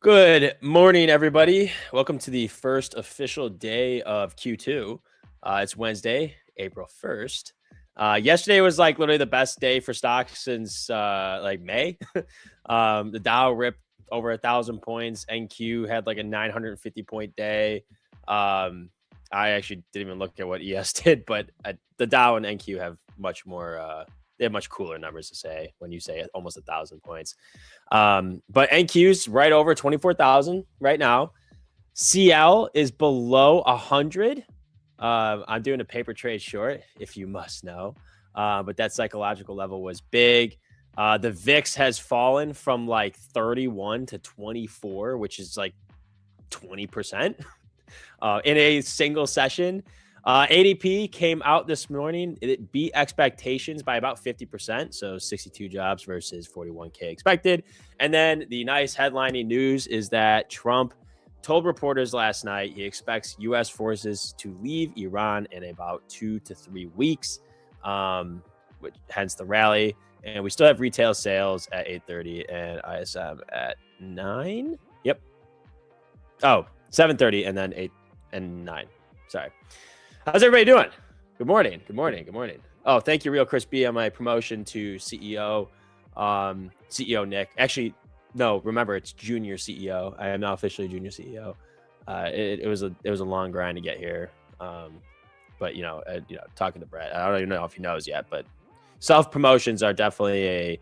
Good morning, everybody. Welcome to the first official day of Q2. It's Wednesday, April 1st. Yesterday was like literally the best day for stocks since like May. The Dow ripped over 1,000 points. NQ had like a 950 point day. I actually didn't even look at what ES did, but the Dow and NQ have much more. They have much cooler numbers to say when you say almost 1,000 points. But NQ's right over 24,000 right now. CL is below 100. I'm doing a paper trade short, if you must know. But that psychological level was big. The VIX has fallen from like 31 to 24, which is like 20% in a single session. ADP came out this morning. It beat expectations by about 50%. So 62 jobs versus 41K expected. And then the nice headlining news is that Trump told reporters last night he expects U.S. forces to leave Iran in about 2 to 3 weeks, hence the rally. And we still have retail sales at 8:30 and ISM at 9. Yep. Oh, 7:30 and then 8 and 9. Sorry. How's everybody doing? Good morning. Good morning. Good morning. Oh, thank you, Real Chris B, on my promotion to CEO. CEO Nick. Actually, no, remember it's junior CEO. I am now officially junior CEO. It was a long grind to get here. But talking to Brett, I don't even know if he knows yet, but self promotions are definitely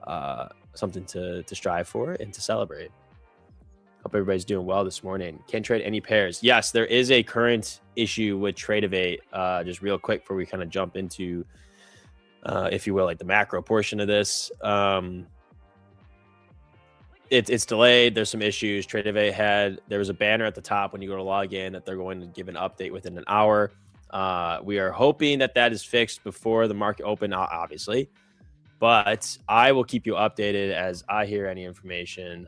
a something to strive for and to celebrate. Hope everybody's doing well this morning. Can't trade any pairs. Yes, there is a current issue with Tradeify. Just real quick before we kind of jump into, if you will, like the macro portion of this. It's delayed. There's some issues. Tradeify there was a banner at the top when you go to log in that they're going to give an update within an hour. We are hoping that is fixed before the market open, obviously. But I will keep you updated as I hear any information.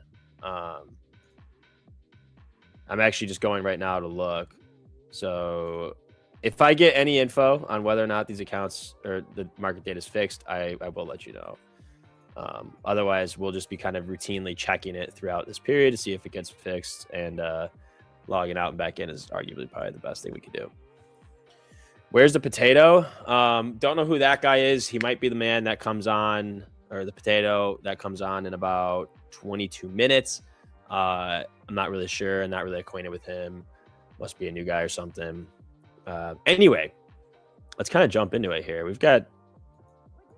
I'm actually just going right now to look. So if I get any info on whether or not these accounts or the market data is fixed, I will let you know. Otherwise, we'll just be kind of routinely checking it throughout this period to see if it gets fixed, and logging out and back in is arguably probably the best thing we could do. Where's the potato? Don't know who that guy is. He might be the man that comes on, or the potato that comes on in about 22 minutes. I'm not really sure. I'm not really acquainted with him. Must be a new guy or something. Anyway, let's kind of jump into it here. We've got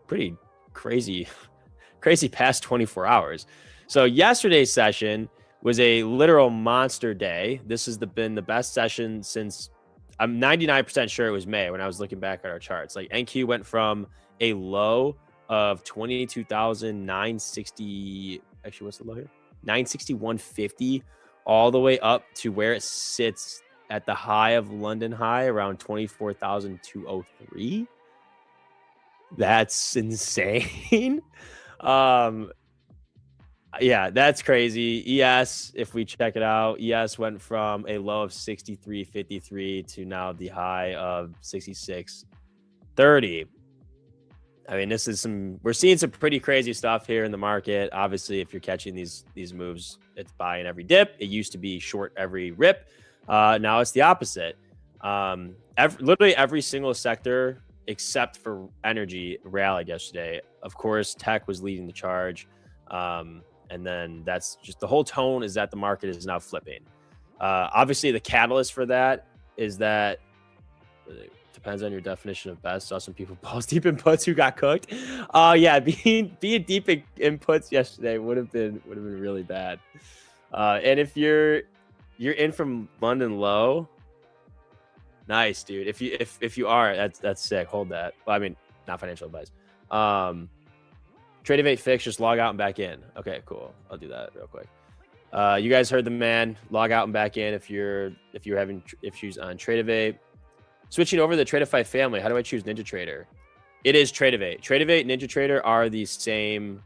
pretty crazy past 24 hours. So yesterday's session was a literal monster day. This has been the best session since, I'm 99% sure it was May when I was looking back at our charts. Like NQ went from a low of 22,960. Actually, what's the low here? 961.50 all the way up to where it sits at the high of London high around 24,203. That's insane. Yeah, that's crazy. ES, if we check it out, ES went from a low of 63.53 to now the high of 66.30. I mean, we're seeing some pretty crazy stuff here in the market. Obviously, if you're catching these moves, it's buying every dip. It used to be short every rip. Now it's the opposite. Literally every single sector except for energy rallied yesterday. Of course, tech was leading the charge. And then that's just the whole tone is that the market is now flipping. Obviously, the catalyst for that is that depends on your definition of best. Saw some people balls deep in puts who got cooked. Yeah, being deep in puts yesterday would have been really bad. And if you're in from London low, nice, dude. If you are, that's sick. Hold that. Well, I mean, not financial advice. Tradeify fix, just log out and back in. Okay, cool. I'll do that real quick. You guys heard the man. Log out and back in if you're having issues on Tradeify. Switching over to the Tradeify family, how do I choose NinjaTrader? It is Tradeify. Tradeify, NinjaTrader are the same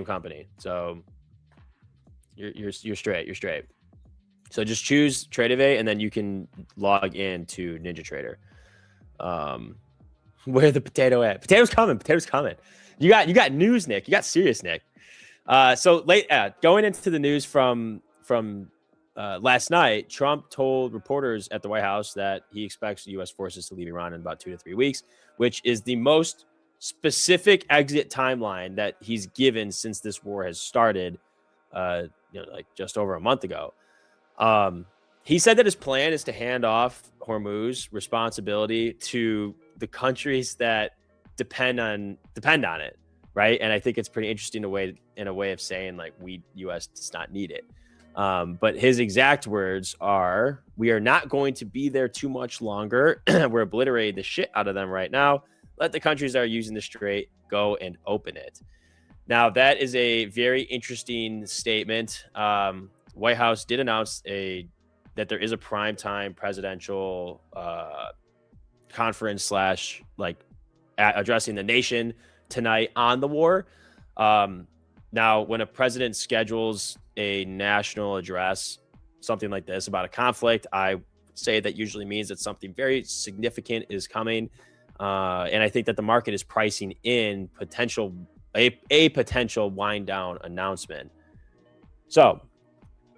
company. So you're straight. You're straight. So just choose Tradeify and then you can log in to NinjaTrader. Where the potato at? Potato's coming. You got news, Nick. You got serious, Nick. So late going into the news from last night, Trump told reporters at the White House that he expects U.S. forces to leave Iran in about 2 to 3 weeks, which is the most specific exit timeline that he's given since this war has started, like just over a month ago. He said that his plan is to hand off Hormuz responsibility to the countries that depend on it, right? And I think it's pretty interesting in a way of saying like U.S. does not need it. But his exact words are, "We are not going to be there too much longer. We're obliterating the shit out of them right now. Let the countries that are using the strait go and open it." Now, that is a very interesting statement. White House did announce that there is a primetime presidential conference / addressing the nation tonight on the war. Now, when a president schedules a national address, something like this about a conflict, I say that usually means that something very significant is coming. And I think that the market is pricing in a potential wind down announcement. So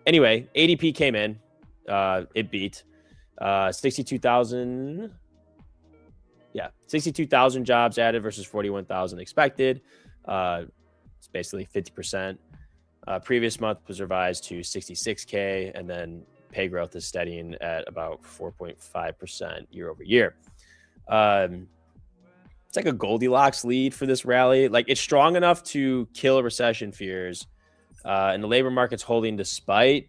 anyway, ADP came in. It beat 62,000. Yeah, 62,000 jobs added versus 41,000 expected. It's basically 50%. Previous month was revised to 66K, and then pay growth is steadying at about 4.5% year over year. It's like a Goldilocks lead for this rally. Like, it's strong enough to kill recession fears, and the labor market's holding despite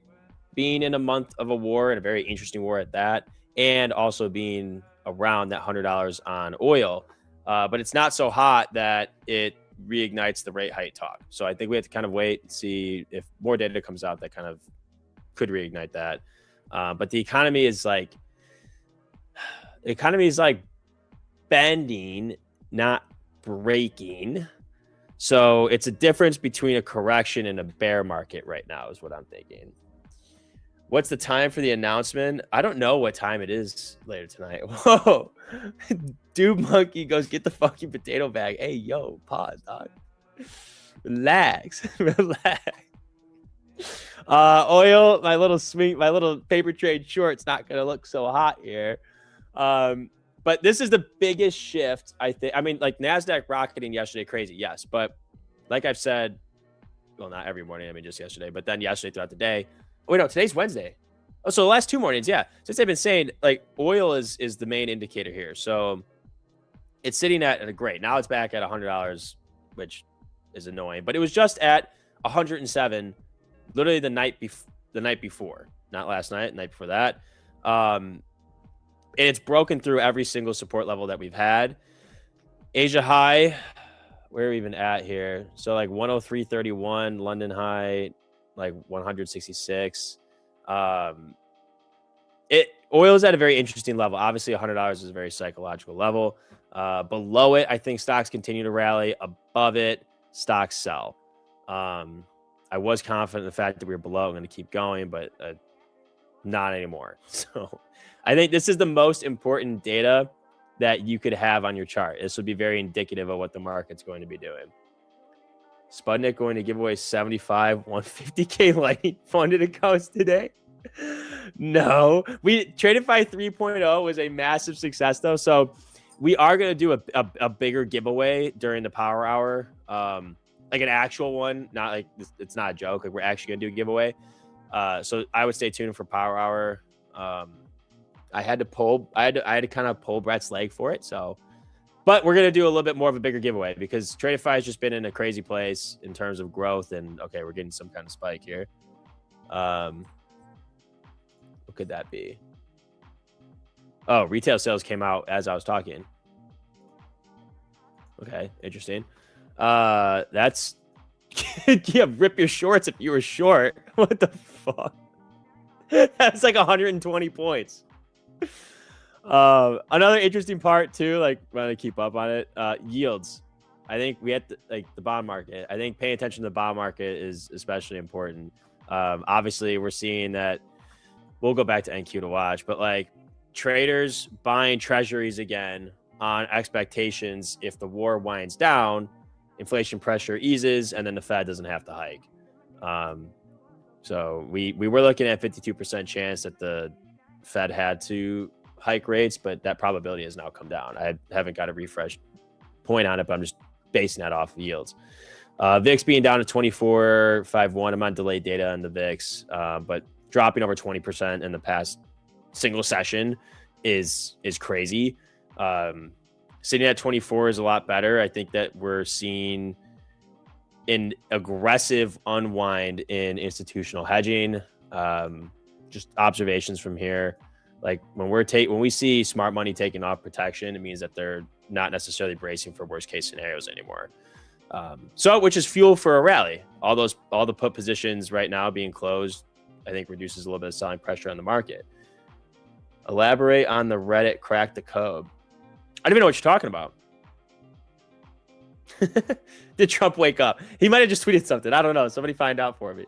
being in a month of a war, and a very interesting war at that, and also being around that $100 on oil. But it's not so hot that it reignites the rate hike talk. So I think we have to kind of wait and see if more data comes out that kind of could reignite that. But the economy is like bending, not breaking. So it's a difference between a correction and a bear market right now is what I'm thinking. What's the time for the announcement? I don't know what time it is later tonight. Whoa. Dude Monkey goes, "Get the fucking potato bag." Hey, yo, pause, dog. Relax. Oil, my little paper trade short's not going to look so hot here. But this is the biggest shift, I think. I mean, like NASDAQ rocketing yesterday, crazy, yes. But like I've said, well, not every morning, I mean, just yesterday, but then yesterday throughout the day. Oh, wait, no, today's Wednesday. Oh, so the last 2 mornings, yeah. Since they've been saying, like, oil is the main indicator here. So it's sitting at a great. Now it's back at $100, which is annoying. But it was just at 107, literally the night before. Not last night, the night before that. And it's broken through every single support level that we've had. Asia high, where are we even at here? So like 103.31, London high, like 166. Oil is at a very interesting level. Obviously, $100 is a very psychological level. Below it, I think stocks continue to rally. Above it, stocks sell. I was confident in the fact that we were below. I'm going to keep going, but not anymore. So I think this is the most important data that you could have on your chart. This would be very indicative of what the market's going to be doing. Sputnik going to give away 75 150K lightning funded accounts today. No, Tradeify 3.0 was a massive success though. So we are going to do a bigger giveaway during the power hour. Like an actual one, not like it's not a joke. Like we're actually going to do a giveaway. So I would stay tuned for power hour. I had to kind of pull Brett's leg for it. So, but we're going to do a little bit more of a bigger giveaway because Tradeify has just been in a crazy place in terms of growth. And okay, we're getting some kind of spike here. What could that be? Oh, retail sales came out as I was talking. Okay, interesting. That's yeah, rip your shorts if you were short. What the fuck? That's like 120 points. Another interesting part too, like when I keep up on it, yields. I think we have to, like the bond market. I think paying attention to the bond market is especially important. Obviously, we're seeing that. We'll go back to NQ to watch, but like traders buying treasuries again on expectations if the war winds down inflation pressure eases, and then the Fed doesn't have to hike. So we were looking at 52% chance that the Fed had to hike rates, but that probability has now come down. I haven't got a refresh point on it, but I'm just basing that off of yields. VIX being down to 24.51. I'm on delayed data on the VIX, but dropping over 20% in the past single session is crazy. Sitting at 24 is a lot better. I think that we're seeing an aggressive unwind in institutional hedging. Just observations from here. Like when we see smart money taking off protection, it means that they're not necessarily bracing for worst case scenarios anymore. So which is fuel for a rally. All the put positions right now being closed, I think reduces a little bit of selling pressure on the market. Elaborate on the Reddit crack the code. I don't even know what you're talking about. Did Trump wake up? He might have just tweeted something. I don't know. Somebody find out for me.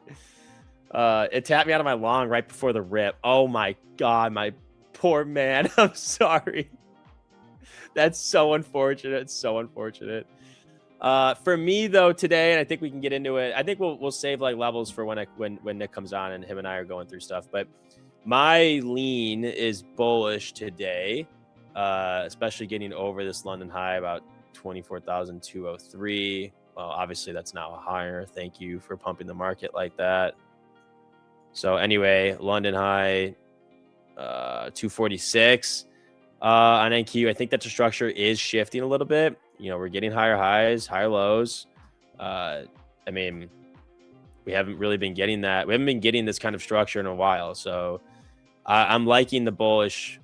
It tapped me out of my long right before the rip. Oh my God, my poor man. I'm sorry. That's so unfortunate. It's so unfortunate. For me though, today, and I think we can get into it. I think we'll save like levels for when Nick comes on and him and I are going through stuff. But my lean is bullish today, especially getting over this London high about 24,203. Well, obviously that's now higher. Thank you for pumping the market like that. So anyway, London high 246 on NQ. I think that the structure is shifting a little bit. You know, we're getting higher highs, higher lows. I mean, we haven't really been getting that. We haven't been getting this kind of structure in a while. So I'm liking the bullish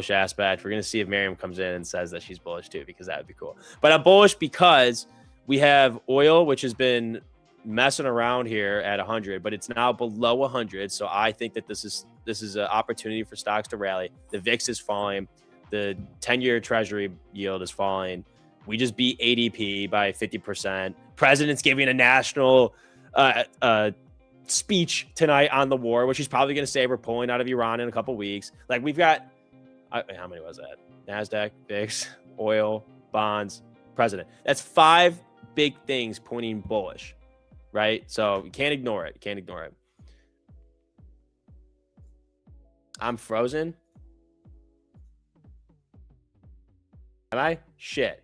aspect. We're going to see if Miriam comes in and says that she's bullish too, because that would be cool. But I'm bullish because we have oil, which has been messing around here at 100, but it's now below 100. So I think that this is an opportunity for stocks to rally. The VIX is falling. The 10-year treasury yield is falling. We just beat ADP by 50%. President's giving a national speech tonight on the war, which he's probably going to say we're pulling out of Iran in a couple weeks. Like we've got, how many was that? NASDAQ, VIX, oil, bonds, president. That's 5 big things pointing bullish, right? So you can't ignore it. You can't ignore it. I'm frozen. Am I? Shit.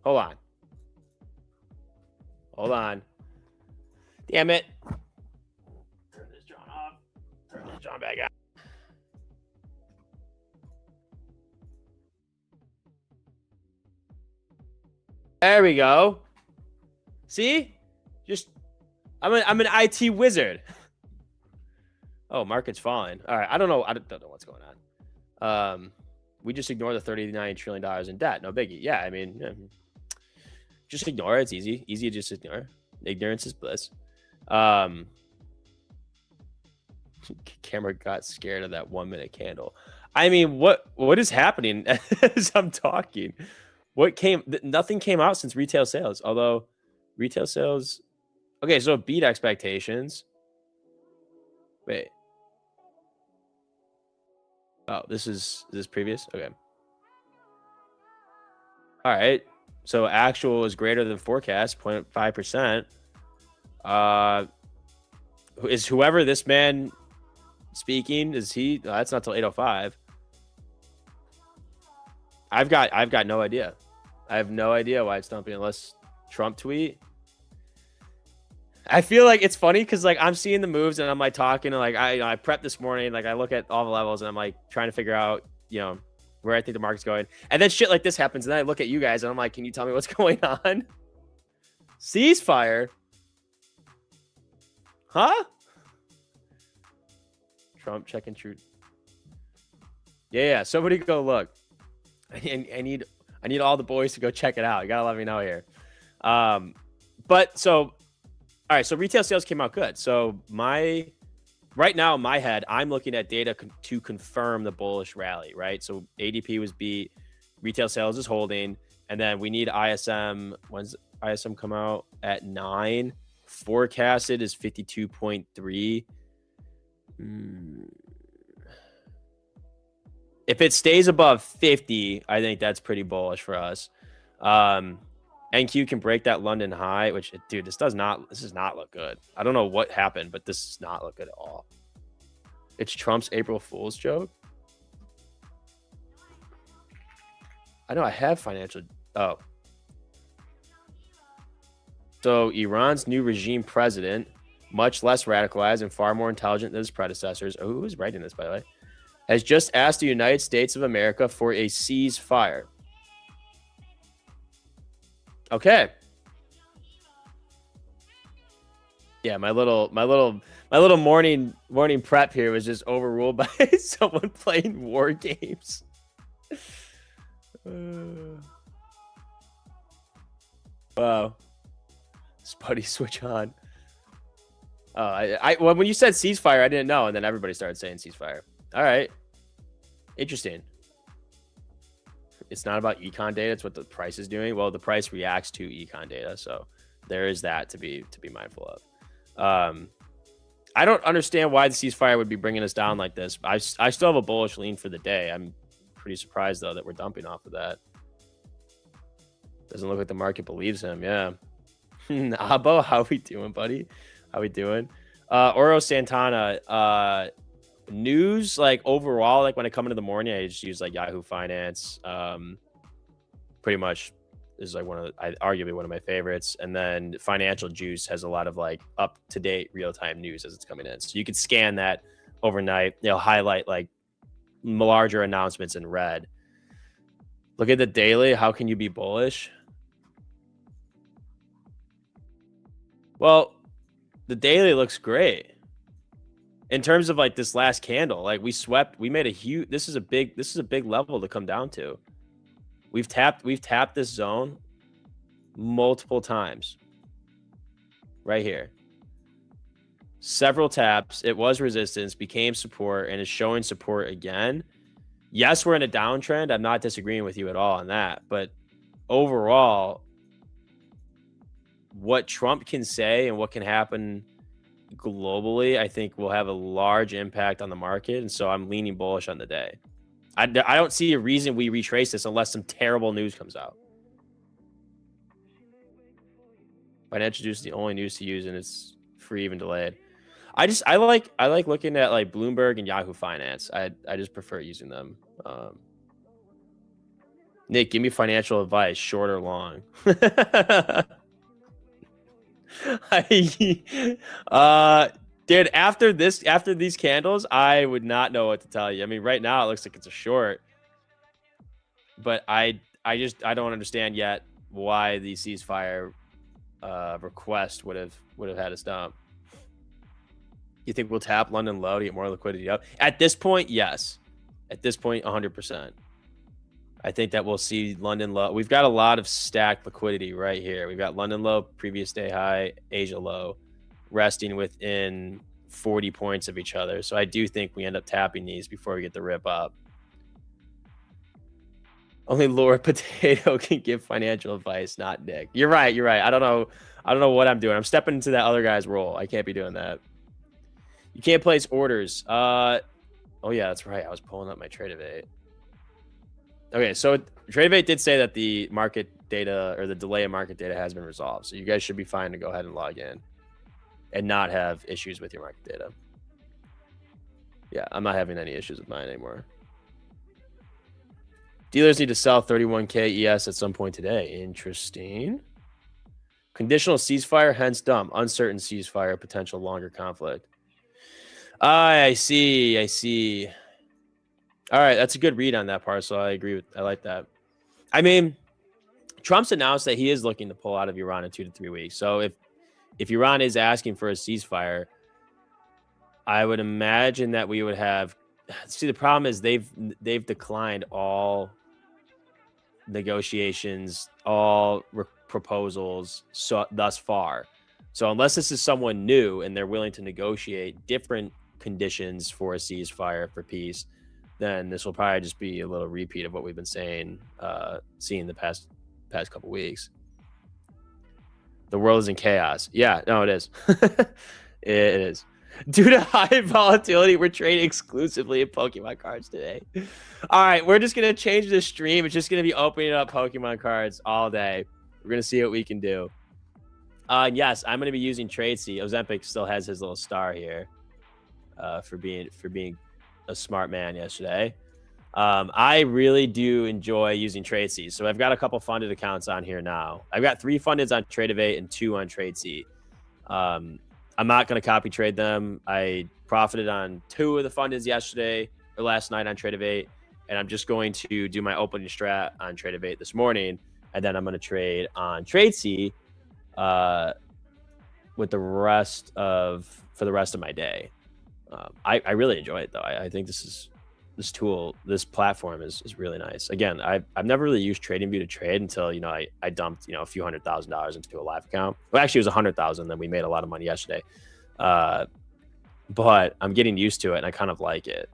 Hold on. Hold on. Damn it. Turn this John off. Turn this John back on. There we go. See? Just I'm an IT wizard. Oh, market's falling. All right. I don't know what's going on. We just ignore the $39 trillion in debt. No biggie. Yeah, I mean, just ignore it. It's easy. Easy to just ignore. Ignorance is bliss. Camera got scared of that 1 minute candle. I mean, what is happening as I'm talking? Nothing came out since retail sales. Although retail sales, okay, so it beat expectations. Wait. Oh, this is previous? Okay. All right. So actual is greater than forecast, 0.5%. Is whoever this man speaking, is he? No, that's not till 8:05. I've got no idea. I have no idea why it's dumping unless Trump tweet. I feel like it's funny because like I'm seeing the moves and I'm like talking and like I prepped this morning, like I look at all the levels and I'm like trying to figure out, you know, where I think the market's going. And then shit like this happens and then I look at you guys and I'm like, can you tell me what's going on? Ceasefire? Huh? Trump checking truth. Yeah, somebody go look. I need all the boys to go check it out. You gotta let me know here. But so all right, so retail sales came out good. So right now in my head, I'm looking at data to confirm the bullish rally, right? So ADP was beat, retail sales is holding, and then we need ISM. When's ISM come out? At 9. Forecasted is 52.3. If it stays above 50, I think that's pretty bullish for us. And NQ can break that London high, which, dude, this does not look good. I don't know what happened, but this does not look good at all. It's Trump's April Fool's joke. I know I have financial. Oh. So Iran's new regime president, much less radicalized and far more intelligent than his predecessors. Oh, who was writing this, by the way? Has just asked the United States of America for a ceasefire. Okay. Yeah, my little morning prep here was just overruled by someone playing war games. Wow. Spuddy switch on. When you said ceasefire, I didn't know, and then everybody started saying ceasefire. All right. Interesting. It's not about econ data, it's what the price is doing. Well, the price reacts to econ data, so there is that to be mindful of. I don't understand why the ceasefire would be bringing us down like this. I still have a bullish lean for the day. I'm pretty surprised, though, that we're dumping off of that. Doesn't look like the market believes him. Yeah. Abo, how we doing, buddy? How we doing? Oro Santana, news, like, overall, like, when I come into the morning, I just use, like, Yahoo Finance. Pretty much is, like, arguably one of my favorites. And then Financial Juice has a lot of, like, up-to-date real-time news as it's coming in. So you can scan that overnight. They'll highlight, like, larger announcements in red. Look at the daily. How can you be bullish? Well, the daily looks great. In terms of, like, this last candle, like, we made a huge, this is a big level to come down to. We've tapped this zone multiple times. Right here. Several taps. It was resistance, became support, and is showing support again. Yes, we're in a downtrend. I'm not disagreeing with you at all on that. But overall, what Trump can say and what can happen globally, I think, will have a large impact on the market. And so I'm leaning bullish on the day. I don't see a reason we retrace this unless some terrible news comes out. Financial Juice is the only news to use, and it's free, even delayed. I like looking at, like, Bloomberg and Yahoo Finance. I just prefer using them. Nick, give me financial advice, short or long. Dude, after these candles, I would not know what to tell you. I mean, right now it looks like it's a short, but I don't understand yet why the ceasefire request would have had us dump. You think we'll tap London low to get more liquidity up? At this point, yes. At this point, 100%. I think that we'll see London low. We've got a lot of stacked liquidity right here. We've got London low, previous day high, Asia low, resting within 40 points of each other. So I do think we end up tapping these before we get the rip up. Only Laura Potato can give financial advice, not Nick. You're right. I don't know what I'm doing. I'm stepping into that other guy's role. I can't be doing that. You can't place orders. Oh yeah, that's right. I was pulling up my Tradeify. Okay, so Tradeify did say that the market data, or the delay in market data, has been resolved. So you guys should be fine to go ahead and log in and not have issues with your market data. Yeah, I'm not having any issues with mine anymore. Dealers need to sell 31K ES at some point today. Interesting. Conditional ceasefire, hence dumb. Uncertain ceasefire, potential longer conflict. I see. All right, that's a good read on that part, so I agree with. I like that. I mean, Trump's announced that he is looking to pull out of Iran in 2 to 3 weeks. So if Iran is asking for a ceasefire, I would imagine that we would have. See, the problem is they've declined all negotiations, all proposals thus far. So unless this is someone new and they're willing to negotiate different conditions for a ceasefire, for peace, then this will probably just be a little repeat of what we've been saying, seeing the past couple weeks. The world is in chaos. Yeah, no, it is. It is. Due to high volatility, we're trading exclusively in Pokemon cards today. All right, we're just going to change the stream. It's just going to be opening up Pokemon cards all day. We're gonna see what we can do. Yes, I'm gonna be using Tradesy. Ozempic still has his little star here for being a smart man yesterday. I really do enjoy using Tradesy. So I've got a couple funded accounts on here now. I've got 3 fundeds on Tradeify and 2 on Tradesy. I'm not going to copy trade them. I profited on 2 of the fundeds yesterday or last night on Tradeify, and I'm just going to do my opening strat on Tradeify this morning, and then I'm going to trade on Tradesy with the rest of for the rest of my day. I really enjoy it though. I think this platform is really nice. Again, I've never really used TradingView to trade until I dumped a few $100,000 into a live account. Well, actually, it was 100,000. Then we made a lot of money yesterday, but I'm getting used to it, and I kind of like it.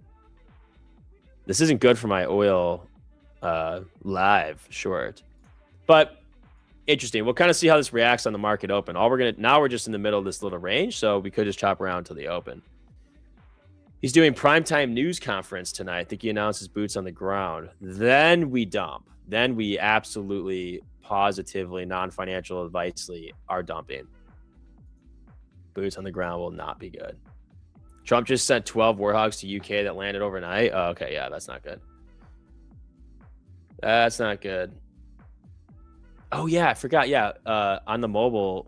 This isn't good for my oil live short, but interesting. We'll kind of see how this reacts on the market open. Now we're just in the middle of this little range, so we could just chop around till the open. He's doing primetime news conference tonight. I think he announces boots on the ground. Then we dump. Then we absolutely, positively, non-financial advicely are dumping. Boots on the ground will not be good. Trump just sent 12 Warhogs to UK that landed overnight. Oh, okay, yeah, that's not good. That's not good. Oh yeah, I forgot. Yeah, on the mobile,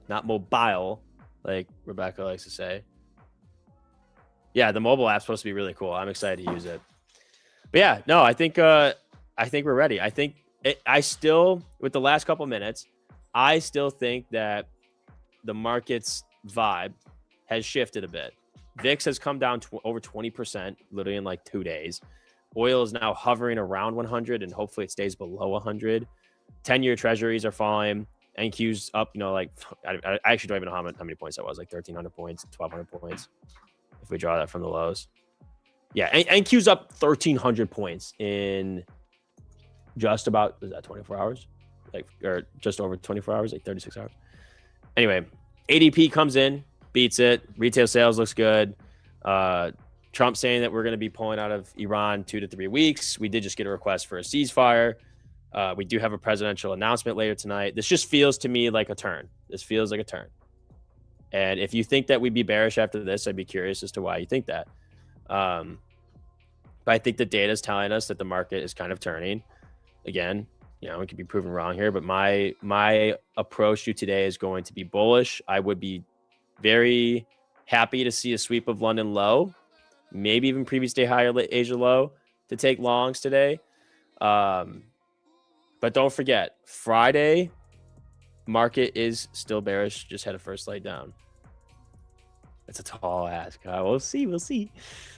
not mobile, like Rebecca likes to say. Yeah, the mobile app's supposed to be really cool. I'm excited to use it. But yeah, no, I think we're ready. I still, with the last couple minutes, I still think that the market's vibe has shifted a bit. VIX has come down over 20%, literally in like 2 days. Oil is now hovering around 100, and hopefully it stays below 100. 10-year treasuries are falling. NQ's up, like I actually don't even know how many points that was, like 1,300 points, 1,200 points. If we draw that from the lows. Yeah, NQ's up 1,300 points in just about, is that 24 hours? Or just over 24 hours, like 36 hours. Anyway, ADP comes in, beats it. Retail sales looks good. Trump saying that we're going to be pulling out of Iran 2 to 3 weeks. We did just get a request for a ceasefire. We do have a presidential announcement later tonight. This just feels to me like a turn. This feels like a turn. And if you think that we'd be bearish after this, I'd be curious as to why you think that. But I think the data is telling us that the market is kind of turning. Again, it could be proven wrong here, but my approach to today is going to be bullish. I would be very happy to see a sweep of London low, maybe even previous day higher Asia low to take longs today. But don't forget, Friday market is still bearish. Just had a first light down. It's a tall ask. We'll see.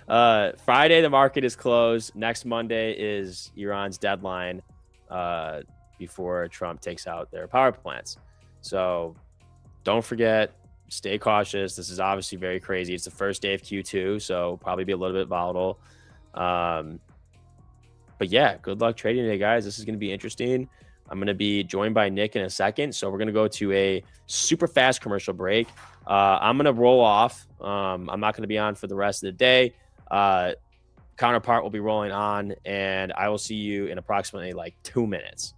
Friday, the market is closed. Next Monday is Iran's deadline before Trump takes out their power plants. So don't forget, stay cautious. This is obviously very crazy. It's the first day of Q2, so probably be a little bit volatile. But yeah, good luck trading today, guys. This is going to be interesting. I'm going to be joined by Nick in a second. So we're going to go to a super fast commercial break. I'm going to roll off. I'm not going to be on for the rest of the day. Counterpart will be rolling on, and I will see you in approximately like 2 minutes.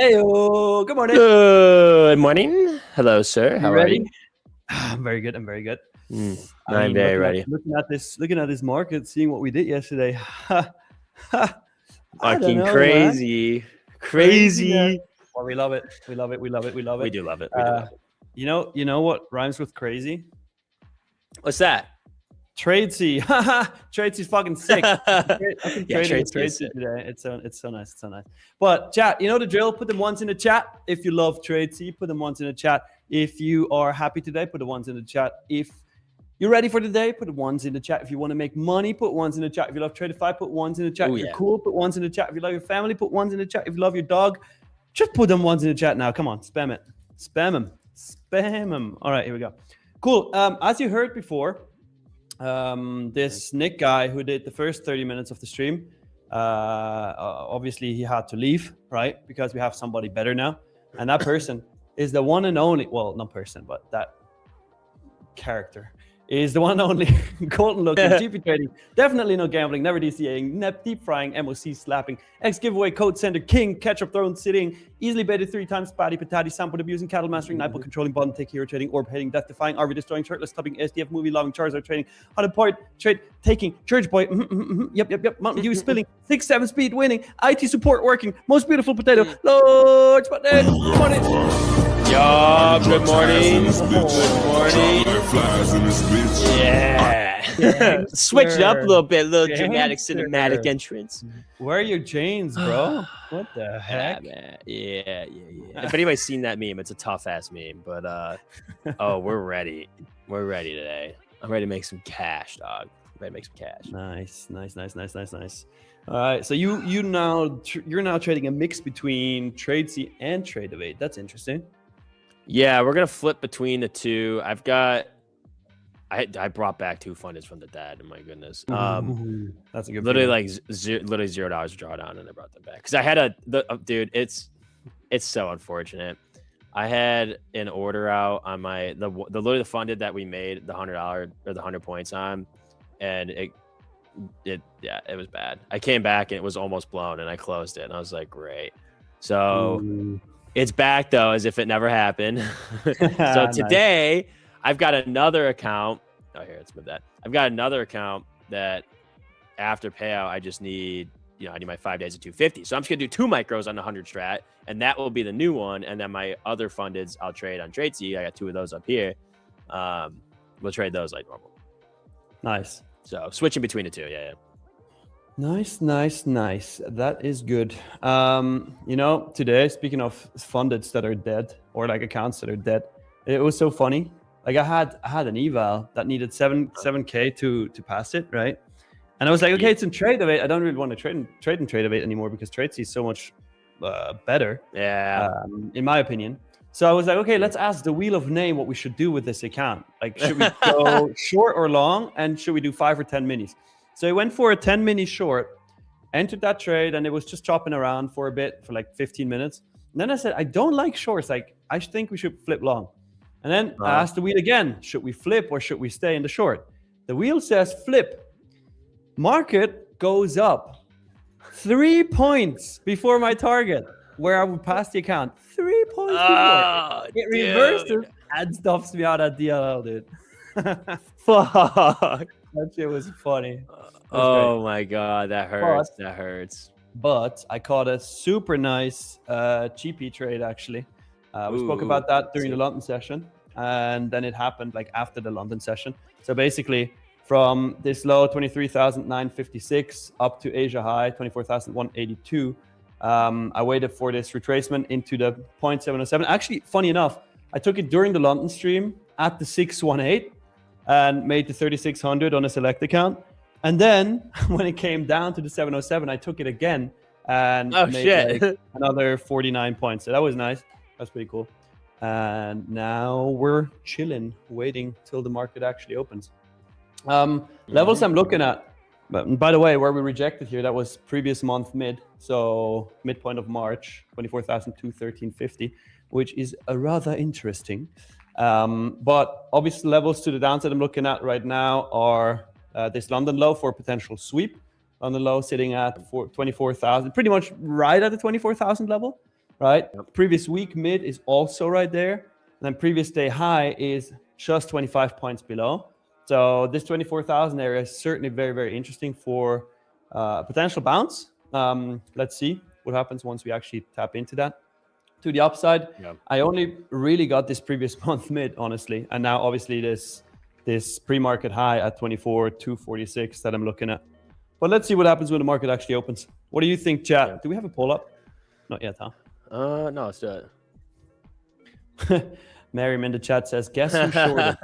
Heyo, good morning. Good morning. Hello, sir. How are you? I'm very good. I'm very good. I'm very ready. Looking at this market, seeing what we did yesterday. Fucking crazy. Crazy. Well, we love it. We love it. We love it. We love it. We do love it. We do love it. You know what rhymes with crazy? What's that? Tradesy. Tradesy's fucking sick. Tradesy today. It's so nice. It's so nice. But chat, you know the drill. Put them ones in the chat if you love Tradesy. Put them ones in the chat if you are happy today. Put the ones in the chat if you're ready for the day. Put the ones in the chat if you want to make money. Put ones in the chat if you love Tradeify. Put ones in the chat if you're cool. Put ones in the chat if you love your family. Put ones in the chat if you love your dog. Just put them ones in the chat now. Come on, spam it. Spam them. Spam them. All right, here we go. Cool. As you heard before, this Nick guy who did the first 30 minutes of the stream, obviously he had to leave, right? Because we have somebody better now. And that person is the one and only, well, not person, but that character is the one and only golden looking GP trading, definitely no gambling, never DCAing, deep frying, MOC slapping, X giveaway, code sender, king, ketchup throne sitting, easily baited 3 times, patty, patati, sample abusing, cattle mastering, nipple controlling, bottom take hero trading, orb heading, death defying, RV destroying, shirtless tubbing, SDF movie loving, Charizard trading, 100 point trade taking, church boy, yep, Mountain Dew spilling, 6-7 speed winning, IT support working, most beautiful potato, Lord Sputnik, Yo, good morning. Good morning. Yeah. Switch it up a little bit, dramatic cinematic entrance. Where are your chains, bro? What the heck? Yeah. If anybody's seen that meme, it's a tough ass meme, but we're ready. We're ready today. I'm ready to make some cash, dog. I'm ready to make some cash. Nice. All right, so you're now trading a mix between Tradesy and Tradeify. That's interesting. Yeah, we're gonna flip between the two. I brought back 2 funders from the dead. My goodness, that's a good. Literally feeling. Literally $0 drawdown, and I brought them back because I had dude. It's so unfortunate. I had an order out on my the funded that we made the $100 or the 100 points on, and it was bad. I came back and it was almost blown, and I closed it, and I was like, great. So. It's back though, as if it never happened. So today, I've got another account. Oh, here, let's move that. I've got another account that after payout, I just need, I need my 5 days of 250. So I'm just gonna do 2 micros on the 100 strat, and that will be the new one. And then my other fundeds, I'll trade on Tradesy. I got 2 of those up here. We'll trade those like normal. Nice. So switching between the two, yeah. Nice. That is good. Today, speaking of fundeds that are dead or like accounts that are dead, it was so funny. Like I had an eval that needed 7K to pass it, right? And I was like, okay, it's in Tradeify. I don't really want to trade in Tradeify anymore because Tradesy is so much better. Yeah. In my opinion. So I was like, okay, let's ask the Wheel of Name what we should do with this account. Like, should we go short or long? And should we do 5 or 10 minis? So I went for a 10 mini short, entered that trade, and it was just chopping around for a bit for like 15 minutes. And then I said, I don't like shorts. Like, I think we should flip long. And then I asked the wheel again, should we flip or should we stay in the short? The wheel says flip. Market goes up 3 points before my target, where I would pass the account. 3 points before. It reverses and stops me out at DLL, dude. Fuck. That shit was funny. Oh my god, that hurts. That hurts. But I caught a super nice GP trade actually. We spoke about that during the London session, and then it happened like after the London session. So basically, from this low 23,956 up to Asia high 24,182, I waited for this retracement into the 0.707. Actually, funny enough, I took it during the London stream at the 618. And made the 3,600 on a select account. And then when it came down to the 707, I took it again and made like another 49 points. So that was nice. That's pretty cool. And now we're chilling, waiting till the market actually opens. Levels I'm looking at. But by the way, where we rejected here, that was previous month mid. So midpoint of March, 24,213.50, which is a rather interesting. But obvious levels to the downside I'm looking at right now are this London low for potential sweep. London low sitting at 24,000, pretty much right at the 24,000 level. right? Yep. Previous week mid is also right there. And then previous day high is just 25 points below. So this 24,000 area is certainly very, very interesting for a potential bounce. Let's see what happens once we actually tap into that. To the upside, I only really got this previous month mid, honestly. And now obviously this pre-market high at 24,246 that I'm looking at. But let's see what happens when the market actually opens. What do you think, chat? Yeah. Do we have a poll up? Not yet, huh? No, let's do it. Miriam in the chat says, guess who shorted?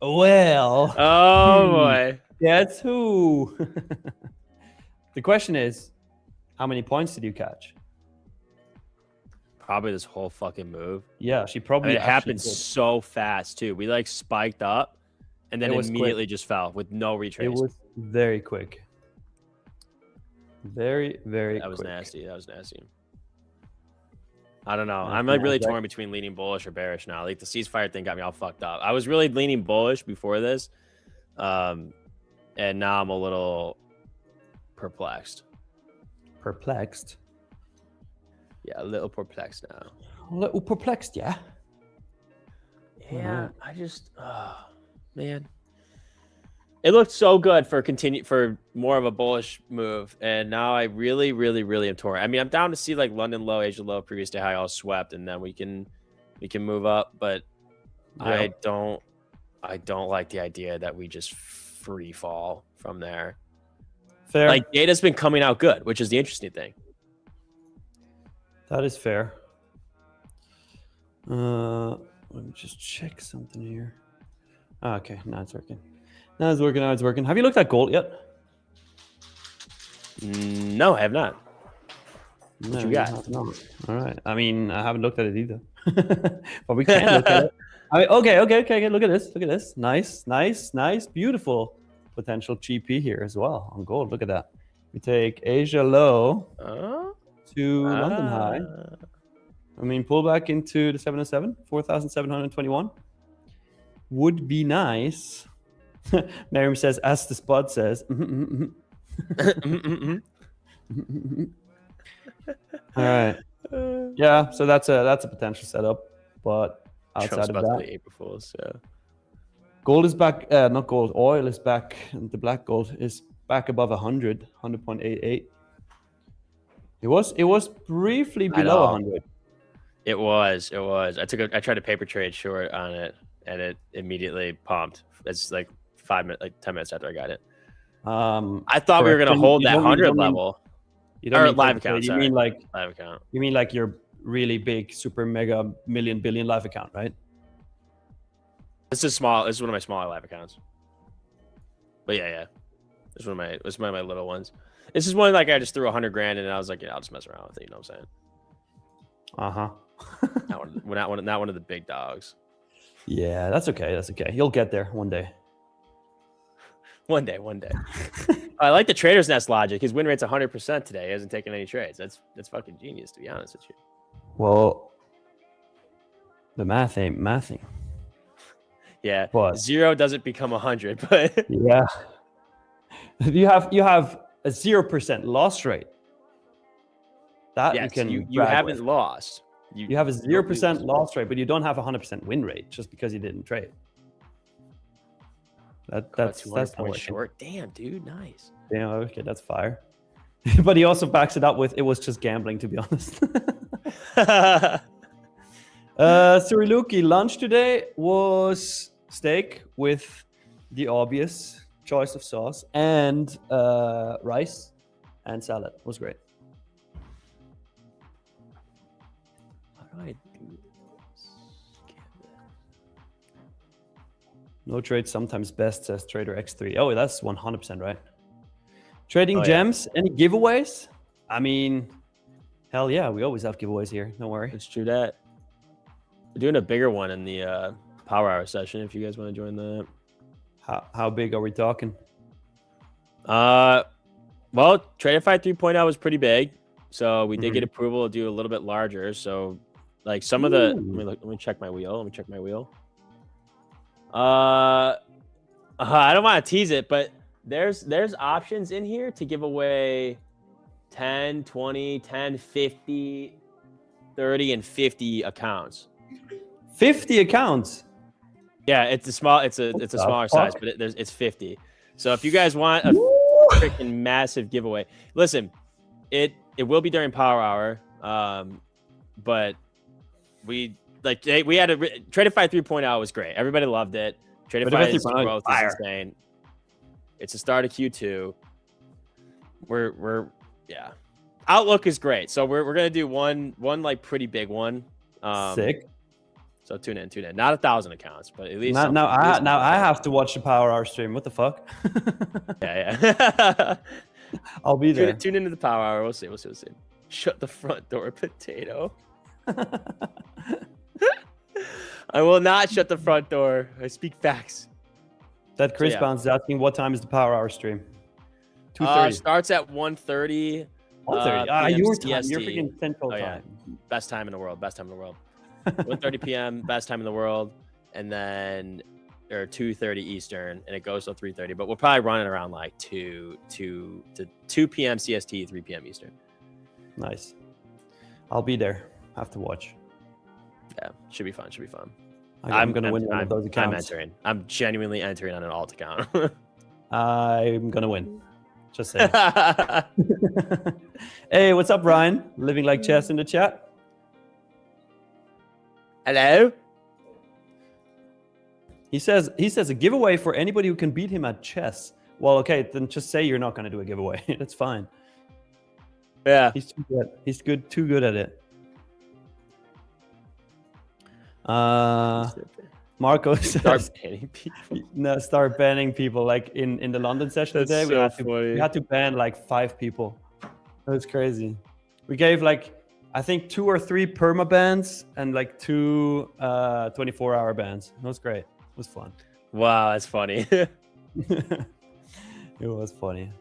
Well. Oh, boy. Guess who? The question is, how many points did you catch? Probably this whole fucking move. Yeah, she probably. It happened so fast, too. We like spiked up and then immediately just fell with no retrace. It was very quick. Very, very quick. That was nasty. That was nasty. I don't know. I'm like really torn between leaning bullish or bearish now. Like the ceasefire thing got me all fucked up. I was really leaning bullish before this. And now I'm a little perplexed. Perplexed? Yeah, a little perplexed now. A little perplexed, yeah? Yeah, I just, man. It looked so good for more of a bullish move, and now I really, really, really am torn. I mean, I'm down to see like London low, Asia low, previous day high all swept, and then we can move up. But yeah. I don't like the idea that we just free fall from there. Fair. Like data's been coming out good, which is the interesting thing. That is fair. Let me just check something here. Okay, now it's working. Now it's working. Have you looked at gold yet? No, I have not. What you got? All right. I mean, I haven't looked at it either. But we can look at it. I mean, okay. Look at this. Nice. Beautiful potential GP here as well on gold. Look at that. We take Asia low to London high. I mean, pull back into the 707, 4,721. Would be nice. Miriam says, as the spot says. All right. Yeah, so that's a potential setup, but outside of that, April Fools, yeah. Gold is back. Not gold. Oil is back. And the black gold is back above 100.88. It was briefly below 100. It was. I tried to paper trade short on it, and it immediately pumped. It's like 10 minutes after I got it. I thought we were gonna hold that 100 level. You don't mean live account. You mean like live account. You mean like your really big, super mega million billion live account, right? This is small. This is one of my smaller live accounts. But yeah. This is one of my little ones. This is one like I just threw 100 grand in and I was like, yeah, I'll just mess around with it. You know what I'm saying? Not one of the big dogs. Yeah, that's okay. You'll get there one day. One day. I like the trader's nest logic. His win rate's 100% today. He hasn't taken any trades. That's fucking genius, to be honest with you. Well, the math ain't mathing. Yeah, but 0 doesn't become 100, but yeah, you have a 0% loss rate. That yes, you haven't with. Lost. You have a 0% loss rate, but you don't have a 100% win rate just because you didn't trade. That's point short. Damn, dude, nice. Yeah, okay, that's fire. But he also backs it up with it was just gambling, to be honest. Suriluki lunch today was steak with the obvious choice of sauce and rice and salad. It was great. How do I do this? No trade sometimes best, says Trader X3. Oh, that's 100% right. Trading gems, any giveaways? I mean, hell yeah, we always have giveaways here. Don't worry. Let's do that. We're doing a bigger one in the Power Hour session if you guys want to join that. How big are we talking? Well, Tradeify 3.0 was pretty big. So we did get approval to do a little bit larger. So like some of the let me check my wheel. I don't want to tease it, but there's options in here to give away 10, 20, 10, 50. 30, and 50 accounts. 50 accounts. Yeah, it's a smaller size, but it's 50. So if you guys want a freaking massive giveaway, listen, it will be during Power Hour. But we had Tradeify 3.0 was great. Everybody loved it. Tradeify's growth is insane. It's the start of Q2. Yeah. Outlook is great. So we're gonna do one like pretty big one. Sick. So tune in. Not 1,000 accounts, but at least now I have to watch the Power Hour stream. What the fuck? Yeah. I'll be there. Tune into the Power Hour. We'll see. Shut the front door, potato. I will not shut the front door. I speak facts. That Chris Bounce is asking, what time is the Power Hour stream? 2:30. Starts at 1:30. 1:30. Your time. You're freaking Central time. Yeah. Best time in the world. 1:30 p.m. Best time in the world, and then 2:30 Eastern, and it goes till 3:30. But we'll probably run it around like 2 p.m. CST, 3 p.m. Eastern. Nice. I'll be there. Have to watch. Yeah, should be fun. I'm gonna win one of those accounts. I'm genuinely entering on an alt account. I'm gonna win. Just saying. Hey, what's up, Ryan? Living like chess in the chat. Hello. He says a giveaway for anybody who can beat him at chess. Well, okay, then just say you're not gonna do a giveaway. That's fine. Yeah. He's too good. He's too good at it. Marco says, start banning people. No, start banning people. Like in the London session today, we had to ban like 5 people. That's crazy. We gave like, I think 2 or 3 perma bans and like 2 24-hour bans. It was great. It was fun. Wow, that's funny. It was funny.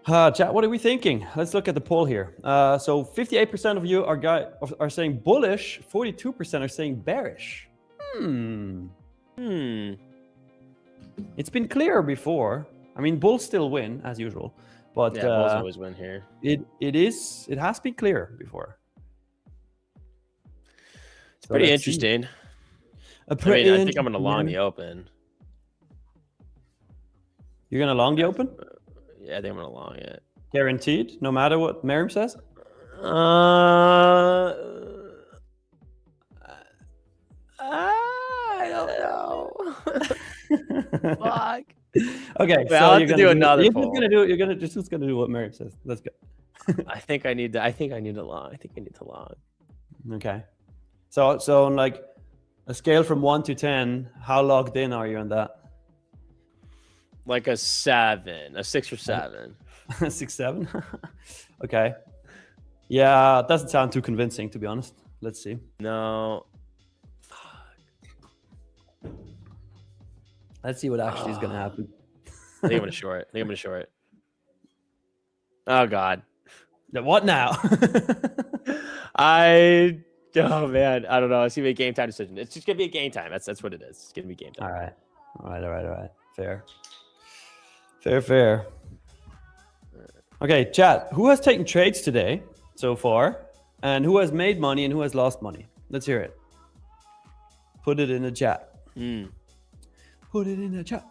Chat, what are we thinking? Let's look at the poll here. So 58% of you are saying bullish, 42% are saying bearish. It's been clear before. I mean, bulls still win as usual, but bulls always win here. It has been clear before. It's pretty interesting. I think I'm gonna long the open. You're gonna long the open? Yeah, I think I'm gonna long it. Guaranteed, no matter what Miriam says? I don't know. Fuck. Okay, so I'll have to do another poll. You're just gonna do what Miriam says. Let's go. I think I need to long. Okay. So on like a scale from 1 to 10, how logged in are you on that? Like a 7, a 6 or 7. 6, 7? Okay. Yeah, it doesn't sound too convincing, to be honest. Let's see. No. Let's see what actually is going to happen. I think I'm going to short it. Oh, God. What now? Oh, man. I don't know. It's going to be a game time decision. It's just going to be a game time. That's what it is. It's going to be game time. All right. Fair. Okay, chat. Who has taken trades today so far? And who has made money and who has lost money? Let's hear it. Put it in the chat. Put it in the chat.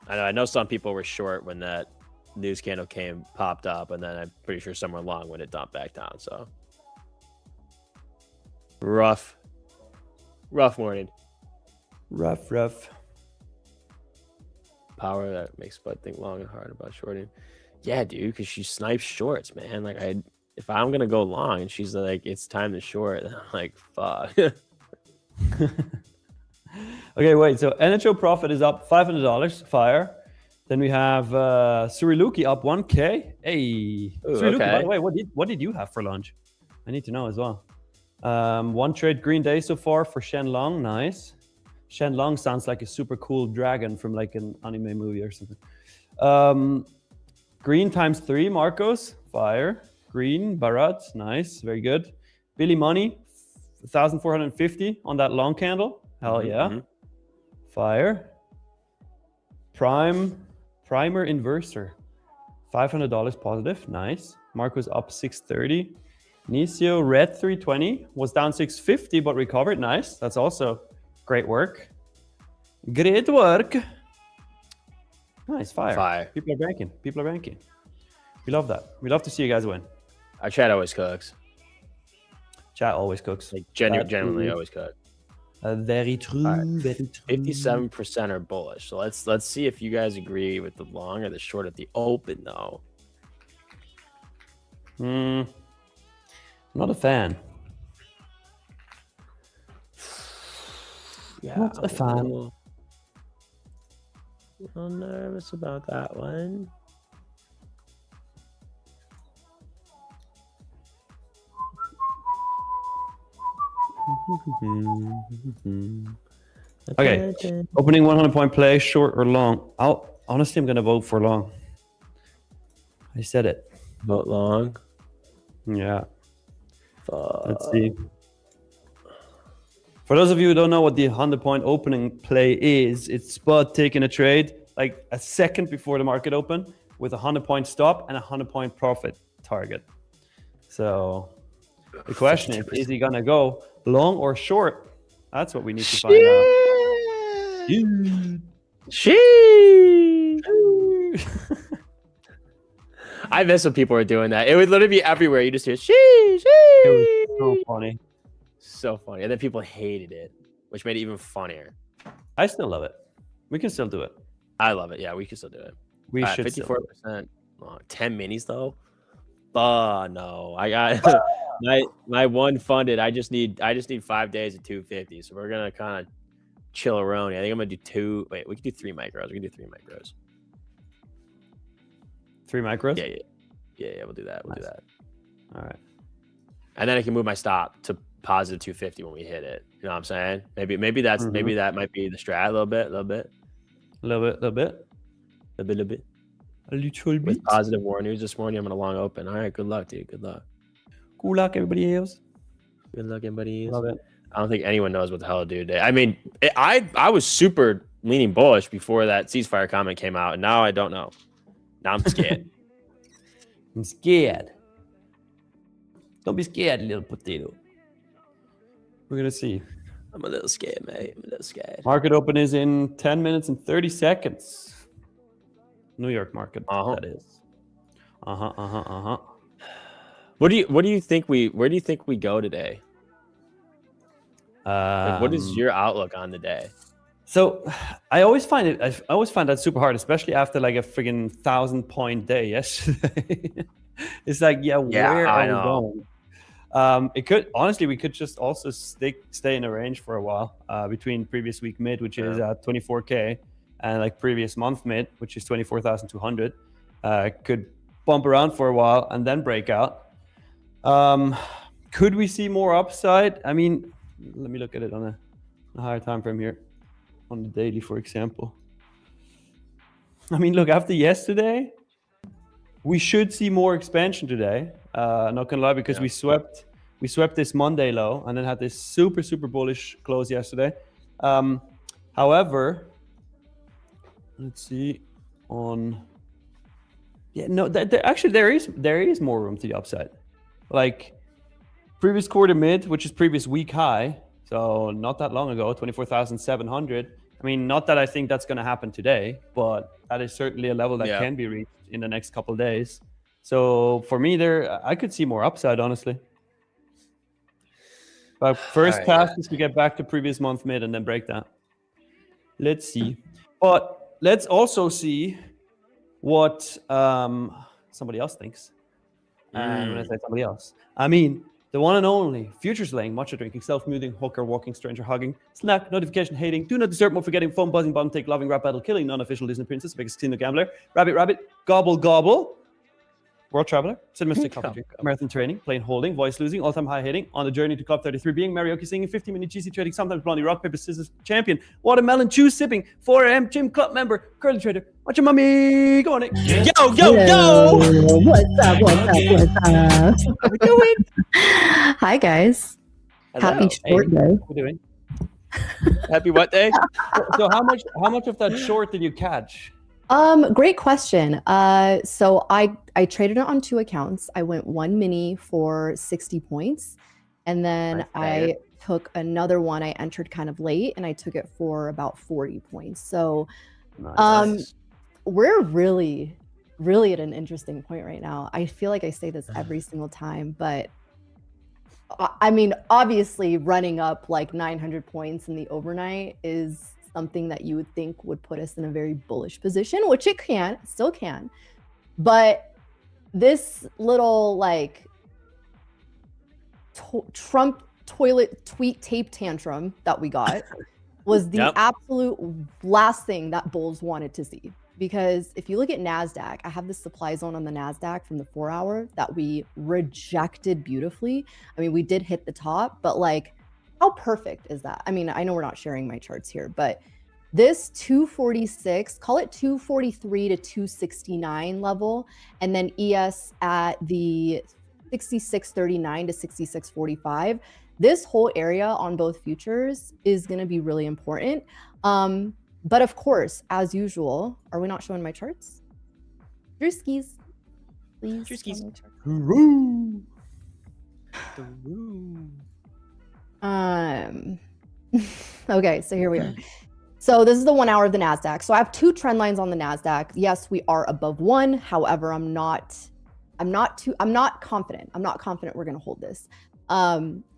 I know some people were short when that news candle popped up, and then I'm pretty sure some were long when it dumped back down. So rough morning. Rough. Power that makes Bud think long and hard about shorting. Yeah, dude, because she snipes shorts, man. Like, if I'm gonna go long and she's like, it's time to short, then I'm like, fuck. Okay, wait. So NHL profit is up $500. Fire. Then we have Suriluki up 1K. Hey, Suriluki. Okay. By the way, what did you have for lunch? I need to know as well. 1 trade green day so far for Shenlong. Nice. Shenlong sounds like a super cool dragon from like an anime movie or something. Green times 3, Marcos. Fire. Green, Bharat. Nice. Very good. Billy Money, 1,450 on that long candle. Hell yeah. Mm-hmm. Fire. Primer Inverser, $500 positive. Nice. Marcos up 630. Nisio red 320 was down 650 but recovered. Nice. That's also great work. Great work. Nice fire. People are ranking. We love that. We love to see you guys win. Our chat always cooks. Chat always cooks. Like genuinely always cooks. Very true. Right. Very true. 57% are bullish. So let's see if you guys agree with the long or the short at the open though. Not a fan. Yeah, not a fan. A little nervous about that one. Okay, opening 100-point play, short or long? Honestly, I'm going to vote for long. I said it. Vote long? Yeah. Let's see. For those of you who don't know what the 100-point opening play is, it's Spud taking a trade like a second before the market open with a 100-point stop and a 100-point profit target. So the question is he going to go long or short? That's what we need to find out. I miss when people were doing that. It would literally be everywhere. You just hear shee. It was so funny. So funny. And then people hated it, which made it even funnier. I still love it. We can still do it. I love it. Yeah, we can still do it. We should 54%. 10 minis though. No. I got my one funded. I just need 5 days at 250. So we're gonna kind of chill around. I think I'm gonna do two. Wait, we can do 3 micros. We can do 3 micros. 3 micros? Yeah, we'll do that. We'll do that. All right. And then I can move my stop to positive 250 when we hit it. You know what I'm saying? Maybe that's maybe that might be the strat a little bit. With positive war news this morning, I'm gonna long open. All right, good luck, dude. Good luck. Good luck, everybody else. Good luck, everybody else. Love it. I don't think anyone knows what the hell to do today. I mean, I was super leaning bullish before that ceasefire comment came out, and now I don't know. Now I'm scared. I'm scared. Don't be scared, little potato. We're gonna see. I'm a little scared, mate. I'm a little scared. Market open is in 10 minutes and 30 seconds. New York market, that is. What do you think where do you think we go today? Like, what is your outlook on the day? So I always find that super hard, especially after like a friggin' 1,000-point day yesterday. It's like, where are we going? We could just also stay in a range for a while between previous week mid, which is at 24K, and like previous month mid, which is 24,200. Could bump around for a while and then break out. Could we see more upside? I mean, let me look at it on a higher time frame here, on the daily, for example. I mean, look, after yesterday, we should see more expansion today. Not gonna lie, because we swept this Monday low and then had this super bullish close yesterday. However, let's see on. There is more room to the upside. Like previous quarter mid, which is previous week high, so not that long ago, 24,700. I mean, not that I think that's going to happen today, but that is certainly a level that can be reached in the next couple of days. So for me, I could see more upside, honestly. But first task is to get back to previous month mid and then break that. Let's see. But let's also see what somebody else thinks. And when I say somebody else, I mean the one and only futures laying, matcha drinking, self-muting, hooker, walking, stranger hugging, snack, notification hating, do not disturb, more forgetting, phone buzzing, bomb take, loving, rap battle, killing, non-official Disney princess, biggest casino gambler, rabbit, gobble, world traveler, cinematic coffee drink, marathon training, plain holding, voice losing, all-time high hitting, on the journey to Club 33 being, karaoke singing, 15-minute GC trading, sometimes blondie, rock, paper, scissors, champion, watermelon, juice sipping, 4am gym club member, curly trader, watch your mommy, go on it. Yo! What's up? How we doing? Hi, guys. Hello. Happy short day. How we doing? Happy what day? So how much of that short did you catch? Great question. So I traded it on 2 accounts. I went one mini for 60 points, and then I took another one. I entered kind of late, and I took it for about 40 points. So, Nice. we're really, really at an interesting point right now. I feel like I say this every single time, but I mean, obviously, running up like 900 points in the overnight is something that you would think would put us in a very bullish position, which it still can. But this little like Trump toilet tweet tape tantrum that we got was the absolute last thing that bulls wanted to see. Because if you look at NASDAQ, I have this supply zone on the NASDAQ from the 4-hour that we rejected beautifully. I mean, we did hit the top, but like, how perfect is that? I mean, I know we're not sharing my charts here, but this 246, call it 243 to 269 level, and then ES at the 66.39 to 66.45. This whole area on both futures is going to be really important. But of course, as usual, are we not showing my charts? Drewskis, please. Drewskis. Okay, so here we are. So this is the 1 hour of the NASDAQ. So I have 2 trend lines on the NASDAQ. Yes, we are above 1. However, I'm not confident. I'm not confident we're going to hold this.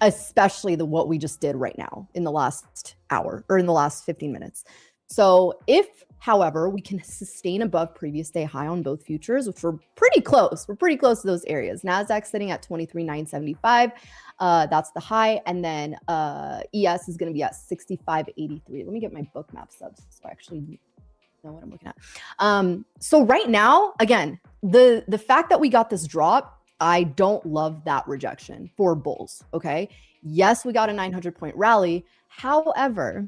Especially what we just did right now in the last hour or in the last 15 minutes. So if, however, we can sustain above previous day high on both futures, which we're pretty close. We're pretty close to those areas. NASDAQ sitting at 23,975. That's the high. And then ES is going to be at 65.83. Let me get my bookmap subs so I actually know what I'm looking at. So right now, again, the fact that we got this drop, I don't love that rejection for bulls. Okay. Yes, we got a 900-point rally. However,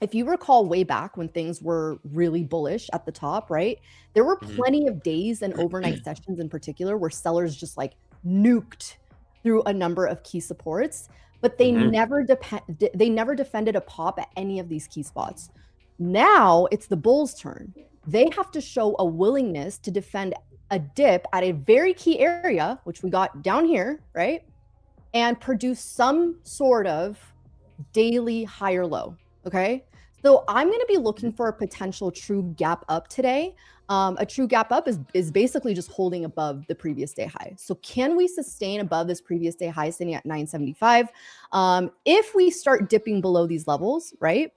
if you recall way back when things were really bullish at the top, right? There were plenty of days and overnight sessions in particular where sellers just like nuked through a number of key supports, but they never defended a pop at any of these key spots. Now it's the bulls' turn. They have to show a willingness to defend a dip at a very key area, which we got down here, right? And produce some sort of daily higher low, okay? So I'm going to be looking for a potential true gap up today. A true gap up is basically just holding above the previous day high. So can we sustain above this previous day high sitting at 975? If we start dipping below these levels, right,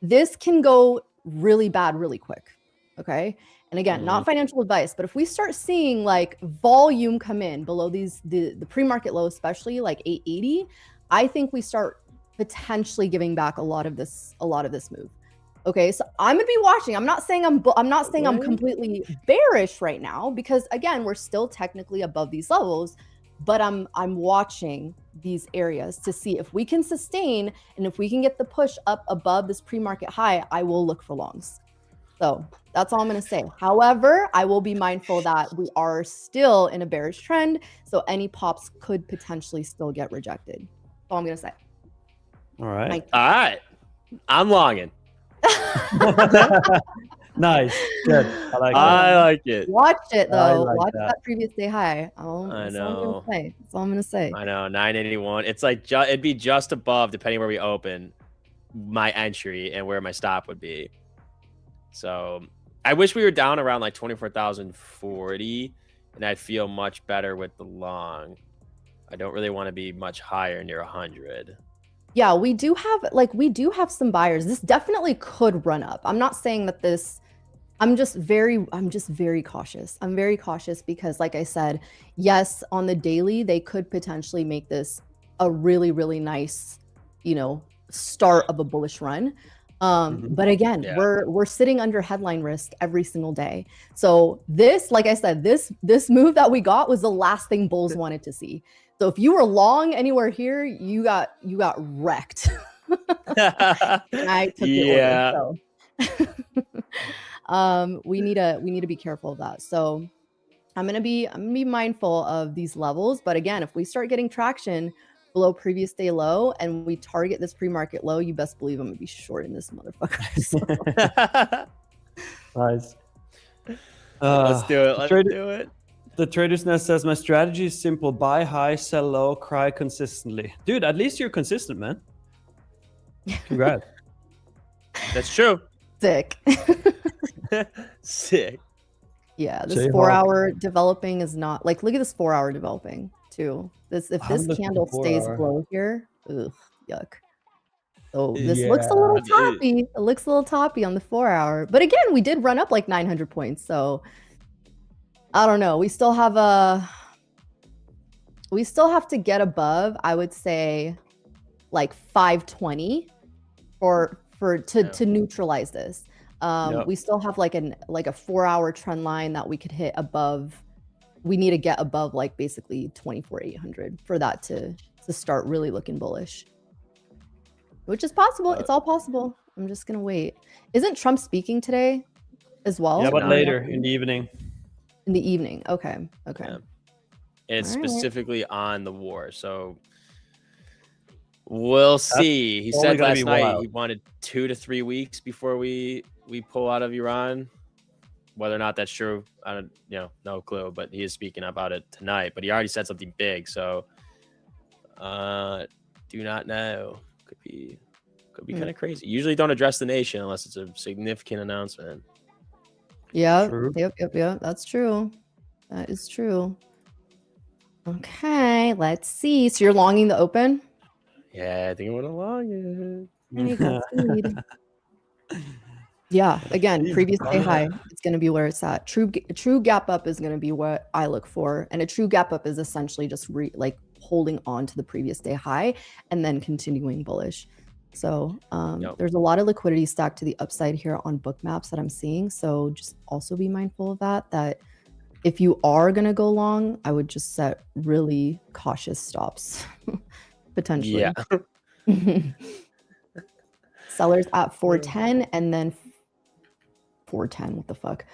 this can go really bad really quick, okay? And again, not financial advice, but if we start seeing like volume come in below these, the pre-market low, especially like 880, I think we start potentially giving back a lot of this move. Okay, so I'm gonna be watching. I'm not saying I'm completely bearish right now, because again, we're still technically above these levels, but I'm watching these areas to see if we can sustain, and if we can get the push up above this pre-market high, I will look for longs. So that's all I'm going to say. However, I will be mindful that we are still in a bearish trend, so any pops could potentially still get rejected. That's all I'm going to say. All right. All right. I'm longing. Nice. Good. I like it. Watch it though. Like Watch that previous day high. I know. That's all I'm gonna say. I know. 981. It's like it'd be just above, depending where we open, my entry and where my stop would be. So I wish we were down around like 24,040, and I'd feel much better with the long. I don't really want to be much higher, near 100. Yeah, we do have some buyers. This definitely could run up. I'm not saying that this, I'm just very cautious. I'm very cautious because, like I said, yes, on the daily, they could potentially make this a really, really nice, start of a bullish run. But again, we're sitting under headline risk every single day. So this, like I said, this move that we got was the last thing bulls wanted to see. So if you were long anywhere here, you got wrecked. I took the order, so. We need to be careful of that. So I'm gonna be mindful of these levels. But again, if we start getting traction below previous day low and we target this pre-market low, you best believe I'm gonna be shorting this motherfucker. So. Nice. Let's do it. Let's do it. The Trader's Nest says, my strategy is simple. Buy high, sell low, cry consistently. Dude, at least you're consistent, man. Congrats. That's true. Sick. Sick. Yeah, this 4-hour developing is not like, look at this 4-hour developing too. If this candle stays below here, ugh, yuck. So this looks a little toppy. It looks a little toppy on the 4-hour. But again, we did run up like 900 points. So I don't know. We still have to get above, I would say, like 520 to neutralize this. We still have like a 4-hour trend line that we could hit above. We need to get above like basically 24,800 for that to start really looking bullish, which is possible. It's all possible. I'm just gonna wait. Isn't Trump speaking today as well? Yeah, but later in the evening. In the evening. Okay. Okay. Yeah. It's specifically on the war, so we'll see. He said last night he wanted 2 to 3 weeks before we pull out of Iran. Whether or not that's true, I don't, no clue. But he is speaking about it tonight. But he already said something big, so do not know. Could be kind of crazy. Usually don't address the nation unless it's a significant announcement. Yeah. True. Yep. That's true. That is true. Okay, let's see. So you're longing the open? Yeah, I think I'm gonna long it. Yeah, again, previous day high. It's gonna be where it's at. True gap up is gonna be what I look for, and a true gap up is essentially just holding on to the previous day high and then continuing bullish. So there's a lot of liquidity stacked to the upside here on book maps that I'm seeing. So just also be mindful of that if you are going to go long, I would just set really cautious stops potentially. Yeah. Sellers at 410 and then 410. What the fuck?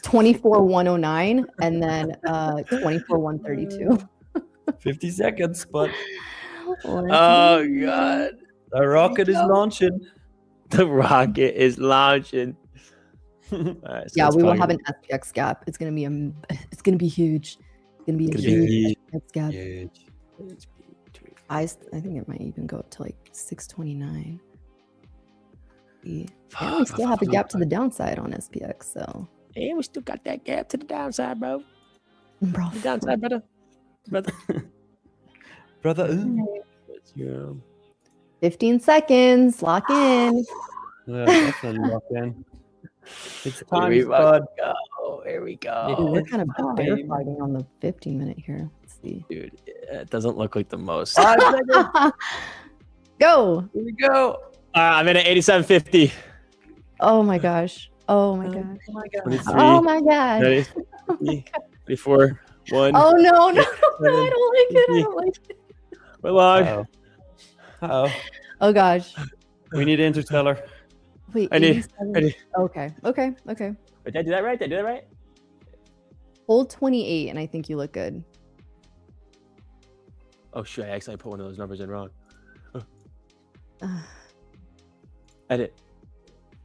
24,109 and then 24,132. 50 seconds, but oh god. The rocket is launching. The rocket is launching. Right, so yeah, we will have an SPX gap. It's gonna be huge. It's gonna be a huge SPX gap. Huge. I think it might even go up to like 629. Yeah, we still have a gap to the downside on SPX, so. And we still got that gap to the downside, bro. The downside, brother. Yeah. 15 seconds. Lock in. Yeah, definitely lock in. It's time, bud. Here we go. Dude, we're kind of bear fighting on the 15-minute here. Let's see. Dude, it doesn't look like the most. Go. Here we go. I'm in at 87.50. Oh my gosh. Oh my gosh. Oh my god. 23, oh my god. 30, 34, 1. Oh no, I don't like it. We're long. Uh-oh. Oh gosh. We need Interstellar. Wait, I need. Okay. Wait, did I do that right? Hold 28, and I think you look good. Oh shit! I accidentally put one of those numbers in wrong. Edit.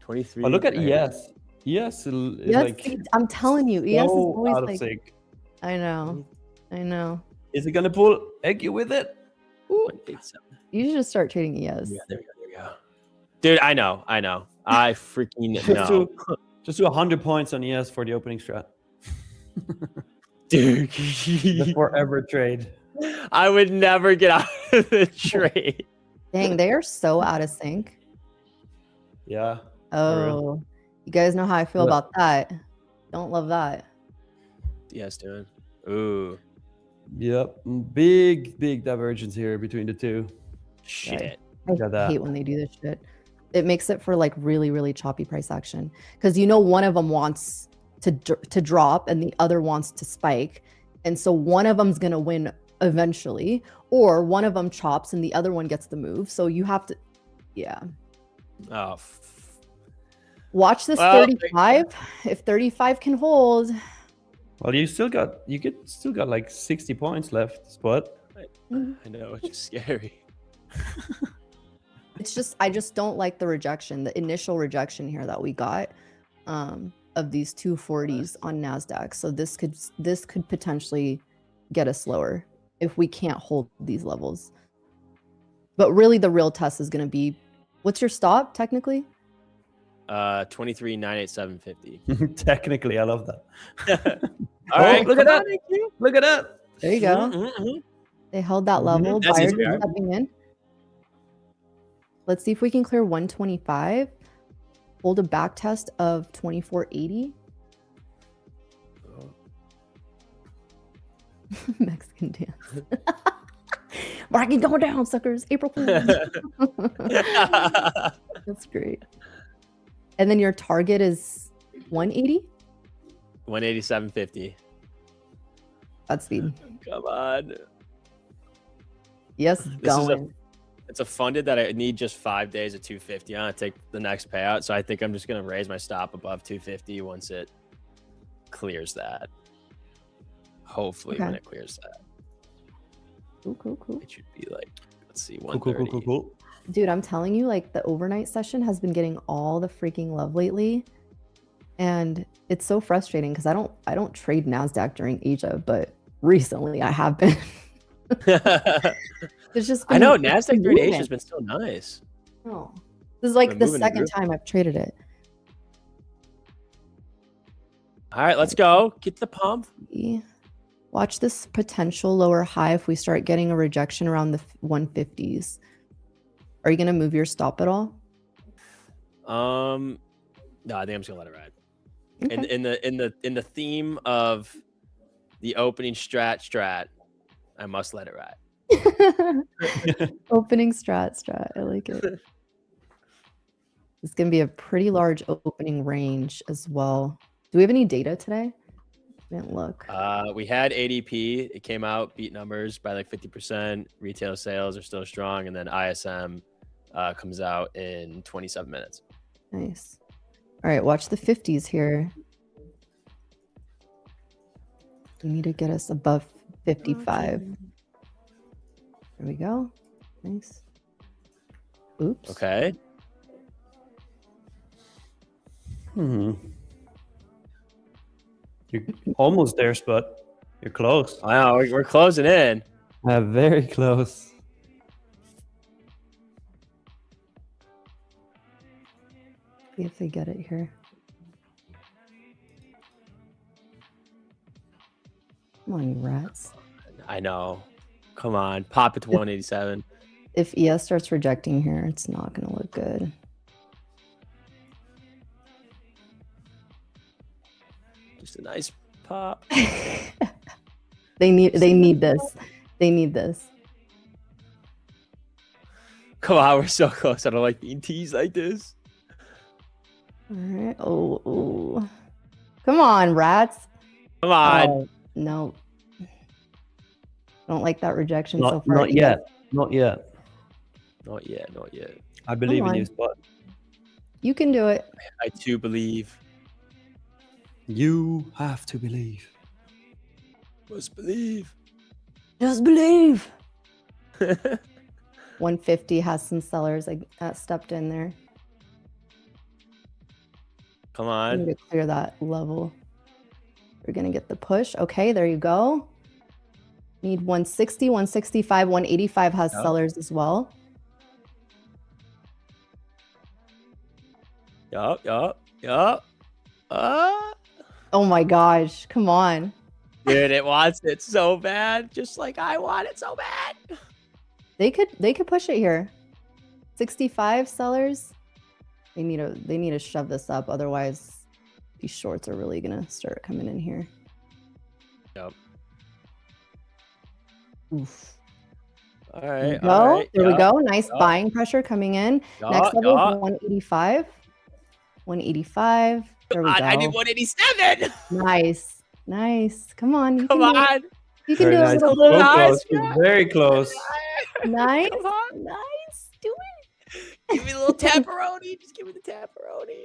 23. Oh, look at ES. ES is like. I'm telling you, ES is always out of like. sync. I know. Is it gonna pull Eggy with it? You should just start trading ES. Yeah, there we go. Dude, I know. I freaking know. Just do 100 points on ES for the opening strat. Dude. The forever trade. I would never get out of the trade. Dang, they are so out of sync. Yeah. Oh, you guys know how I feel about that. Don't love that. Yes, dude. Ooh. Yep. Big divergence here between the two. Shit. I hate when they do this shit. It makes it for like really, really choppy price action. Because one of them wants to drop and the other wants to spike. And so one of them's going to win eventually. Or one of them chops and the other one gets the move. So you have to, yeah. Oh. Watch this 35. If 35 can hold. Well, you still got like 60 points left, Spot. I know, it's just scary. It's just, I just don't like the rejection, the initial rejection here that we got of of these 240s on NASDAQ. So this could potentially get us lower if we can't hold these levels. But really the real test is going to be, what's your stop technically? 23,987.50. Technically, I love that. All right, look at that. Look at that. There you go. They held that level. That's Buyers easy, are stepping in. Let's see if we can clear 125. Hold a back test of 2480. Mexican dance. Market going down, suckers. April Fool's. That's great. And then your target is 180? 187.50. Godspeed. Come on. Yes, going. It's a funded that I need just 5 days at 250 on to take the next payout. So I think I'm just going to raise my stop above 250 once it clears that. Hopefully when it clears that. Cool. It should be like, let's see, 130. Cool. Dude, I'm telling you, like the overnight session has been getting all the freaking love lately. And it's so frustrating because I don't trade NASDAQ during Asia, but recently I have been. It's just I know NASDAQ during Asia has been so nice. Oh, this is like the second time I've traded it. All right, let's go. Get the pump. Watch this potential lower high if we start getting a rejection around the 150s. Are you gonna move your stop at all? No, I think I'm just gonna let it ride. Okay. In the theme of the opening strat, I must let it ride. Opening strat. I like it. It's gonna be a pretty large opening range as well. Do we have any data today? I didn't look. We had ADP. It came out, beat numbers by like 50%. Retail sales are still strong, and then ISM comes out in 27 minutes. Nice. All right, watch the 50s here. We need to get us above 55. There we go. Nice. Oops. Okay. You're almost there, Spud. You're close. I know, we're closing in. Very close. See if they get it here. Come on, you rats. I know. Come on, pop it to 187. If ES starts rejecting here, it's not going to look good. Just a nice pop. They need this. They need this. Come on, we're so close. I don't like being teased like this. All right. Oh. Come on, rats. Come on. Oh, no. Don't like that rejection so far. Not yet. Not yet. I believe in you, Spud. You can do it. I too believe. You have to believe. Must believe. Just believe. 150 has some sellers that stepped in there. Come I on. need to clear that level. We're going to get the push. Okay, there you go. Need 160, 165, 185 has sellers as well. Yup. Oh my gosh, come on. Dude, it wants it so bad. Just like I want it so bad. They could push it here. 65 sellers. They need to shove this up, otherwise these shorts are really gonna start coming in here. Yep. Oof. All right. There we go. Nice buying pressure coming in. Next level is 185. 185. There we go. I need 187. Nice. Come on. Come on. You can do nice. it a little Close. Very close. Nice. Come on. Nice. Do it. Give me a little tapperoni. Just give me the tapperoni.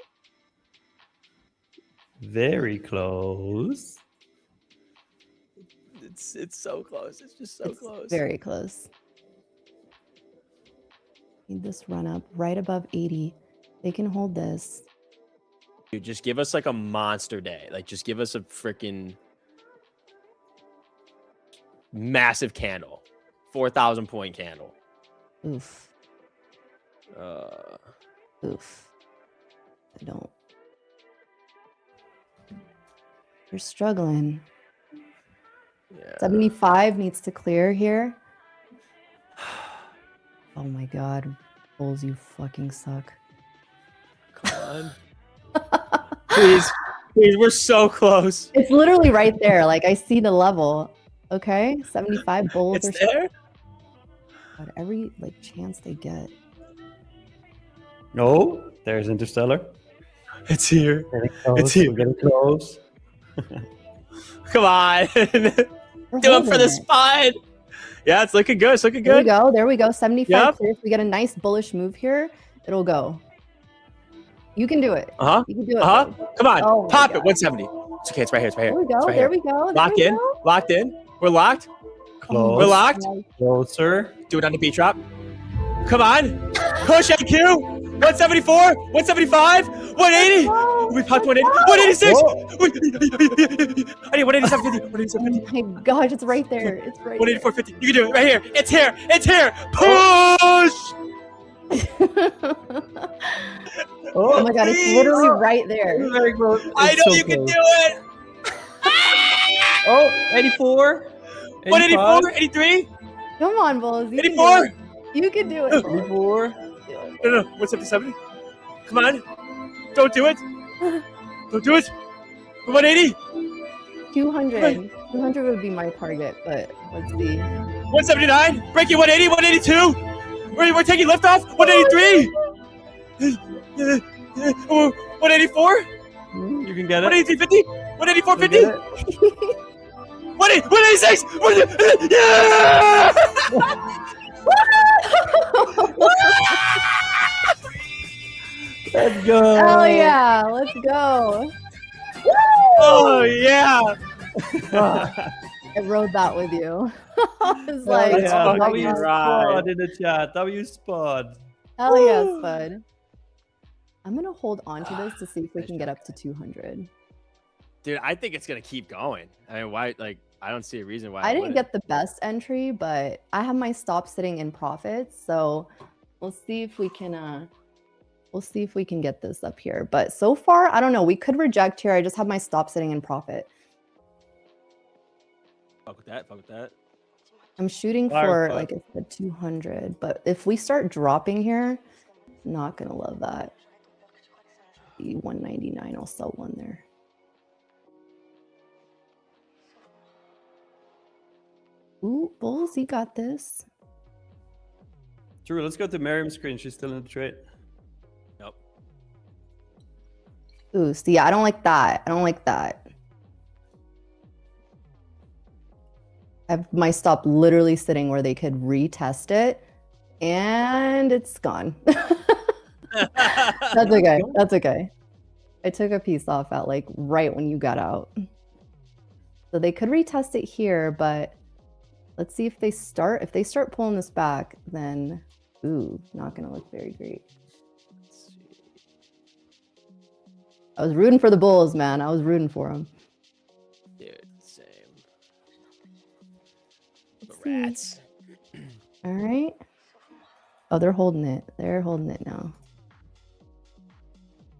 Very close. It's so close. It's just so close. Very close. Need this run up right above 80. They can hold this. Dude, just give us like a monster day. Like, just give us a freaking massive candle, 4,000 point candle. Oof. Oof. I don't. You're struggling. Yeah. 75 needs to clear here. Oh my god. Bulls, you fucking suck. Come on. Please, we're so close. It's literally right there. Like, I see the level. Okay? 75 bulls It's are there. God, every like chance they get. No, there's Interstellar. It's here. It's here. We're getting close. Come on. Do it for the spine. Yeah, it's looking good. It's looking good. There we go. 75 Yep. clear. If we get a nice bullish move here, it'll go. You can do it. You can do it. Come on. Oh Pop it. 170. It's okay. It's right here. It's right here. There we go. Right there we go. Locked in. Locked in. We're locked. Close. We're locked. Closer. Do it on the beat drop. Come on. Push IQ. 174. 175. 180. We popped 180. 186. I need 187.50. 187.50. Oh my gosh, it's right there. It's right 184.50. You can do it right here. It's here. It's here. Push. Oh my god, it's literally right there. Very close. I know you can do it. Oh, 84. 184. 83. Come on, Bulls. 84. You can do it. 84. No. 177. Come on. Don't do it. Don't do it. 180. 200. 200 would be my target, but let's see. 179. Breaking 180. 182. We're taking lift off. 183. 184. You can get it. 183.50. 184.50. 186. Yeah! Let's go. Hell yeah, let's go. Oh yeah. I rode that with you. I was like, Let's oh my fucking God. ride. Spud in the chat. W Spud. Hell yeah, Spud. I'm gonna hold on to this to see if we can get up to 200. Dude, I think it's gonna keep going. I mean, why? Like, I don't see a reason why. I didn't get the best entry, but I have my stop sitting in profits, so we'll see if we can. We'll see if we can get this up here. But so far, I don't know. We could reject here. I just have my stop sitting in profit. Fuck with that. Fuck with that. I'm shooting for, like I said, 200. But if we start dropping here, not gonna love that. The 199. I'll sell one there. Ooh, Bulls, you got this. Drew, let's go to Miriam's screen. She's still in the trade. Nope. Ooh, see, I don't like that. I don't like that. I have my stop literally sitting where they could retest it, and it's gone. That's okay. That's okay. I took a piece off at like right when you got out. So they could retest it here, but let's see if they start. If they start pulling this back, then ooh, not gonna look very great. I was rooting for the Bulls, man. I was rooting for them. Dude, same. The rats. All right. Oh, they're holding it. They're holding it now.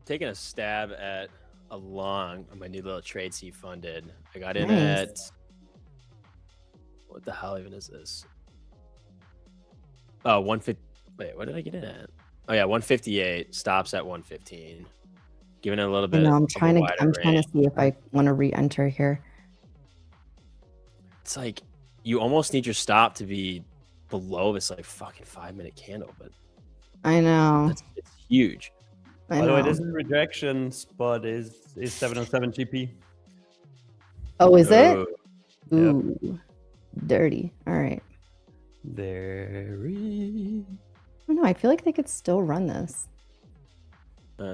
Taking a stab at a long on my new little trade C funded. I got in Nice. at what the hell even is this? Oh, 150. Wait, what did I get in at? Oh yeah, 158. Stops at 115. Giving it a little bit. No, I'm of a trying to. wider I'm trying range. to see if I want to re-enter here. It's like you almost need your stop to be below this like fucking 5-minute candle, but I know. it's huge. I By the way, know. this is rejection spot is 707 GP. Oh, is it? Oh, Ooh, dirty. All right. Very. I don't know. I feel like they could still run this.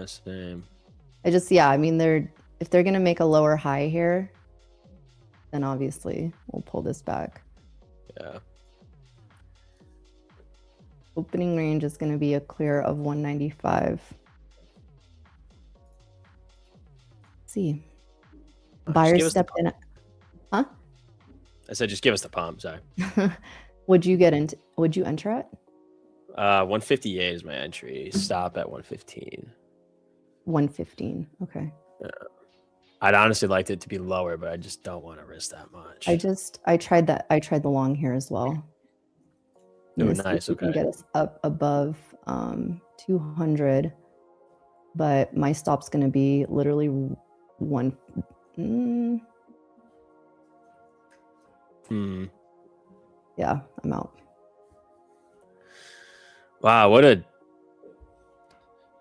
same. I just, yeah. I mean, if they're gonna make a lower high here, then obviously we'll pull this back. Yeah. Opening range is gonna be a clear of 195. see. Just Buyer give us the stepped in. Huh? I said, just give us the pump. Sorry. Would you enter it? 158 is my entry. Stop at 115. 115. Okay. I'd honestly liked it to be lower, but I just don't want to risk that much. I tried that. I tried the long here as well. Oh, nice. We can get us up above 200, but my stop's going to be literally one. Yeah, I'm out. Wow, what a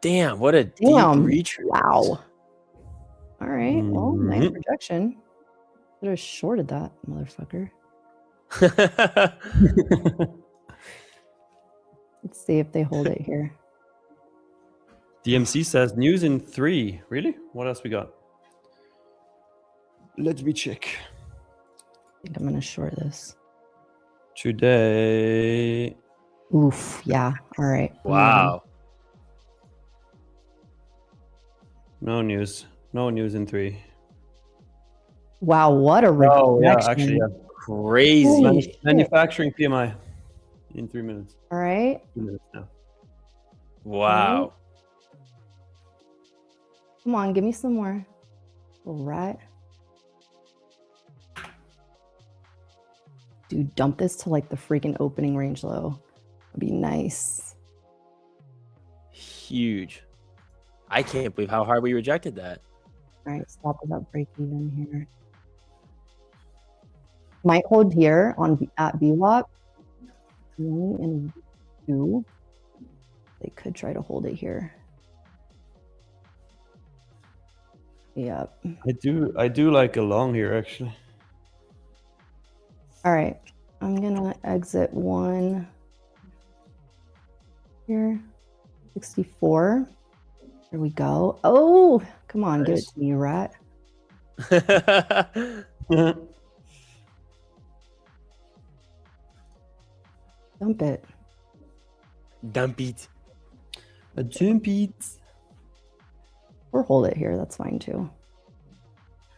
deep retreat. Wow. All right. Well, nice projection. Could have shorted that, motherfucker. Let's see if they hold it here. DMC says news in 3. Really? What else we got? Let me check. I think I'm going to short this. Today. Oof. Yeah. All right. Wow. No news. No news in 3. Wow. What a rejection. Oh, yeah. Actually, yeah. Crazy. Manufacturing PMI in 3 minutes. All right. 2 minutes now. Wow. Right. Come on. Give me some more. All right. Dude, dump this to like the freaking opening range low. That'd be nice. Huge. I can't believe how hard we rejected that. All right, stop without break even here. Might hold here at VWAP. 1 and 2. They could try to hold it here. Yep. I do like a long here actually. All right, I'm gonna exit 1 here. 64. There we go. Oh, come on, Nice. give it to me, rat. Dump it. Dump it. A jump it. Or hold it here. That's fine too.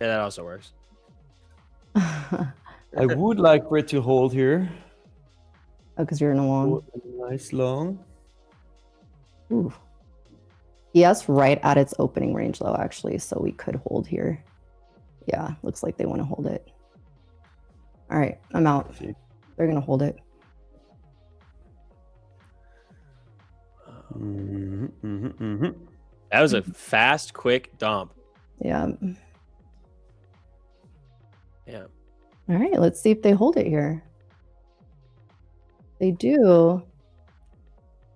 Yeah, that also works. I would like for it to hold here. Oh, because you're in a long. Nice long. Ooh. Yes, right at its opening range low, actually. So we could hold here. Yeah, looks like they want to hold it. All right, I'm out. They're going to hold it. That was a fast, quick dump. Yeah. Yeah. All right, let's see if they hold it here. They do.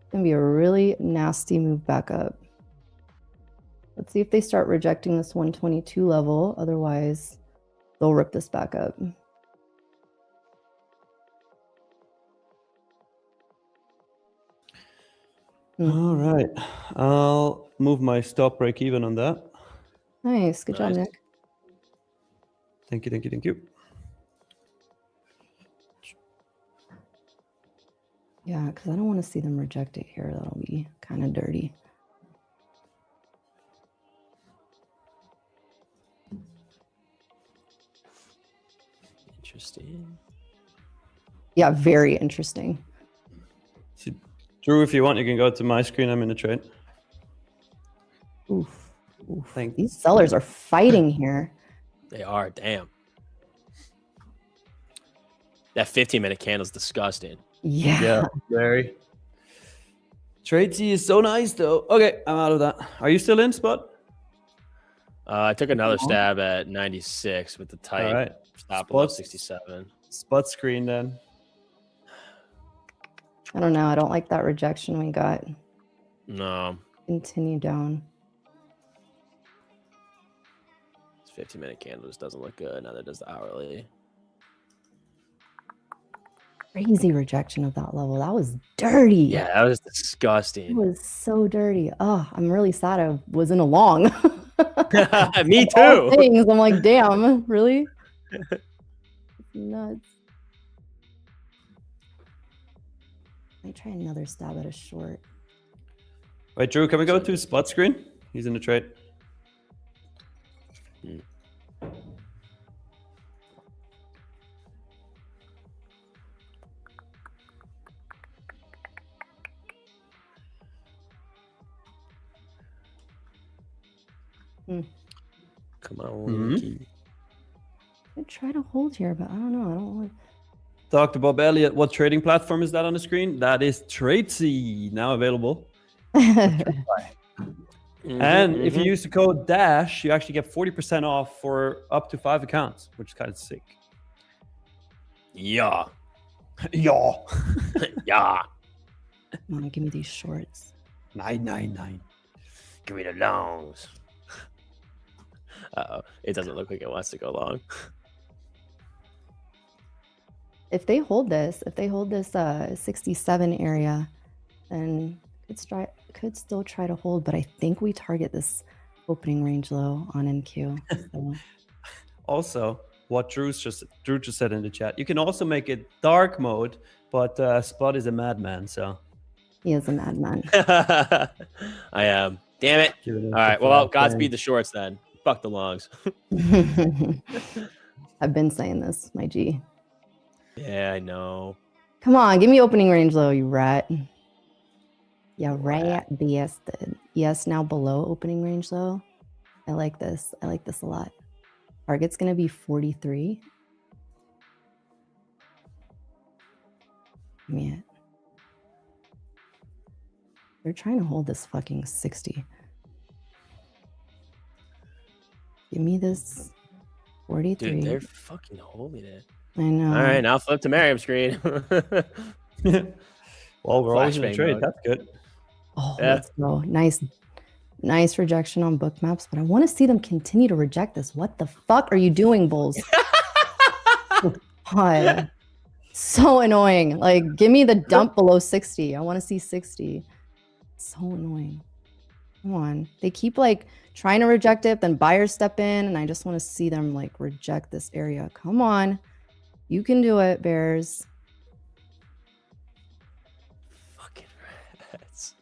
It's going to be a really nasty move back up. Let's see if they start rejecting this 122 level. Otherwise, they'll rip this back up. All right. I'll move my stop break even on that. Nice. Good job, Nick. Thank you, thank you, thank you. Yeah, because I don't want to see them reject it here. That'll be kind of dirty. Interesting. Yeah, very interesting. So, Drew, if you want, you can go to my screen. I'm in the trade. Oof. Oof. Thanks. These sellers are fighting here. They are. Damn. That 15-minute candle is disgusting. Yeah. Yeah, very. Trade C is so nice, though. Okay, I'm out of that. Are you still in, Spot? I took another stab at 96 with the tight stop below 67. Spot screen, then. I don't know. I don't like that rejection we got. No. Continue down. This 15-minute candle just doesn't look good. Neither does the hourly. Crazy rejection of that level. That was dirty. Yeah, that was disgusting. It was so dirty. Oh, I'm really sad I was in a long. Me too. Things. I'm like, damn, really? Nuts. I try another stab at a short. Wait, Drew, can we go to Spot screen? He's in the trade. Come on, Mhm. I try to hold here, but I don't know. I don't want. Dr. Bob Elliott, what trading platform is that on the screen? That is Tradeify, now available. And if you use the code DASH, you actually get 40% off for up to 5 accounts, which is kind of sick. Yeah. Yeah. Yeah. Come on, give me these shorts. 999. Give me the longs. Uh-oh. It doesn't look like it wants to go long. If they hold this 67 area, then could still try to hold, but I think we target this opening range low on NQ. So. Also, what Drew just said in the chat, you can also make it dark mode, but Spot is a madman, so He is a madman. I am. Damn it. All right. Well, Godspeed the shorts then. Fuck the longs. I've been saying this, my G. Yeah, I know. Come on, give me opening range low, you rat. Yeah, rat bastard. Yes, now below opening range low. I like this. I like this a lot. Target's gonna be 43. Give me it. They're trying to hold this fucking 60. Give me this 43. Dude, they're fucking holding it. I know. All right, now flip to Miriam screen. Well, we're always in a trade. That's good. Oh, yeah. Let's go. Nice rejection on book maps, but I want to see them continue to reject this. What the fuck are you doing, bulls? God. So annoying. Like, give me the dump below 60. I want to see 60. So annoying. Come on. They keep like trying to reject it, then buyers step in, and I just want to see them like reject this area. Come on. You can do it, bears. Fucking rats.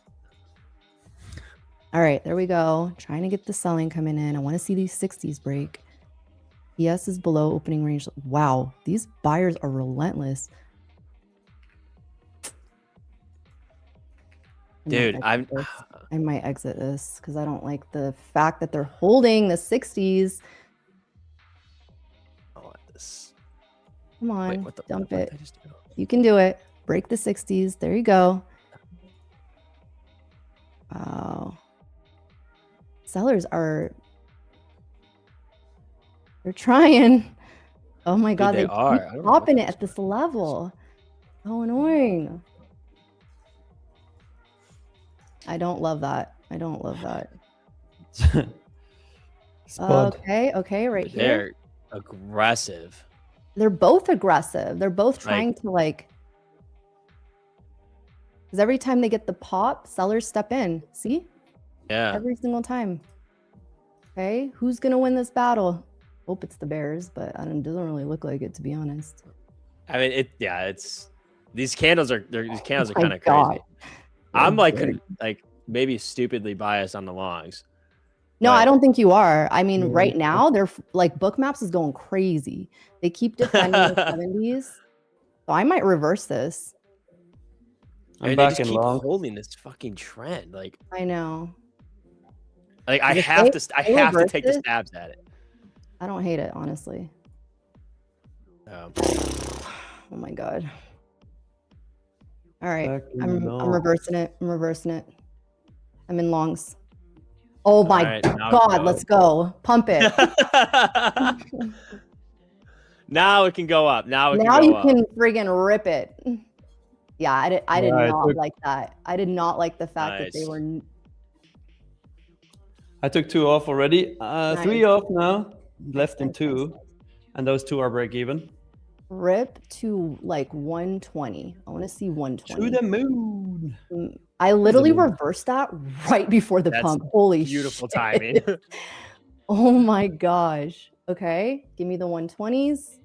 All right, there we go. Trying to get the selling coming in. I want to see these 60s break. ES is below opening range. Wow, these buyers are relentless. Dude, I might exit this because I don't like the fact that they're holding the 60s. I want this. Come on, Wait, dump it. You can do it. Break the 60s. There you go. Wow. Sellers are... They're trying. Oh my God, Dude, they keep popping it at this level. So annoying. I don't love that. I don't love that. Okay, right here. They're aggressive. They're both aggressive. They're both trying to like... Because every time they get the pop, sellers step in. See? Yeah. Every single time. Okay, who's going to win this battle? Hope it's the Bears, but it doesn't really look like it, to be honest. I mean, it's these candles are kind of God. crazy. I'm like maybe stupidly biased on the longs. No, I don't think you are. I mean, right now they're like book maps is going crazy. They keep defending the 70s. So I might reverse this. I'm back in long. Holding this fucking trend. Like I know. Like I have to take the stabs at it. I don't hate it, honestly. Oh my God. All right. I'm reversing it. I'm reversing it. I'm in longs. Oh my God, let's go. Pump it. Now it can go up. Now you can friggin' rip it. Yeah, I did not like that. I did not like the fact that they were... I took 2 off already. 3 off now. Left in 2. And those 2 are break even. Rip to like 120. I want to see 120. To the moon. I literally reversed that right before the pump. Holy beautiful shit. Timing. Oh my gosh. Okay, give me the 120s.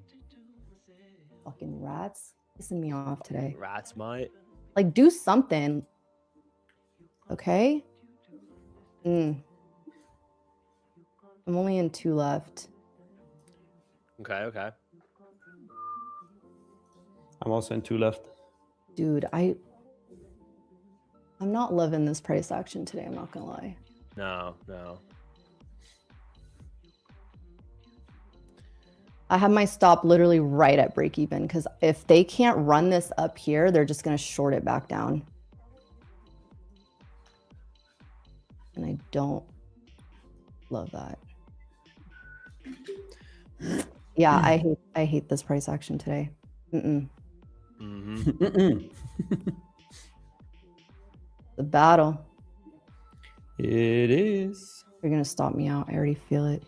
Fucking rats pissing me off today. Rats might. Like, do something. Okay. I'm only in 2 left. Okay. I'm also in 2 left. Dude, I'm not loving this price action today. I'm not gonna lie. No. I have my stop literally right at break even because if they can't run this up here, they're just gonna short it back down. And I don't love that. Yeah, I hate this price action today. The battle. It is. They're gonna stop me out. I already feel it.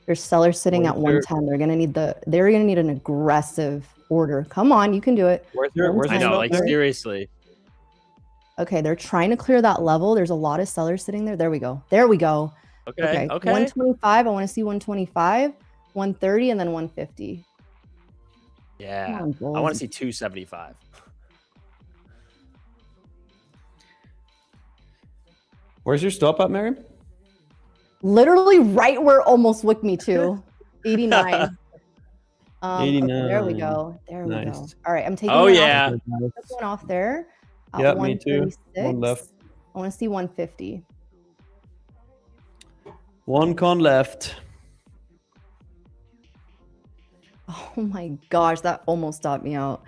There's sellers sitting at 110. They're gonna need an aggressive order. Come on, you can do it. Where's I know, like seriously. Okay, they're trying to clear that level. There's a lot of sellers sitting there. There we go. Okay. 125. I want to see 125, 130, and then 150. Yeah. I want to see 275. Where's your stop at, Miriam? Literally right where it almost wicked me to. 89. 89. Okay, there we go. Nice. All right, I'm taking this one off there. Yeah, me too. One left. I want to see 150. 1 con left. Oh my gosh, that almost stopped me out.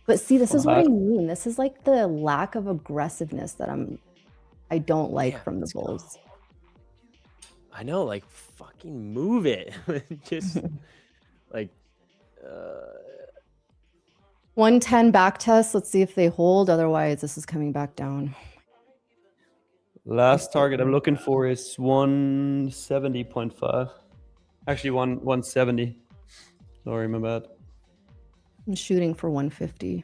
But see, this is what I mean. This is like the lack of aggressiveness that I don't like from the bulls. I know, like fucking move it. Just like 110 back test. Let's see if they hold. Otherwise, this is coming back down. Last target I'm looking for is 170.5. Actually, 170. Sorry, my bad. I'm shooting for 150.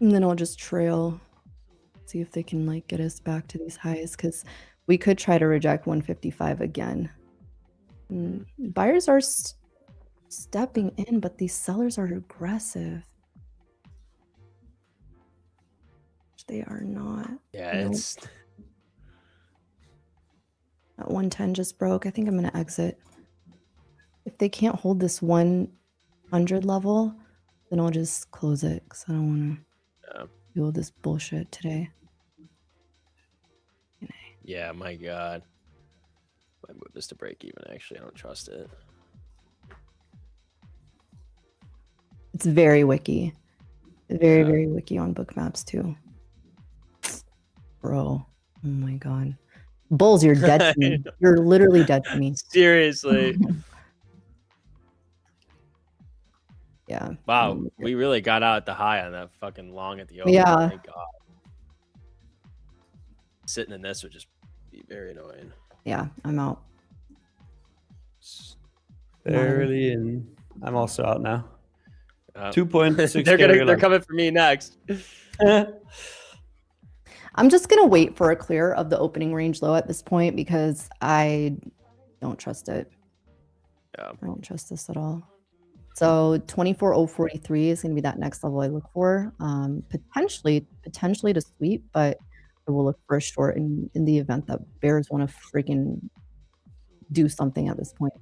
And then I'll just trail. See if they can like get us back to these highs because we could try to reject 155 again. Buyers are stepping in, but these sellers are aggressive. They are not. Yeah, it's that 110 just broke. I think I'm gonna exit. If they can't hold this 100 level, then I'll just close it because I don't want to deal with this bullshit today. Yeah, my God. I move this to break even. Actually, I don't trust it. It's very wiki. Very wiki on book maps too. Bro, oh my God. Bulls, you're dead to me. You're literally dead to me. Seriously. Yeah. Wow, we really got out at the high on that fucking long at the open. Yeah. Oh my God. Sitting in this would just be very annoying. Yeah, I'm out. Barely in. I'm also out now. 2.6. They're coming for me next. I'm just gonna wait for a clear of the opening range low at this point because I don't trust it. Yeah. I don't trust this at all. So 24,043 is gonna be that next level I look for. Potentially to sweep, but I will look for a short in the event that bears want to freaking do something at this point.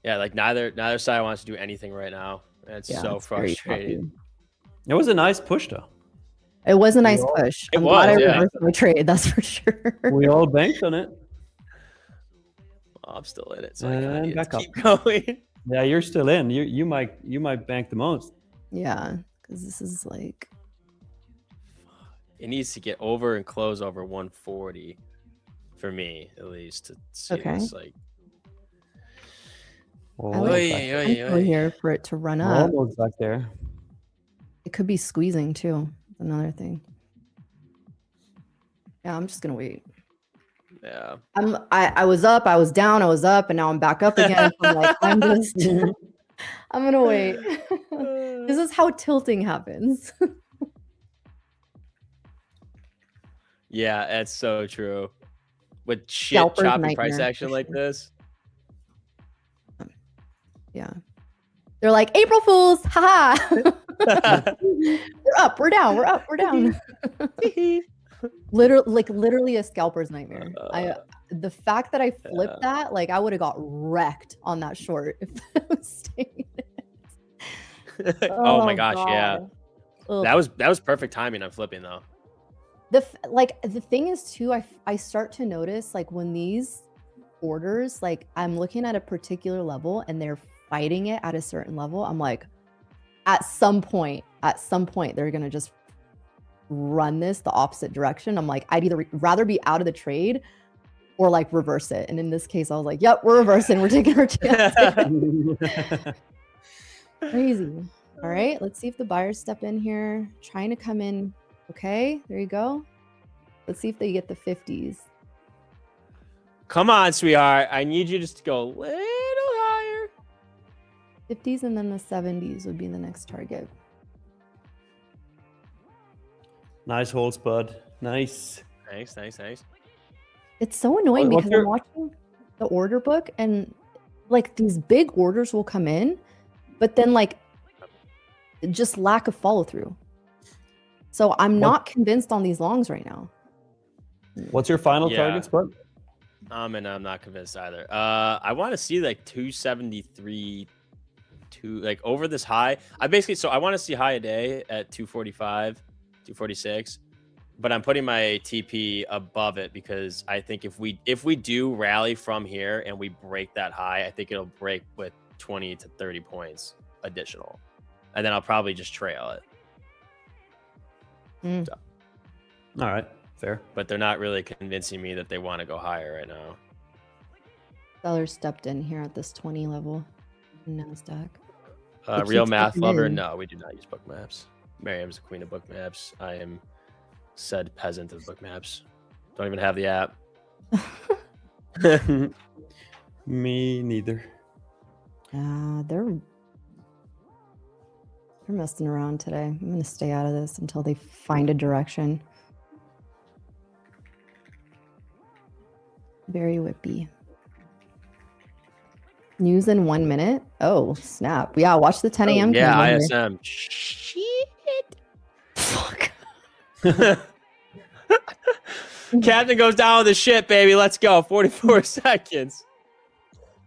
Yeah, like neither side wants to do anything right now. It's so frustrating. It was a nice push though. It was a nice push. I'm glad I reversed my trade, that's for sure. We all banked on it. Well, I'm still in it, so I need to keep going. Yeah, you're still in. You might bank the most. Yeah, because this is like it needs to get over and close over 140 for me at least to see this like. I like here for it to run up. Almost back there. It could be squeezing too. Another thing. Yeah, I'm just gonna wait. Yeah. I was up, I was down, I was up, and now I'm back up again. I'm like, I'm gonna wait. This is how tilting happens. Yeah, that's so true. With shit choppy price action like this. Yeah. They're like, April Fools, haha. We're up, we're down, we're up, we're down. Literally a scalper's nightmare. the fact that I flipped that, like I would have got wrecked on that short if that was staying. Oh my gosh, yeah. Ugh. That was perfect timing on flipping though. The thing is too, I start to notice like when these orders, like I'm looking at a particular level and they're fighting it at a certain level, I'm like, at some point they're gonna just run this the opposite direction. I'm like, I'd either rather be out of the trade or like reverse it. And in this case, I was like, yep, we're reversing. We're taking our chance. Crazy. All right, let's see if the buyers step in here. Trying to come in. Okay, there you go. Let's see if they get the 50s. Come on, sweetheart. I need you just to go a little higher. 50s and then the 70s would be the next target. Nice hold, Spud. Nice. Nice. It's so annoying What's because I'm watching the order book and like these big orders will come in, but then like just lack of follow through. So I'm not convinced on these longs right now. What's your final target, Spud? And I'm not convinced either. I want to see like 273, like over this high. I want to see high a day at 245, 246. But I'm putting my TP above it because I think if we do rally from here and we break that high, I think it'll break with 20 to 30 points additional. And then I'll probably just trail it. So. All right, fair. But they're not really convincing me that they want to go higher right now. Sellers stepped in here at this 20 level in NASDAQ. Real math lover? No, we do not use book maps. Miriam's the queen of book maps. I am said peasant of book maps. Don't even have the app. Me neither. They're messing around today. I'm gonna stay out of this until they find a direction. Very whippy. News in 1 minute. Oh snap! Yeah, watch the 10 a.m. Yeah, ISM. Shit. Fuck. Captain goes down with the ship, baby. Let's go. 44 seconds.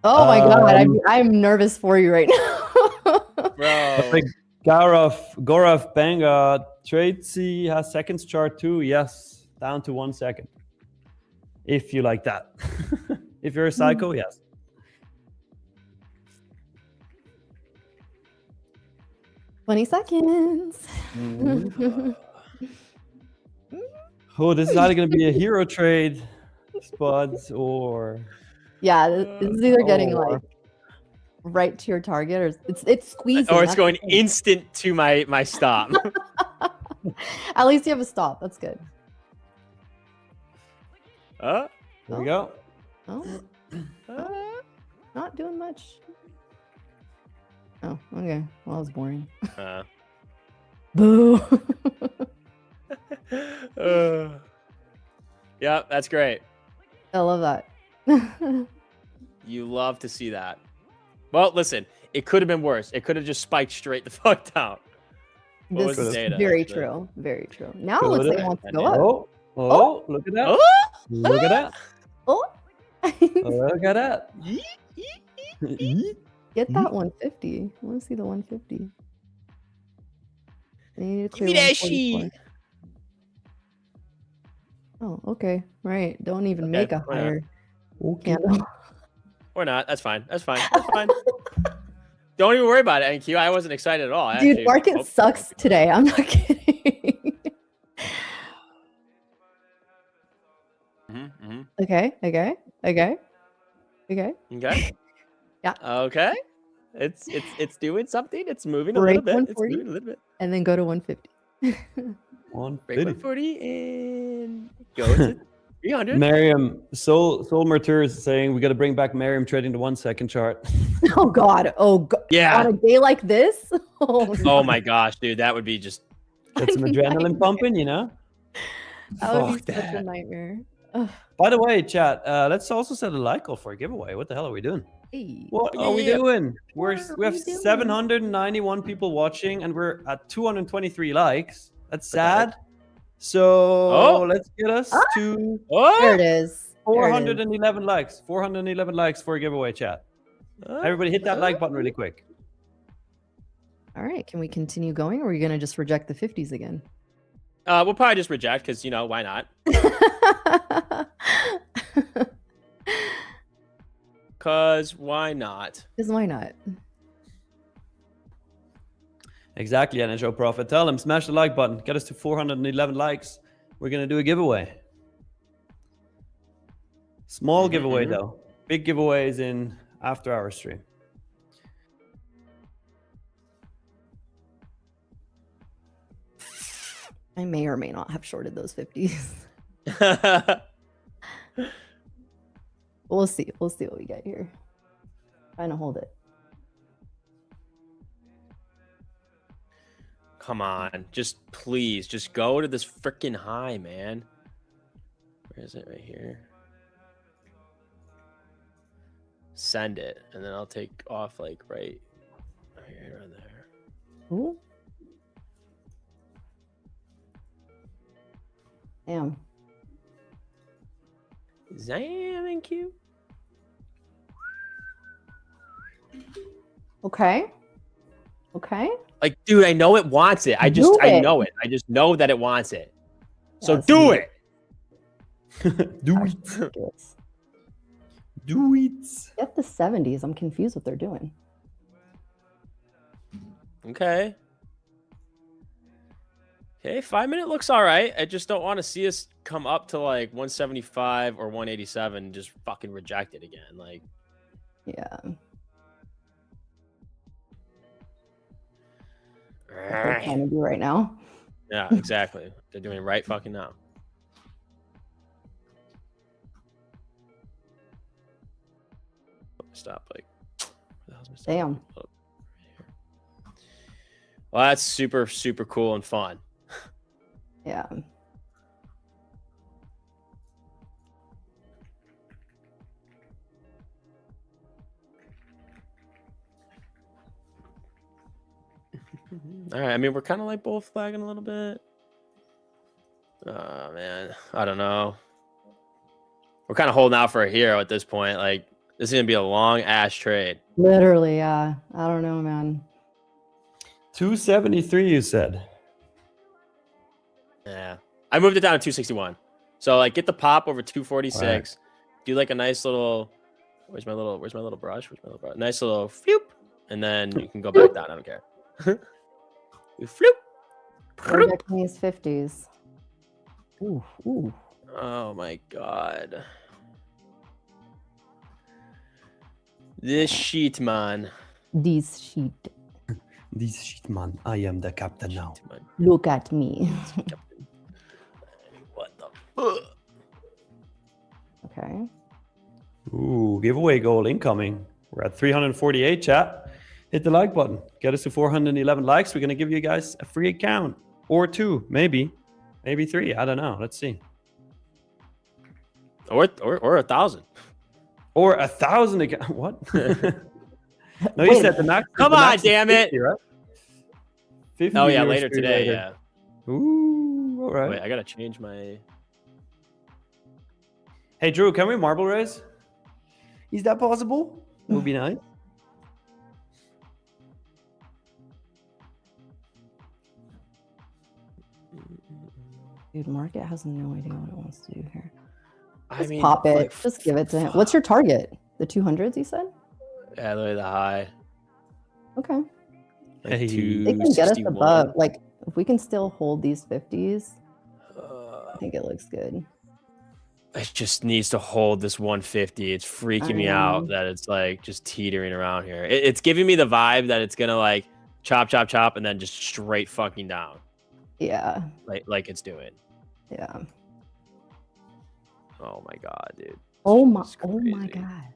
Oh my god, I'm nervous for you right now. Bro. Gaurav Banga, Tradesy has seconds chart too. Yes, down to 1 second. If you like that. If you're a psycho, yes. $20 seconds. Oh, this is either going to be a hero trade, Spuds, or... Yeah, this is either getting like right to your target or it's squeezing. Or it's going instant to my stop. At least you have a stop. That's good. There we go. Oh. Not doing much. Oh, okay. Well, that was boring. Boo. Yeah, that's great. I love that. You love to see that. Well, listen, it could have been worse. It could have just spiked straight the fuck down. This is very true. Very true. Now it looks like it wants to go up. Oh, look at that. Oh. Look at that. Oh. Look at that. Get that 150. I want to see the 150. I need to clear Give me that sheet. Oh, okay. Right. Don't even make a higher candle. Or not. That's fine. That's fine. That's fine. Don't even worry about it, NQ. I wasn't excited at all. Dude, market sucks today. I'm not kidding. Okay. Yeah. Okay. It's doing something. It's moving a little bit. It's moving a little bit. And then go to 150. 150 and go to 300. Miriam, Soul Mertur is saying we got to bring back Miriam trading the 1 second chart. Oh God. Yeah. On a day like this. Oh my gosh, dude, that would be just get some adrenaline pumping, you know. That would be such a nightmare. Ugh. By the way, chat, let's also set a like goal for a giveaway. What the hell are we doing? Hey. What are we doing? We have 791 people watching and we're at 223 likes. That's sad. So let's get us to... There it is. 411 likes. 411 likes for a giveaway, chat. Everybody hit that like button really quick. All right. Can we continue going, or are you going to just reject the 50s again? We'll probably just reject because, why not? Because why not? Because why not? Exactly, NHL Prophet. Tell them, smash the like button. Get us to 411 likes. We're going to do a giveaway. Small giveaway, though. Big giveaways in after our stream. I may or may not have shorted those 50s. We'll see. We'll see what we get here. Trying to hold it. Come on. Please, just go to this freaking high, man. Where is it? Right here. Send it, and then I'll take off like right here, right there. Ooh. Damn. Damn cute. Okay. Okay. Like, dude, I know it wants it. I know it. I just know that it wants it. So do it. Do it. Do it. Get the 70s. I'm confused what they're doing. Okay. Okay, 5 minute looks all right. I just don't want to see us come up to like 175 or 187 and just fucking reject it again. Like, yeah. What they're trying to do right now. Yeah, exactly. They're doing right fucking now. Stop. Like, damn. Well, that's super, super cool and fun. Yeah. All right. I mean, we're kind of like both flagging a little bit. Oh, man. I don't know. We're kind of holding out for a hero at this point. Like, this is going to be a long ass trade. Literally, yeah. I don't know, man. 273, you said. Yeah. I moved it down to 261. So, like, get the pop over 246. Right. Do like a nice little... Where's my little brush? Nice little floop. And then you can go back down. I don't care. You floop. Rejecting these 50s. Ooh, ooh. Oh my god. This sheet, man. This sheet. This sheet, man. I am the captain now. Man. Look at me. What the fuck? Okay. Ooh, giveaway goal incoming. We're at 348, chat. Hit the like button. Get us to 411 likes. We're going to give you guys a free account. Or two, maybe. Maybe three. I don't know. Let's see. Or 1,000. Or 1,000 account. What? No, you said the max. Come on, damn 50, it. Right? 50 oh, yeah, later today, yeah. Ooh, all right. Wait, I got to change my... Hey, Drew, can we marble race? Is that possible? Would be nice. Dude, Market has no idea what it wants to do here. I mean, pop it. like, just give it to him. What's your target? The 200s, you said? Yeah, look at the high. Okay. Like Hey. They can get us above. Like, if we can still hold these 50s, I think it looks good. It just needs to hold this 150. It's freaking me out that it's like just teetering around here. It's giving me the vibe that it's gonna like chop, chop, chop, and then just straight fucking down. Yeah. Like it's doing. Yeah. Oh my god, dude. Oh my god.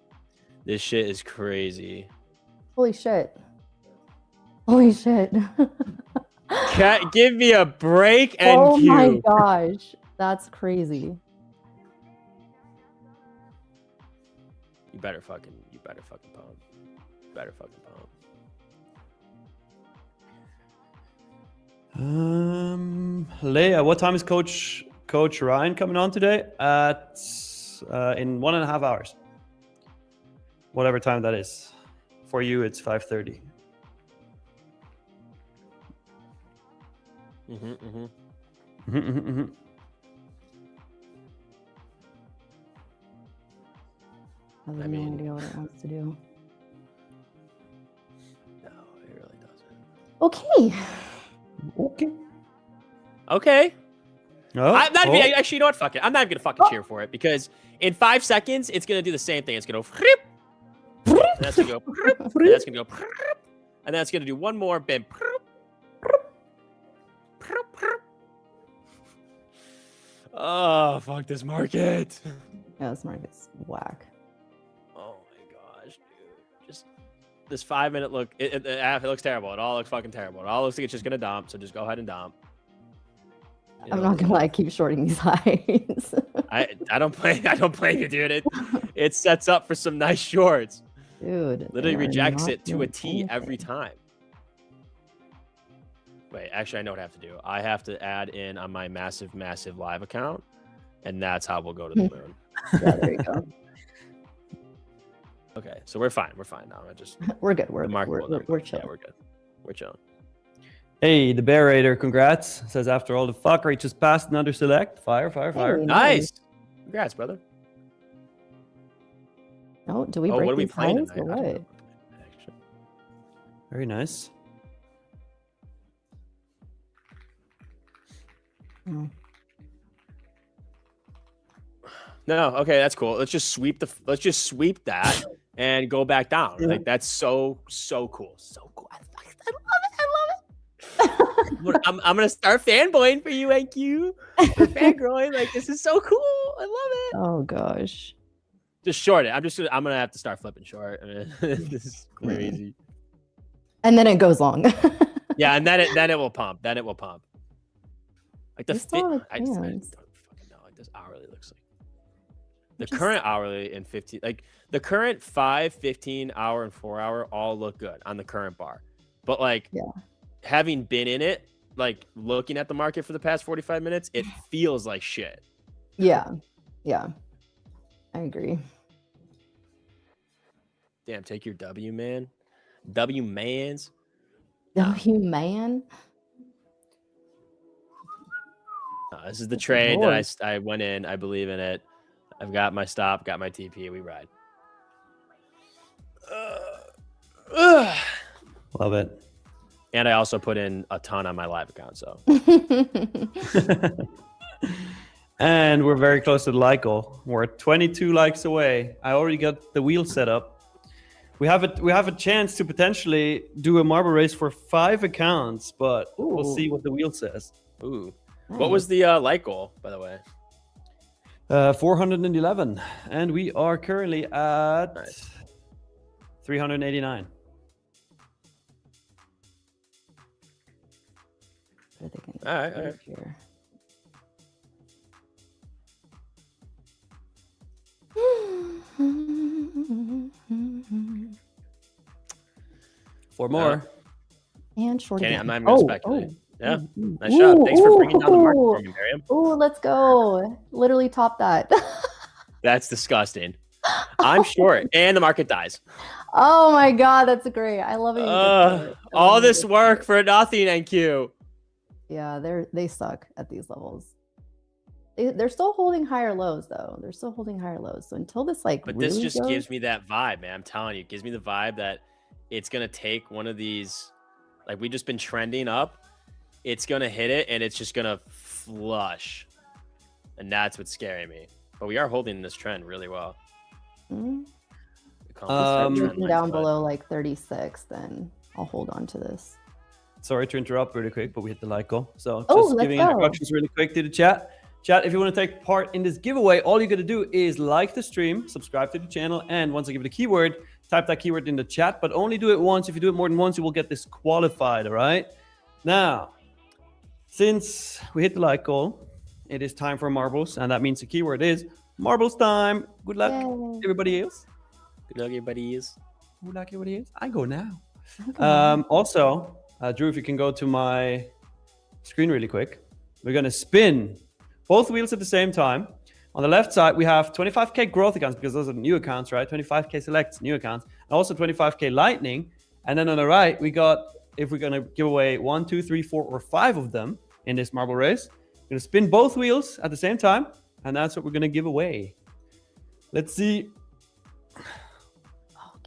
This shit is crazy. Holy shit. Holy shit. Give me a break and oh cue. My gosh. That's crazy. You better fucking pump. You better fucking pump. Leia, what time is Coach Ryan coming on today? At marbles in 1.5 hours. Whatever time that is. For you, it's 5:30. I have no idea what it wants to do. No, it really doesn't. Okay. Oh, I'm not even, actually, you know what? Fuck it. I'm not even gonna fucking cheer for it because in 5 seconds it's gonna do the same thing. It's gonna go, and that's gonna go, and that's gonna go, and then it's gonna do one more. Bam. Oh, fuck this market. Yeah, this market's whack. Oh my gosh, dude. Just this 5-minute look. It looks terrible. It all looks fucking terrible. It all looks like it's just gonna dump. So just go ahead and dump. I'm not gonna lie, I keep shorting these highs. I don't blame you, dude. It sets up for some nice shorts. Dude. Literally rejects it to a doing T anything. every time. Wait, actually, I know what I have to do. I have to add in on my massive live account, and that's how we'll go to the moon. Yeah, there you go. Okay, so we're fine. We're fine now. We're good. The market will never go. We're chill. Yeah, we're good. We're chilling. Hey, the Bear Raider, congrats. Says after all the fuckery, just passed another select. Fire. Hey, Nice. Congrats, brother. Oh, do we What break are we these playing highs tonight? or I don't what? know. Very nice. Oh. No, okay, that's cool. Let's just sweep that and go back down. Like that's so cool. So cool. I love it. I'm gonna start fanboying for you, NQ. We're fangirling. Like this is so cool. I love it. Oh gosh. Just short it. I'm gonna have to start flipping short. This is crazy. And then it goes long. Yeah, and then it will pump. Then it will pump. Like the You still have I don't chance. fucking know. Like this hourly looks like the current hourly and 15, like the current 5, 15 hour and 4 hour all look good on the current bar. But like having been in it, like looking at the market for the past 45 minutes, it feels like shit. Yeah. I agree. Damn, take your W, man. W mans. W man. This is the trade that I went in. I believe in it. I've got my stop, got my TP. We ride. Love it. And I also put in a ton on my live account. So. And we're very close to the like goal. We're 22 likes away. I already got the wheel set up. We have a chance to potentially do a marble race for 5 accounts, but we'll see what the wheel says. Ooh. What was the like goal, by the way? 411, and we are currently at 389. What are they gonna All right. do here? Four more. And short again. I'm not even gonna speculate. Yeah, Mm-hmm. nice job. Thanks for bringing down the market for me, Miriam. Oh, let's go. Literally top that. That's disgusting. I'm short, and the market dies. Oh my god, that's great. I love it. All this work for nothing, NQ. Yeah, they suck at these levels. They're still holding higher lows though. They're still holding higher lows. So until this But this just gives me that vibe, man. I'm telling you, it gives me the vibe that it's gonna take one of these, like we just been trending up. It's gonna hit it and it's just gonna flush, and that's what's scaring me. But we are holding this trend really well. Down below like 36, then I'll hold on to this. Sorry to interrupt really quick, but we hit the like goal. So Oh, just giving introductions really quick to the chat. Chat, if you want to take part in this giveaway, all you got to do is like the stream, subscribe to the channel, and once I give it a keyword, type that keyword in the chat, but only do it once. If you do it more than once, you will get disqualified, all right? Now, since we hit the like goal, it is time for marbles, and that means the keyword is marbles time. Good luck, everybody else. Good luck, everybody else. Good luck, everybody else. I go now. Also, Drew, if you can go to my screen really quick. We're going to spin both wheels at the same time. On the left side, we have 25K growth accounts because those are new accounts, right? 25K selects, new accounts, and also 25K lightning. And then on the right, we got, if we're going to give away 1, 2, 3, 4, or 5 of them in this marble race, we're going to spin both wheels at the same time. And that's what we're going to give away. Let's see.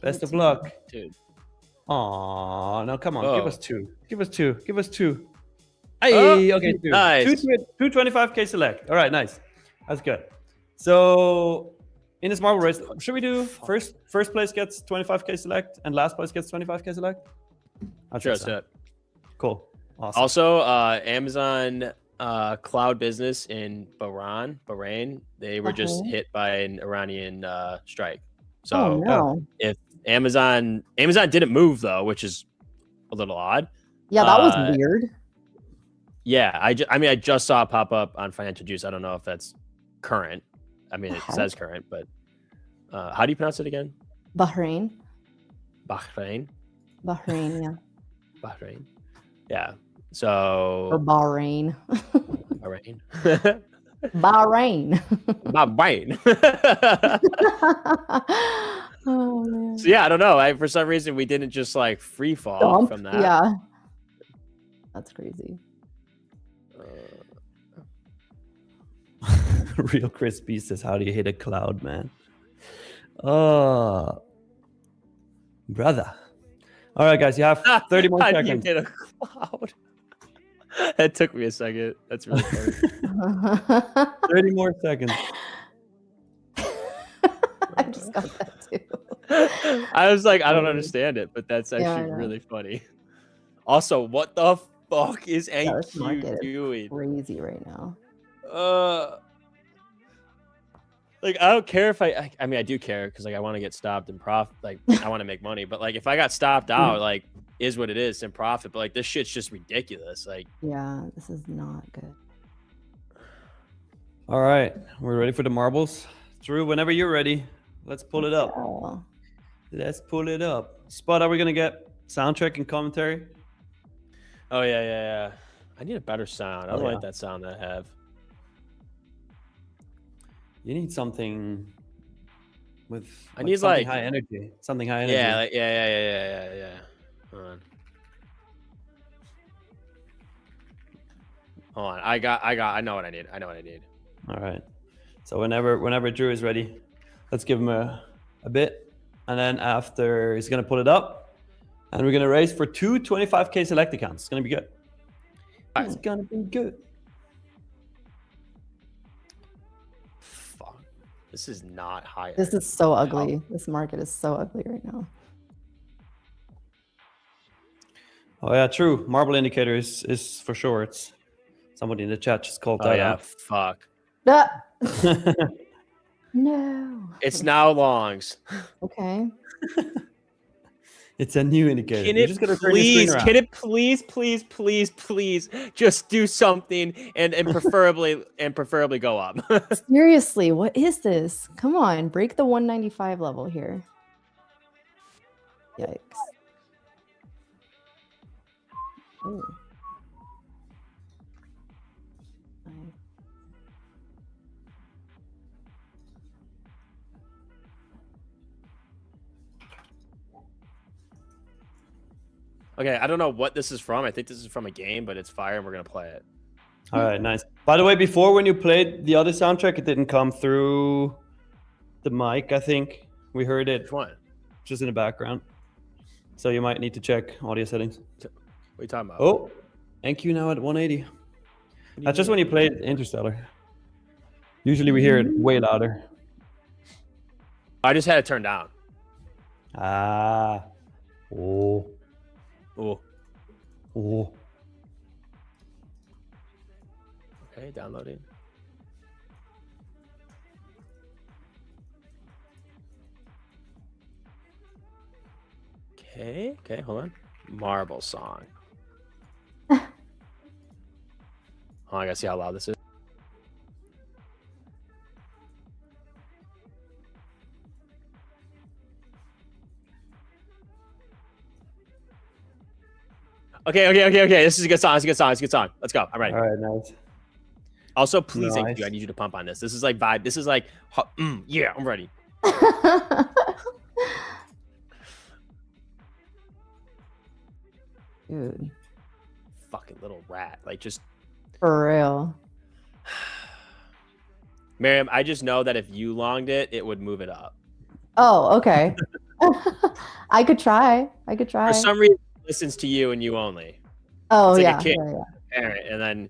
Best of luck. Dude. Oh, no, come on. Give us 2. Give us 2. Give us 2. Hey, okay, 2. Nice. 2 25K select. All right, nice. That's good. So in this marble race, should we do first place gets 25K select and last place gets 25K select? Sure, so. Cool. Awesome. Also, Amazon cloud business in Bahrain, they were just hit by an Iranian strike. So if Amazon didn't move though, which is a little odd. Yeah, that was weird. Yeah, I just saw it pop up on Financial Juice. I don't know if that's current. I mean, it says current, but how do you pronounce it again? Bahrain. Bahrain, yeah. Bahrain. Yeah. So Or Bahrain. Bahrain. Bahrain. Bahrain. Oh, man. So yeah, I don't know. For some reason we didn't just like free fall from that. Yeah. That's crazy. Real Crispy says, how do you hit a cloud, man? Oh, brother. All right, guys, you have 30 more seconds. How do you hit a cloud? That took me a second. That's really funny. 30 more seconds. I just got that too. I was like, I don't understand it, but that's actually really funny. Also, what the fuck is NQ doing? Crazy right now. Like, I don't care if I mean, I do care because like I want to get stopped and profit. Like, I want to make money, but like if I got stopped out, like, is what it is and profit. But like this shit's just ridiculous. Like, yeah, this is not good. All right, we're ready for the marbles. Drew, whenever you're ready, let's pull it up. Let's pull it up. Spot, are we gonna get soundtrack and commentary? Oh yeah. I need a better sound. I don't like that sound that I have. You need something with. I need something like high energy. Something high energy. Yeah, yeah. Hold on. I know what I need. All right. So whenever Drew is ready, let's give him a bit, and then after he's gonna pull it up, and we're gonna race for 2 25K select accounts. It's gonna be good. It's gonna be good. Fuck. This is not high. This is so ugly. This market is so ugly right now. Oh yeah, true. Marble indicator is for sure. It's somebody in the chat just called that out. Fuck. No. It's now longs. Okay. It's a new indicator. Can it please just do something and preferably go up? Seriously, what is this? Come on, break the 195 level here. Yikes. Ooh. Okay, I don't know what this is from. I think this is from a game, but it's fire and we're going to play it. All right, nice. By the way, before when you played the other soundtrack, it didn't come through the mic, I think. We heard it. Which one? Just in the background. So you might need to check audio settings. What are you talking about? Oh, NQ now at 180. That's just when you played Interstellar. Usually we hear it way louder. I just had it turned down. Ah. Oh. Oh. Oh. Okay, downloading. Okay, hold on. Marble song. Oh, I gotta see how loud this is. Okay. This is a good song. Let's go. I'm ready. All right, nice. Also, please, thank Nice. you. I need you to pump on this. This is like vibe. This is like, yeah, I'm ready. Dude, Fucking little rat. Like, just for real. Miriam, I just know that if you longed it, it would move it up. Oh, okay. I could try. For some reason, it listens to you and you only. Oh, It's like yeah. a kid, Yeah. parent, and then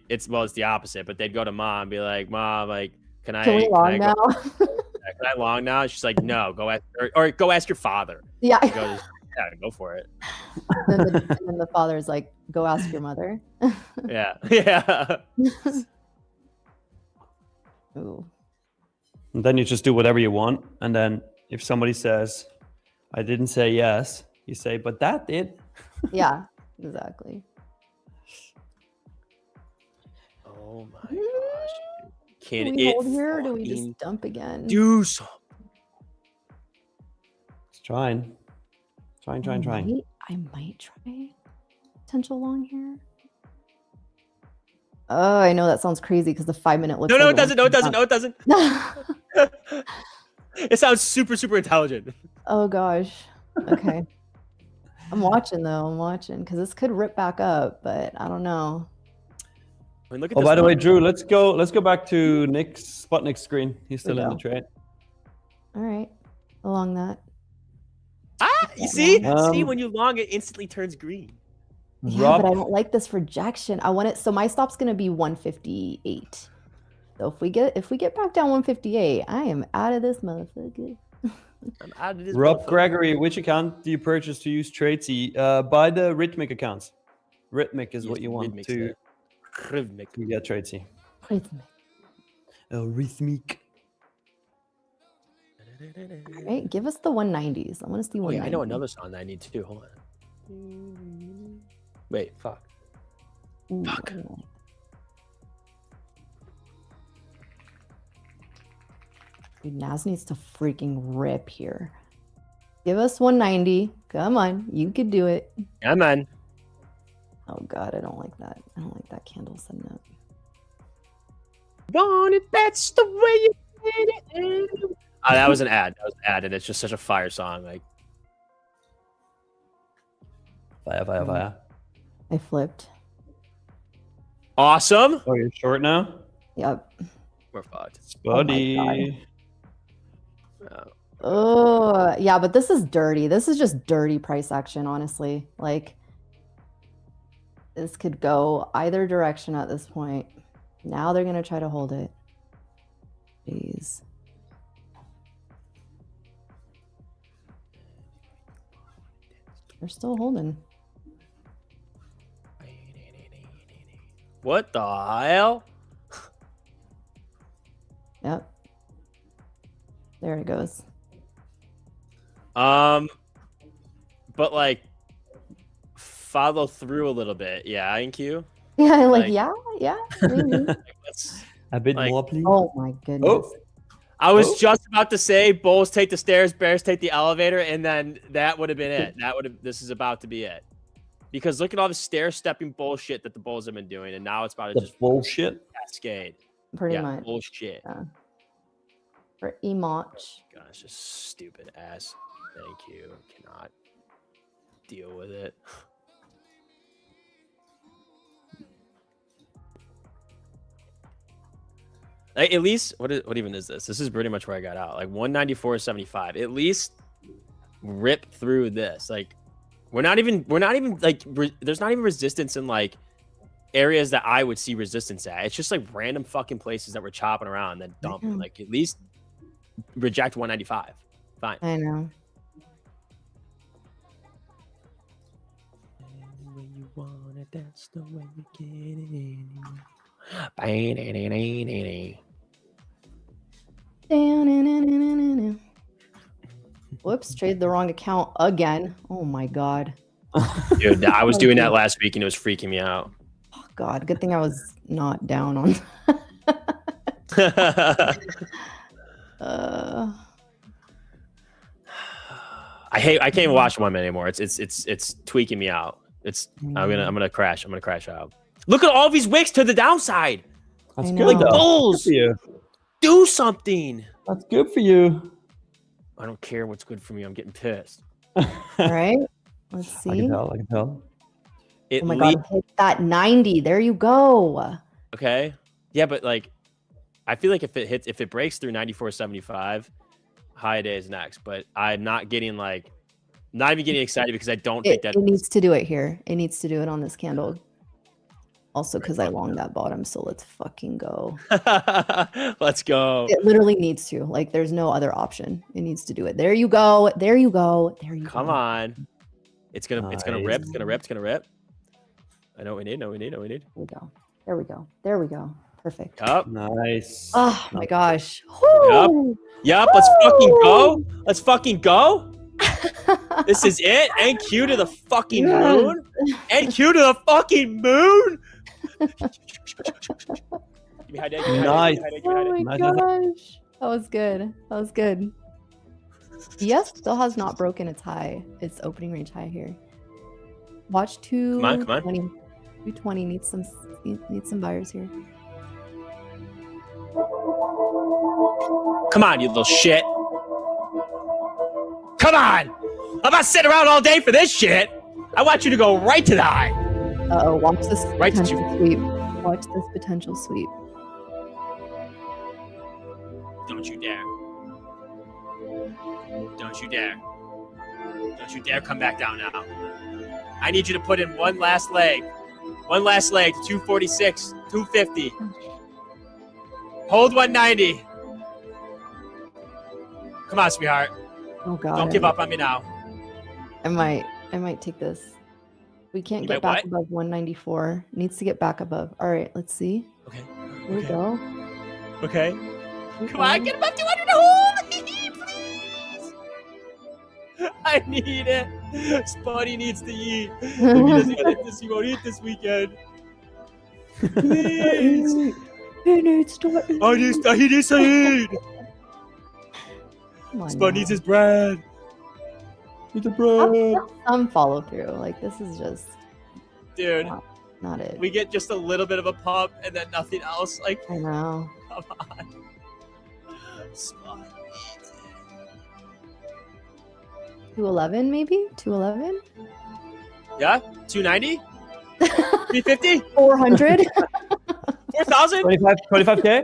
it's the opposite. But they'd go to mom and be like, "Mom, like, can Can we long now? Can I long now?" She's like, "No, go ask or go ask your father." Yeah. He goes, "Yeah, go for it." And then the father's like, go ask your mother. Yeah, yeah. Ooh. And then you just do whatever you want. And then if somebody says, I didn't say yes, you say, but that did. Yeah, exactly. Oh my gosh. Do we hold here or do we just dump again? do something? It's trying. Trying. I might try potential long here. Oh, I know that sounds crazy because the 5 minute looks. No, it doesn't. No, it doesn't. No, it doesn't. It sounds super, super intelligent. Oh gosh. Okay. I'm watching because this could rip back up, but I don't know. I mean, look at Oh, this by the way, one. Drew, let's go back to Sputnik's screen. He's still in the trade. All right, along that. You see? Um, See, when you long, it instantly turns green. Yeah, but I don't like this rejection. I want it. So my stop's gonna be 158. So if we get back down 158, I am out of this motherfucker. I'm out of this. Rob motherfucker. Gregory, which account do you purchase to use Tradesy? Buy the Rhythmic accounts. Rhythmic is what you want to get Tradesy. Rhythmic. Right, give us the 190s. I want to see 190s. Oh yeah, I know another song that I need too. Hold on. Wait, fuck. Ooh, Fuck. Dude, Naz needs to freaking rip here. Give us 190. Come on, you could do it. Yeah, man. Oh god, I don't like that. I don't like that candle setting up. Want it, that's the way you did it. That was an ad. That was an ad, and it's just such a fire song. Like, Fire. I flipped. awesome. Oh, you're short now? Yep. We're fucked. Spuddy. Oh, yeah, but this is dirty. This is just dirty price action, honestly. Like, this could go either direction at this point. Now they're going to try to hold it. Jeez. They're still holding. What the hell? Yep. There it goes. But like, follow through a little bit. Yeah, INQ. Yeah, Like- yeah. Maybe. Let's- A bit Like- more, please. Oh my goodness. Oh, I was Oh. just about to say Bulls take the stairs, Bears take the elevator, and then that would have been it. This is about to be it. Because look at all the stair stepping bullshit that the Bulls have been doing, and now it's about to the just bullshit. cascade. Pretty Yeah, much. bullshit. Pretty much. Gosh, just stupid ass. Thank you. Cannot deal with it. Like, at least what even is this? This is pretty much where I got out. Like 194.75. At least rip through this. Like we're not even like there's not even resistance in like areas that I would see resistance at. It's just like random fucking places that we're chopping around and then dumping. know. Like at least reject 195. Fine. I know. When you want it, that's the way you get it. Whoops, traded the wrong account again. Oh my god. Dude, I was doing that last week and it was freaking me out. Oh god, good thing I was not down on. I can't even watch one anymore. It's tweaking me out. I'm gonna crash. I'm gonna crash out. Look at all these wicks to the downside. That's I good. know. Like though. Bulls, Good for you. do something. That's good for you. I don't care what's good for me. I'm getting pissed. All right. Let's I see. can tell. I can tell. It Oh my God, hit that 90. There you go. Okay. Yeah, but like, I feel like if it breaks through 94.75, high day is next. But I'm not getting like, not even getting excited because I don't think that It needs to do it here. It needs to do it on this candle. Also, because I long that bottom, so let's fucking go. Let's go. It literally needs to. Like, there's no other option. It needs to do it. There you go. There you go. There you go. Come on. It's gonna rip. It's gonna rip. It's gonna rip. I know what we need. There we go. There we go. There we go. Perfect. Yup. Nice. Oh my gosh. Yup. Let's fucking go. Let's fucking go. This is it. NQ to the fucking moon. NQ to the fucking moon. Give me high day. Nice. Oh my gosh. That was good. That was good. Yes, still has not broken its high. Its opening range high here. Watch 220. Come on. 220 needs some buyers here. Come on, you little shit. Come on. I'm not sitting around all day for this shit. I want you to go right to the high. Uh-oh, watch this Right to potential sweep. Watch this potential sweep. Don't you dare. Don't you dare. Don't you dare come back down now. I need you to put in one last leg. One last leg to 246, 250. Hold 190. Come on, sweetheart. Oh God. Don't give up on me now. I might take this. We can't get back above 194. Needs to get back above. All right, let's see. Okay. Here we go. Okay. Come on, get above 200 to hold. Please. I need it. Spotty needs to eat. If he doesn't get this, he won't eat this weekend. Please. He needs to eat. He needs to eat. Come on Spot now. needs his bread. Eat the bread. Some follow through. Like, this is just Dude, not it. we get just a little bit of a pump and then nothing else. Like, I know. come on. Spot needs it. 211 maybe? 211? Yeah? 290? 350? 400? 4,000? 25K?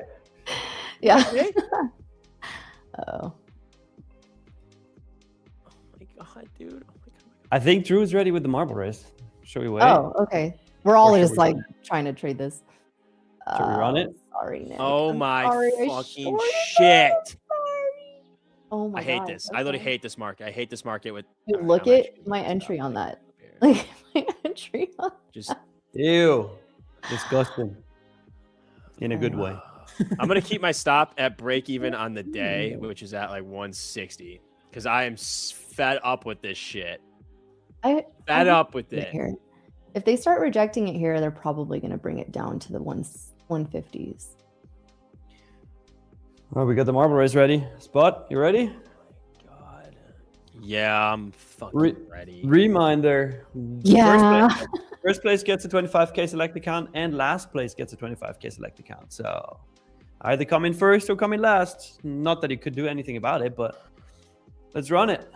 Yeah. Okay. Oh. Oh my god, dude. Oh my god. I think Drew's ready with the marble race. Should we wait? Oh, okay. We're all Or should just we like run trying to trade this. Should we run it? Sorry, Nick. Oh I'm my sorry. I fucking sure shit. am sorry. Oh my I hate God. this. I literally hate this market. I hate this market with. Dude, Alright, look I'm at actually my gonna entry stop on that. up here. Like my entry on Just. Ew. Disgusting. In a good way. I'm gonna keep my stop at break even on the day, which is at like 160, because I am fed up with this shit. Fed up with it. Here. If they start rejecting it here, they're probably going to bring it down to the 150s. All right, we got the marble race ready. Spot, you ready? God. Yeah, I'm fucking ready. Reminder. Yeah. First place gets a 25K select account, and last place gets a 25K select account. So either come in first or come in last. Not that you could do anything about it, but let's run it.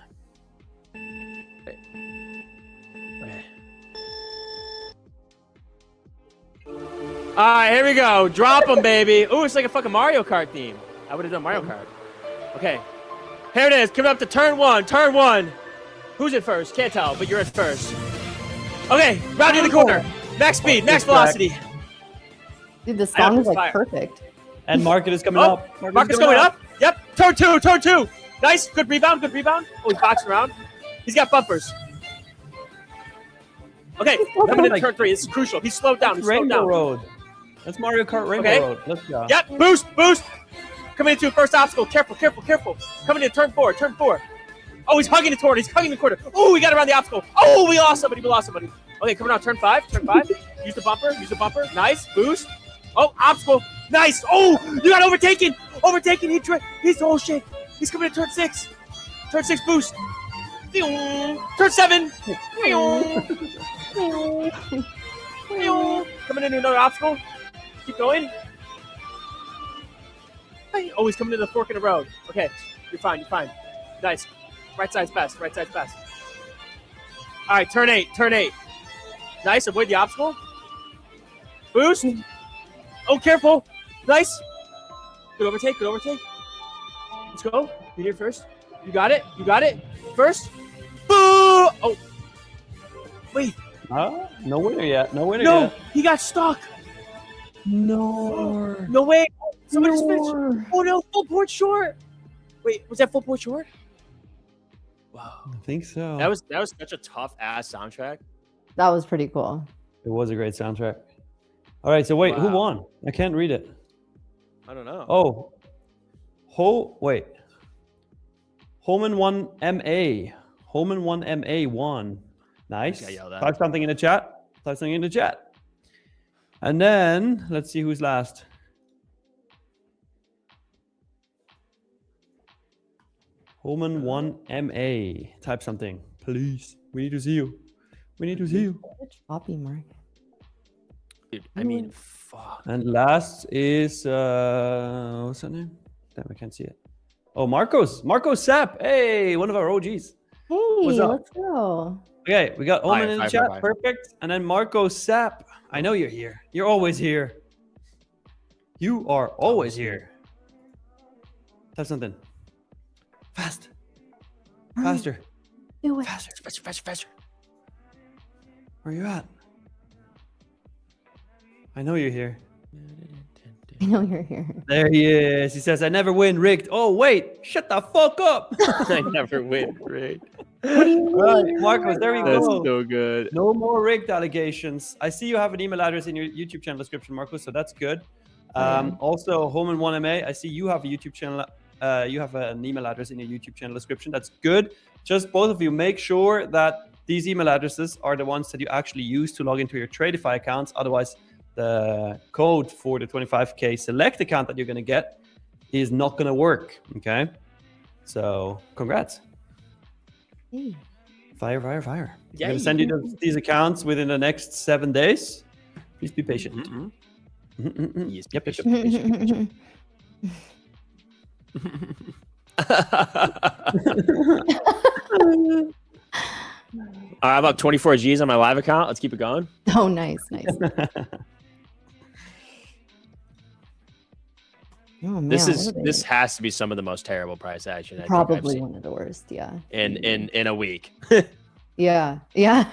All right, here we go. Drop them, baby. Ooh, it's like a fucking Mario Kart theme. I would have done Mario Kart. Okay. Here it is. Coming up to turn one. Turn one. Who's in first? Can't tell, but you're in first. Okay, rounding the corner. Max speed, max velocity. Dude, the song is like fire. perfect. And market is coming Oh, up. Marcus going up. Yep. Turn two, turn two. Nice. Good rebound, good rebound. Oh, he's boxing around. He's got bumpers. Okay, coming into turn three. This is crucial. He's slowed down. He's slowed Rainbow down. Road. That's Mario Kart Rainbow Okay. Road. Let's go. Yep, boost, boost. Coming into first obstacle. Careful, careful, careful. Coming into turn four, turn four. Oh, he's hugging the corner. He's hugging the corner. Oh, we got around the obstacle. Oh, we lost somebody. We lost somebody. Okay, coming out turn five, turn five. Use the bumper, use the bumper. Nice, boost. Oh, obstacle. Nice. Oh, you got overtaken. Overtaken. He's oh shit. He's coming to turn six. Turn six boost. Turn seven. Coming into another obstacle. Keep going. Hey, oh, he's coming to the fork in the road. Okay, you're fine. You're fine. Nice. Right side's best. Right side's best. All right, turn 8. Turn 8. Nice. Avoid the obstacle. Boost. Oh, careful. Nice. Good overtake. Good overtake. Let's go. You're here first. You got it. You got it. First. Boo! Oh. Wait. No winner yet. No winner No, yet. he got stuck. No. No way. Somebody just finished. No. Oh no, full port short. Wait, was that full port short? Wow. I think so. That was such a tough ass soundtrack. That was pretty cool. It was a great soundtrack. All right, so wait, who Wow. won? I can't read it. I don't know. Oh, wait. Holman 1 MA. Holman 1 MA won. Nice. got yelled at. Type something in the chat. Type something in the chat. And then let's see who's last. Holman 1 MA. Type something, please. We need to see you. We need to see you. Choppy, Mark. Dude, I mean, fuck. And last is what's that name? Damn, I can't see it. Oh, Marcos. Marcos Sapp. Hey, one of our OGs. Hey, What's up? let's go. Okay, we got Omen in the Fire, chat. fire. Perfect. And then Marcos Sapp. I know you're here. You're always here. You are always here. Type something. Fast. Faster. Do it. Faster. Faster, faster, faster. Where you at? I know you're here. I know you're here. There he is. He says, I never win, rigged. Oh, wait. Shut the fuck up. I never win, rigged. What do you mean? All right, Marcos, there we That's go. so good. No more rigged allegations. I see you have an email address in your YouTube channel description, Marcos, so that's good. Okay. Also, Holman 1MA, I see you have a YouTube channel. You have an email address in your YouTube channel description. That's good. Just both of you, make sure that these email addresses are the ones that you actually use to log into your Tradeify accounts. Otherwise, the code for the 25K select account that you're going to get is not going to work. Okay. So congrats. Hey. Fire, fire, fire. I'm Yeah, going to send you these accounts within the next 7 days. Please be patient. Yes, Yep, yep, yep. Patient. I have about 24 G's on my live account. Let's keep it going. Oh, nice, nice. Oh, man, This has to be some of the most terrible price action I think I've probably seen one of the worst. Yeah. in a week. Yeah. Yeah.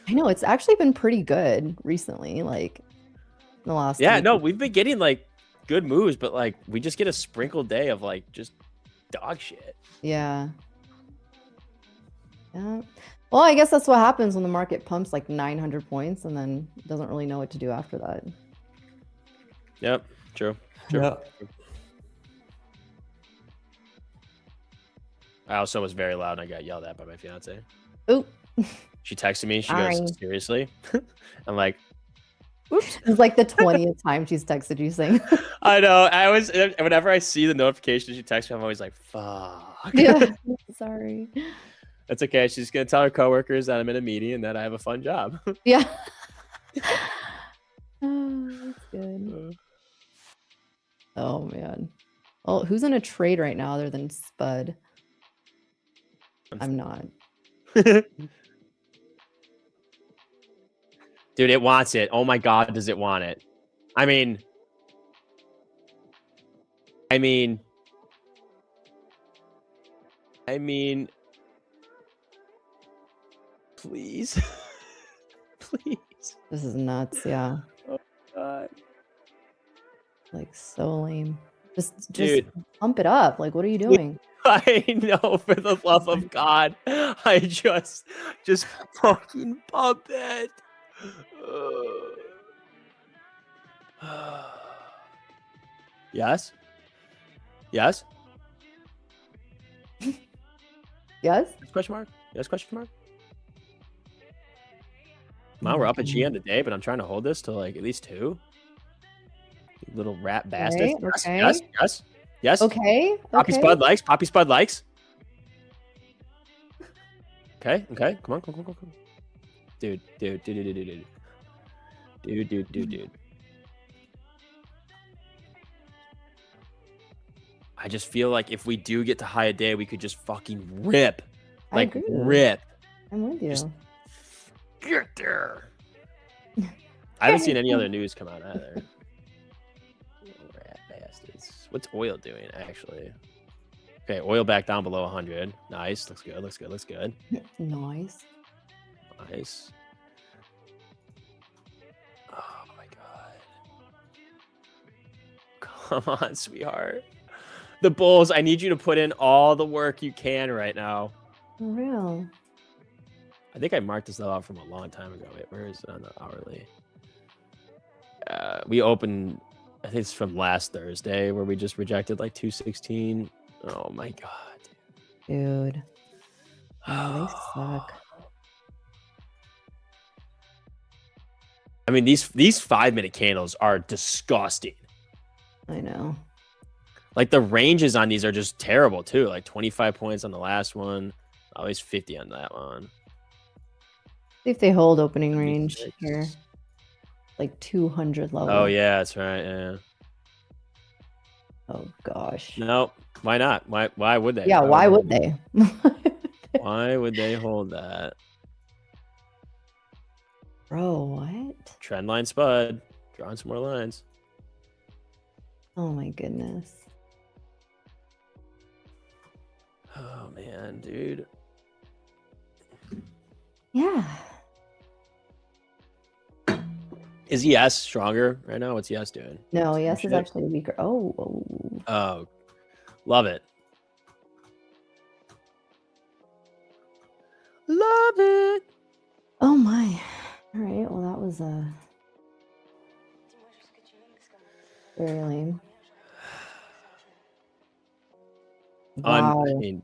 I know it's actually been pretty good recently, like the last. Yeah, week. no, we've been getting like good moves, but like we just get a sprinkled day of like just dog shit. Yeah. Yeah. Well, I guess that's what happens when the market pumps like 900 points and then doesn't really know what to do after that. Yep, true. Yeah. I also was very loud and I got yelled at by my fiance. Oop. She texted me. She Sorry. goes, seriously? I'm like, Oops. It's like the 20th time she's texted you saying. I know. I was whenever I see the notification she texts me, I'm always like, fuck. Yeah. Sorry. That's okay. She's gonna tell her coworkers that I'm in a meeting and that I have a fun job. Yeah. Oh, that's good. Oh man. Well, who's in a trade right now other than Spud? I'm not. Dude, it wants it. Oh my god, does it want it? I mean, please. Please. This is nuts. Yeah. Oh god. Like so lame. Just Dude. pump it up. Like, what are you doing? I know, for the love of God. I just fucking pump it. Yes? Yes? Yes. Question mark? Yes, question mark? Wow, we're up a G on the day, but I'm trying to hold this to like at least 2. You little rat bastard. Okay, Yes, okay. yes, yes. Okay. Poppy okay. Spud likes. Poppy Spud likes. Okay, okay. Come on, come on, come on, come on. Dude. I just feel like if we do get to high a day, we could just fucking rip. Like, I agree. rip. I'm with you. Just get there. I haven't seen any other news come out either. Rat bastards. What's oil doing, actually? Okay, oil back down below 100. Nice. Looks good. Looks good. Looks good. Nice. Nice. Oh my god. Come on, sweetheart. The Bulls, I need you to put in all the work you can right now. For real. I think I marked this out from a long time ago. Wait, where is it on the hourly? We opened, I think it's from last Thursday, where we just rejected like 216. Oh my god. Dude. Oh, they suck. I mean, these 5-minute candles are disgusting. I know. Like the ranges on these are just terrible too. Like 25 points on the last one, always 50 on that one. See if they hold opening range 76. here. Like 200 level. Oh yeah, that's right. Yeah. Oh gosh. Nope. Why not? Why would they? Yeah, why would they? Why would they hold that? Bro, what? Trend line spud. Drawing some more lines. Oh my goodness. Oh man, dude. Yeah. Is ES stronger right now? What's ES doing? No, yes Shit. is actually weaker. Oh. Oh, love it. Love it. Oh my. All right. Well, that was very lame. Wow. I mean,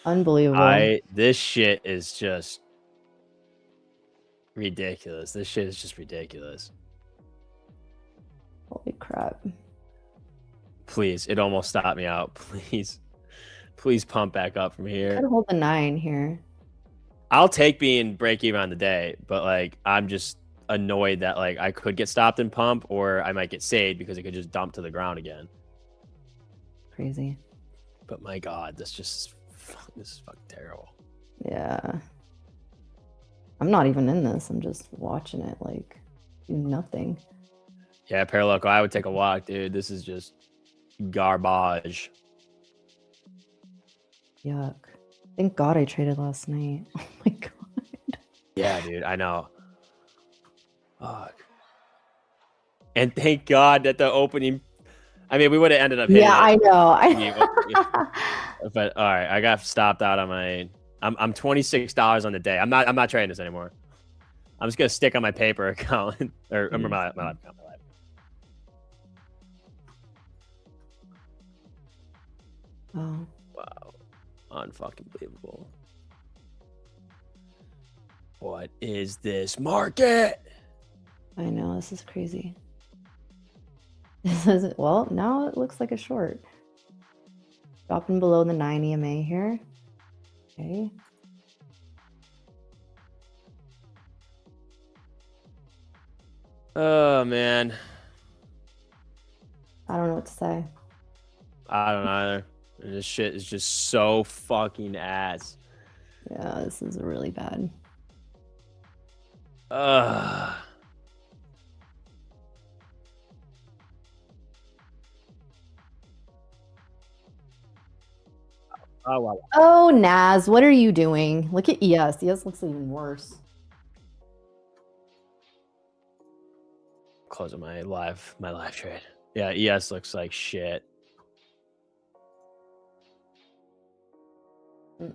Unbelievable. this shit is just ridiculous. This shit is just ridiculous. Holy crap. Please, it almost stopped me out. Please pump back up from here. Could hold the 9 here. I'll take being break even on the day, but like I'm just annoyed that like I could get stopped and pump, or I might get saved because it could just dump to the ground again. Crazy. But my god, this is fucking terrible. Yeah. I'm not even in this. I'm just watching it like do nothing. Yeah, Paraloco, I would take a walk, dude. This is just garbage. Yuck. Thank God I traded last night. Oh my god. Yeah, dude, I know. Fuck. And thank God that the opening. I mean, we would have ended up. Yeah, I know. But all right, I got stopped out on my. I'm $26 on the day. I'm not trading this anymore. I'm just gonna stick on my paper account or remember my live account. Oh. Wow, unfucking believable. What is this market? I know, this is crazy. This is well, now it looks like a short. Dropping below the 9 EMA here. Okay. Oh man, I don't know what to say. I don't either. This shit is just so fucking ass. Yeah, this is really bad. Ugh. Oh wow. Oh, Naz, what are you doing? Look at ES. ES looks even worse. Closing my live trade. Yeah, ES looks like shit. Dude,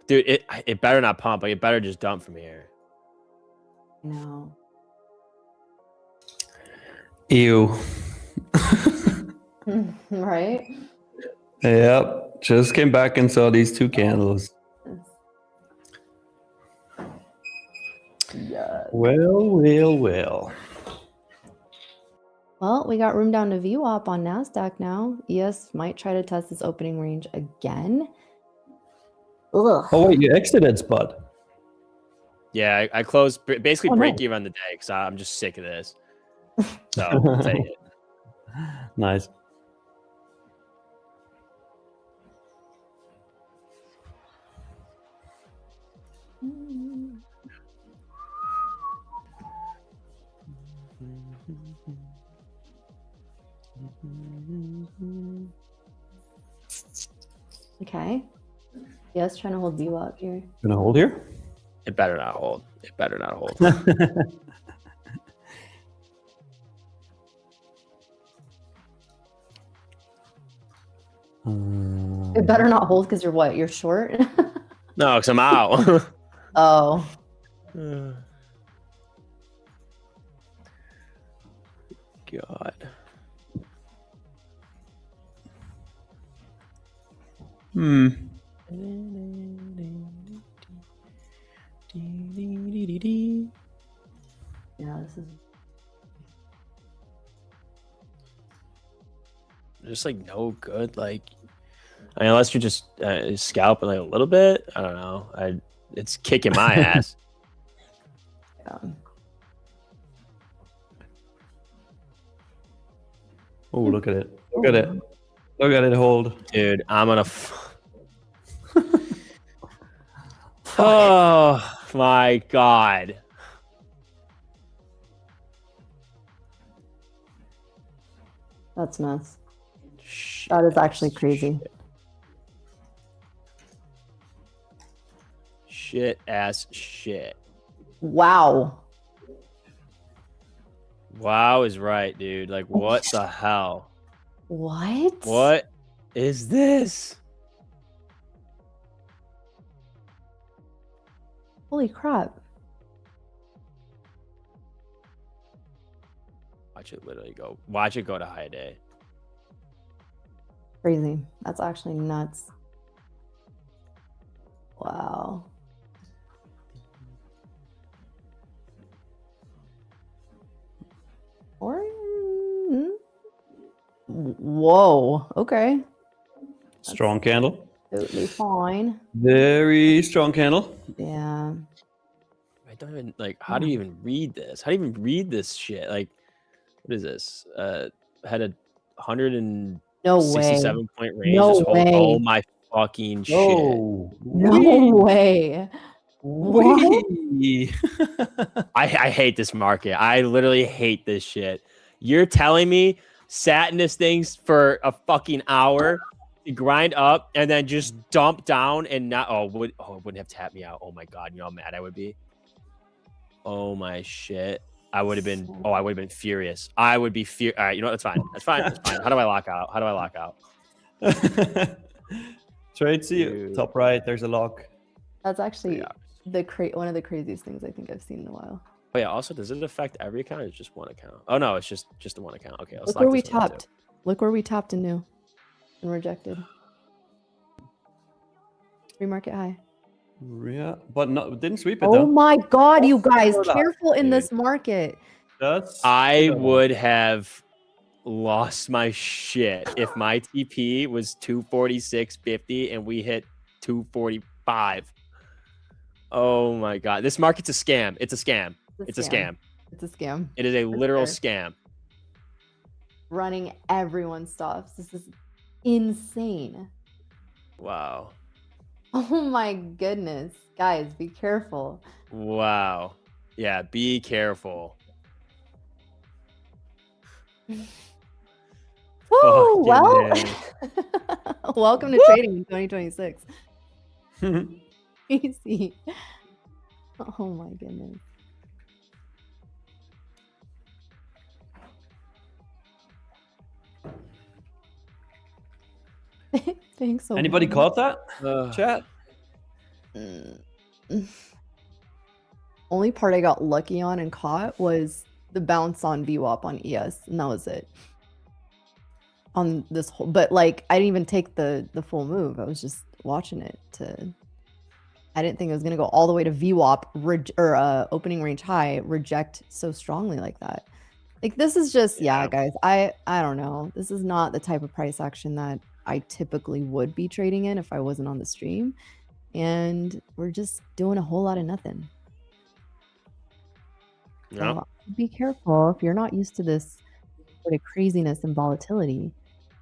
it better not pump. Like, it better just dump from here. No. Ew. Right? Yep. Just came back and saw these 2 candles. Yeah. Well. Well, we got room down to VWAP on NASDAQ now. ES might try to test this opening range again. Ugh. Oh wait, you exited Spud. Yeah, I closed basically Oh, break nice. even on the day because I'm just sick of this. So I'll take it. Nice. Okay. Yes, trying to hold you up here. Gonna hold here. It better not hold. It better not hold. It better not hold because you're what? You're short? No, because I'm out. Oh. God. Yeah, this is Just like no good. Like, I mean, unless you're just scalping like a little bit. I don't know. It's kicking my ass. Oh, look at it. Look at it. Look at it hold. Dude, I'm gonna. Oh my God. That's nuts. Shit, That is actually crazy. Shit ass shit. Wow. Wow is right, dude. Like, what the hell? What? What is this? Holy crap. Watch it literally go. Watch it go to high day. Crazy. That's actually nuts. Wow. Or whoa. Okay. Strong candle. Totally fine. Very strong candle. Yeah. I don't even like. How do you even read this? How do you even read this shit? Like, what is this? Had a 167 point range. No This whole, way. oh my fucking shit! Oh, No way. What? I hate this market. I literally hate this shit. You're telling me sat in this things for a fucking hour to grind up and then just dump down and not it wouldn't have tapped me out. Oh my God, you know how mad I would be. Oh my shit. I would have been furious. I would be all right, you know what? That's fine. That's fine. That's fine. How do I lock out? How do I lock out? Trade see top right, there's a lock. That's actually one of the craziest things I think I've seen in a while. Oh yeah, also does it affect every account or just one account? Oh no, it's just the one account. Okay, look where we tapped. Look where we tapped and knew and rejected. Pre-market high. Yeah, but no, didn't sweep it though. Oh my God, you guys, careful in this market. I would have lost my shit if my TP was 246.50 and we hit 245. Oh my God, this market's a scam. It's a scam. It's a scam. It's a scam. It is a literal scam. Running everyone's stops. This is insane. Wow. Oh my goodness. Guys, be careful. Wow. Yeah, be careful. Woo, well, welcome to trading in 2026. Easy. Oh my goodness. Thanks so Anybody much. caught that? Chat? Only part I got lucky on and caught was the bounce on VWAP on ES, and that was it. On this whole, but like I didn't even take the full move. I was just watching it I didn't think it was gonna go all the way to VWAP or opening range high, reject so strongly like that. Like this is just guys. I don't know. This is not the type of price action that I typically would be trading in if I wasn't on the stream. And we're just doing a whole lot of nothing. Yeah. So be careful if you're not used to this sort of craziness and volatility.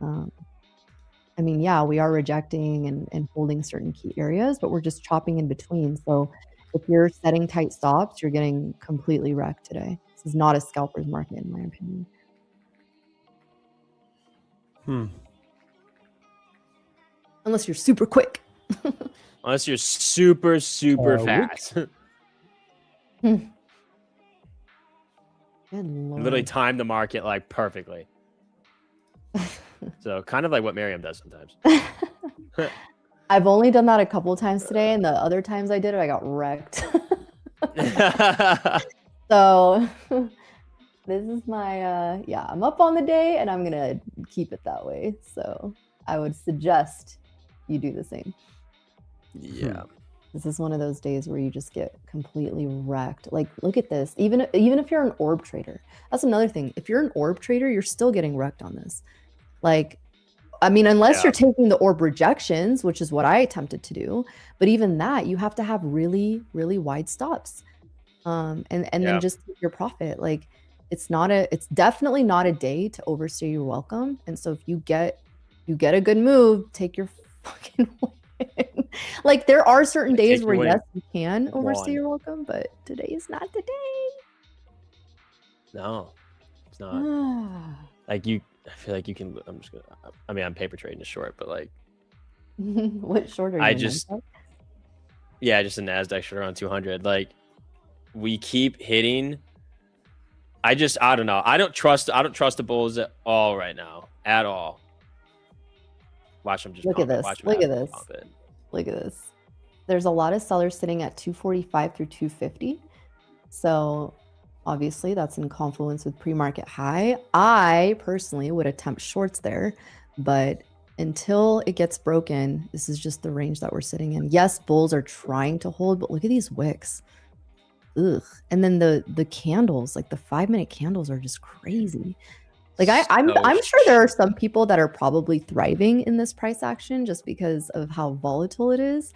I mean, yeah, we are rejecting and holding certain key areas, but we're just chopping in between. So if you're setting tight stops, you're getting completely wrecked today. This is not a scalper's market, in my opinion. Unless you're super quick. Unless you're super fast. Good Lord. Literally time the market like perfectly. So kind of like what Miriam does sometimes. I've only done that a couple times today, and the other times I did it, I got wrecked. So this is my yeah, I'm up on the day and I'm gonna keep it that way. So I would suggest you do the same. Yeah. This is one of those days where you just get completely wrecked. Like, look at this. Even if you're an orb trader, that's another thing. If you're an orb trader, you're still getting wrecked on this. Like, I mean, unless you're taking the orb rejections, which is what I attempted to do, but even that, you have to have really, really wide stops, and then just take your profit. Like, it's definitely not a day to overstay your welcome. And so if you get a good move, take your fucking win. Like, there are certain days where yes, you can overstay your welcome, but today is not the day. No, it's not. Like I feel like you can. I'm paper trading a short, but like, what short are you? Just a NASDAQ short around 200. Like, we keep hitting. I don't know. I don't trust the bulls at all right now, at all. Watch them just look at this. Look at this. Look at this. There's a lot of sellers sitting at 245 through 250. So obviously that's in confluence with pre-market high. I personally would attempt shorts there, but until it gets broken, this is just the range that we're sitting in. Yes, bulls are trying to hold, but look at these wicks. Ugh. And then the candles, like the 5-minute candles, are just crazy. Like, I'm sure there are some people that are probably thriving in this price action just because of how volatile it is.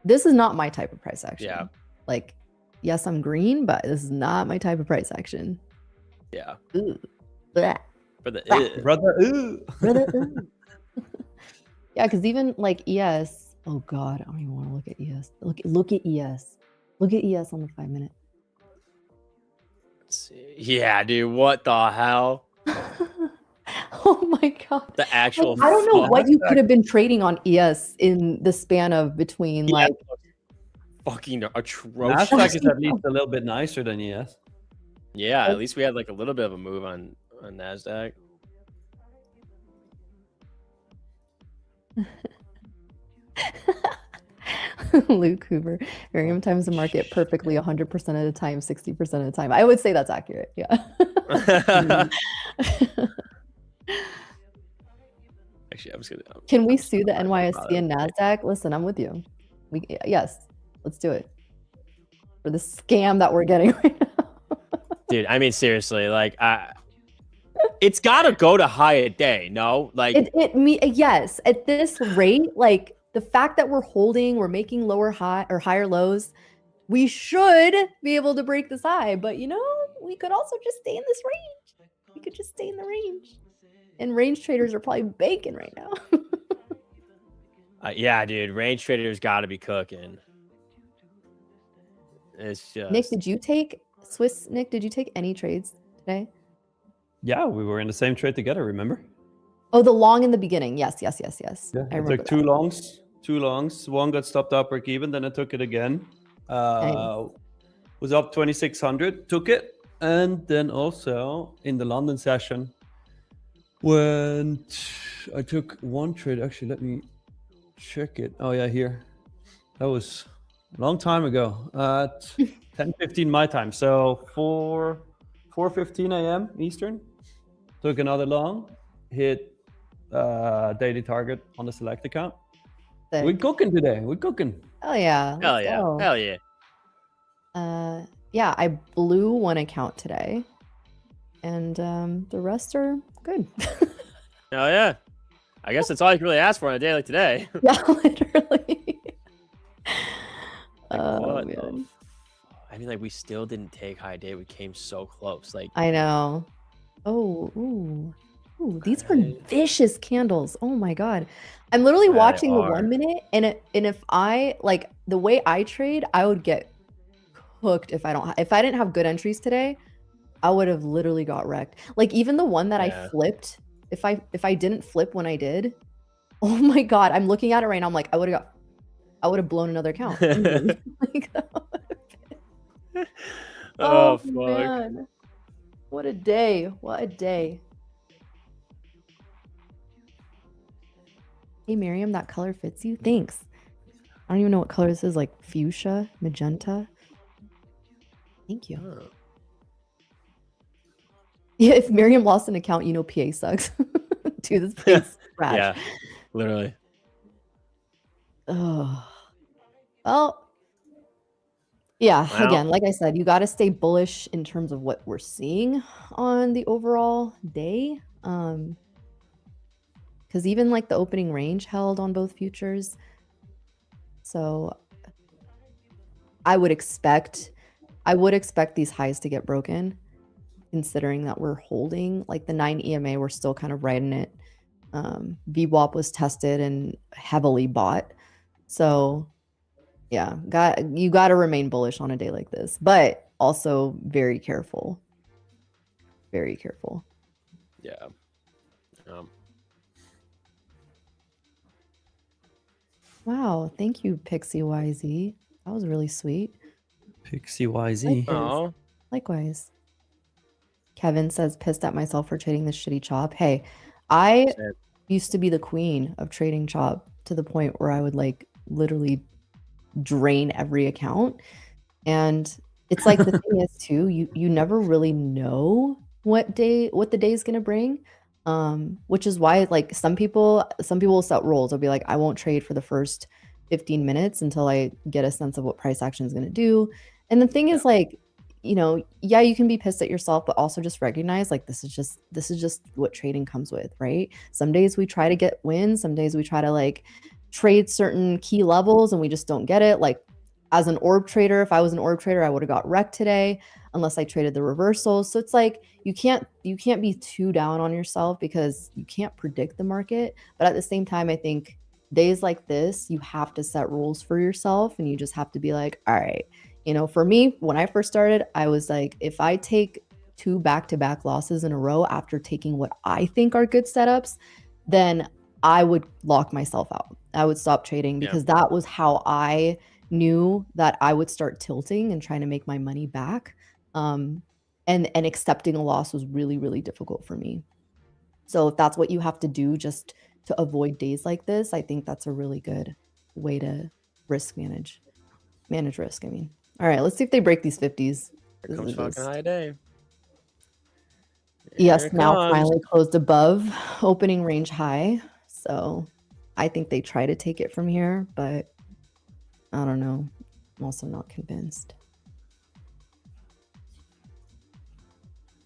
This is not my type of price action. Yeah. Like, yes, I'm green, but this is not my type of price action. Yeah. Ooh. Brother, ooh. Brother, ooh. Yeah, because even like ES. Oh God, I don't even want to look at ES. Look at ES. Look at ES on the 5-minute. Let's see. Yeah, dude, what the hell? Oh my God. The actual I don't know what you could have been trading on ES in the span of between like fucking atrocious. NASDAQ is at least a little bit nicer than ES. Yeah, at least we had like a little bit of a move on NASDAQ. Luke Hoover, Miriam times the market perfectly 100% of the time, 60% of the time. I would say that's accurate. Yeah. Actually, I'm just gonna. Can we sue the NYSE and NASDAQ? Listen, I'm with you. Yes, let's do it for the scam that we're getting right now. Dude, I mean, seriously, like, it's got to go to high a day. No, like yes, at this rate, like. The fact that we're making lower high or higher lows, we should be able to break this high. But we could also just stay in this range. We could just stay in the range. And range traders are probably banking right now. Yeah, dude, range traders got to be cooking. It's just... Nick, did you take any trades today? Yeah, we were in the same trade together, remember? Oh, the long in the beginning. Yes. Yeah, I took two longs. One got stopped out break even, then I took it again. Was up 2,600, took it. And then also in the London session, when I took one trade, actually, let me check it. Oh yeah, here. That was a long time ago at 10:15 my time. So 4:15 a.m. Eastern, took another long, hit daily target on the select account. Sick. We're cooking today. We're cooking. Oh yeah. Hell yeah. Go. Hell yeah. Yeah, I blew one account today, and the rest are good. Hell yeah. I guess that's all you can really ask for on a day like today. Yeah, literally. Like, Man. I mean, like we still didn't take high day. We came so close. Like I know. Oh, ooh, these are vicious candles. Oh my god. I'm literally watching the 1 minute, and if I like the way I trade, I would get cooked if I didn't have good entries today. I would have literally got wrecked. Like even the one that I flipped, if I didn't flip when I did, oh my god, I'm looking at it right now. I'm like, I would have blown another account. Like, oh fuck. Man. What a day. What a day. Hey Miriam, that color fits you. Thanks. I don't even know what color this is, like fuchsia, magenta. Thank you. Oh. Yeah, if Miriam lost an account, you know PA sucks. Dude, this place trash. Yeah, literally. Oh. Well, yeah, again, like I said, you got to stay bullish in terms of what we're seeing on the overall day. Because even like the opening range held on both futures. So I would expect these highs to get broken, considering that we're holding like the 9 EMA, we're still kind of riding it. VWAP was tested and heavily bought. So yeah, you got to remain bullish on a day like this, but also very careful. Very careful. Yeah. Wow, thank you, Pixie YZ. That was really sweet. Pixie YZ. Oh. Likewise. Kevin says, pissed at myself for trading this shitty chop. Hey, I used to be the queen of trading chop to the point where I would like literally drain every account. And it's like the thing is too, you never really know what the day is gonna bring. Which is why like some people will set rules. They'll be like, I won't trade for the first 15 minutes until I get a sense of what price action is gonna do. And the thing is like, you know, yeah, you can be pissed at yourself, but also just recognize like this is just what trading comes with, right? Some days we try to get wins, some days we try to like trade certain key levels and we just don't get it. Like as an orb trader, if I was an orb trader, I would have got wrecked today unless I traded the reversals. So it's like you can't be too down on yourself because you can't predict the market. But at the same time, I think days like this, you have to set rules for yourself and you just have to be like, all right, you know, for me, when I first started, I was like, if I take 2 back-to-back losses in a row after taking what I think are good setups, then I would lock myself out. I would stop trading because that was how I knew that I would start tilting and trying to make my money back. And accepting a loss was really, really difficult for me. So if that's what you have to do just to avoid days like this, I think that's a really good way to manage risk. I mean, all right, let's see if they break these 50s. Here comes fucking high day. Yes, now finally closed above opening range high. So I think they try to take it from here, but I don't know. I'm also not convinced.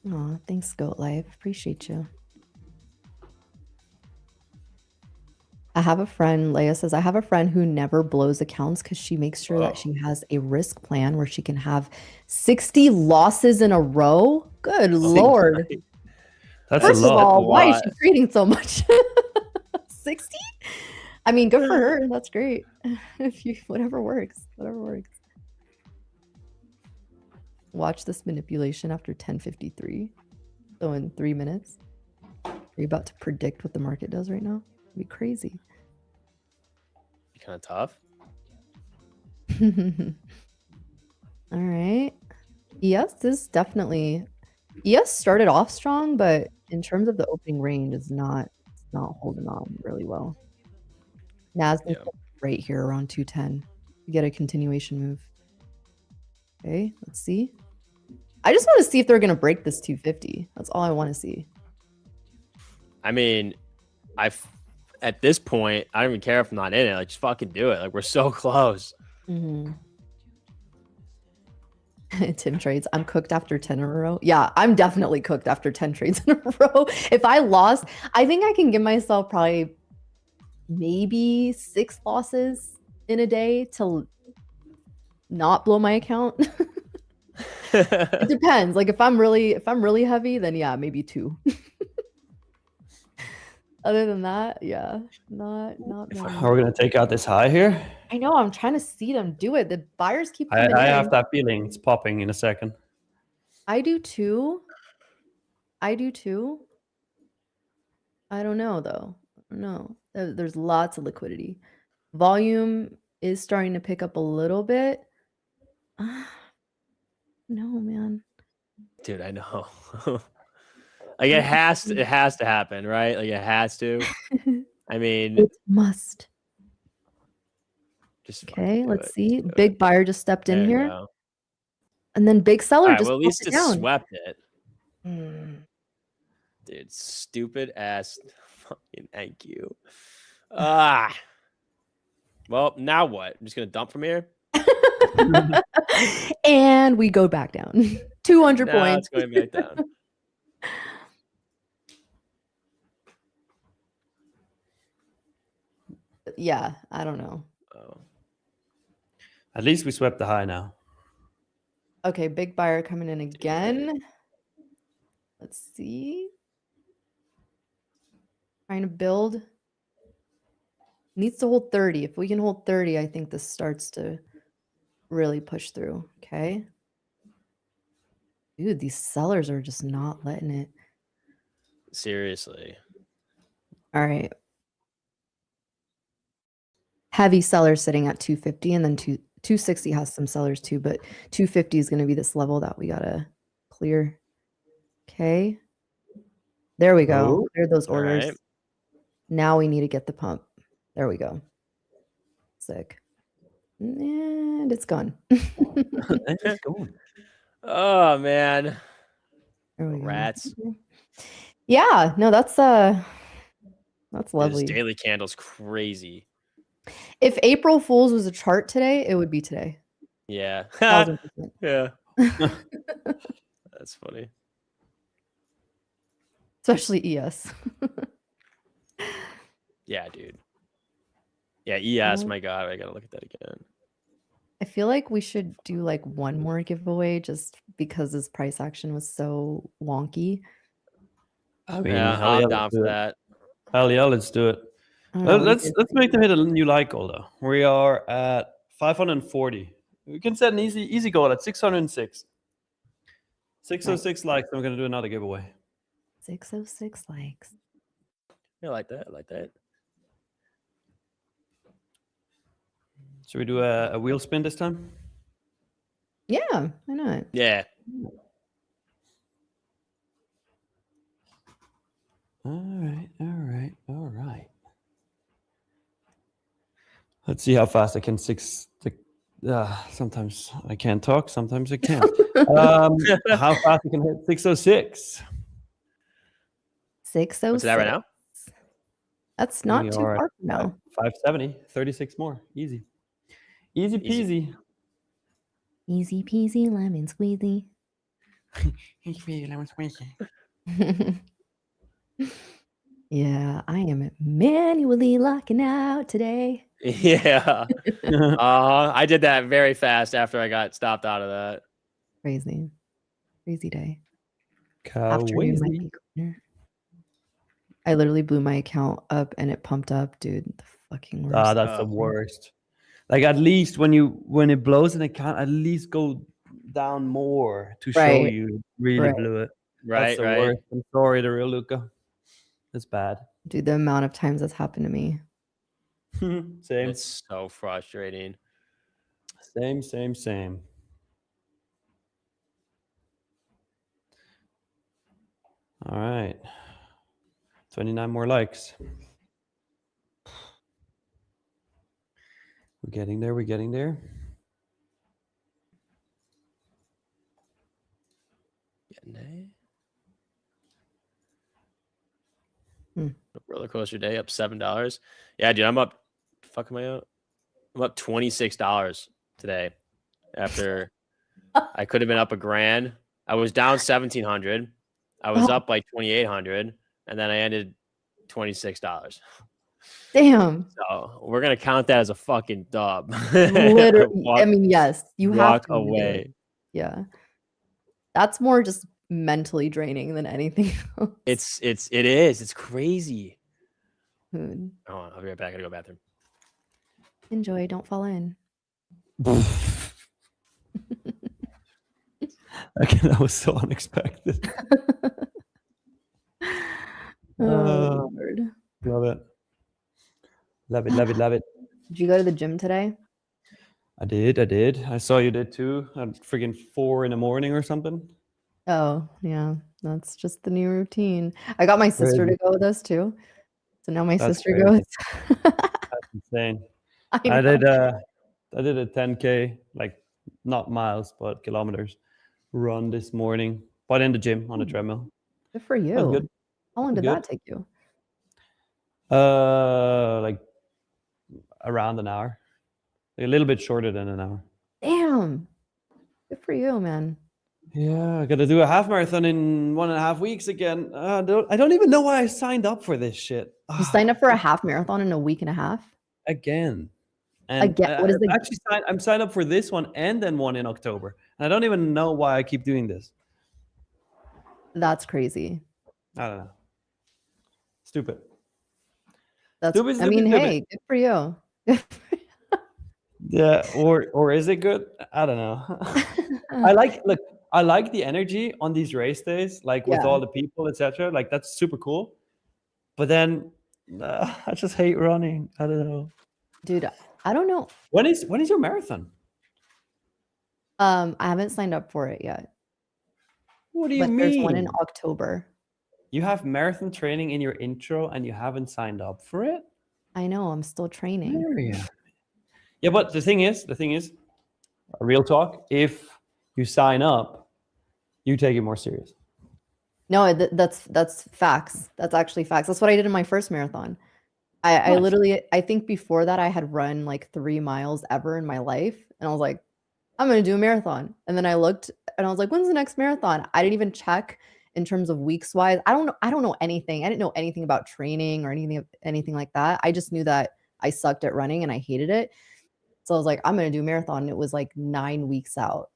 Oh, thanks, Goat Life. Appreciate you. I have a friend, Leia says, I have a friend who never blows accounts because she makes sure that she has a risk plan where she can have 60 losses in a row. Good Lord. That's First a lot. of all, why is she trading so much? 60? I mean, good for her. That's great. Whatever works. Watch this manipulation after 10:53. So in 3 minutes. Are you about to predict what the market does right now? It'd be crazy. Kind of tough. All right. ES started off strong, but in terms of the opening range, it's not holding on really well. Nasdaq right here around 210 to get a continuation move. Okay, let's see. I just want to see if they're going to break this 250. That's all I want to see. I mean, at this point, I don't even care if I'm not in it. Like, just fucking do it. Like, we're so close. Mm-hmm. Tim trades. I'm cooked after 10 in a row. Yeah, I'm definitely cooked after 10 trades in a row. If I lost, I think I can give myself probably maybe 6 losses in a day to not blow my account. It depends. Like if I'm really heavy, then yeah, maybe 2. Other than that, yeah, not more. Are we gonna take out this high here? I know. I'm trying to see them do it. The buyers keep I coming in. have that feeling it's popping in a second. I do too. I don't know though. No, there's lots of liquidity. Volume is starting to pick up a little bit. No, man. Dude, I know. Like it has to happen, right? Like it has to. I mean, It must. just Okay, let's see. Do it. Big buyer just stepped in There you here. go. And then big seller All right, just well, at least it it down. swept it. Mm. Dude, stupid ass fucking thank you. Well, now what? I'm just gonna dump from here. And we go back down. 200 points. It's going back down. Yeah, I don't know. Oh. At least we swept the high now. Okay, big buyer coming in again. Let's see. Trying to build. Needs to hold 30. If we can hold 30, I think this starts to really push through. Okay. Dude, these sellers are just not letting it. Seriously. All right. Heavy sellers sitting at 250, and then 260 has some sellers too, but 250 is going to be this level that we got to clear. Okay. There we go. Oh, Clear those orders. right. Now we need to get the pump. There we go. Sick. And it's gone. it's gone. Oh man. There we go. Rats. Yeah, no, that's lovely. This daily candle's crazy. If April Fool's was a chart today, it would be today. Yeah. 1000%. Yeah. That's funny. Especially ES. Yeah, dude. Yeah, ES, my God, I gotta look at that again. I feel like we should do like one more giveaway just because this price action was so wonky. I mean, Yeah, I'm down for that. Hell yeah, let's do it. Let's make them hit a new like goal though. We are at 540. We can set an easy goal at 606. 606 likes, and we're gonna do another giveaway. 606 likes. I like that. I like that. Should we do a wheel spin this time? Yeah, why not? Yeah. All right. Let's see how fast I can sometimes I can't talk, sometimes I can't. How fast I can hit 606? 606. What's that right now? That's not too far from now. 570, 36 more. Easy. Easy peasy. Easy peasy lemon squeezy. Yeah, I am manually locking out today. Yeah. I did that very fast after I got stopped out of that. Crazy day. Crazy. I literally blew my account up and it pumped up, dude. The fucking worst. That's the worst. Like at least when it blows an account, at least go down more to show you really blew it. Right, That's the worst. I'm sorry, the real Luca. That's bad. Dude, the amount of times that's happened to me. Same. It's so frustrating. Same. All right. 29 more likes. We're getting there. Getting there. Roller coaster day up $7. Yeah, dude, I'm up. Fuck am I up? I'm up $26 today. After I could have been up $1,000. I was down 1,700. I was up like 2,800, and then I ended $26. Damn. So we're gonna count that as a fucking dub. Literally, I mean, yes, you have walk to away. Yeah. That's more just mentally draining than anything else. It is. It's crazy. Food. Oh, I'll be right back. I gotta go to the bathroom. Enjoy. Don't fall in. Okay, that was so unexpected. Lord. Love it. Love it, love it, love it. Did you go to the gym today? I did. I saw you did too. At friggin' 4 in the morning or something. Oh, yeah. That's just the new routine. I got my sister to go with us too. So now my That's sister crazy. goes. That's insane. I I know. did a 10K, like not miles, but kilometers run this morning, but in the gym on the treadmill. Good for you. That was good. How long did Good. that take you? Like around an hour. A little bit shorter than an hour. Damn. Good for you, man. Yeah, I got to do a half marathon in 1.5 weeks again. I don't even know why I signed up for this shit. You signed up for a half marathon in a week and a half? Again. And Again? What is the actually I'm signed up for this one and then one in October. And I don't even know why I keep doing this. That's crazy. I don't know. Stupid. That's Stupid, I mean, stupid. hey, good for you. Yeah, or is it good? I don't know. I like the energy on these race days, like with Yeah. all the people, etc. Like that's super cool. But then I just hate running. I don't know. Dude, I don't know. When is your marathon? I haven't signed up for it yet. What do you But mean? there's one in October. You have marathon training in your intro and you haven't signed up for it? I know, I'm still training. Yeah, but the thing is, real talk, if you sign up, you take it more serious. No, that's facts. That's actually facts. That's what I did in my first marathon. I literally, I think before that I had run like 3 miles ever in my life. And I was like, I'm going to do a marathon. And then I looked and I was like, when's the next marathon? I didn't even check in terms of weeks wise. I don't know anything. I didn't know anything about training or anything like that. I just knew that I sucked at running and I hated it. So I was like, I'm going to do a marathon. And it was like 9 weeks out.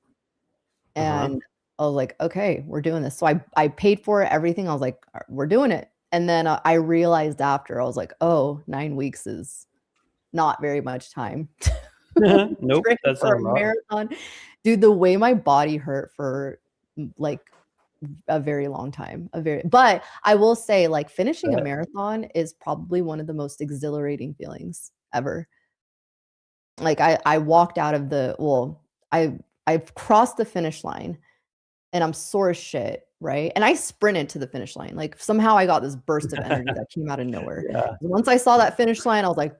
And I was like, okay, we're doing this. So I paid for it, everything. I was like, we're doing it. And then I realized after, I was like, oh, 9 weeks is not very much time. Nope, that's for not a a lot. marathon. Dude, the way my body hurt for like a very long time. But I will say, like, finishing a marathon is probably one of the most exhilarating feelings ever. Like I walked out of I've crossed the finish line and I'm sore as shit, right? And I sprinted to the finish line. Like somehow I got this burst of energy that came out of nowhere. Yeah. Once I saw that finish line, I was like,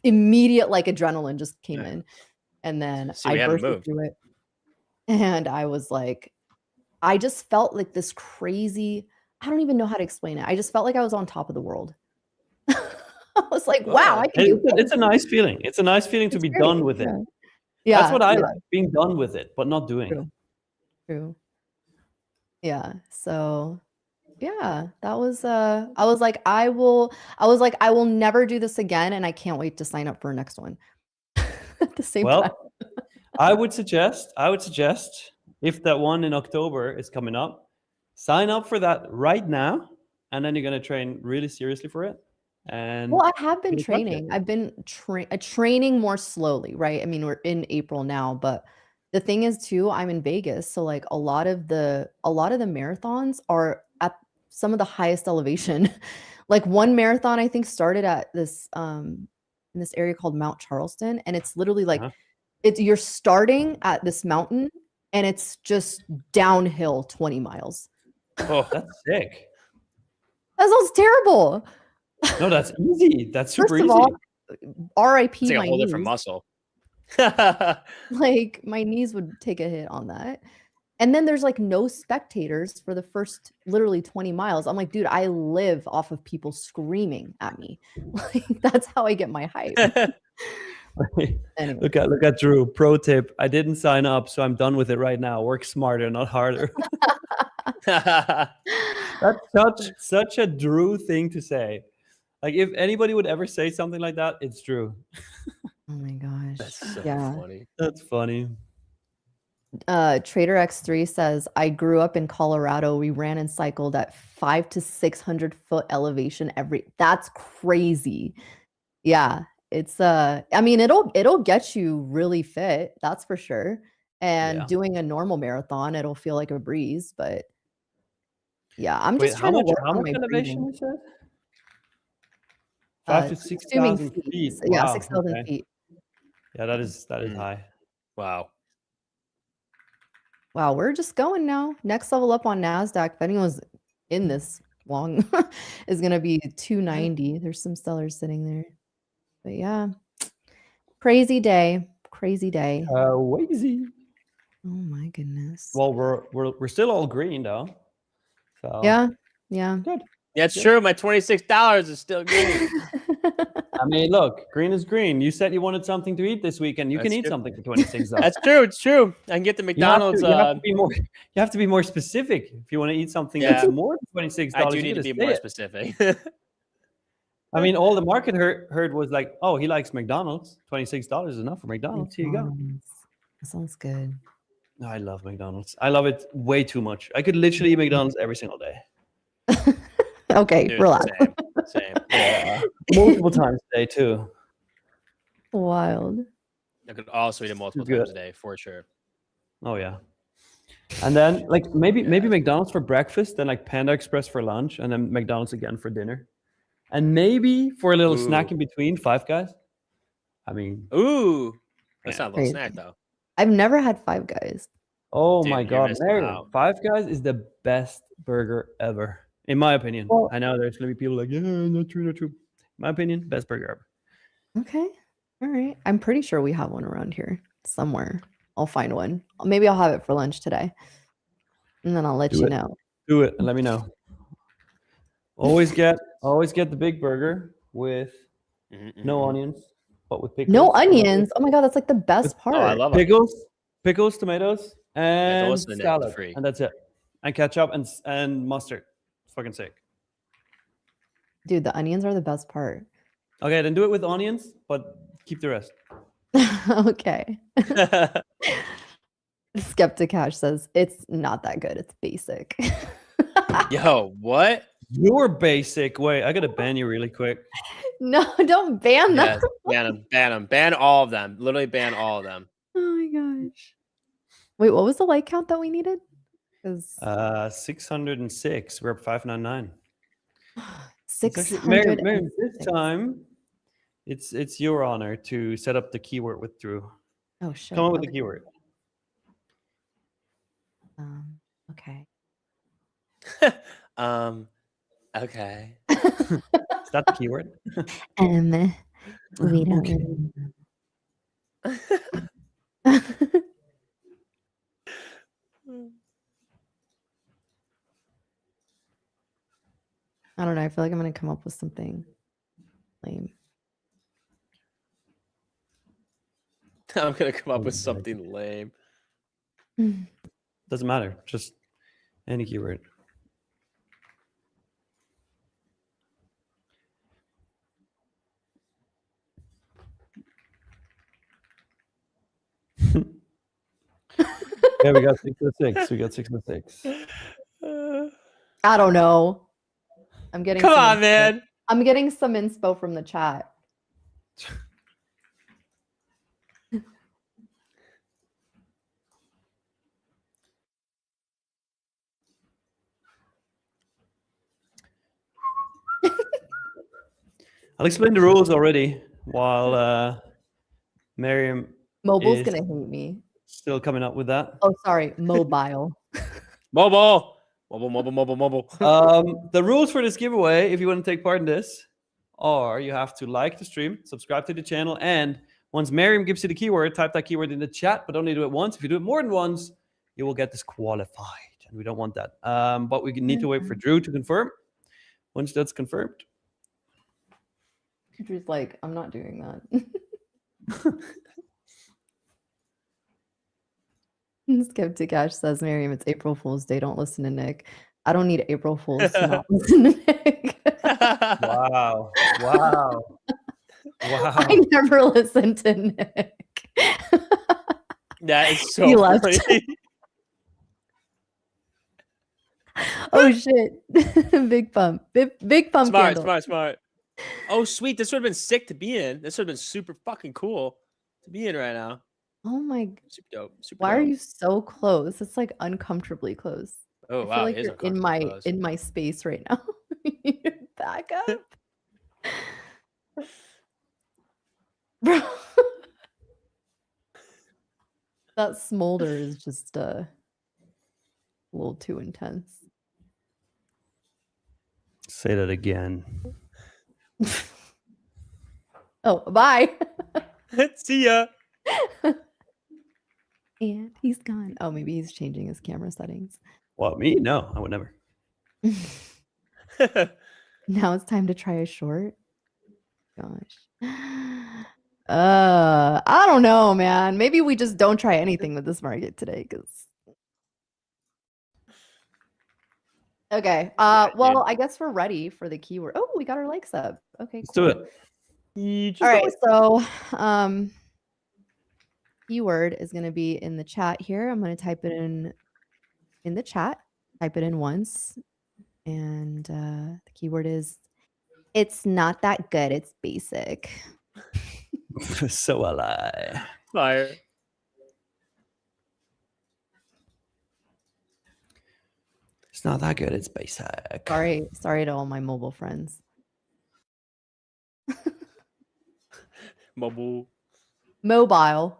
immediate like adrenaline just came in. And then I bursted through it. And I was like, I just felt like this crazy, I don't even know how to explain it. I just felt like I was on top of the world. I was like, wow, I can do it. It's a nice feeling. It's a nice feeling to be done with it. Yeah. That's what I like, being done with it, but not doing it. True. Yeah. So yeah, that was I was like, I will never do this again, and I can't wait to sign up for a next one. At the same time. I would suggest if that one in October is coming up, sign up for that right now, and then you're gonna train really seriously for it. And well, I have been training. I've been training more slowly, right? I mean, we're in April now, but the thing is too, I'm in Vegas, so like a lot of the marathons are at some of the highest elevation. Like one marathon I think started at this in this area called Mount Charleston, and it's literally like you're starting at this mountain and it's just downhill 20 miles. Oh, that's sick. That sounds terrible. No, that's easy. That's super easy. All, RIP it's like my a whole knees. different muscle. Like my knees would take a hit on that. And then there's like no spectators for the first literally 20 miles. I'm like, dude, I live off of people screaming at me. Like that's how I get my hype. Anyway. Look at Drew. Pro tip: I didn't sign up, so I'm done with it right now. Work smarter, not harder. That's such a Drew thing to say. Like if anybody would ever say something like that, it's Drew. Oh my gosh. That's so yeah. funny. That's funny. Trader X3 says, I grew up in Colorado. We ran and cycled at 500 to 600 foot elevation that's crazy. Yeah. It's I mean, it'll get you really fit, that's for sure. And doing a normal marathon, it'll feel like a breeze, but yeah, I'm just trying to work on my elevation you said? 5 to 6,000 feet. Yeah, wow, 6,000 feet. Yeah, that is high. Wow. Wow, we're just going now. Next level up on NASDAQ, if anyone's in this long, is going to be 290. There's some sellers sitting there. But yeah, crazy day. Crazy day. Crazy. Oh my goodness. Well, we're still all green though. So yeah. Good. Yeah, it's true. My $26 is still green. I mean, look, green is green. You said you wanted something to eat this weekend. You can eat something for $26. That's true. It's true. I can get the McDonald's. You have to be more specific if you want to eat something that's more than $26. I do need to be more specific. I mean, all the market heard was like, oh, he likes McDonald's. $26 is enough for McDonald's. Here you go. That sounds good. No, I love McDonald's. I love it way too much. I could literally eat McDonald's every single day. Okay, dude, relax. Same. Yeah. Multiple times a day too. Wild. I could also eat it multiple times a day for sure. Oh yeah. And then like maybe McDonald's for breakfast, then like Panda Express for lunch, and then McDonald's again for dinner. And maybe for a little snack in between, Five Guys. I mean, that's not a little snack though. I've never had Five Guys. Oh my God, Mary, Five Guys is the best burger ever, in my opinion. Well, I know there's gonna be people like, yeah, not true. In my opinion, best burger ever. Okay, all right. I'm pretty sure we have one around here somewhere. I'll find one. Maybe I'll have it for lunch today, and then I'll let you know. Do it and let me know. Always get the big burger with no onions, but with pickles. No onions. Oh my God, that's like the best part. Oh, I love pickles, tomatoes, and salad, free. And that's it. And ketchup and mustard. It's fucking sick. Dude, the onions are the best part. Okay, then do it with onions, but keep the rest. Okay. Skeptic Cash says it's not that good. It's basic. Yo, what? You're basic. Wait, I gotta ban you really quick. No, don't ban them. Ban them. Ban all of them. Literally ban all of them. Oh my gosh. Wait, what was the like count that we needed? 606. We're up 599. 600. Mary, this time it's your honor to set up the keyword with Drew. Oh shit. Come up with the keyword. Okay. Okay. Is that the keyword? We don't. I don't know. I feel like I'm gonna come up with something lame. I'm gonna come up with something lame. Doesn't matter. Just any keyword. Yeah, we got 606. We got 606. I don't know. I'm getting. Come on, man. I'm getting some inspo from the chat. I'll explain the rules already while Miriam Mobile's gonna hate me. Still coming up with that. Oh, sorry, mobile. Mobile. The rules for this giveaway, if you want to take part in this, are you have to like the stream, subscribe to the channel, and once Miriam gives you the keyword, type that keyword in the chat, but only do it once. If you do it more than once, you will get disqualified, and we don't want that. But we need to wait for Drew to confirm. Once that's confirmed. Drew's like, I'm not doing that. Skeptic Ash says, Miriam, it's April Fool's Day. Don't listen to Nick. I don't need April Fool's to not listen to Nick. Wow. I never listened to Nick. That is so He left. funny. Oh shit! Big pump. Big pump candle. Smart. Oh, sweet. This would have been sick to be in. This would have been super fucking cool to be in right now. Oh my! Super dope. Super Why dope. are you so close? It's like uncomfortably close. Oh, I feel wow. like It is you're in my close. in my space right now. Back up, bro. That smolder is just a little too intense. Say that again. Oh, bye. See ya. And he's gone. Oh, maybe he's changing his camera settings. What, me? No, I would never. Now it's time to try a short. Gosh. I don't know, man. Maybe we just don't try anything with this market today, because. Okay. Well, I guess we're ready for the keyword. Oh, we got our likes up. Okay, Let's cool. do it. All right, so keyword is going to be in the chat here. I'm going to type it in the chat. Type it in once, and the keyword is "it's not that good. It's basic." So alive. Fire. It's not that good. It's basic. Sorry to all my mobile friends. Mobile. Mobile.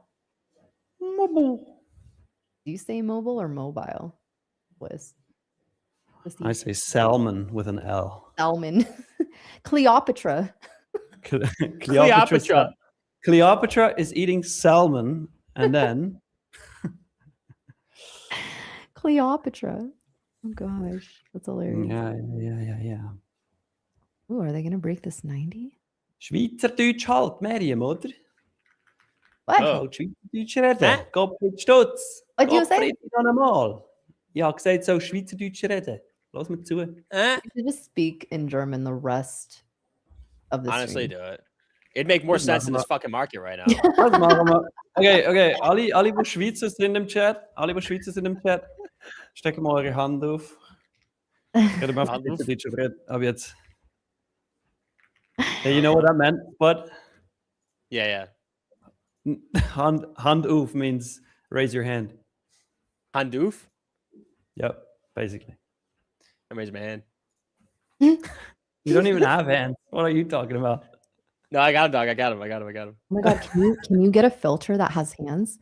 Do you say mobile or mobile? Liz? I say salmon with an L. Salmon. Cleopatra. Cleopatra. Cleopatra is eating salmon, and then Cleopatra. Oh gosh, that's hilarious. Yeah. Ooh, are they gonna break this 90? Schweizerdeutsch halt, Miriam, oder? What? Oh. Schweizerdeutsch reden. Gottfried Stutz. What do you say? Gottfried noch einmal. Ich habe gesagt, so Schweizerdeutsch reden. Lass mir zu. You should just speak in German the rest of the Honestly, stream. do it. It'd make more sense in this fucking market right now. Das machen wir. Okay. Alle, die Schweizer sind im Chat, stecken mal eure Hand auf. Ich werde mal Schweizerdeutsch reden, ab jetzt. Yeah, you know what that meant, bud? Yeah. Hand auf means raise your hand. Handoof? Yep, basically. I raised my hand. You don't even have hands. What are you talking about? No, I got him, dog. I got him. Oh my god, can you get a filter that has hands?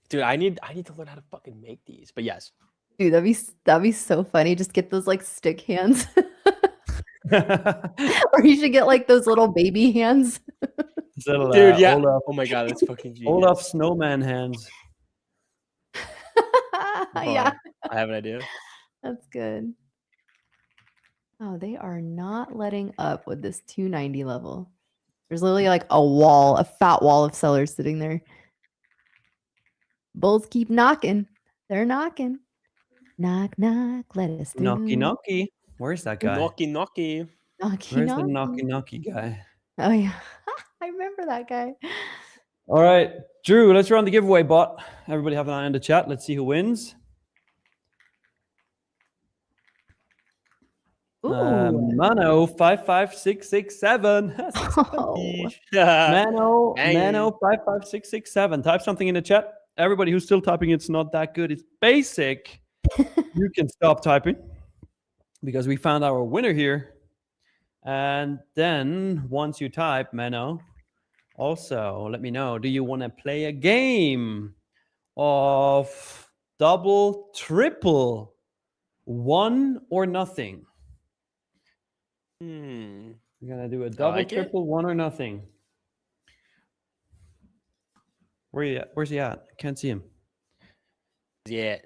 Dude, I need to learn how to fucking make these. But yes. Dude, that'd be so funny. Just get those like stick hands. Or you should get like those little baby hands. Dude, yeah. Oh my god, that's fucking genius. Olaf snowman hands. Yeah. I have an idea. That's good. Oh, they are not letting up with this 290 level. There's literally like a fat wall of sellers sitting there. Bulls keep knocking. They're knocking. Knock, knock, let us through. Knocky. Where's that guy? Knocky. Where's the knocky guy? Oh, yeah. I remember that guy. All right, Drew, let's run the giveaway bot. Everybody have an eye on the chat. Let's see who wins. Mano 55667. Mano 55667. Type something in the chat. Everybody who's still typing, it's not that good. It's basic. You can stop typing because we found our winner here. And then once you type, Mano, also let me know. Do you want to play a game of double, triple, one or nothing? We're gonna do a double, triple, one or nothing. Where's he at? I can't see him. Yeah.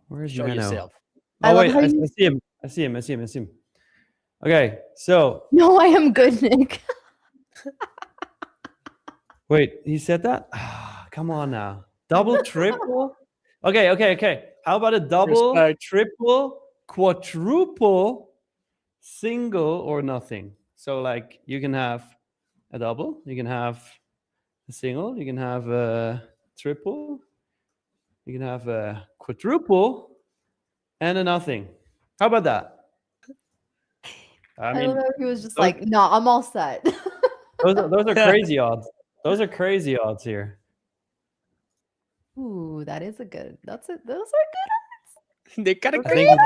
Where's Show yourself. Oh wait, I see him. Okay, so no, I am good, Nick. Wait, he said that? Come on now. Double, triple? Okay. How about a double, triple, quadruple, single, or nothing? So like you can have a double, you can have a single. You can have a triple. You can have a quadruple and a nothing. How about that? I don't know if he was just those- like, no, I'm all set. those are crazy odds. Those are crazy odds here. Ooh, that is a good. Those are good. They kind of I crazy.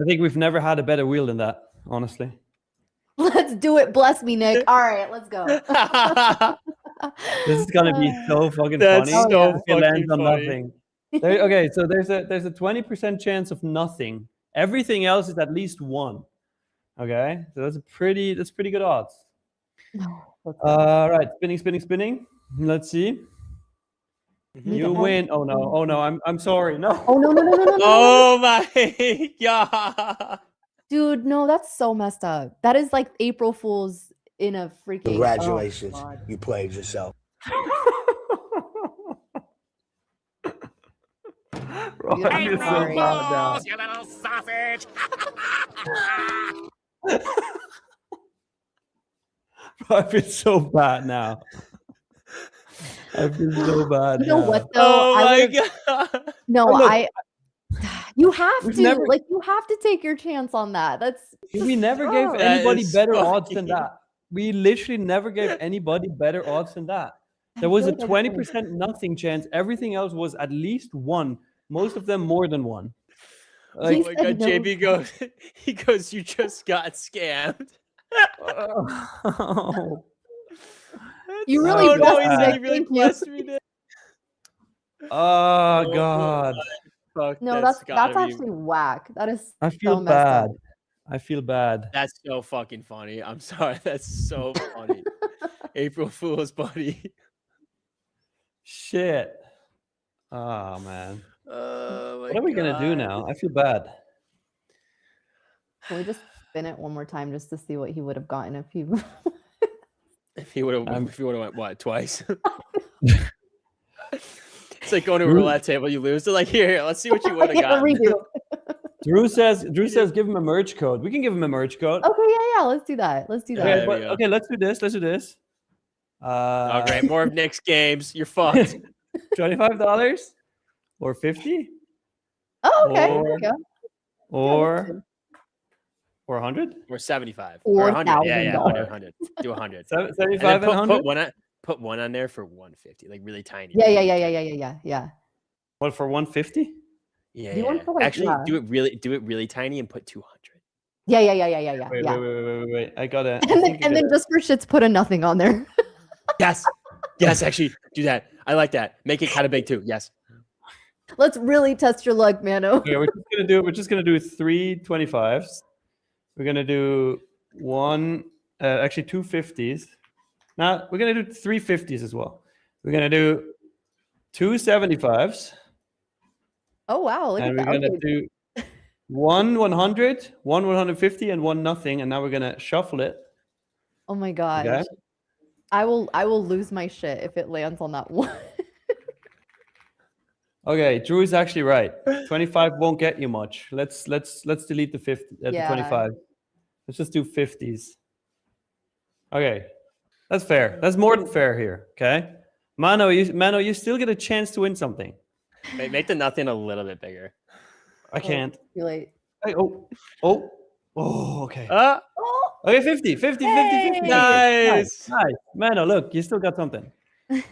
think we've never had a better wheel than that, honestly. Let's do it. Bless me, Nick. All right, let's go. This is gonna be so fucking That's funny. so if it fucking lands on funny. nothing. Okay, so there's a 20% chance of nothing. Everything else is at least 1. Okay, so that's pretty good odds. All right, spinning. Let's see. You win. Oh no, I'm sorry. No. Oh no. Oh my god. Dude, no, that's so messed up. That is like April Fool's in a freaking. Congratulations, oh, God. you played yourself. Bro, I feel so Sorry. bad now. You little sausage! Bro, I feel so bad now. I feel so bad. You know now. what though? Oh my god. No, Oh, look. You have We've to never- like you have to take your chance on that. That's We never Oh. gave That anybody is better odds than fucking- that. We literally never gave anybody better odds than that. I There was a feel like I 20% nothing chance. Everything else was at least 1. Most of them more than 1. Oh Like, my god, No. JB goes, he goes, you just got scammed. oh. You really oh, no, blessed he me, said he Nick. really Thank you. blessed me. Nick. Oh, God. Fuck, No, that's gotta be- actually whack. That is I feel so messed up. bad. I feel bad. That's so fucking funny. I'm sorry. That's so funny. April Fool's, buddy. Shit. Oh, man. Oh, my What are we going to do God. now? I feel bad. Can we just spin it one more time just to see what he would have gotten if he If he would have, I'm- if he would have went what twice. It's like going to a roulette table. You lose. They're like, here, let's see what you would have Yeah, gotten. redo. Drew says give him a merge code. We can give him a merge code. Okay, yeah, let's do that. Let's do Yeah, that. Okay, there we but, go. okay, let's do this. Let's do this. Oh, great. More of Nick's games. You're fucked. $25 or 50 Oh, okay. There we Or- go. or 100? Or 75. Or 100. Yeah, yeah. $4,000. 100. Do 100. 75 and Put 100? one on there for 150. Like really tiny. Yeah. What, for 150? Yeah. Do you want yeah. to, like, Actually, yeah. do it really tiny and put 200. Yeah. Wait, Yeah. wait. I got it. And then just for shits, put a nothing on there. Yes. Yes, actually, do that. I like that. Make it kind of big too. Yes. Let's really test your luck, Mano. Okay, we're just gonna do 3 25s. We're gonna do actually 2 50s. Now we're gonna do 3 50s as well. We're gonna do 2 75s, Oh wow, look and at we're that. gonna Okay. do 1 100, 1 150, and 1 nothing. And now we're gonna shuffle it. Oh my gosh. Okay. I will lose my shit if it lands on that one. Okay, Drew is actually right. 25 won't get you much. Let's delete the 50, the Yeah. 25. Let's just do 50s. Okay, that's fair. That's more than fair here. Okay, Mano, you still get a chance to win something. Make the nothing a little bit bigger. I can't. Too late. Hey, okay. Oh, Okay, 50. Hey! Nice. Mano, look, you still got something.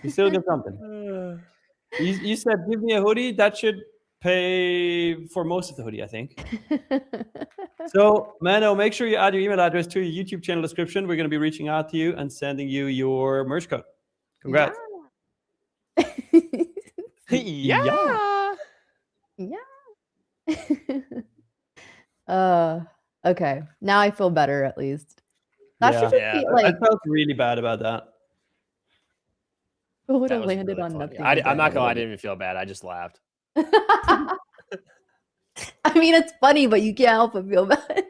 You still got something. You said, give me a hoodie. That should pay for most of the hoodie, I think. So, Mano, make sure you add your email address to your YouTube channel description. We're going to be reaching out to you and sending you your merch code. Congrats. Yeah. Okay. Now I feel better at least. That Yeah. should just Yeah, be I like felt really bad about that. it would That have was landed really on funny. nothing. I'm not gonna lie, I again. didn't even feel bad. I just laughed. I mean, it's funny, but you can't help but feel bad.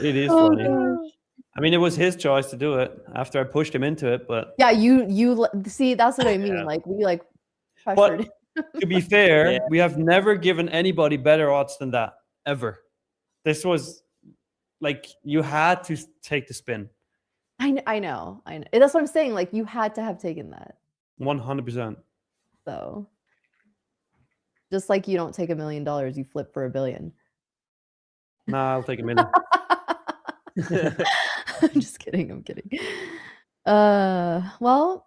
It is Oh, funny. gosh. I mean, it was his choice to do it after I pushed him into it. But Yeah, you see, that's what I mean. Yeah. Like we like But- pressured. to be fair, Yeah. we have never given anybody better odds than that, ever. This was like, you had to take the spin. I know. That's what I'm saying. Like you had to have taken that. 100%. So just like you don't take $1 million, you flip for $1 billion. Nah, I'll take $1 million. I'm just kidding. I'm kidding. Well,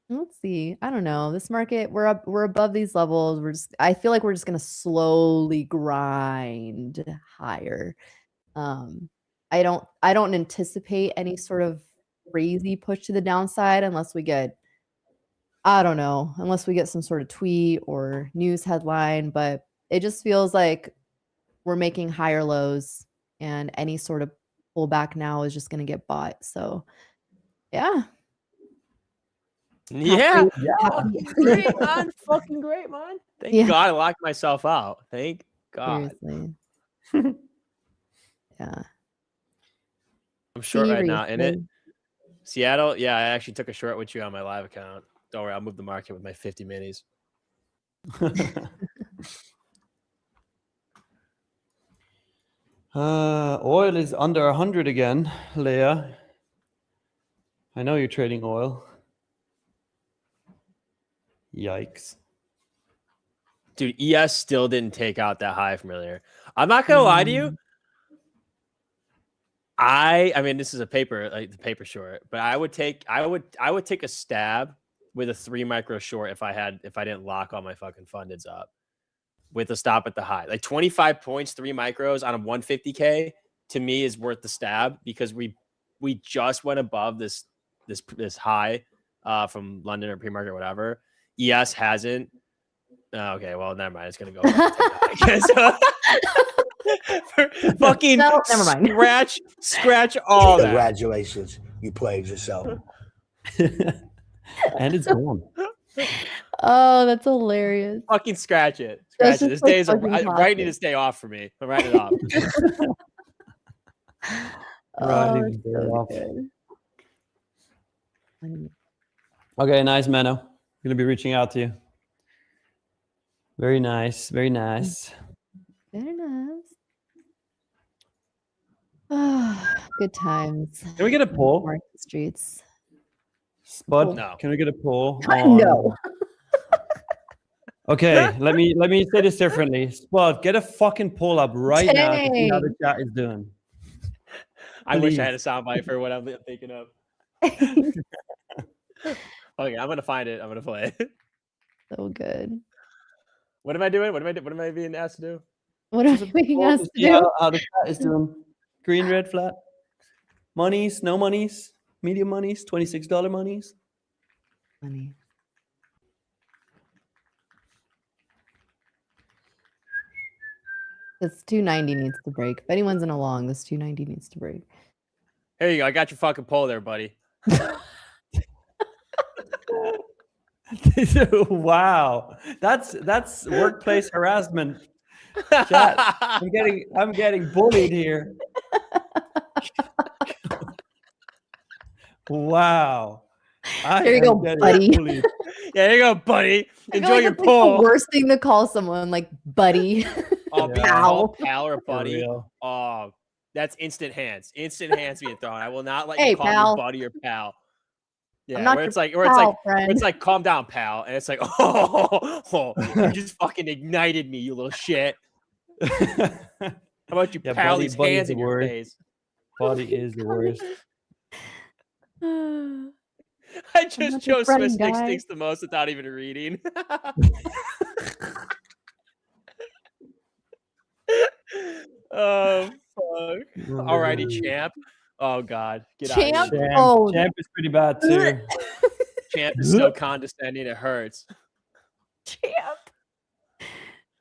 let's see. I don't know. This market, we're above these levels. I feel like we're just gonna slowly grind higher. I don't anticipate any sort of crazy push to the downside unless we get, I don't know, unless we get some sort of tweet or news headline, but it just feels like we're making higher lows and any sort of pullback now is just going to get bought. So, yeah. Yeah. Great, man. Fucking great, man. Thank God I locked myself out. Thank God. Seriously. Yeah. I'm short right now in it. Seattle. Yeah, I actually took a short with you on my live account. Don't worry, I'll move the market with my 50 minis. Oil is under 100 again, Leah. I know you're trading oil. Yikes. Dude, ES still didn't take out that high from earlier. I'm not gonna lie to you. I mean, this is a paper, like the paper short, but I would take a stab with a 3 micro short if I didn't lock all my fucking fundeds up with a stop at the high. Like 25 points, 3 micros on a 150K to me is worth the stab because we just went above this high from London or pre-market or whatever. ES hasn't. Oh, okay, well, never mind. It's gonna go. Fucking no, never mind. Scratch all that. Congratulations, you played yourself. And it's gone. Oh, that's hilarious. Fucking scratch it. Scratch it. This day is right need to stay off for me. I'm writing it off. Okay, nice, Menno. I'm gonna be reaching out to you. Very nice. Very nice. Very nice. Oh, good times. Can we get a poll? Market streets. Spud, No. can we get a poll? No. Okay, let me say this differently. Spud, get a fucking poll up right now to see how the chat is doing. I wish I had a soundbite for what I'm thinking of. Okay, I'm gonna find it. I'm gonna play it. So good. What am I doing? What am I being asked to do? What are we being asked to do? How the chat is doing. Green, red, flat. Monies, no monies, medium monies, $26 monies. Money. This 290 needs to break. If anyone's in a long, this 290 needs to break. Here you go. I got your fucking poll there, buddy. Wow, that's workplace harassment. Chat. I'm getting bullied here. Wow. There you go, buddy. Bullied. Yeah, there you go, buddy. Enjoy your like poll. The worst thing to call someone, like buddy. Oh, Yeah. pal or buddy. real. Oh, that's instant hands. Instant hands being thrown. I will not let Hey, you call pal. me buddy or pal. Yeah, I'm not where your it's like, friend. it's like, calm down, pal, and it's like, oh, you just fucking ignited me, you little shit. How about you, Yeah, pal? buddy- These buddy's hands the in your word. face. Buddy is the worst. I not just your chose friend, Swiss guy. stinks the most without even reading. Oh fuck! Alrighty, champ. Oh god, get out of Champ? here. Champ, Oh. Champ is pretty bad too. Champ is so condescending, it hurts. Champ.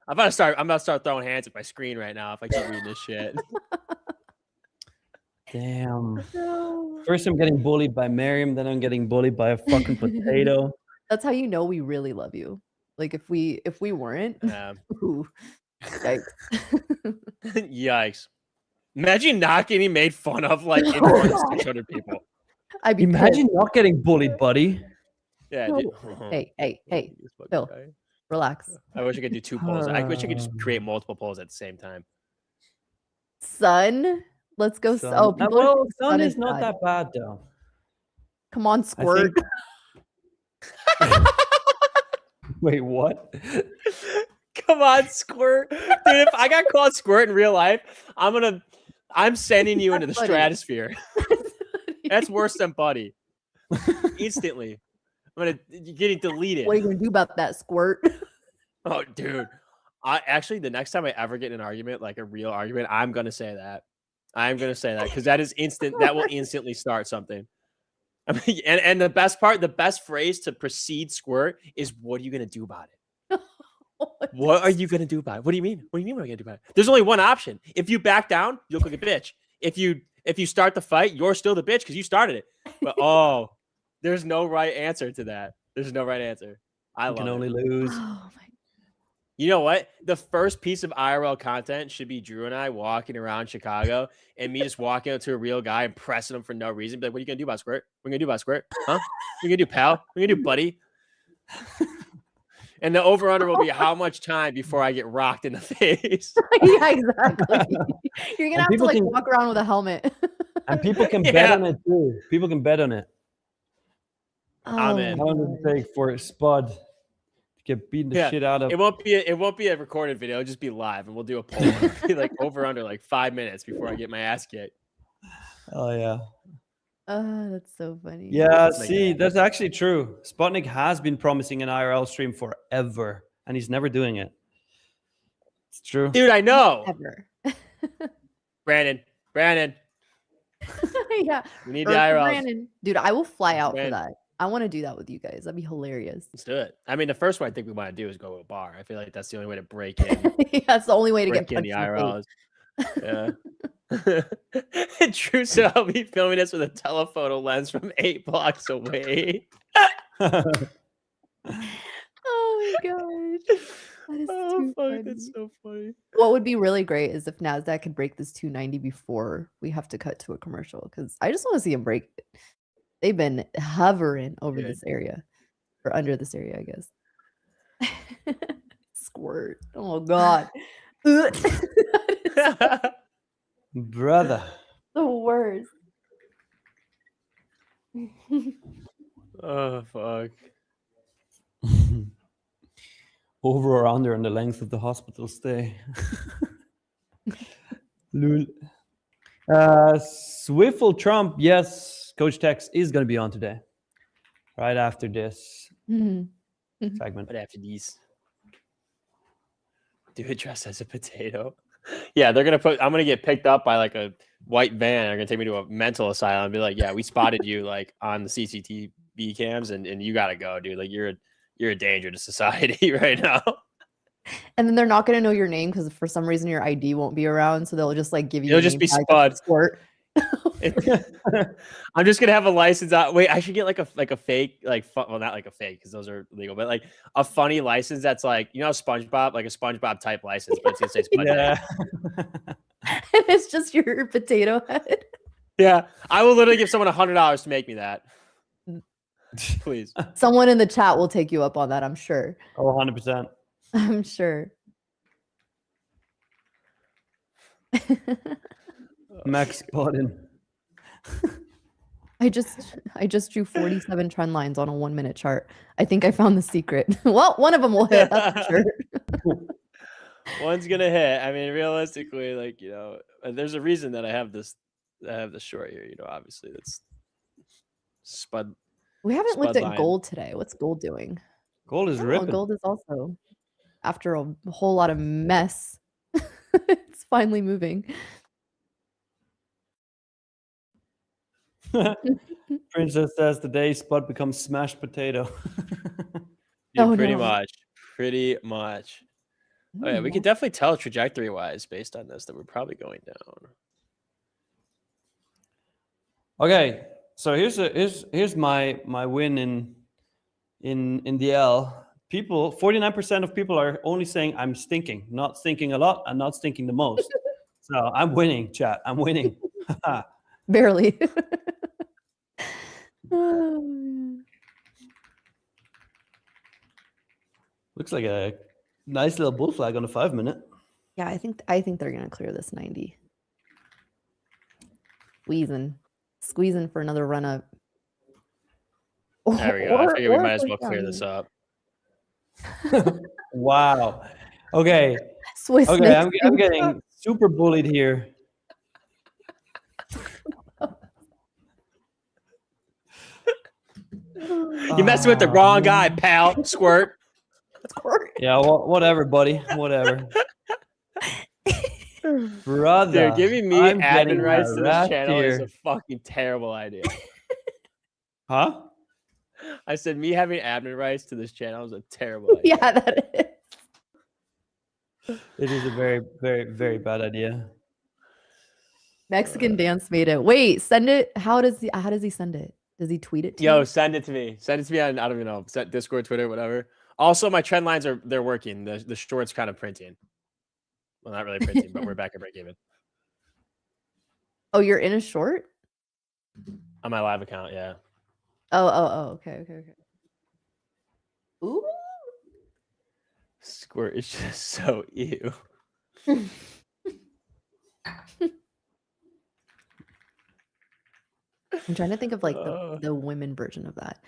I'm about to start throwing hands at my screen right now if I keep reading this shit. Damn. No. First I'm getting bullied by Miriam, then I'm getting bullied by a fucking potato. That's how you know we really love you. Like if we weren't, ooh, yikes. Yikes! Imagine not getting made fun of like in front of 600 people. I'd be Imagine not getting bullied, buddy. Yeah. No. Dude. Hey, This fucking Phil. guy. relax. I wish I could do 2 polls. I wish I could just create multiple polls at the same time. Son, Let's go. Sun. Oh, people are well, saying sun is is not bad. that bad though. Come on, Squirt. Wait, what? Come on, Squirt. Dude, if I got called Squirt in real life, I'm sending you into the Buddy. stratosphere. That's worse than Buddy. Instantly. You're getting deleted. What are you gonna do about that, Squirt? Oh, dude. The next time I ever get in an argument, like a real argument, I'm gonna say that. I'm gonna say that because that is instant. That will instantly start something. I mean, and the best part, the best phrase to precede Squirt is, "What are you gonna do about it? What are you gonna do about it? What do you mean? What do you mean? What are you gonna do about it?" There's only one option. If you back down, you look like a bitch. If you start the fight, you're still the bitch because you started it. But there's no right answer to that. There's no right answer. You can only lose. Oh my. You know what? The first piece of IRL content should be Drew and I walking around Chicago and me just walking up to a real guy and pressing him for no reason. Be like, what are you going to do about Squirt? What are you going to do about Squirt? Huh? What are you going to do, pal? What are you going to do, buddy? And the over-under will be how much time before I get rocked in the face. Yeah, exactly. You're going to have to like can- walk around with a helmet. And people can Yeah. bet on it too. People can bet on it. I'm in. How long does it take for Spud to get beaten the shit out of? It won't be a recorded video. It'll just be live, and we'll do a poll. It'll be like over under like 5 minutes before I get my ass kicked. Oh yeah. That's so funny. Yeah, see, that's actually true. Sputnik has been promising an IRL stream forever, and he's never doing it. It's true. Dude, I know. Ever. Brandon. Yeah. We need the Or IRLs. Brandon. Dude, I will fly out for Brandon. that. I want to do that with you guys. That'd be hilarious. Let's do it. I mean, the first one I think we want to do is go to a bar. I feel like that's the only way to break in. That's the only way to get break in punched the in the IRLs. Yeah. True, so I'll be filming this with a telephoto lens from 8 blocks away. face. Oh my gosh. That is too funny. That's so funny. What would be really great is if NASDAQ could break this 290 before we have to cut to a commercial, because I just want to see them break it. They've been hovering over this area, or under this area, I guess. Squirt. Oh God. Brother. The worst. Oh fuck. Over or under on the length of the hospital stay. Lul. Swiffle Trump, yes. Coach Tex is going to be on today, right after this segment. But after these, dude dressed as a potato. Yeah, they're gonna I'm gonna get picked up by like a white van. They're gonna take me to a mental asylum and be like, "Yeah, we spotted you like on the CCTV cams, and you gotta go, dude. Like you're a danger to society right now." And then they're not going to know your name because for some reason your ID won't be around, so they'll just like give you. It'll just be Spud. Squirt. I'm just gonna have a license out. Wait, I should get like a fake, well, not like a fake because those are legal, but like a funny license that's like, you know, SpongeBob, like a SpongeBob type license, but it's gonna say SpongeBob. Yeah. And it's just your potato head. Yeah, I will literally give someone $100 to make me that. Please. Someone in the chat will take you up on that, I'm sure. Oh, 100%. I'm sure. Max Bodden. I just drew 47 trend lines on a 1 minute chart. I think I found the secret. Well, one of them will hit, that's for sure. One's gonna hit. I mean, realistically, like, you know, there's a reason that I have this short here, you know, obviously that's Spud. We haven't looked Spud at line. gold today. What's gold doing? Gold is Oh, ripping. gold is also, after a whole lot of mess, it's finally moving. Princess says the day Spud becomes smashed potato. Yeah, Oh, pretty no. much. Pretty much. Oh yeah, we Mm, could definitely tell trajectory-wise based on this that we're probably going down. Okay, so here's my win in the L. People, 49% of people are only saying I'm stinking, not stinking a lot and not stinking the most. So I'm winning, chat. I'm winning. barely. Oh, man. Looks like a nice little bull flag on a 5 minute. Yeah, I think they're gonna clear this 90. squeezing for another run up. There we go. I figure we might as well clear this up. Wow. Okay. Swiss Okay, mix. I'm getting super bullied here. You messing with the wrong guy, pal. Squirt. Yeah, whatever, buddy. Whatever. Brother. Dude, giving me I'm admin getting rights to this harassed channel is here. a fucking terrible idea. Huh? I said me having admin rights to this channel is a terrible idea. Yeah, that is. It is a very, very, very bad idea. Mexican dance made it. Wait, send it. How does he send it? Does he tweet it to Yo, you? send it to me. Send it to me on, I don't even know, Discord, Twitter, whatever. Also, my trend lines they're working. The short's kind of printing. Well, not really printing, but we're back at break even. Oh, you're in a short? On my live account, yeah. Oh, okay. Ooh. Squirt is just so ew. I'm trying to think of like the women version of that.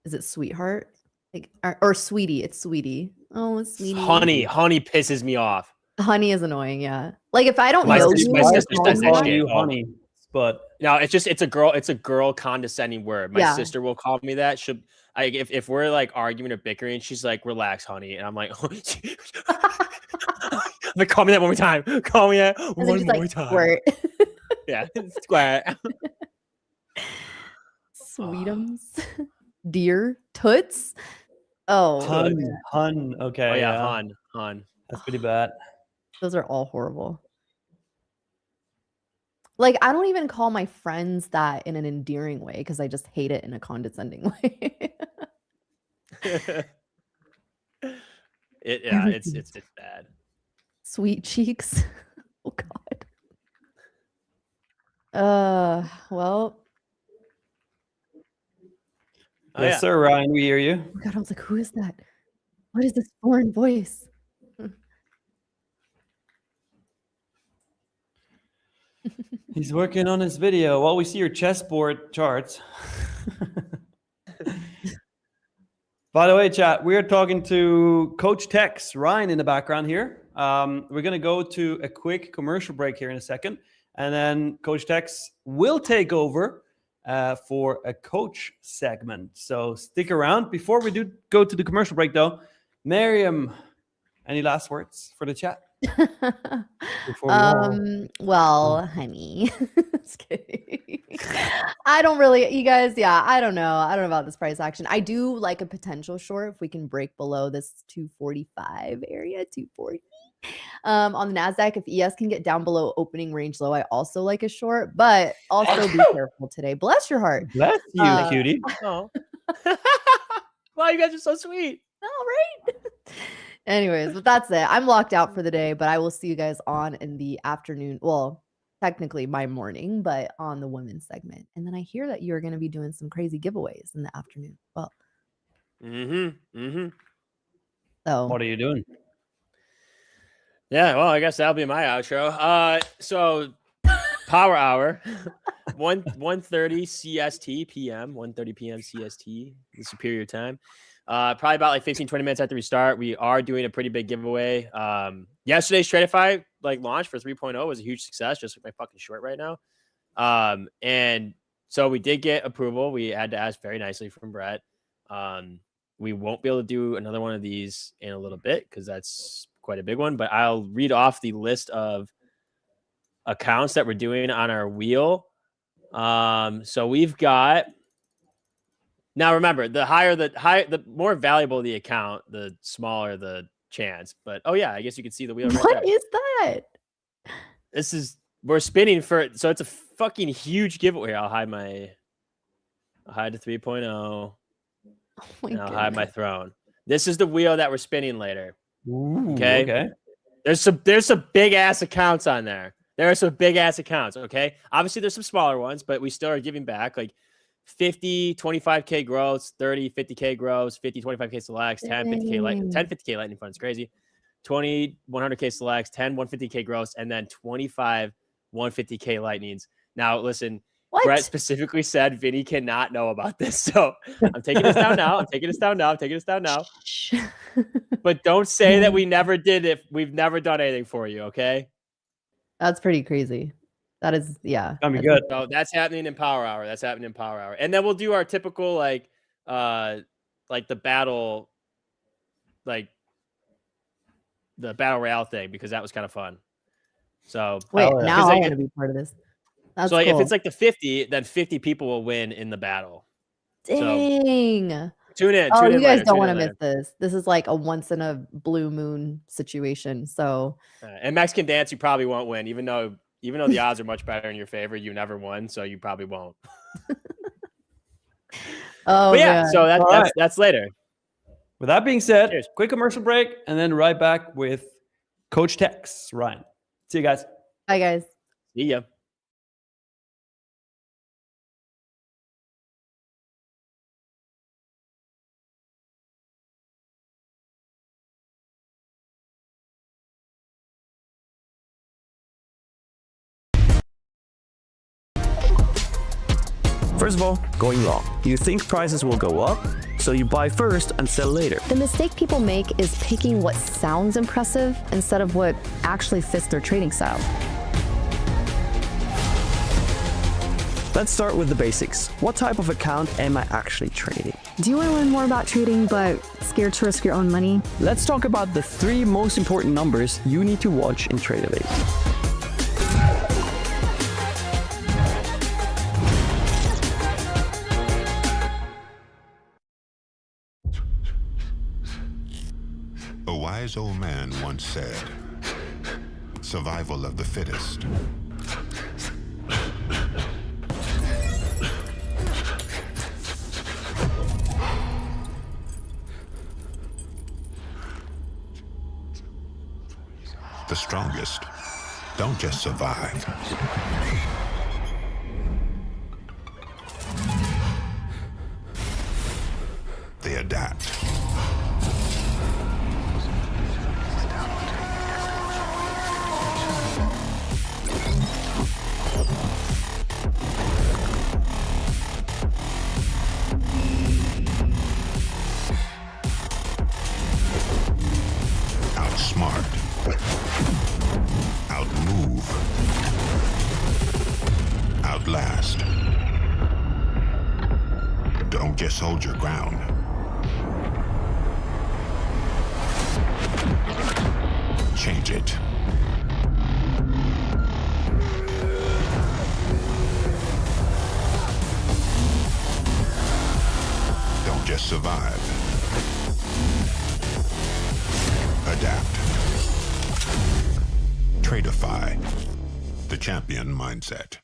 Is it sweetheart? Like or sweetie? It's sweetie. Oh, it's sweetie. Honey pisses me off. Honey is annoying. Yeah. Like if I don't My know sister- you, my or sister know says that someone- shit. You honey, but No, it's a girl condescending word. My sister will call me that. If we're like arguing or bickering, she's like, "Relax, honey," and I'm like, like, call me that one more time. Call me that and then one she's more like, time. squirt. Yeah, squirt. Sweetums, dear, toots. Oh, hun. Okay. Oh yeah, hun. That's pretty bad. those are all horrible. Like I don't even call my friends that in an endearing way because I just hate it in a condescending way. It's bad. Sweet cheeks. Oh God. Well. Oh, Yes, yeah. sir, Ryan. We hear you. Oh my God, I was like, who is that? What is this foreign voice? He's working on his video. Well, we see your chessboard charts. By the way, chat, we're talking to Coach Tex, Ryan in the background here. We're going to go to a quick commercial break here in a second. And then Coach Tex will take over for a coach segment. So stick around. Before we do go to the commercial break, though, Miriam, any last words for the chat? Well, honey. Just kidding. I don't really, you guys, I don't know. I don't know about this price action. I do like a potential short if we can break below this 245 area, 240. On the NASDAQ, if ES can get down below opening range low, I also like a short, but also be careful today. Bless your heart. Bless you, cutie. Oh. Wow, you guys are so sweet. All right. Anyways, but that's it. I'm locked out for the day, but I will see you guys on in the afternoon. Well, technically my morning, but on the women's segment. And then I hear that you're going to be doing some crazy giveaways in the afternoon. Well, so What are you doing? Yeah, well, I guess that'll be my outro. So power hour, 1:30 CST PM, 1:30 PM CST, the superior time. Probably about like 15-20 minutes after we start, we are doing a pretty big giveaway. Yesterday's Tradeify launch for 3.0 was a huge success, just like my fucking short right now. And so we did get approval. We had to ask very nicely from Brett. We won't be able to do another one of these in a little bit because that's quite a big one, but I'll read off the list of accounts that we're doing on our wheel. So we've got, now remember, the more valuable the account, the smaller the chance. But oh yeah, I guess you can see the wheel right there. what is that? We're spinning for, so it's a fucking huge giveaway. I'll hide the 3.0. Oh my and I'll goodness. hide my throne. This is the wheel that we're spinning later. Ooh, Okay. There's some big ass accounts on there. There are some big ass accounts. Okay. Obviously there's some smaller ones, but we still are giving back like 50, 25K growths, 30, 50K growths, 50, 25K selects, 10, 50K lightning funds. Crazy. 20, 100K selects, 10, 150K growths, and then 25, 150K lightnings. Now, listen, What? Brett specifically said Vinny cannot know about this. So I'm taking this down now. I'm taking this down now. Shh. But don't say that we never did it. We've never done anything for you, okay? That's pretty crazy. That is, yeah. Gonna be good. So that's happening in Power Hour. And then we'll do our typical like the battle, like the battle royale thing, because that was kind of fun. So Wait, Oh, yeah. now I Like, want to be part of this. That's so like, cool. if it's like the 50, then 50 people will win in the battle. Dang. Tune in. Oh, Tune you in guys later, don't tune want to in miss later. this. This is like a once in a blue moon situation. So And Mexican dance, you probably won't win, even though the odds are much better in your favor. You never won, so you probably won't. oh But yeah, man. so All right. that's later. With that being said, Cheers. quick commercial break, and then right back with Coach Tex, Ryan. See you guys. Bye guys. See ya. First of all, going long. You think prices will go up, so you buy first and sell later. The mistake people make is picking what sounds impressive instead of what actually fits their trading style. Let's start with the basics. What type of account am I actually trading? Do you want to learn more about trading but scared to risk your own money? Let's talk about the 3 most important numbers you need to watch in Tradeify. A wise old man once said, survival of the fittest. The strongest don't just survive. They adapt. Outsmart. Outmove. Outlast. Don't just hold your ground. Change it. Don't just survive. Adapt. Tradeify. The champion mindset.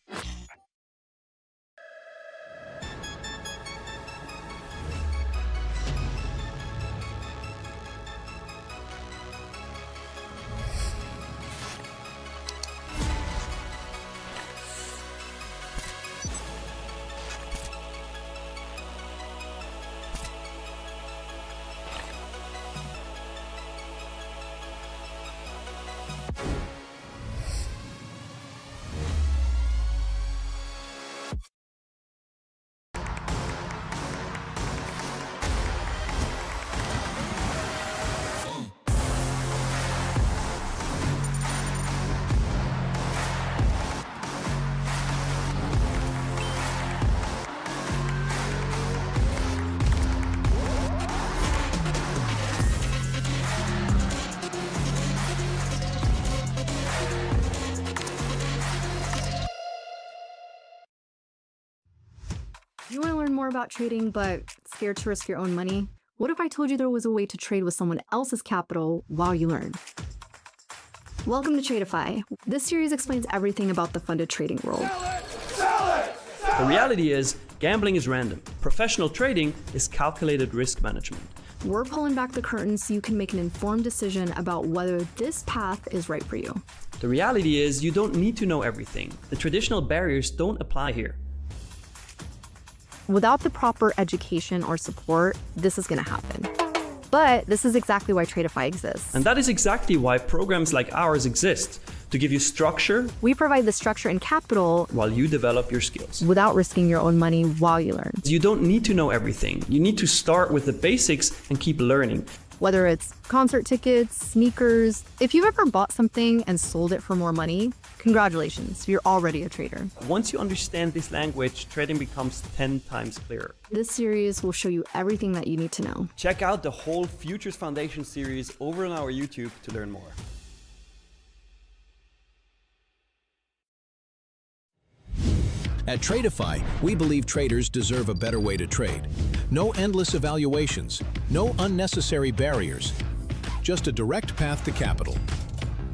You want to learn more about trading but scared to risk your own money? What if I told you there was a way to trade with someone else's capital while you learn? Welcome to Tradeify. This series explains everything about the funded trading world. The reality is, gambling is random. Professional trading is calculated risk management. We're pulling back the curtain so you can make an informed decision about whether this path is right for you. The reality is, you don't need to know everything. The traditional barriers don't apply here. Without the proper education or support, this is going to happen. But this is exactly why Tradeify exists. And that is exactly why programs like ours exist, to give you structure We provide the structure and capital while you develop your skills. without risking your own money while you learn. You don't need to know everything. You need to start with the basics and keep learning. Whether it's concert tickets, sneakers, if you've ever bought something and sold it for more money, congratulations, you're already a trader. Once you understand this language, trading becomes 10 times clearer. This series will show you everything that you need to know. Check out the whole Futures Foundation series over on our YouTube to learn more. At Tradeify, we believe traders deserve a better way to trade. No endless evaluations, no unnecessary barriers, just a direct path to capital.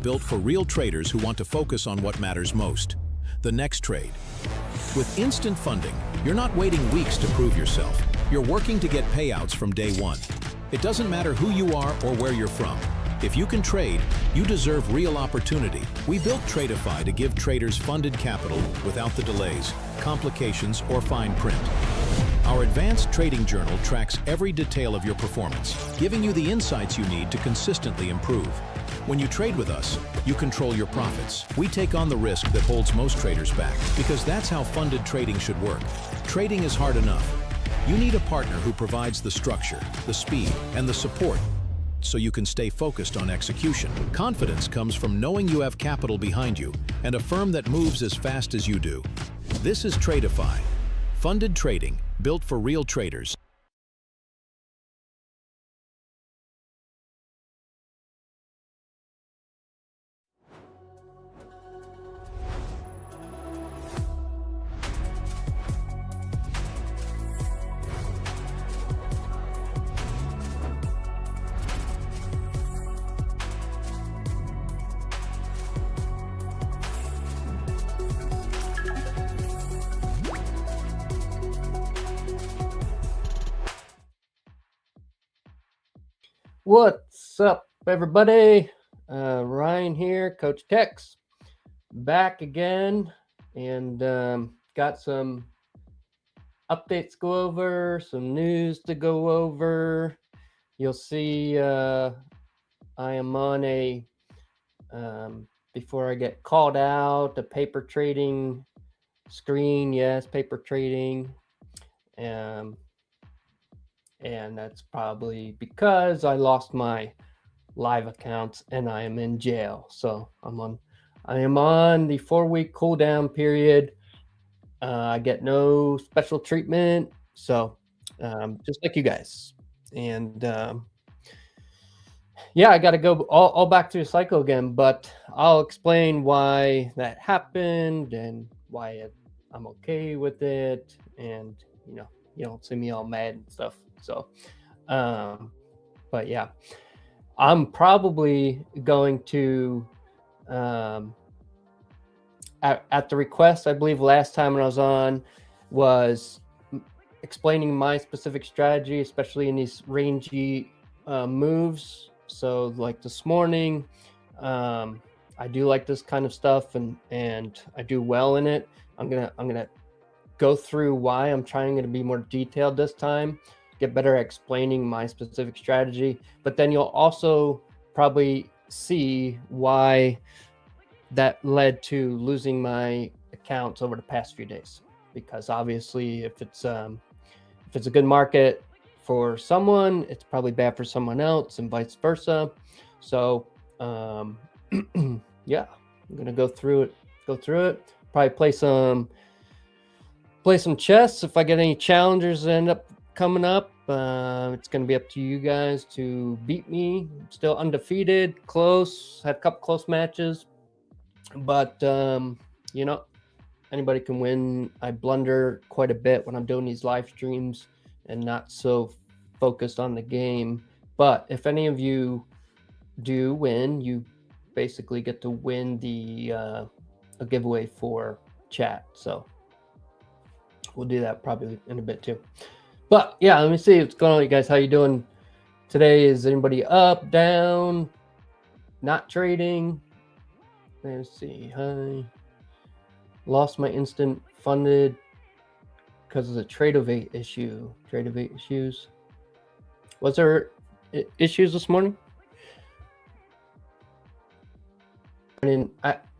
Built for real traders who want to focus on what matters most, the next trade. With instant funding, you're not waiting weeks to prove yourself. You're working to get payouts from day one. It doesn't matter who you are or where you're from. If you can trade, you deserve real opportunity. We built Tradeify to give traders funded capital without the delays, complications, or fine print. Our advanced trading journal tracks every detail of your performance, giving you the insights you need to consistently improve. When you trade with us, you control your profits. We take on the risk that holds most traders back, because that's how funded trading should work. Trading is hard enough. You need a partner who provides the structure, the speed, and the support so you can stay focused on execution. Confidence comes from knowing you have capital behind you and a firm that moves as fast as you do. This is Tradeify, funded trading built for real traders. What's up, everybody? Ryan here, Coach Tex, back again, and got some updates to go over, some news to go over. You'll see I am on a, before I get called out, a paper trading screen. Yes, paper trading. And that's probably because I lost my live accounts and I am in jail. So I am on the 4-week cooldown period. I get no special treatment. So just like you guys. And yeah, I got to go all back to the cycle again, but I'll explain why that happened and why I'm okay with it. And, you don't see me all mad and stuff. So, but yeah, I'm probably going to, at the request, I believe last time when I was on, was explaining my specific strategy, especially in these rangy moves. So like this morning, I do like this kind of stuff and I do well in it. I'm gonna go through why I'm trying to be more detailed this time, get better at explaining my specific strategy. But then you'll also probably see why that led to losing my accounts over the past few days. Because obviously, if it's a good market for someone, it's probably bad for someone else, and vice versa. So yeah, I'm gonna go through it. Probably play some chess if I get any challengers that end up coming up. It's going to be up to you guys to beat me. I'm still undefeated, close, had a couple close matches, but anybody can win. I blunder quite a bit when I'm doing these live streams and not so focused on the game. But if any of you do win, you basically get to win a giveaway for chat. So we'll do that probably in a bit too. But yeah, let me see what's going on, you guys. How you doing today? Is anybody up, down, not trading? Let's see. Hi. Lost my instant funded because of the Tradeify issue. Tradeify issues. Was there issues this morning?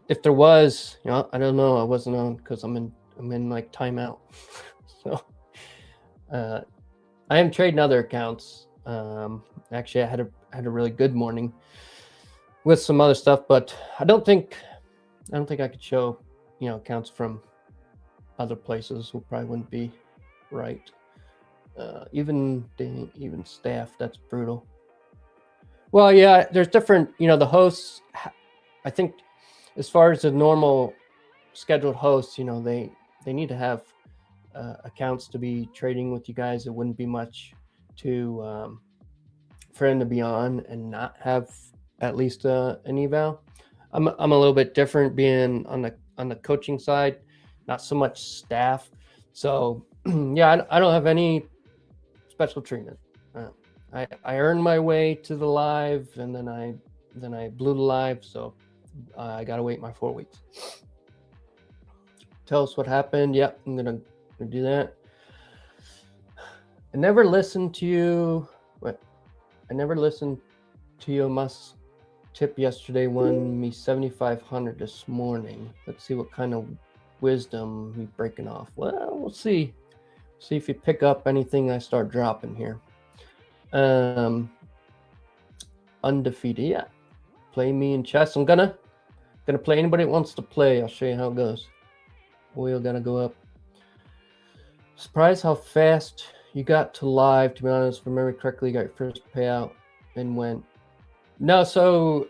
if there was, I don't know. I wasn't on because I'm in like timeout. So I am trading other accounts. Actually, I had a really good morning with some other stuff, but I don't think I could show accounts from other places. Who probably wouldn't be right. Even staff, that's brutal. Well, yeah, there's different, the hosts, I think as far as the normal scheduled hosts, they need to have accounts to be trading with you guys. It wouldn't be much to for him to be on and not have at least an eval. I'm a little bit different, being on the coaching side, not so much staff. So yeah, I don't have any special treatment. I earned my way to the live, and then I blew the live, so I gotta wait my 4 weeks. Tell us what happened. Yep, I'm gonna do that. I never listened to you. I never listened to your must tip yesterday. Won me 7,500 this morning. Let's see what kind of wisdom we breaking off. Well, we'll see. See if you pick up anything I start dropping here. Undefeated. Yeah. Play me in chess. I'm gonna play anybody that wants to play. I'll show you how it goes. We're gonna go up. Surprised how fast you got to live, to be honest. If I remember correctly, you got your first payout and went. No, so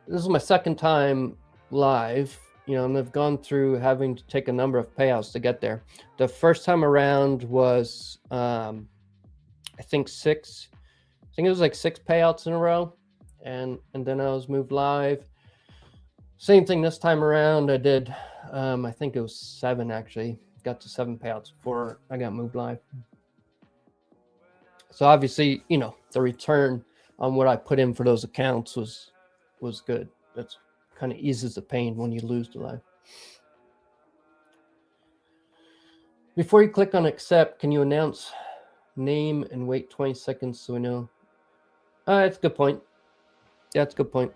this is my second time live, and I've gone through having to take a number of payouts to get there. The first time around was I think it was like 6 payouts in a row, and then I was moved live. Same thing this time around. I did I think it was 7 actually. Got to 7 payouts before I got moved live. So obviously, the return on what I put in for those accounts was good. That's kind of eases the pain when you lose the live. Before you click on accept, can you announce name and wait 20 seconds so we know? That's a good point. Yeah, that's a good point.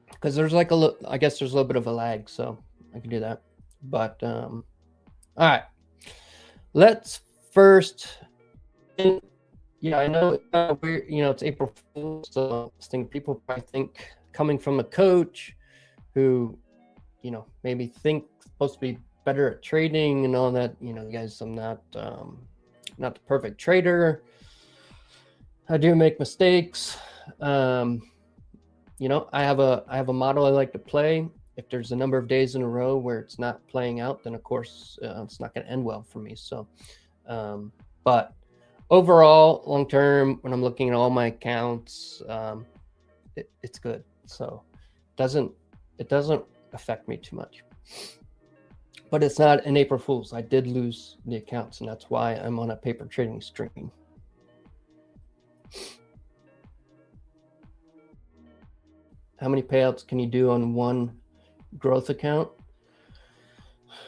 Because there's like I guess there's a little bit of a lag, so I can do that. But all right, let's first. Yeah, I know we're it's April Fool's, so I think people probably think, coming from a coach who maybe think supposed to be better at trading and all that. Guys, I'm not the perfect trader. I do make mistakes. I have a model I like to play. If there's a number of days in a row where it's not playing out, then of course it's not going to end well for me. So, but overall, long term, when I'm looking at all my accounts, it's good. So it doesn't affect me too much. But it's not an April Fool's. I did lose the accounts, and that's why I'm on a paper trading stream. How many payouts can you do on one growth account?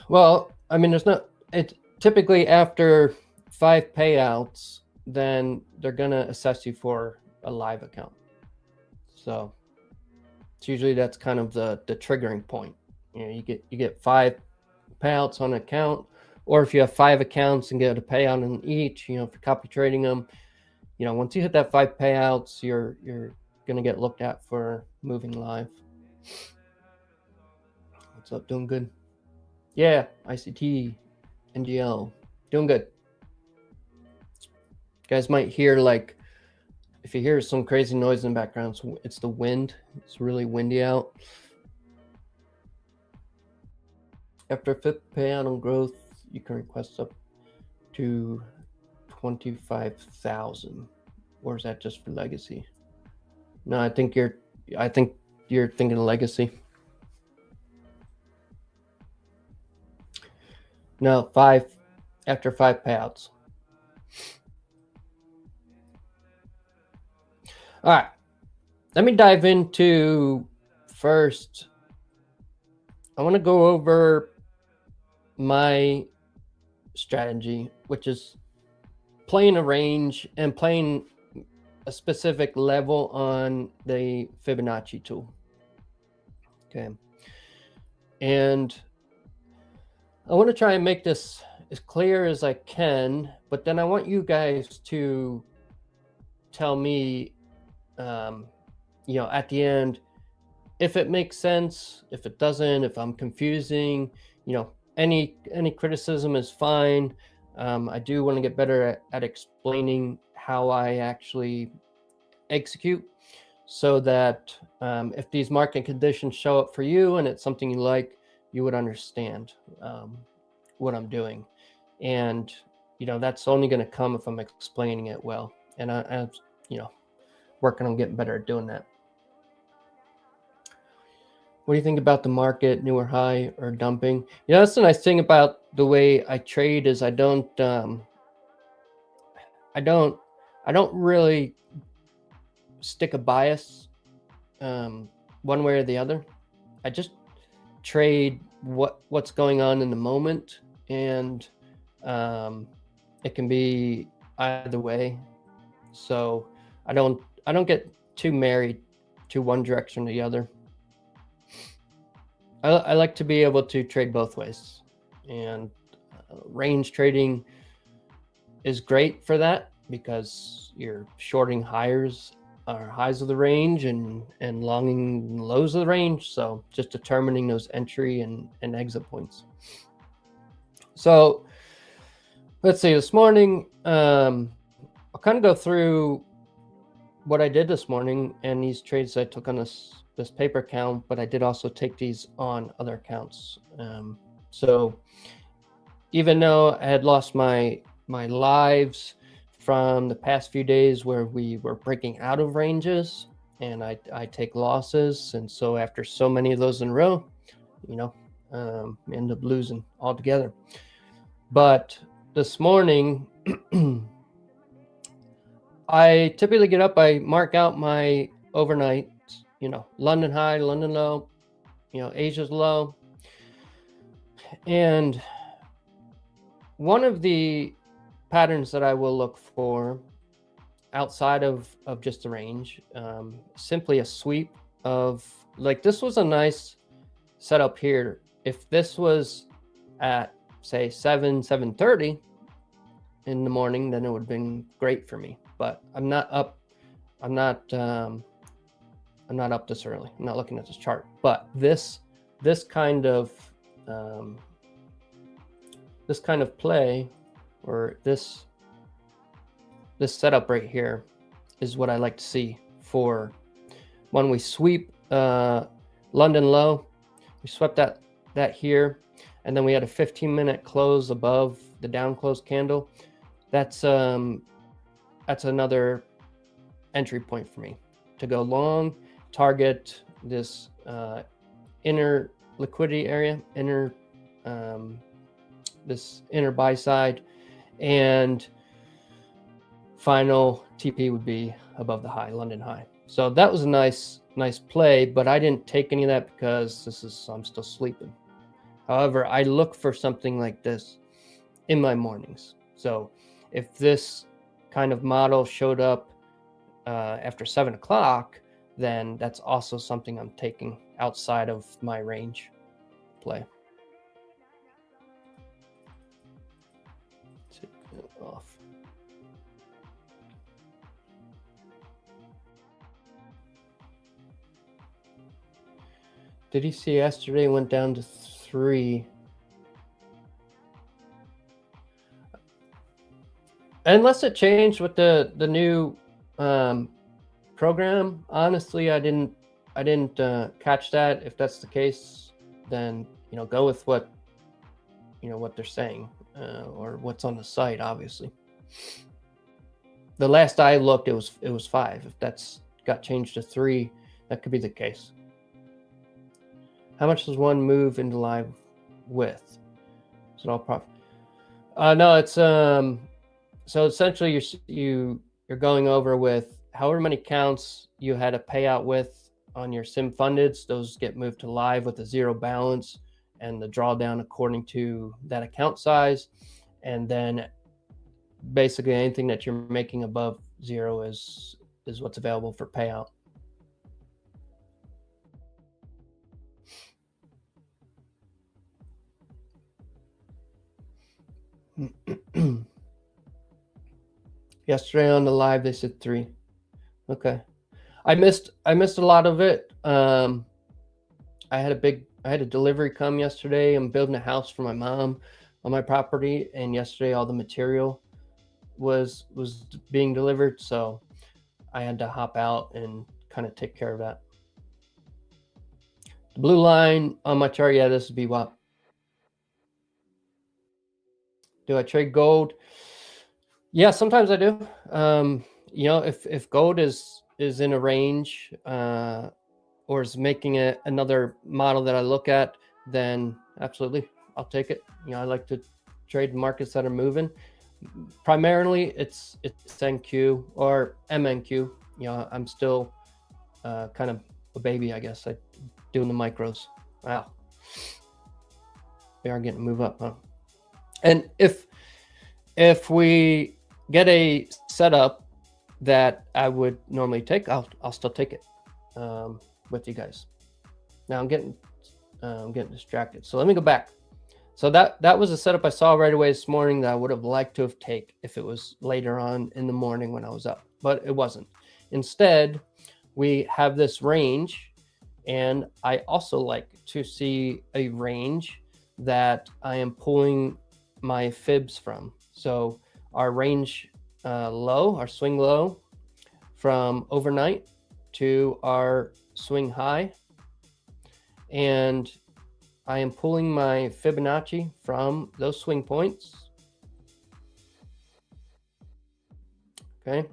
Well, I mean, it's typically after 5 payouts, then they're gonna assess you for a live account. So it's usually that's kind of the triggering point. You get 5 payouts on an account, or if you have 5 accounts and get a payout on each, for copy trading them, once you hit that 5 payouts, you're gonna get looked at for moving live. What's up? Doing good? Yeah, ICT, NGL, doing good. You guys might hear, like, if you hear some crazy noise in the background, it's the wind. It's really windy out. After 5th payout on growth, you can request up to 25,000. Or is that just for legacy? No, I think you're thinking of legacy. No, 5 after 5 payouts. All right, let me dive into first. I want to go over my strategy, which is playing a range and playing a specific level on the Fibonacci tool. Okay. And I want to try and make this as clear as I can, but then I want you guys to tell me, at the end, if it makes sense, if it doesn't, if I'm confusing, any criticism is fine. I do want to get better at explaining how I actually execute, so that if these market conditions show up for you and it's something you like, you would understand what I'm doing. And that's only going to come if I'm explaining it well. And I'm working on getting better at doing that. What do you think about the market, new or high or dumping? That's the nice thing about the way I trade is I don't really stick a bias one way or the other. I just trade what's going on in the moment, and it can be either way. So I don't get too married to one direction or the other. I like to be able to trade both ways, and range trading is great for that because you're shorting highs of the range and longing lows of the range. So just determining those entry and exit points. So let's see, this morning, I'll kind of go through what I did this morning and these trades I took on this paper account, but I did also take these on other accounts. So even though I had lost my lives from the past few days where we were breaking out of ranges, and I take losses, and so after so many of those in a row, end up losing altogether. But this morning, I typically get up, I mark out my overnight, London high, London low, Asia's low. And one of the patterns that I will look for outside of just the range, simply a sweep of, like, this was a nice setup here. If this was at, say, 7:30 in the morning, then it would have been great for me. But I'm not up this early. I'm not looking at this chart. But this kind of play, or this setup right here, is what I like to see for when we sweep London low. We swept that here, and then we had a 15-minute close above the down close candle. That's another entry point for me to go long, target this inner liquidity area, this inner buy side, and final TP would be above the high, London high. So that was a nice play, but I didn't take any of that because I'm still sleeping. However, I look for something like this in my mornings. So if this kind of model showed up after 7 o'clock, then that's also something I'm taking outside of my range play. Take it off. Did you see yesterday went down to 3? Unless it changed with the new program, honestly, I didn't catch that. If that's the case, then go with what they're saying or what's on the site. Obviously, the last I looked, it was 5. If that's got changed to 3, that could be the case. How much does one move into live with? Is it all profit? No, it's so essentially you're going over with however many counts you had a payout with on your sim fundeds. Those get moved to live with a 0 balance and the drawdown according to that account size. And then basically anything that you're making above 0 is what's available for payout. Yesterday on the live, they said 3. Okay. I missed a lot of it. I had a delivery come yesterday. I'm building a house for my mom on my property, and yesterday all the material was being delivered, so I had to hop out and kind of take care of that. The blue line on my chart, yeah, this would be what. Do I trade gold? Yeah, sometimes I do. You know, if gold is in a range or is making another model that I look at, then absolutely, I'll take it. You know, I like to trade markets that are moving. Primarily, it's NQ or MNQ. You know, I'm still kind of a baby, I guess. I doing the micros. Wow, we are getting to move up, huh? And if we get a setup that I would normally take, I'll still take it with you guys. Now I'm getting distracted. So let me go back. So that was a setup I saw right away this morning that I would have liked to have taken if it was later on in the morning when I was up, but it wasn't. Instead, we have this range, and I also like to see a range that I am pulling my fibs from. So our range low, our swing low from overnight to our swing high, and I am pulling my Fibonacci from those swing points. Okay.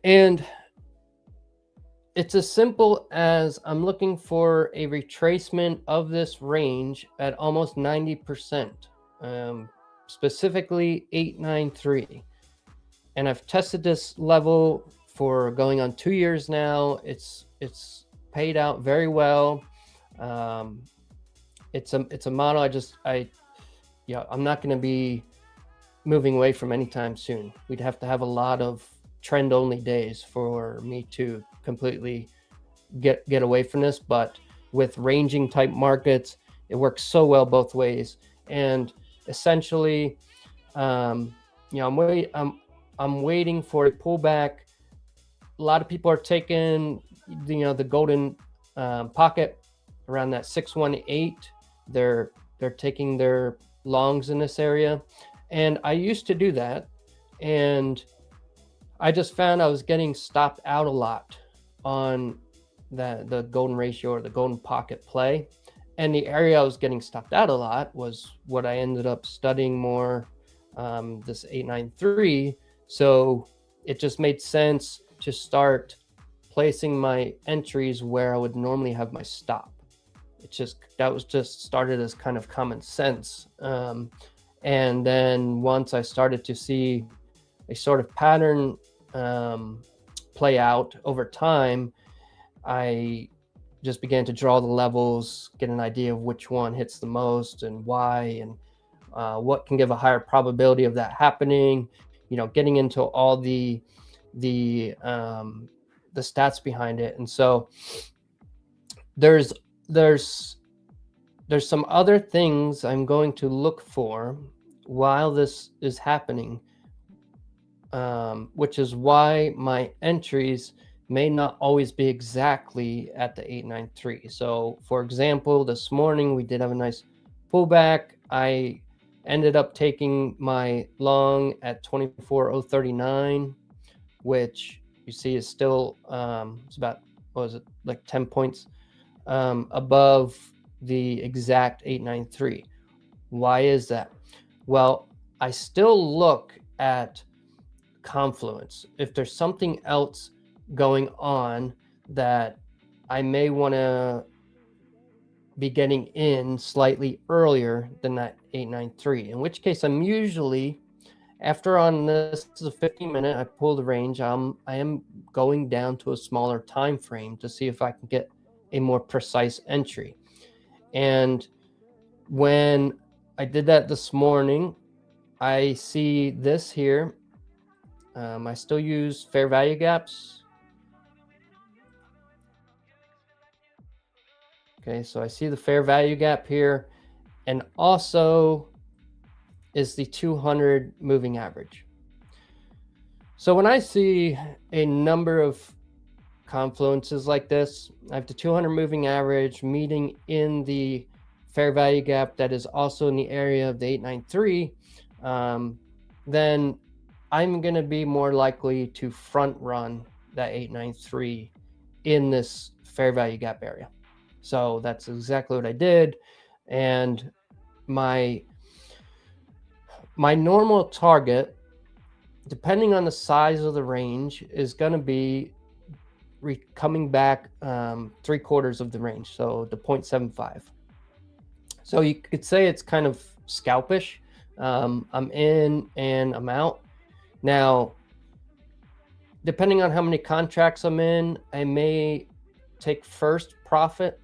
And it's as simple as I'm looking for a retracement of this range at almost 90%, specifically 893. And I've tested this level for going on 2 years now. It's paid out very well. It's a model I'm not going to be moving away from anytime soon. We'd have to have a lot of trend only days for me to completely get away from this, but with ranging type markets, it works so well both ways. And essentially, I'm waiting for a pullback. A lot of people are taking the golden pocket around that 618. They're taking their longs in this area, and I used to do that, and I just found I was getting stopped out a lot on the golden ratio or the golden pocket play. And the area I was getting stopped out a lot was what I ended up studying more, this 893. So it just made sense to start placing my entries where I would normally have my stop. That was just started as kind of common sense. And then once I started to see a sort of pattern play out over time, I just began to draw the levels, get an idea of which one hits the most and why, and what can give a higher probability of that happening. Getting into all the stats behind it. And so there's some other things I'm going to look for while this is happening, which is why my entries may not always be exactly at the 893. So for example, this morning we did have a nice pullback. I ended up taking my long at 24,039, which you see is still it's about, what was it, like 10 points above the exact 893. Why is that? Well, I still look at confluence. If there's something else going on that I may want to be getting in slightly earlier than that 893, in which case I'm usually, after on this is a 15-minute, I pull the range, I am going down to a smaller time frame to see if I can get a more precise entry. And when I did that this morning, I see this here. I still use fair value gaps. Okay, so I see the fair value gap here. And also is the 200 moving average. So when I see a number of confluences like this, I have the 200 moving average meeting in the fair value gap that is also in the area of the 893, then I'm going to be more likely to front run that 893 in this fair value gap area. So that's exactly what I did. And my normal target, depending on the size of the range, is going to be coming back 3/4 of the range, so the 0.75. So you could say it's kind of scalpish. I'm in and I'm out. Now, depending on how many contracts I'm in, I may take first profit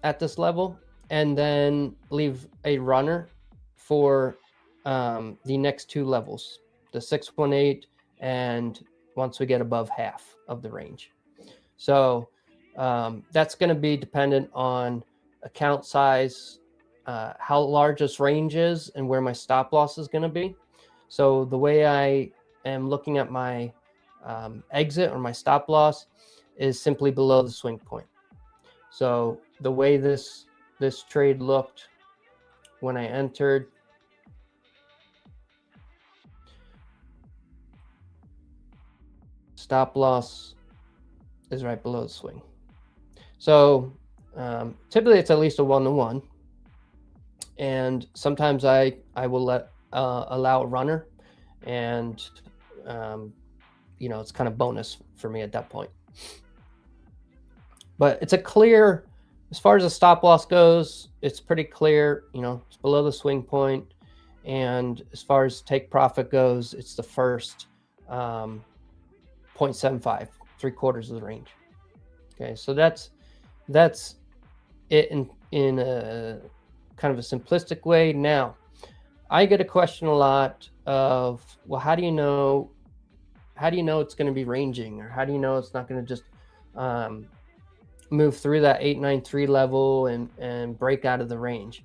at this level and then leave a runner for the next two levels, the 618 and once we get above half of the range. So that's going to be dependent on account size, how large this range is, and where my stop loss is going to be. So the way I am looking at my exit or my stop loss is simply below the swing point. So the way this trade looked when I entered, stop loss is right below the swing. So typically it's at least a 1-to-1, and sometimes I will allow a runner, and it's kind of bonus for me at that point. But it's a clear, as far as the stop loss goes, it's pretty clear. It's below the swing point, and as far as take profit goes, it's the first 0.75, 3/4 of the range. Okay, so that's it in a kind of a simplistic way. Now, I get a question a lot of, well, how do you know it's going to be ranging, or how do you know it's not going to just move through that 893 level and break out of the range?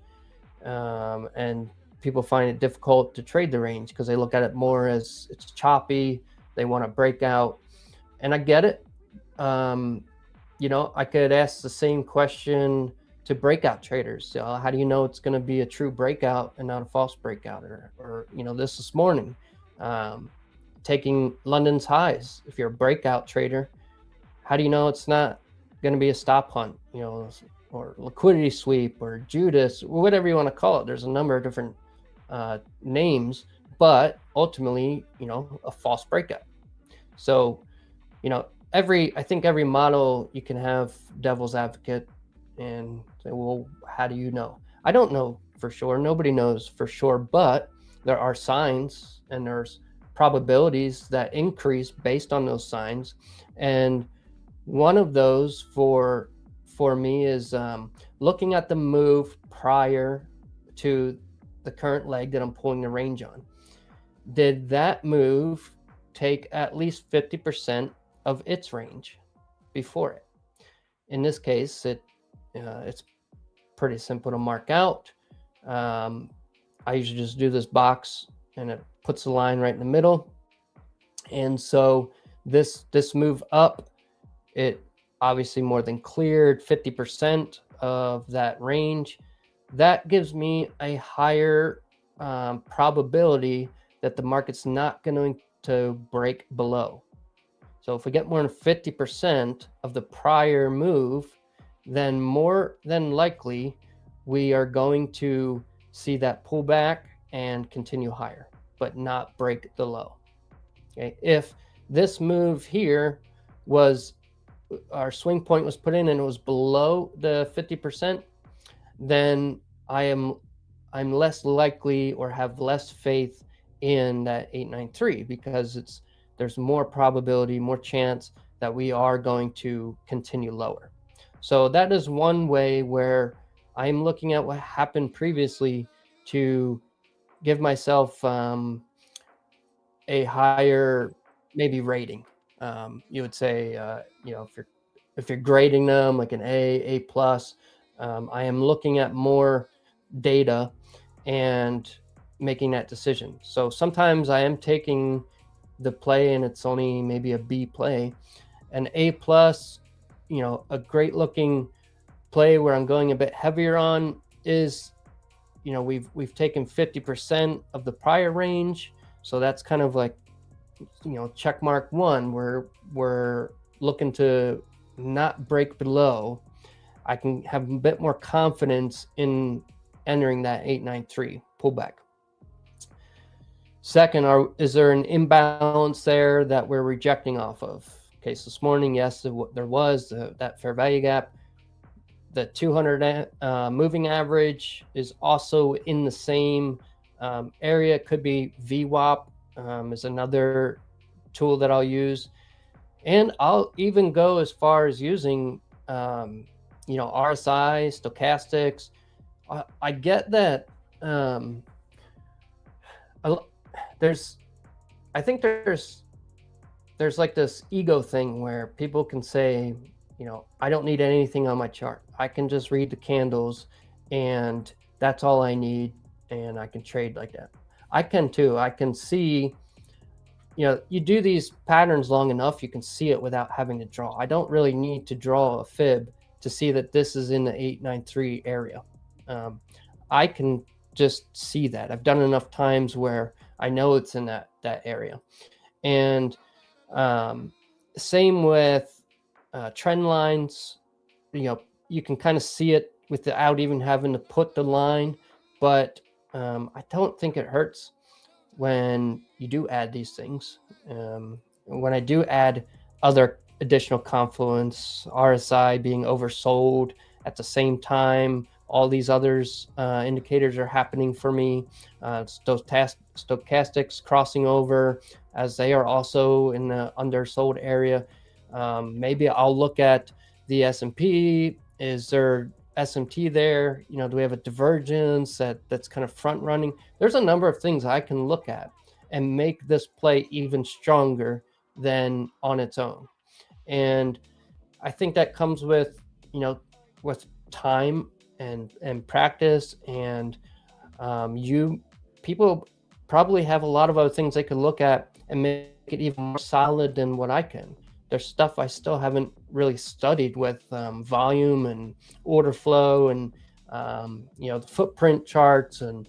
And people find it difficult to trade the range because they look at it more as it's choppy. They want to break out, and I get it. I could ask the same question to breakout traders. How do you know it's going to be a true breakout and not a false breakout? Or this morning, taking London's highs. If you're a breakout trader, how do you know it's not going to be a stop hunt, or liquidity sweep, or Judas, or whatever you want to call it? There's a number of different names, but ultimately, a false breakout. So, I think every model you can have devil's advocate and say, well, how do you know? I don't know for sure. Nobody knows for sure, but there are signs and there's probabilities that increase based on those signs. And one of those for me is looking at the move prior to the current leg that I'm pulling the range on. Did that move take at least 50% of its range before it? In this case, it's pretty simple to mark out. I usually just do this box and it puts a line right in the middle. And so this move up, it obviously more than cleared 50% of that range. That gives me a higher probability that the market's not going to break below. So if we get more than 50% of the prior move, then more than likely we are going to see that pullback and continue higher, but not break the low. Okay, if this move here was, our swing point was put in and it was below the 50%, then I'm less likely or have less faith in that 893, because there's more probability, more chance that we are going to continue lower. So that is one way where I'm looking at what happened previously to give myself a higher maybe rating. You would say, if you're grading them like an A plus, I am looking at more data and making that decision. So sometimes I am taking the play and it's only maybe a B play. An A plus, you know, a great looking play where I'm going a bit heavier on is, you know, we've taken 50% of the prior range. So that's kind of like, you know, check mark 1, where we're looking to not break below. I can have a bit more confidence in entering that 893 pullback. Second, is there an imbalance there that we're rejecting off of? Okay, so this morning, yes, there was that fair value gap. The 200 moving average is also in the same area. It could be VWAP is another tool that I'll use. And I'll even go as far as using, you know, RSI, stochastics. I get that I think there's like this ego thing where people can say, you know, I don't need anything on my chart. I can just read the candles and that's all I need, and I can trade like that. I can too. I can see, you know, you do these patterns long enough, you can see it without having to draw. I don't really need to draw a fib to see that this is in the 893 area. I can just see that. I've done enough times where I know it's in that area. And same with trend lines. You know, you can kind of see it without even having to put the line, but I don't think it hurts when you do add these things. When I do add other additional confluence, RSI being oversold at the same time, all these others indicators are happening for me. Stochastics crossing over as they are also in the undersold area. Maybe I'll look at the S&P. Is there SMT there? You know, do we have a divergence that's kind of front running? There's a number of things I can look at and make this play even stronger than on its own. And I think that comes with, you know, with time and practice, and people probably have a lot of other things they could look at and make it even more solid than what I can. There's stuff I still haven't really studied with volume and order flow and you know, the footprint charts and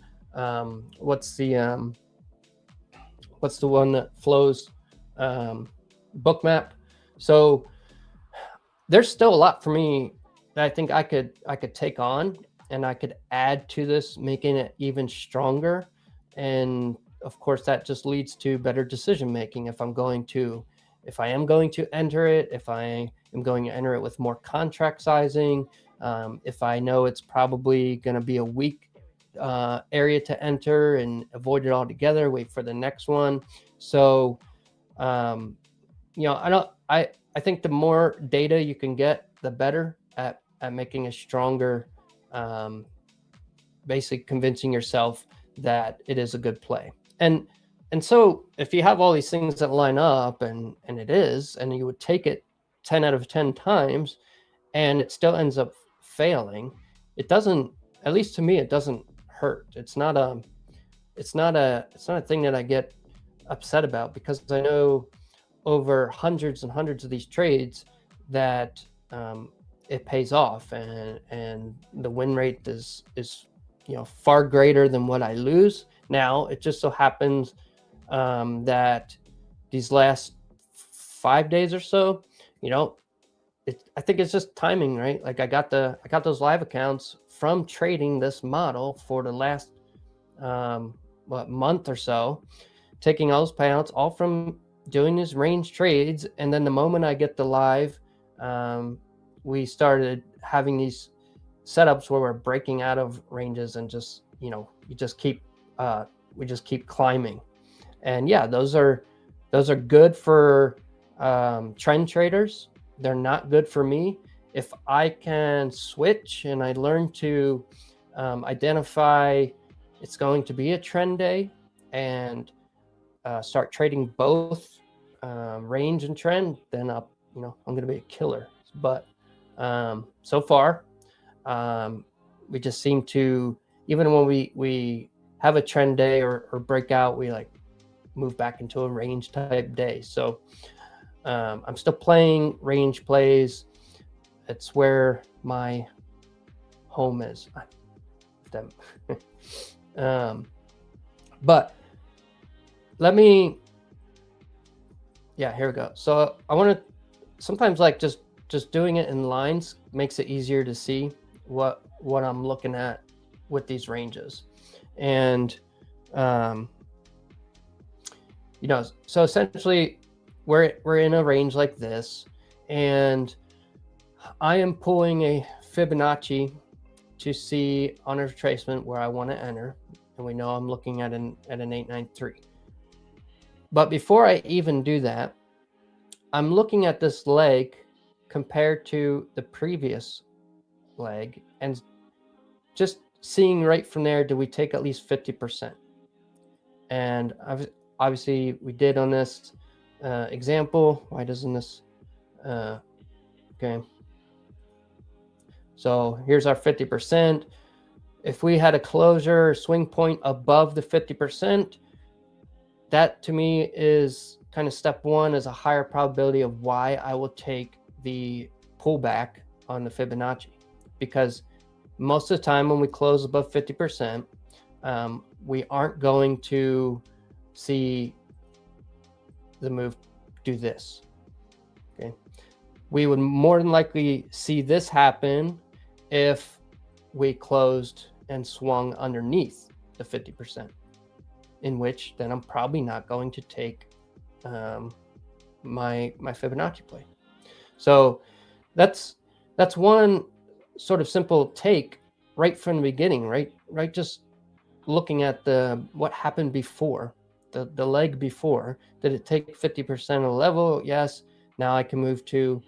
what's the one that flows, bookmap. So there's still a lot for me that I think I could take on, and I could add to this, making it even stronger. And of course, that just leads to better decision making. If I am going to enter it, if I am going to enter it with more contract sizing, if I know it's probably going to be a weak area to enter and avoid it altogether, wait for the next one. So, you know, I think the more data you can get, the better at making a stronger, basically convincing yourself that it is a good play. And so if you have all these things that line up and it is, and you would take it 10 out of 10 times and it still ends up failing, it doesn't, at least to me, it doesn't hurt. It's not a thing that I get upset about, because I know over hundreds and hundreds of these trades that it pays off, and the win rate is, you know, far greater than what I lose. Now, it just so happens that these last 5 days or so, you know, I think it's just timing, right? Like I got those live accounts from trading this model for the last month or so, taking all those payouts, all from doing these range trades. And then the moment I get the live, we started having these setups where we're breaking out of ranges and just, you know, we just keep climbing. And yeah, those are good for trend traders. They're not good for me. If I can switch and I learn to identify it's going to be a trend day and start trading both range and trend, then I'm going to be a killer. But so far, we just seem to, even when we have a trend day or break out, we like move back into a range type day. So I'm still playing range plays. It's where my home is. But let me, here we go. So I want to, sometimes like just doing it in lines makes it easier to see what I'm looking at with these ranges. And so essentially we're in a range like this, and I am pulling a Fibonacci to see on a retracement where I want to enter, and we know I'm looking at an 893. But before I even do that, I'm looking at this leg compared to the previous leg and just seeing right from there, do we take at least 50%? And obviously we did on this example. Why doesn't this okay, so here's our 50%. If we had a closure swing point above the 50%, that to me is kind of step one, is a higher probability of why I will take the pullback on the Fibonacci, because most of the time when we close above 50%, we aren't going to see the move do this. Okay, we would more than likely see this happen if we closed and swung underneath the 50%, in which then I'm probably not going to take my Fibonacci play. So that's one sort of simple take right from the beginning, right? Just looking at what happened before, the leg before. Did it take 50% of the level? Yes. Now I can move to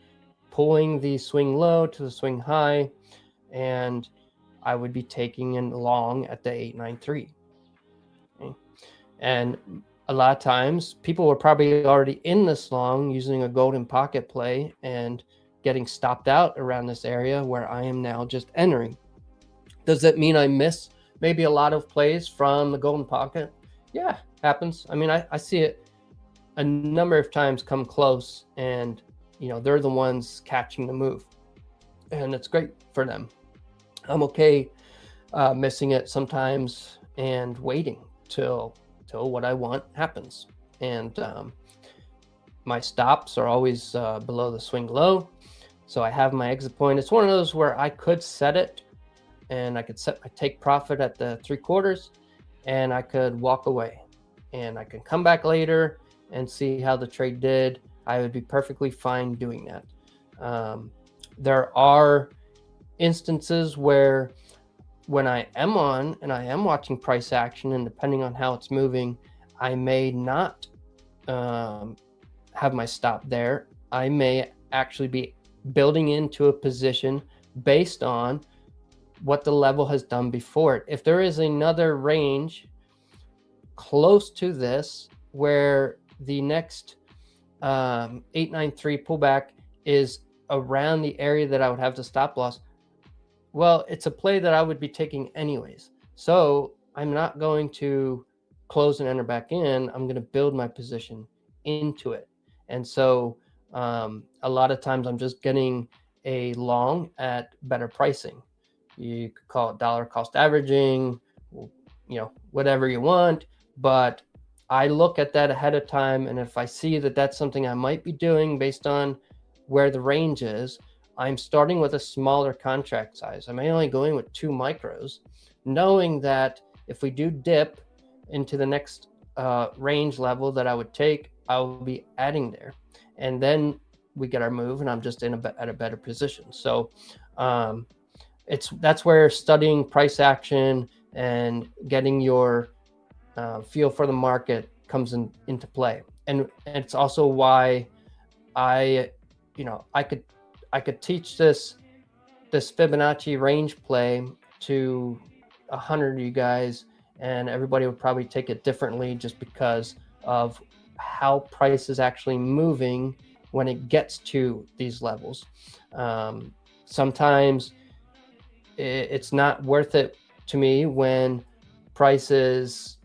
pulling the swing low to the swing high, and I would be taking in long at the 893. Okay. And a lot of times people were probably already in this long using a golden pocket play and getting stopped out around this area where I am now just entering. Does that mean I miss maybe a lot of plays from the golden pocket? Yeah, happens. I mean, I see it a number of times come close, and they're the ones catching the move, and it's great for them. I'm okay missing it sometimes and waiting till what I want happens. And my stops are always below the swing low. So I have my exit point. It's one of those where I could set it, and I could set my take profit at the 3/4, and I could walk away, and I can come back later and see how the trade did. I would be perfectly fine doing that. There are instances where when I am on and I am watching price action, and depending on how it's moving, I may not have my stop there. I may actually be building into a position based on what the level has done before it. If there is another range close to this where the next 893 pullback is around the area that I would have to stop loss, well, it's a play that I would be taking anyways. So I'm not going to close and enter back in. I'm going to build my position into it. And so a lot of times I'm just getting a long at better pricing. You could call it dollar cost averaging, whatever you want, but I look at that ahead of time. And if I see that that's something I might be doing based on where the range is, I'm starting with a smaller contract size. I'm only going with 2 micros, knowing that if we do dip into the next range level that I would take, I will be adding there. And then we get our move, and I'm just at a better position. So that's where studying price action and getting your feel for the market comes into play. And it's also why I could teach this Fibonacci range play to 100 of you guys, and everybody would probably take it differently just because of how price is actually moving when it gets to these levels. Sometimes it's not worth it to me when price is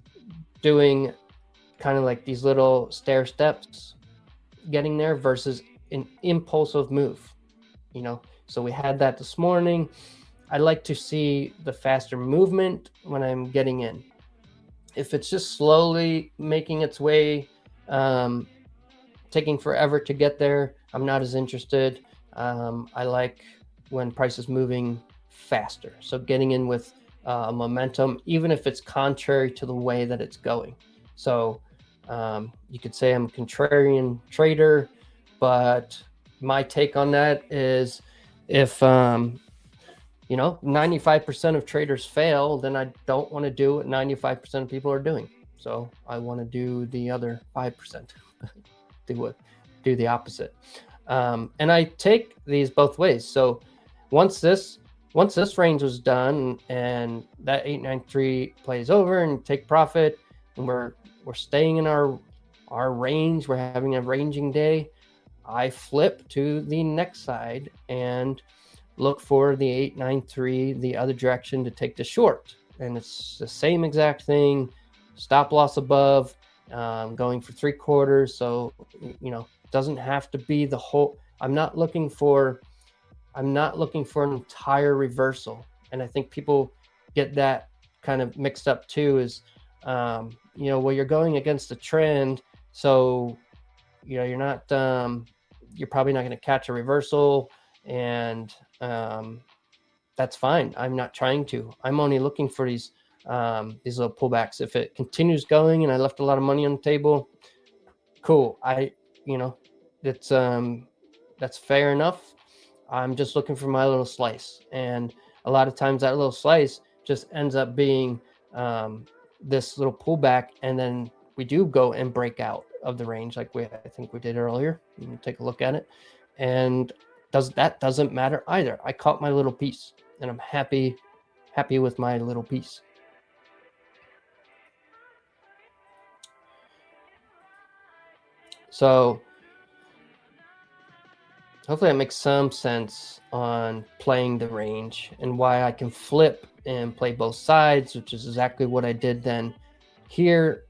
doing kind of like these little stair steps getting there versus an impulsive move, you know. So we had that this morning. I like to see the faster movement when I'm getting in. If it's just slowly making its way, taking forever to get there, I'm not as interested. I like when price is moving faster. So getting in with momentum, even if it's contrary to the way that it's going. So you could say I'm a contrarian trader, but my take on that is if 95% of traders fail, then I don't want to do what 95% of people are doing. So I want to do the other 5%, do the opposite. And I take these both ways. So once this range was done and that 893 plays over and take profit, and we're staying in our range, we're having a ranging day, I flip to the next side and look for the 893, the other direction, to take the short. And it's the same exact thing, stop loss above, going for 3/4. So, doesn't have to be the whole. I'm not looking for an entire reversal. And I think people get that kind of mixed up too, is, you're going against the trend. So, you're not, you're probably not going to catch a reversal, and that's fine. I'm not trying to. I'm only looking for these little pullbacks. If it continues going and I left a lot of money on the table, cool. That's fair enough. I'm just looking for my little slice, and a lot of times that little slice just ends up being this little pullback, and then we do go and break out of the range like I think we did earlier. You can take a look at it, and doesn't matter either. I caught my little piece, and I'm happy with my little piece. So hopefully that makes some sense on playing the range and why I can flip and play both sides, which is exactly what I did then here,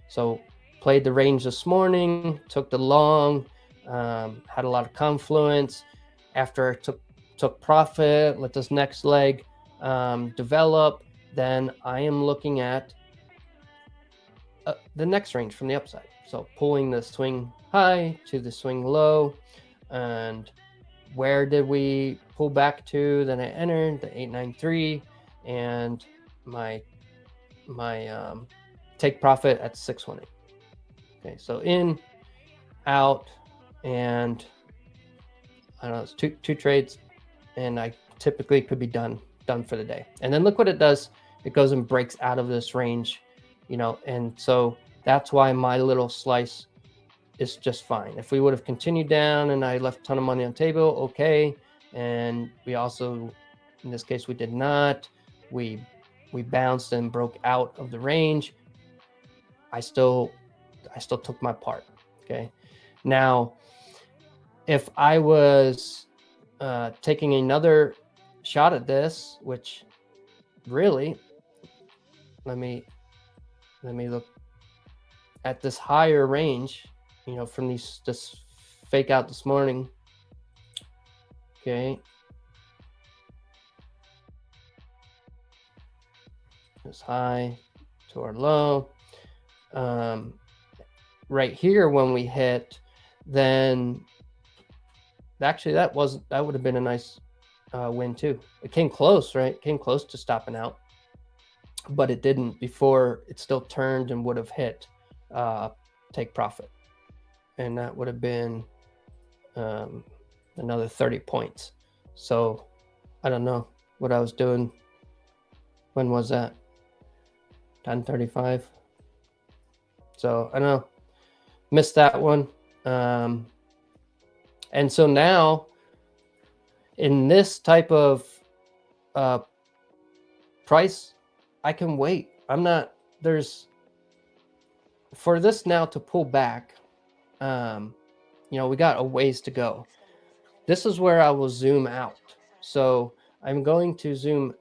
So played the range this morning, took the long, had a lot of confluence. After I took profit, let this next leg develop, then I am looking at the next range from the upside. So pulling the swing high to the swing low, and where did we pull back to? Then I entered the 893 and my take profit at 618. Okay, so in, out, and I don't know, it's two trades, and I typically could be done for the day. And then look what it does. It goes and breaks out of this range, and so that's why my little slice is just fine. If we would have continued down and I left a ton of money on the table, okay. And we also, in this case, we did not. We bounced and broke out of the range. I still took my part. Okay. Now, if I was taking another shot at this, which really, let me look at this higher range, from this fake out this morning. Okay. This high to our low. Right here when we hit, then actually that would have been a nice win too. It came close, right? It came close to stopping out, but it didn't before it still turned and would have hit take profit. And that would have been another 30 points. So I don't know what I was doing. When was that? 10:35. So I don't know. Missed that one. And so now in this type of price, I can wait. For this now to pull back, we got a ways to go. This is where I will zoom out. So I'm going to zoom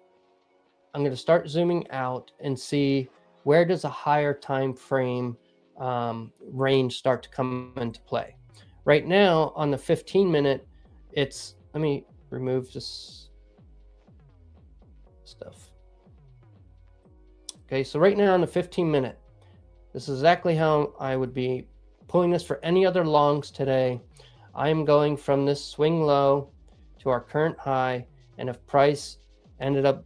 I'm going to start zooming out and see where does a higher time frame range start to come into play. Right now on the 15-minute, it's, let me remove this stuff. Okay, so right now on the 15-minute, this is exactly how I would be pulling this for any other longs today. I am going from this swing low to our current high, and if price ended up,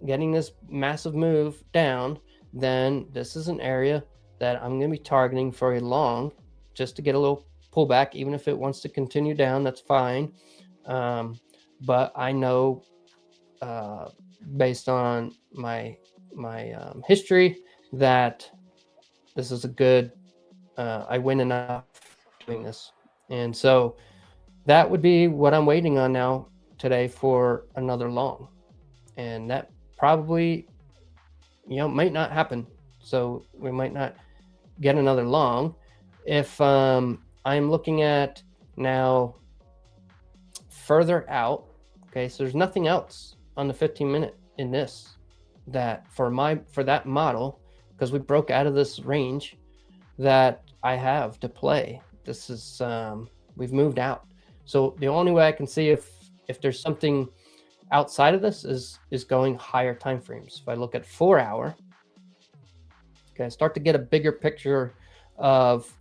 getting this massive move down, then this is an area that I'm going to be targeting for a long, just to get a little pullback. Even if it wants to continue down, that's fine. But I know, based on my history, that this is a good, I win enough doing this. And so that would be what I'm waiting on now today for another long. And that probably, might not happen. So we might not get another long. If I'm looking at now further out, okay, so there's nothing else on the 15-minute in this that for that model, because we broke out of this range, that I have to play. This is we've moved out. So the only way I can see if there's something outside of this is going higher time frames. If I look at 4 hour, okay, I start to get a bigger picture of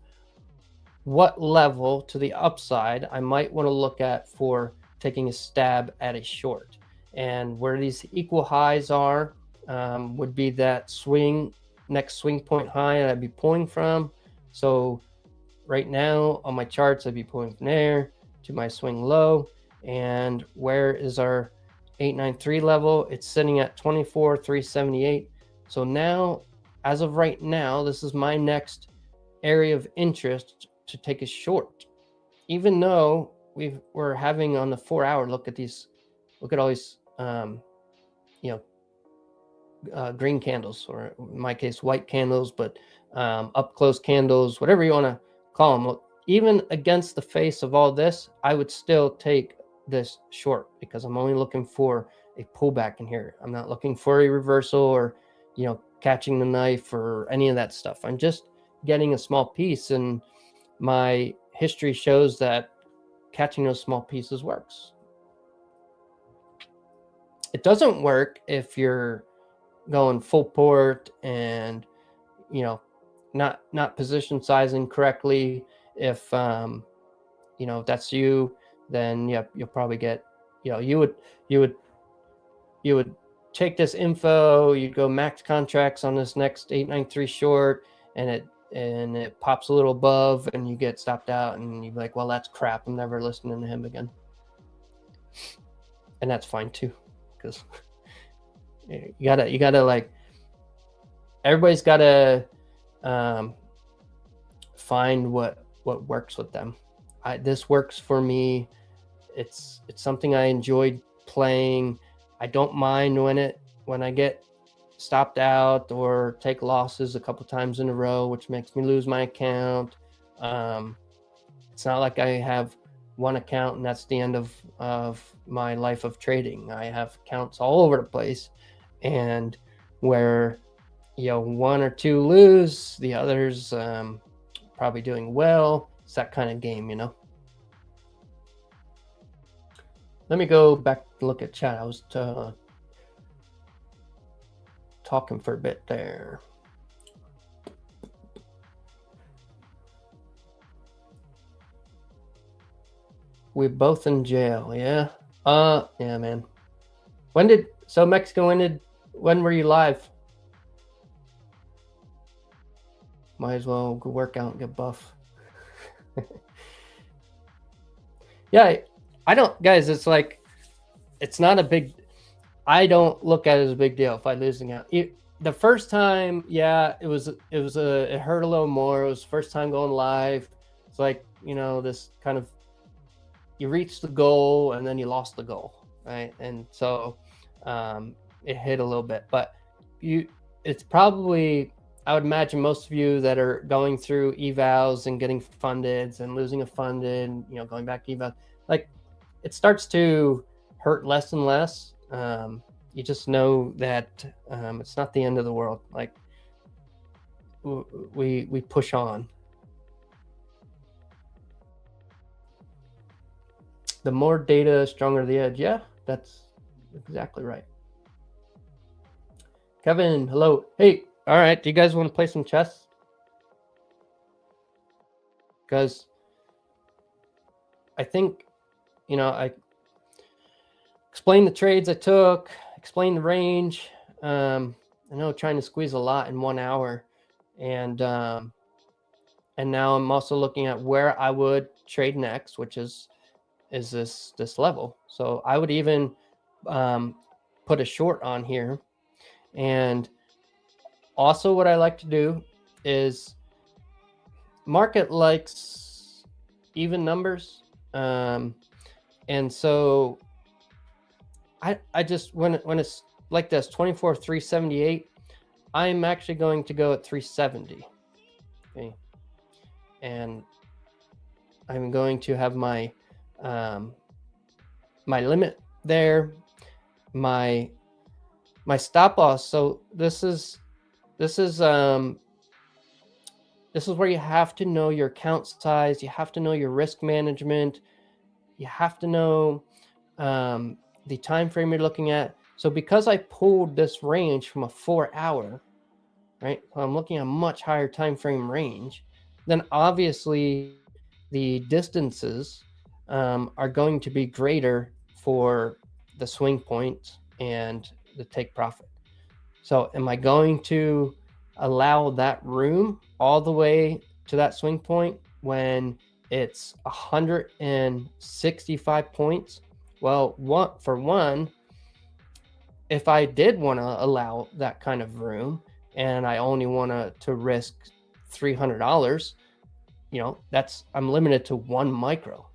what level to the upside I might want to look at for taking a stab at a short. And where these equal highs are would be that next swing point high that I'd be pulling from. So right now on my charts, I'd be pulling from there to my swing low. And where is our 893 level? It's sitting at 24,378. So now, as of right now, this is my next area of interest to take a short. Even though we're having on the 4 hour, look at all these green candles, or in my case white candles, but up close candles, whatever you want to call them. Even against the face of all this, I would still take this short, because I'm only looking for a pullback in here. I'm not looking for a reversal or catching the knife or any of that stuff. I'm just getting a small piece, and my history shows that catching those small pieces works. It doesn't work if you're going full port and not position sizing correctly. If if that's you, then you'll probably get, you would take this info, you'd go max contracts on this next 893 short, and it pops a little above, and you get stopped out, and you're like, well, that's crap, I'm never listening to him again. And that's fine too, because you gotta like, everybody's gotta find what works with them. This works for me. It's something I enjoyed playing. I don't mind when I get stopped out or take losses a couple times in a row, which makes me lose my account. It's not like I have one account and that's the end of my life of trading. I have accounts all over the place, and where one or two lose, the others probably doing well. It's that kind of game, Let me go back and look at chat. I was talking for a bit there. We're both in jail, yeah? Yeah, man. Mexico, when were you live? Might as well go work out and get buff. Yeah, I don't, guys, it's like, it's not a big, I don't look at it as a big deal if I lose out. The first time, yeah, it hurt a little more. It was the first time going live. It's like, this kind of, you reached the goal and then you lost the goal, right? And so it hit a little bit, but it's probably, I would imagine most of you that are going through evals and getting funded and losing a funded, going back to eval, like, it starts to hurt less and less. you just know that it's not the end of the world. Like we push on. The more data, stronger the edge. Yeah, that's exactly right. Kevin, hello. Hey, all right. Do you guys want to play some chess? Because I think, I explained the trades I took, explained the range. I know trying to squeeze a lot in 1 hour, and now I'm also looking at where I would trade next, which is this level. So I would even put a short on here. And also what I like to do is market likes even numbers. And so I just, when it's like this, 24,378, I'm actually going to go at 370. Okay. And I'm going to have my my limit there, my stop loss. So this is where you have to know your account size, you have to know your risk management, you have to know the time frame you're looking at. So because I pulled this range from a 4 hour, right? So I'm looking at a much higher time frame range, then obviously the distances are going to be greater for the swing point and the take profit. So am I going to allow that room all the way to that swing point when it's 165 points? Well, for one, if I did want to allow that kind of room and I only want to risk $300, I'm limited to 1 micro,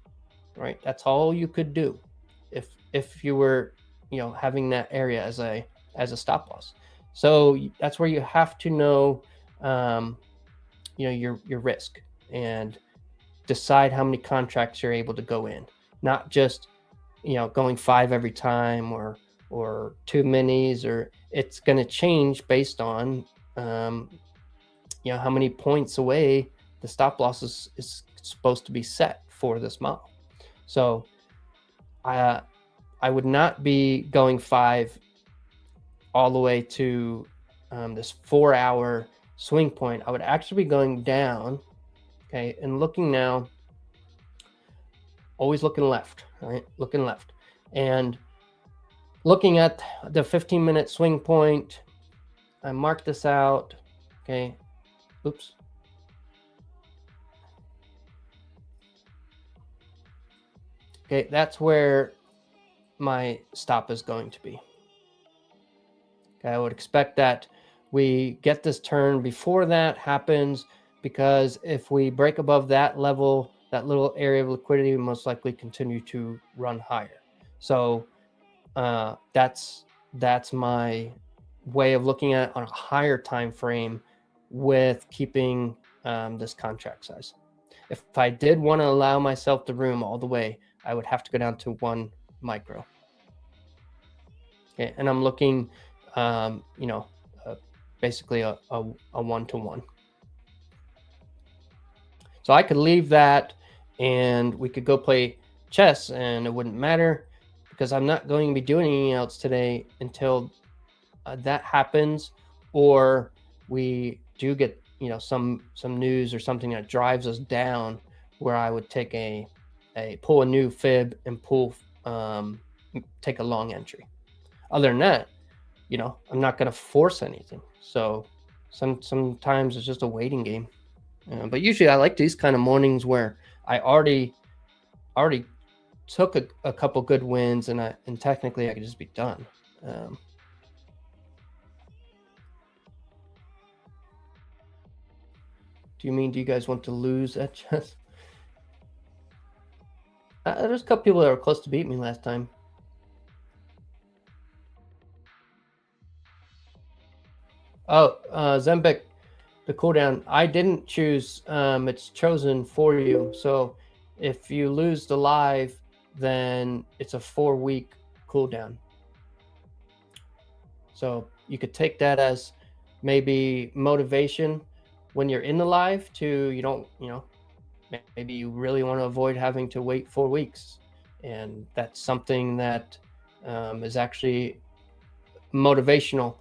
right? That's all you could do if you were, having that area as a stop loss. So that's where you have to know, your risk and decide how many contracts you're able to go in, not just, going 5 every time or 2 minis, or it's going to change based on, how many points away the stop loss is supposed to be set for this model. So I would not be going 5 all the way to this 4 hour swing point. I would actually be going down, okay, and looking now, always looking left, right? Looking left. And looking at the 15-minute swing point, I marked this out, okay, oops. Okay, that's where my stop is going to be. Okay, I would expect that we get this turn before that happens, because if we break above that level, that little area of liquidity will most likely continue to run higher. So that's my way of looking at it on a higher time frame with keeping this contract size. If I did want to allow myself the room all the way, I would have to go down to 1 micro. Okay, and I'm looking, basically a 1-to-1. So I could leave that and we could go play chess and it wouldn't matter, because I'm not going to be doing anything else today until that happens, or we do get, some news or something that drives us down, where I would take pull a new fib and take a long entry. Other than that, I'm not going to force anything. So sometimes it's just a waiting game. But usually I like these kind of mornings where I already took a couple good wins, and technically I could just be done. Do you guys want to lose at chess? There's a couple people that were close to beat me last time. Oh, Zembek, the cooldown, I didn't choose. It's chosen for you. So if you lose the live, then it's a 4-week cooldown. So you could take that as maybe motivation when you're in the live to, you don't, maybe you really want to avoid having to wait 4 weeks. And that's something that is actually motivational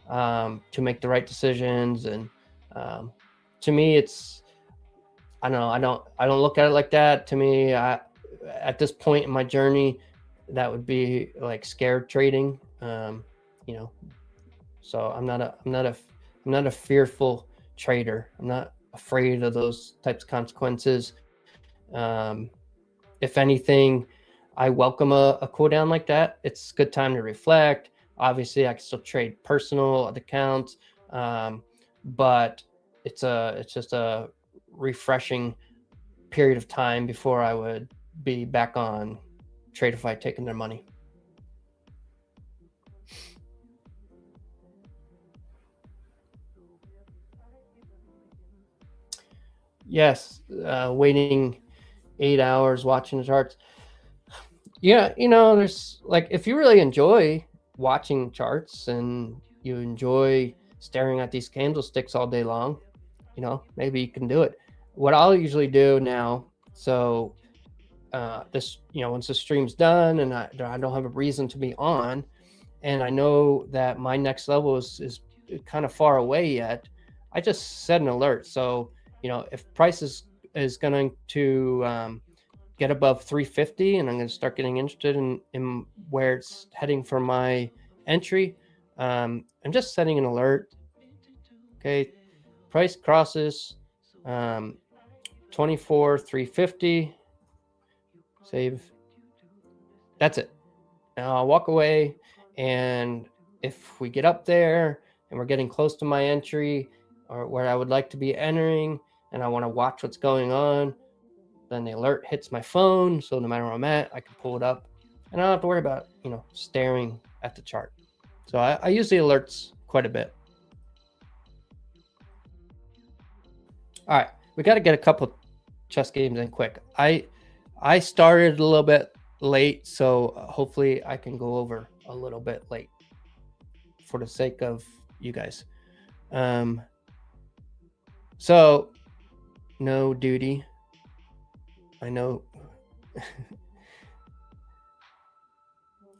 to make the right decisions. And to me, it's, I don't know, I don't look at it like that. To me, at this point in my journey, that would be like scared trading. So I'm not a fearful trader. I'm not afraid of those types of consequences. If anything, I welcome a cool down like that. It's a good time to reflect. Obviously, I can still trade personal accounts, but it's just a refreshing period of time before I would be back on Tradeify taking their money. Yes, waiting 8 hours watching the charts. Yeah, there's like, if you really enjoy watching charts and you enjoy staring at these candlesticks all day long, maybe you can do it. What I'll usually do now, so this, once the stream's done and I don't have a reason to be on, and I know that my next level is kind of far away yet, I just set an alert. So, if price is going to get above 350 and I'm going to start getting interested in where it's heading for my entry, I'm just setting an alert. Okay, price crosses 24,350. Save. That's it. Now I'll walk away, and if we get up there and we're getting close to my entry or where I would like to be entering, and I want to watch what's going on, then the alert hits my phone. So no matter where I'm at, I can pull it up and I don't have to worry about, staring at the chart. So I use the alerts quite a bit. All right, we got to get a couple chess games in quick. I started a little bit late, so hopefully I can go over a little bit late for the sake of you guys. So no duty. I know.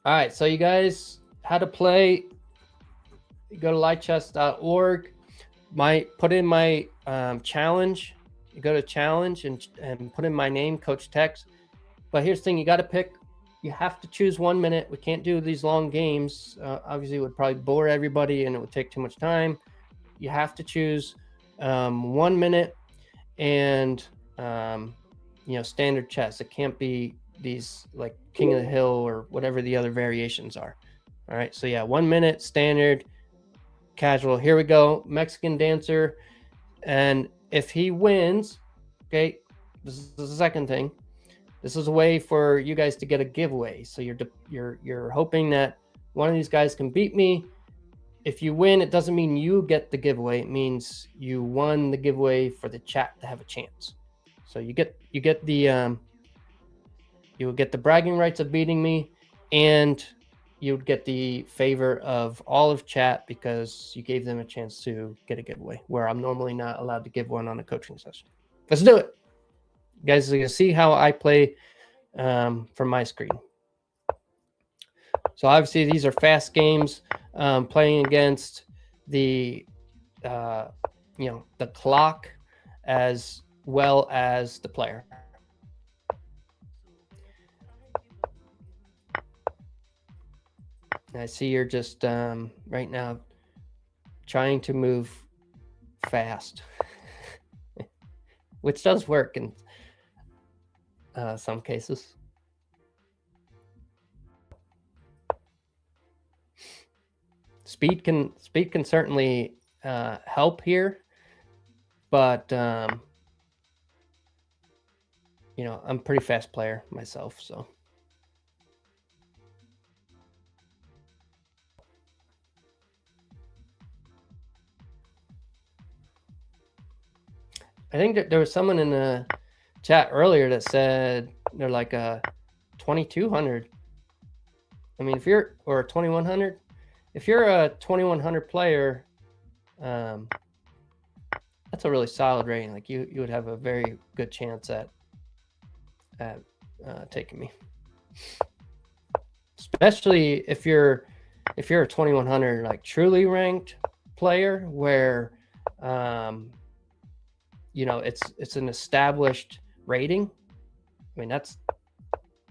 All right, so you guys, how to play, you go to livechess.org. Put in my challenge. You go to challenge and put in my name, Coach Tex. But here's the thing, you have to choose 1 minute. We can't do these long games. Obviously, it would probably bore everybody and it would take too much time. You have to choose 1 minute and, standard chess. It can't be these like King of the Hill or whatever the other variations are. All right, so yeah, 1 minute, standard, casual. Here we go, Mexican dancer. And if he wins, okay, this is the second thing. This is a way for you guys to get a giveaway. So you're hoping that one of these guys can beat me. If you win, it doesn't mean you get the giveaway. It means you won the giveaway for the chat to have a chance. So you get the you will get the bragging rights of beating me, and you would get the favor of all of chat because you gave them a chance to get a giveaway, where I'm normally not allowed to give one on a coaching session. Let's do it. You guys are going to see how I play from my screen. So obviously these are fast games, playing against the the clock as well as the player. I see you're just right now trying to move fast, which does work in some cases. Speed can certainly help here, but I'm a pretty fast player myself, so. I think that there was someone in the chat earlier that said they're like a 2200. I mean, or 2100. if you're a 2100 player, that's a really solid rating. Like you would have a very good chance at taking me, especially if you're a 2100 like truly ranked player where you know it's an established rating. I mean, that's,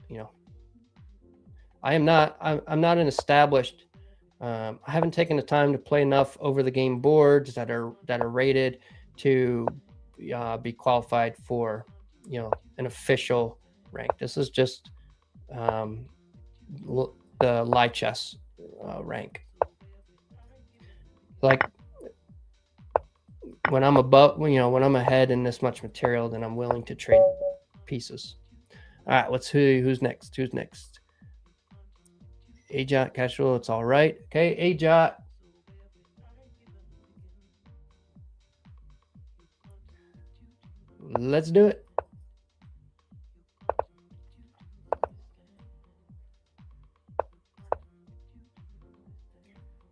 you know, I'm not an established. I haven't taken the time to play enough over the game boards that are rated to be qualified for, you know, an official rank. This is just the live chess rank. Like when I'm above, you know, when I'm ahead in this much material, then I'm willing to trade pieces. All right, who's next? Who's next? Ajot casual, it's all right. Okay, Ajot. Let's do it.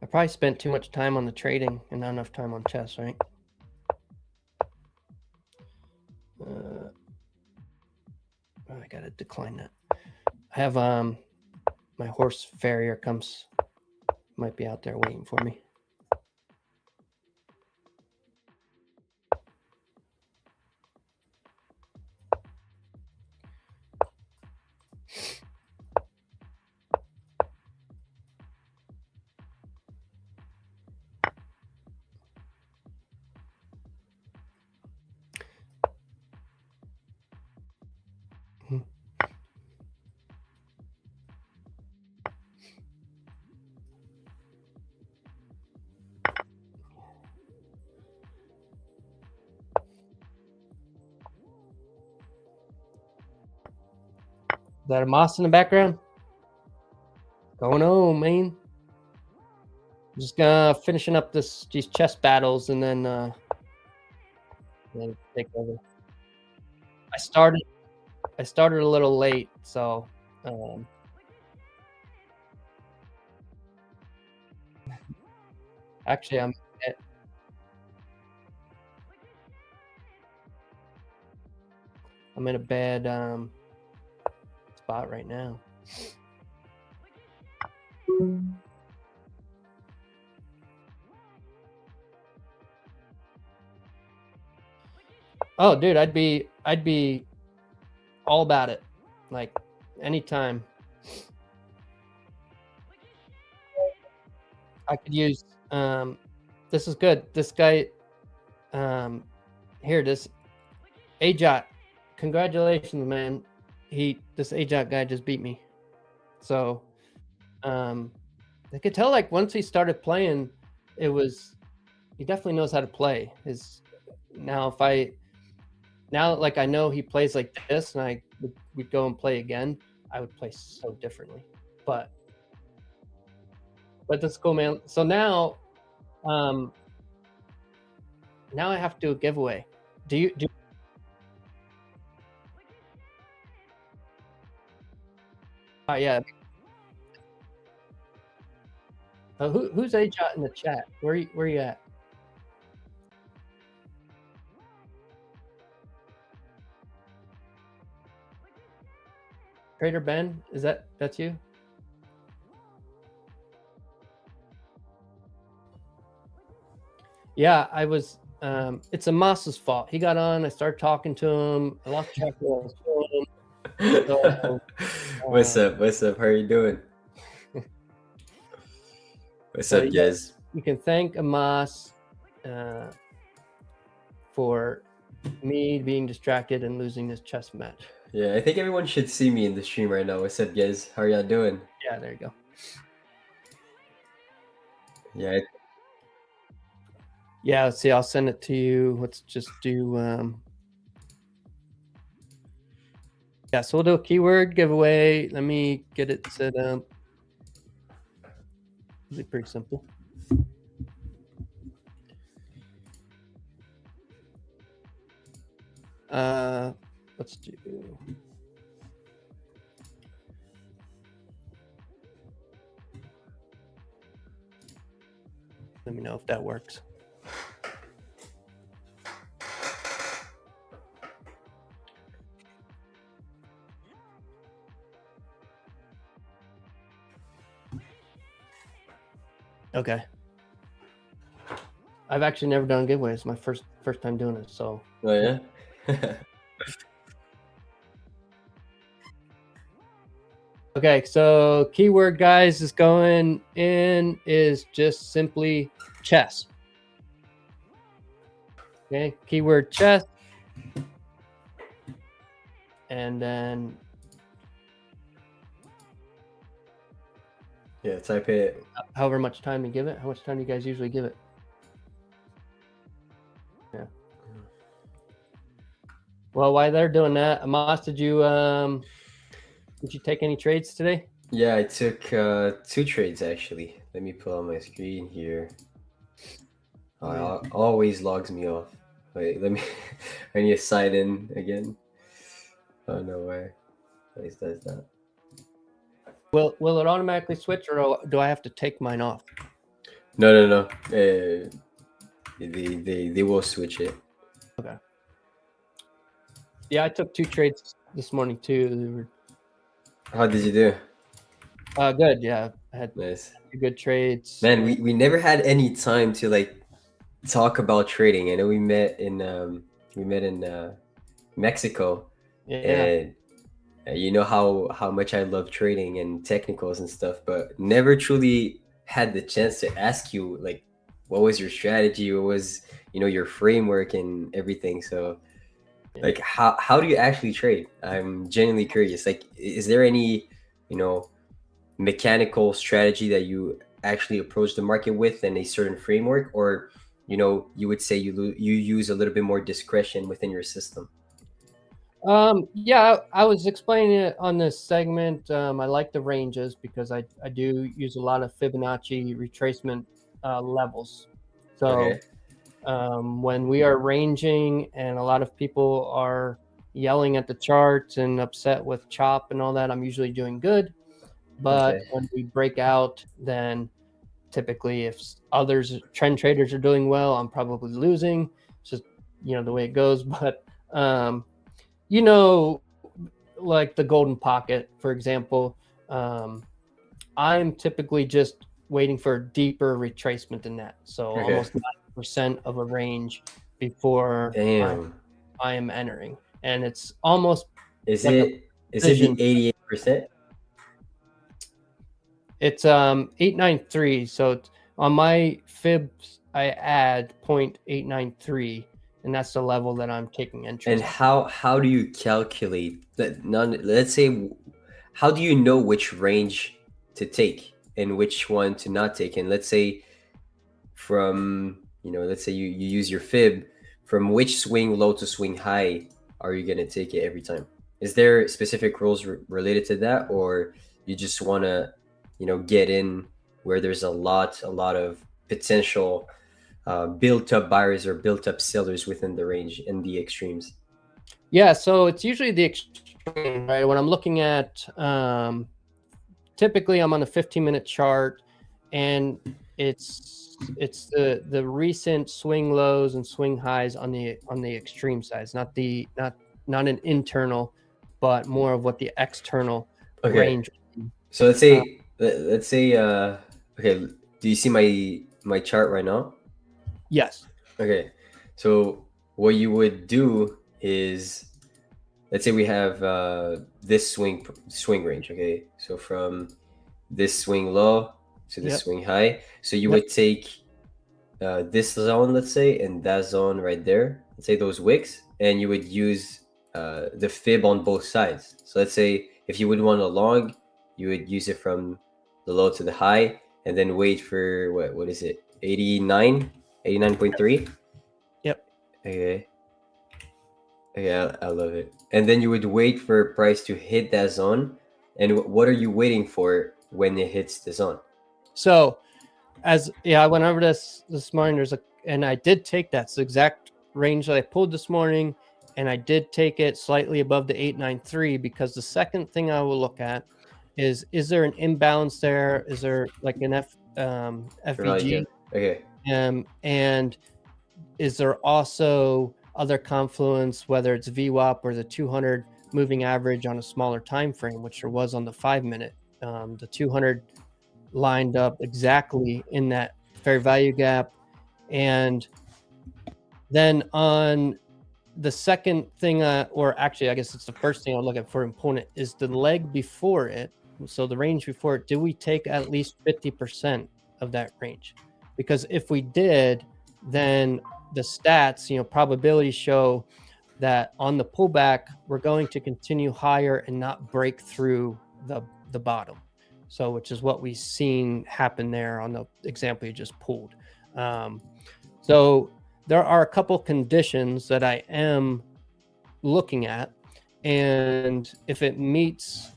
I probably spent too much time on the trading and not enough time on chess, right? I gotta decline that. I have my horse farrier might be out there waiting for me. Is that a moss in the background? Going on, man. Just gonna finishing up these chess battles and then take over. I started a little late, so actually I'm in a bad spot right now. Oh, dude, I'd be all about it, like anytime. I could use this is good. This guy here, this Ajot, congratulations, man. This Ajot guy just beat me. So I could tell, like, once he started playing, he definitely knows how to play. Now like I know he plays like this and we'd go and play again, I would play so differently. But that's cool, man. So now I have to do a giveaway. Do yeah. Who's Ajot in the chat? Where you at? Trader Ben, that's you? Yeah, I was. It's Amas's fault. He got on. I started talking to him. I lost track of what I was doing. So, What's up? What's up? How are you doing? What's up, guys? You can thank Amas for me being distracted and losing this chess match. Yeah, I think everyone should see me in the stream right now. What's up, guys? How are y'all doing? Yeah, there you go. Yeah. Yeah, let's see. I'll send it to you. Let's just do. Yeah, so we'll do a keyword giveaway. Let me get it set up. It's pretty simple. Let's do. Let me know if that works. Okay. I've actually never done a giveaway. It's my first time doing it. So. Oh yeah. Okay, so keyword, guys, is going in is just simply chess. Okay, keyword chess, and then type it. However much time you give it. How much time do you guys usually give it? Yeah. Well, while they're doing that, Amos, did you take any trades today? Yeah, I took 2 trades actually. Let me pull on my screen here. Oh, it always logs me off. Wait, let me. I need to sign in again. Oh no way! Always does that. Will it automatically switch, or do I have to take mine off? No. They will switch it. Okay. Yeah, I took 2 trades this morning too. How did you do? Good. Yeah, I had Nice. good trades. Man, we never had any time to like talk about trading. I know we met in Mexico, and you know how much I love trading and technicals and stuff, but never truly had the chance to ask you like, what was your strategy? What was your framework and everything? So, like, how do you actually trade? I'm genuinely curious. Like, is there any mechanical strategy that you actually approach the market with in a certain framework, or you would say you use a little bit more discretion within your system? Yeah, I was explaining it on this segment. I like the ranges because I do use a lot of Fibonacci retracement levels. So when we are ranging and a lot of people are yelling at the charts and upset with chop and all that, I'm usually doing good. But when we break out, then typically if trend traders are doing well, I'm probably losing. It's just the way it goes. But like the golden pocket, for example, I'm typically just waiting for a deeper retracement than that. So almost 90% of a range before I am entering. And it's almost is it the 88%? It's 893. So on my fibs I add 0.893. And that's the level that I'm taking entry. And how do you calculate that? Let's say, how do you know which range to take and which one to not take? And let's say let's say you use your fib, from which swing low to swing high are you gonna take it every time? Is there specific rules related to that, or you just want to get in where there's a lot of potential built up buyers or built up sellers within the range in the extremes? Yeah, so it's usually the extreme, right? When I'm looking at, typically I'm on a 15-minute chart, and it's the recent swing lows and swing highs on the extreme sides, not an internal, but more of what the external range. So let's say okay, do you see my chart right now? Yes. Okay, so what you would do is, let's say we have this swing range. Okay, so from this swing low to this swing high, so you would take this zone, let's say, and that zone right there, let's say those wicks, and you would use the fib on both sides. So let's say if you would want a long, you would use it from the low to the high, and then wait for what is it, 89.3. Yep. Okay, I love it. And then you would wait for price to hit that zone. And what are you waiting for when it hits the zone? So I went over this morning, and I did take that. It's the exact range that I pulled this morning, and I did take it slightly above the 893, because the second thing I will look at is there an imbalance there? Is there like an FVG? Okay. And is there also other confluence, whether it's VWAP or the 200 moving average on a smaller time frame, which there was on the 5 minute. The 200 lined up exactly in that fair value gap. And then on the second thing, or actually, I guess it's the first thing I'll look at for opponent, is the leg before it. So the range before it, did we take at least 50% of that range? Because if we did, then the stats, probabilities show that on the pullback, we're going to continue higher and not break through the bottom. So, which is what we've seen happen there on the example you just pulled. So there are a couple conditions that I am looking at, and if it meets,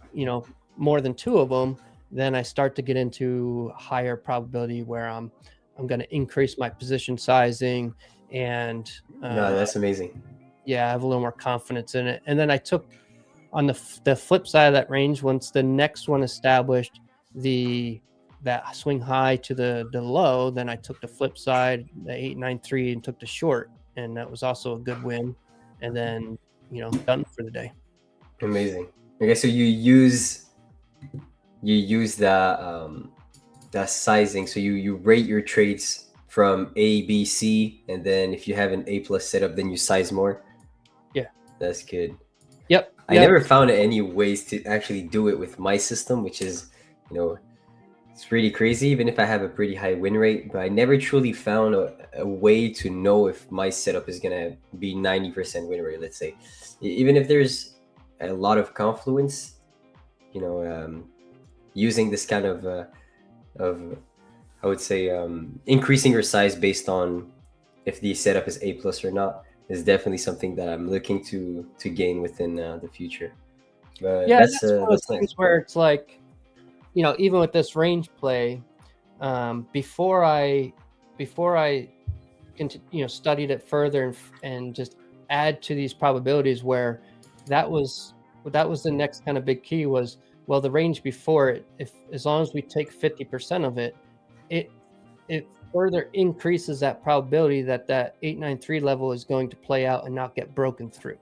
more than two of them, then I start to get into higher probability where I'm going to increase my position sizing, and no, that's amazing. Yeah, I have a little more confidence in it. And then I took on the flip side of that range, once the next one established that swing high to the low, then I took the flip side, the 893, and took the short, and that was also a good win. And then done for the day. Amazing. Okay, so you use that sizing. So you rate your trades from A, B, C, and then if you have an A+ setup, then you size more. Yeah, that's good. Yep. I never found any ways to actually do it with my system, which is, it's pretty crazy, even if I have a pretty high win rate, but I never truly found a way to know if my setup is going to be 90% win rate, let's say. Even if there's a lot of confluence, using this kind of I would say, increasing your size based on if the setup is A+ or not is definitely something that I'm looking to gain within the future. But yeah, that's one of those nice. Things where it's like, even with this range play, before I studied it further and just add to these probabilities, where that was the next kind of big key was, well, the range before it, as long as we take 50% of it, it further increases that probability that 893 level is going to play out and not get broken through.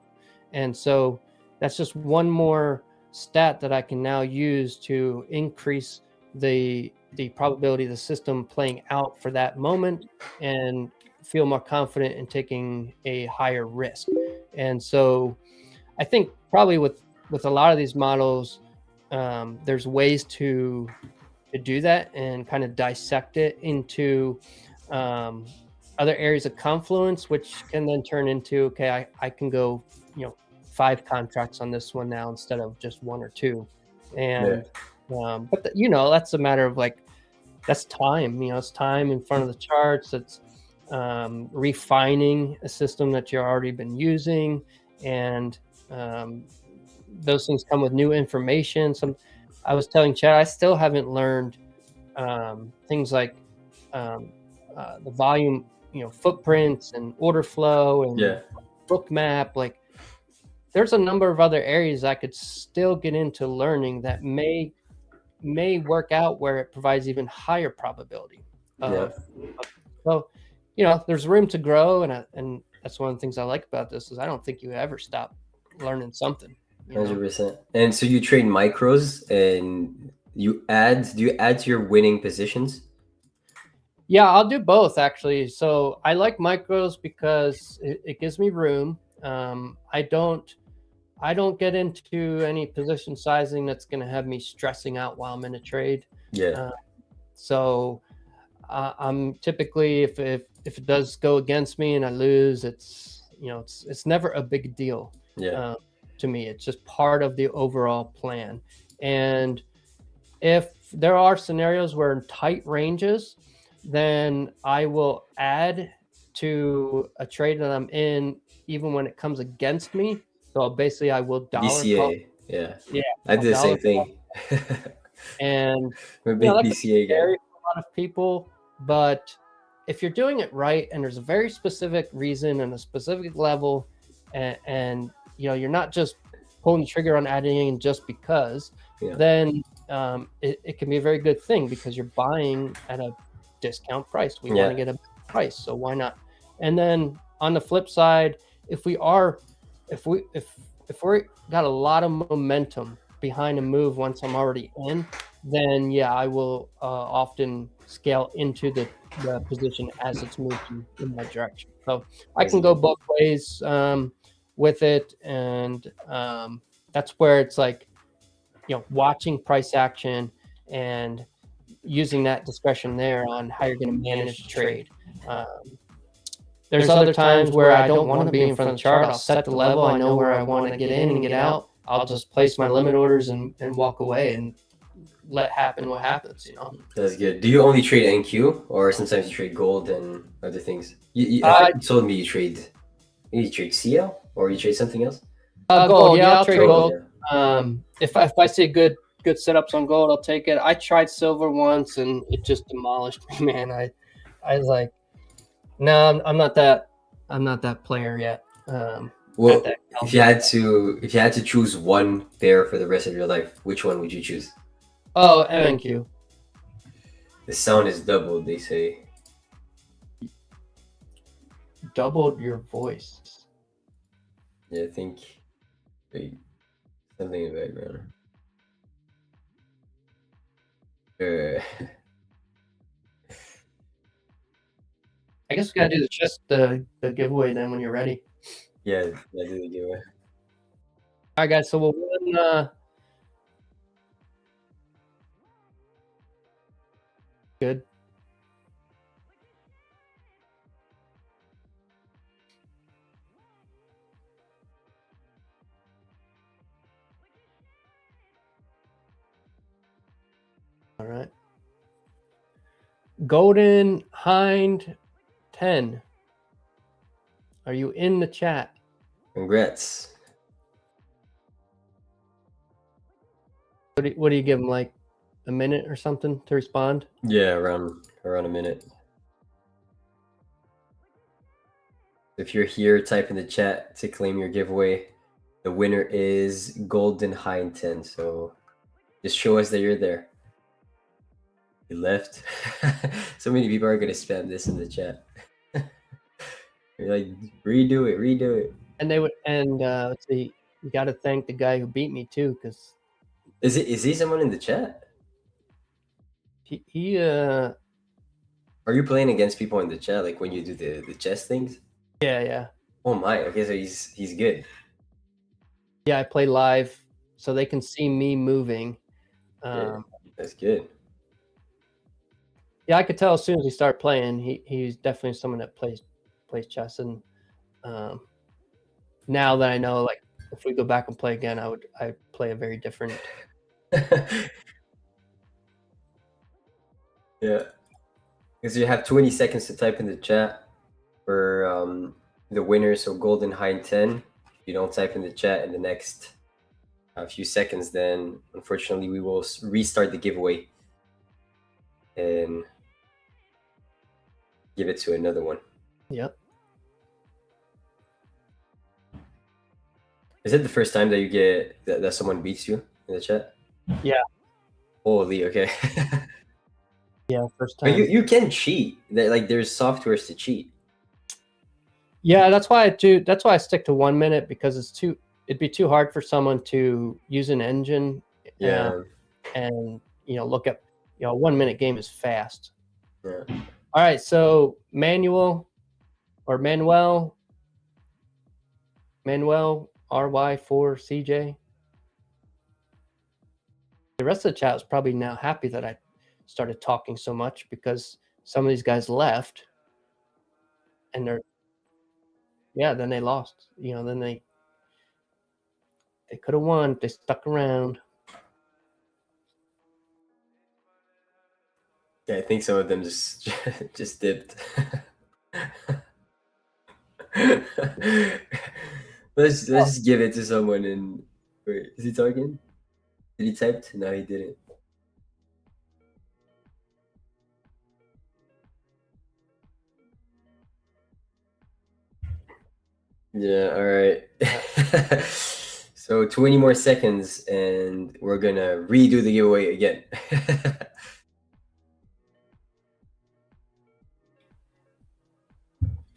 And so that's just one more stat that I can now use to increase the probability of the system playing out for that moment and feel more confident in taking a higher risk. And so I think probably with a lot of these models, there's ways to do that and kind of dissect it into other areas of confluence, which can then turn into, okay, I can go 5 contracts on this one now instead of just 1 or 2. And but that's a matter of that's time. It's time in front of the charts. It's refining a system that you've already been using, and those things come with new information. I was telling Chad, I still haven't learned things like the volume, footprints and order flow and book map. There's a number of other areas I could still get into learning that may work out where it provides even higher probability. So, there's room to grow, and that's one of the things I like about this is I don't think you ever stop learning something. 100%. And so you trade micros, and do you add to your winning positions? Yeah, I'll do both actually. So I like micros because it gives me room. I don't get into any position sizing that's going to have me stressing out while I'm in a trade. So I'm typically, if it does go against me and I lose, it's never a big deal. To me, it's just part of the overall plan. And if there are scenarios where in tight ranges, then I will add to a trade that I'm in even when it comes against me. So basically I will dollar BCA. call. Yeah. I do the same thing. And I'm a big BCA guy. For a lot of people, but if you're doing it right and there's a very specific reason and a specific level, and you're not just pulling the trigger on adding in just because, then it can be a very good thing because you're buying at a discount price. We want to get a price, so why not? And then on the flip side, if we got a lot of momentum behind a move once I'm already in, then yeah, I will often scale into the position as it's moving in my direction. So I can go both ways with it, and that's where it's like, watching price action and using that discretion there on how you're going to manage the trade. There's other times where I don't want to be in front of the chart. I'll set the level. I know where I want to get in and get out. I'll just place my limit orders and walk away and let happen what happens, That's good. Do you only trade NQ, or sometimes you trade gold and other things? You told me you trade CL, or you trade something else? Gold. Yeah, I'll trade gold. If I see good setups on gold, I'll take it. I tried silver once and it just demolished me, man. I was like, no, I'm not that player yet. Well, if you had to choose one pair for the rest of your life, which one would you choose? Oh, MNQ. The sound is doubled, they say. Doubled your voice. Yeah, I think. Wait, something in the background. I guess we gotta do the giveaway then when you're ready. Yeah, do the giveaway. All right, guys. So we'll run. Good. All right. Golden Hind 10. Are you in the chat? Congrats. What do you give them, like a minute or something to respond? Yeah, around a minute. If you're here, type in the chat to claim your giveaway. The winner is Golden Hind 10. So just show us that you're there. You left. So many people are gonna spam this in the chat. You're like, redo it. And let's see, you got to thank the guy who beat me too, because is he someone in the chat? He Are you playing against people in the chat, like when you do the chess things? Yeah. Oh my. Okay, so he's good. Yeah, I play live, so they can see me moving. Yeah, that's good. Yeah, I could tell as soon as he started playing. He's definitely someone that plays chess, and now that I know, like, if we go back and play again, I play a very different. Yeah, because you have 20 seconds to type in the chat for the winner. So Golden Hind 10. If you don't type in the chat in the next few seconds, then unfortunately we will restart the giveaway and give it to another one. Yep. Is it the first time that you get that someone beats you in the chat? Yeah. Holy, okay. Yeah, first time. But you can cheat. Like, there's softwares to cheat. Yeah, that's why I do. That's why I stick to 1 minute, because it'd be too hard for someone to use an engine. Yeah. And look up. 1 minute game is fast. Yeah. All right, so Manuel RY4CJ. The rest of the chat is probably now happy that I started talking so much, because some of these guys left and then they lost. Then they could have won if they stuck around. Yeah, I think some of them just dipped. Let's just give it to someone. And wait, is he talking? Did he type? No, he didn't. Yeah, all right. So 20 more seconds and we're gonna redo the giveaway again.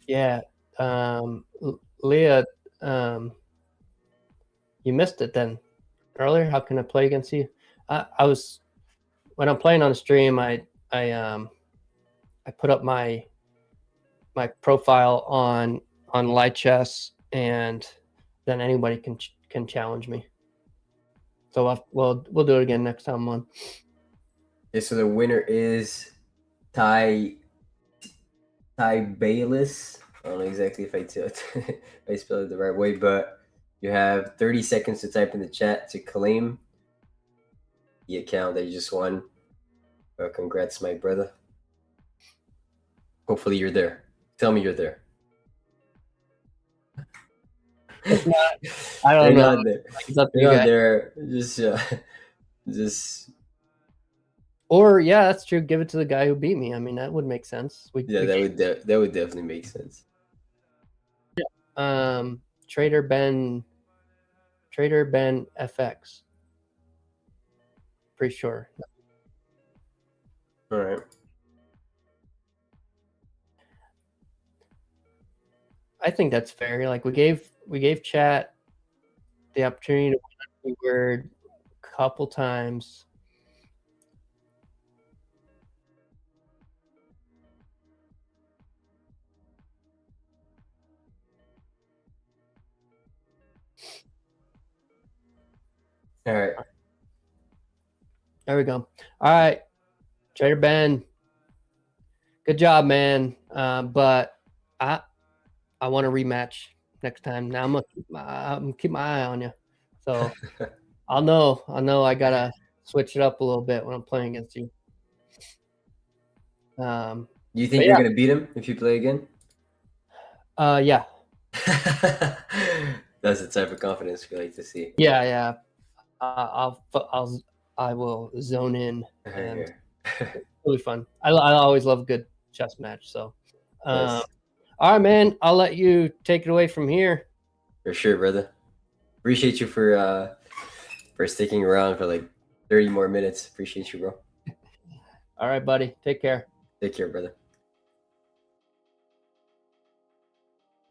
Yeah. Leah, you missed it then earlier. How can I play against you? I was when I'm playing on a stream. I put up my profile on light chess, and then anybody can challenge me. So we'll do it again next time I'm on. Okay, so the winner is Ty Bayless. I don't know exactly if I spelled it the right way, but you have 30 seconds to type in the chat to claim the account that you just won. Congrats, my brother. Hopefully you're there. Tell me you're there. I don't know. It's up to you guys. There. Just. Or yeah, that's true. Give it to the guy who beat me. I mean, that would make sense. That would definitely make sense. Trader Ben FX. Pretty sure. All right. I think that's fair. Like we gave chat the opportunity to win a word a couple times. All right. There we go. All right, Trader Ben. Good job, man. But I want a rematch next time. Now I'm gonna keep my eye on you. So I'll know I gotta switch it up a little bit when I'm playing against you. Do you think you're gonna beat him if you play again? Yeah. That's the type of confidence we like to see. Yeah. I will zone in, and it's really fun. I always love a good chess match. So, Nice. All right, man. I'll let you take it away from here. For sure, brother. Appreciate you for sticking around for like 30 more minutes. Appreciate you, bro. All right, buddy. Take care. Take care, brother.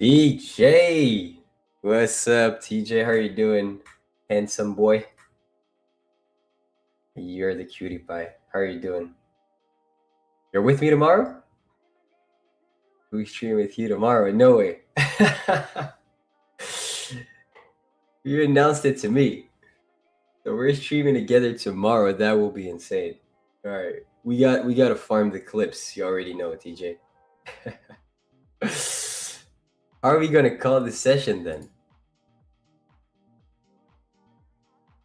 TJ, what's up, TJ? How are you doing, handsome boy? You're the cutie pie. How are you doing? You're with me tomorrow? We stream with you tomorrow? No way. You announced it to me. So we're streaming together tomorrow. That will be insane. All right, we got to farm the clips. You already know, TJ. How are we gonna call this session then?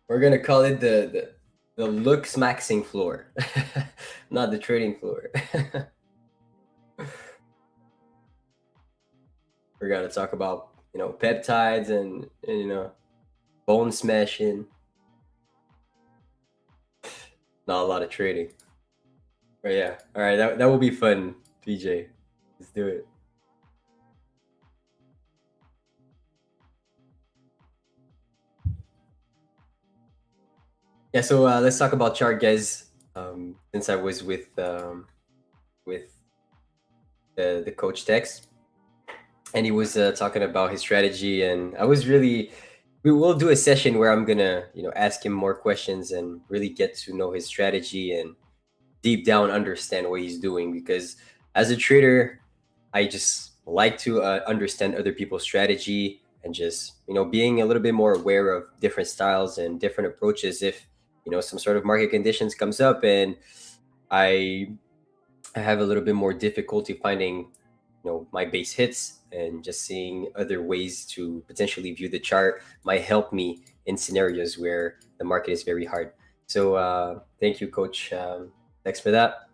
We're gonna call it the looks maxing floor, not the trading floor. We're gonna talk about peptides and bone smashing. Not a lot of trading. But yeah, all right, that will be fun, PJ. Let's do it. Yeah, so let's talk about chart, guys. Since I was with the coach Tex, and he was talking about his strategy, and we will do a session where I'm gonna ask him more questions and really get to know his strategy and deep down understand what he's doing, because as a trader I just like to understand other people's strategy and just being a little bit more aware of different styles and different approaches. If some sort of market conditions comes up and I have a little bit more difficulty finding my base hits, and just seeing other ways to potentially view the chart might help me in scenarios where the market is very hard. So thank you, Coach Tex, for that.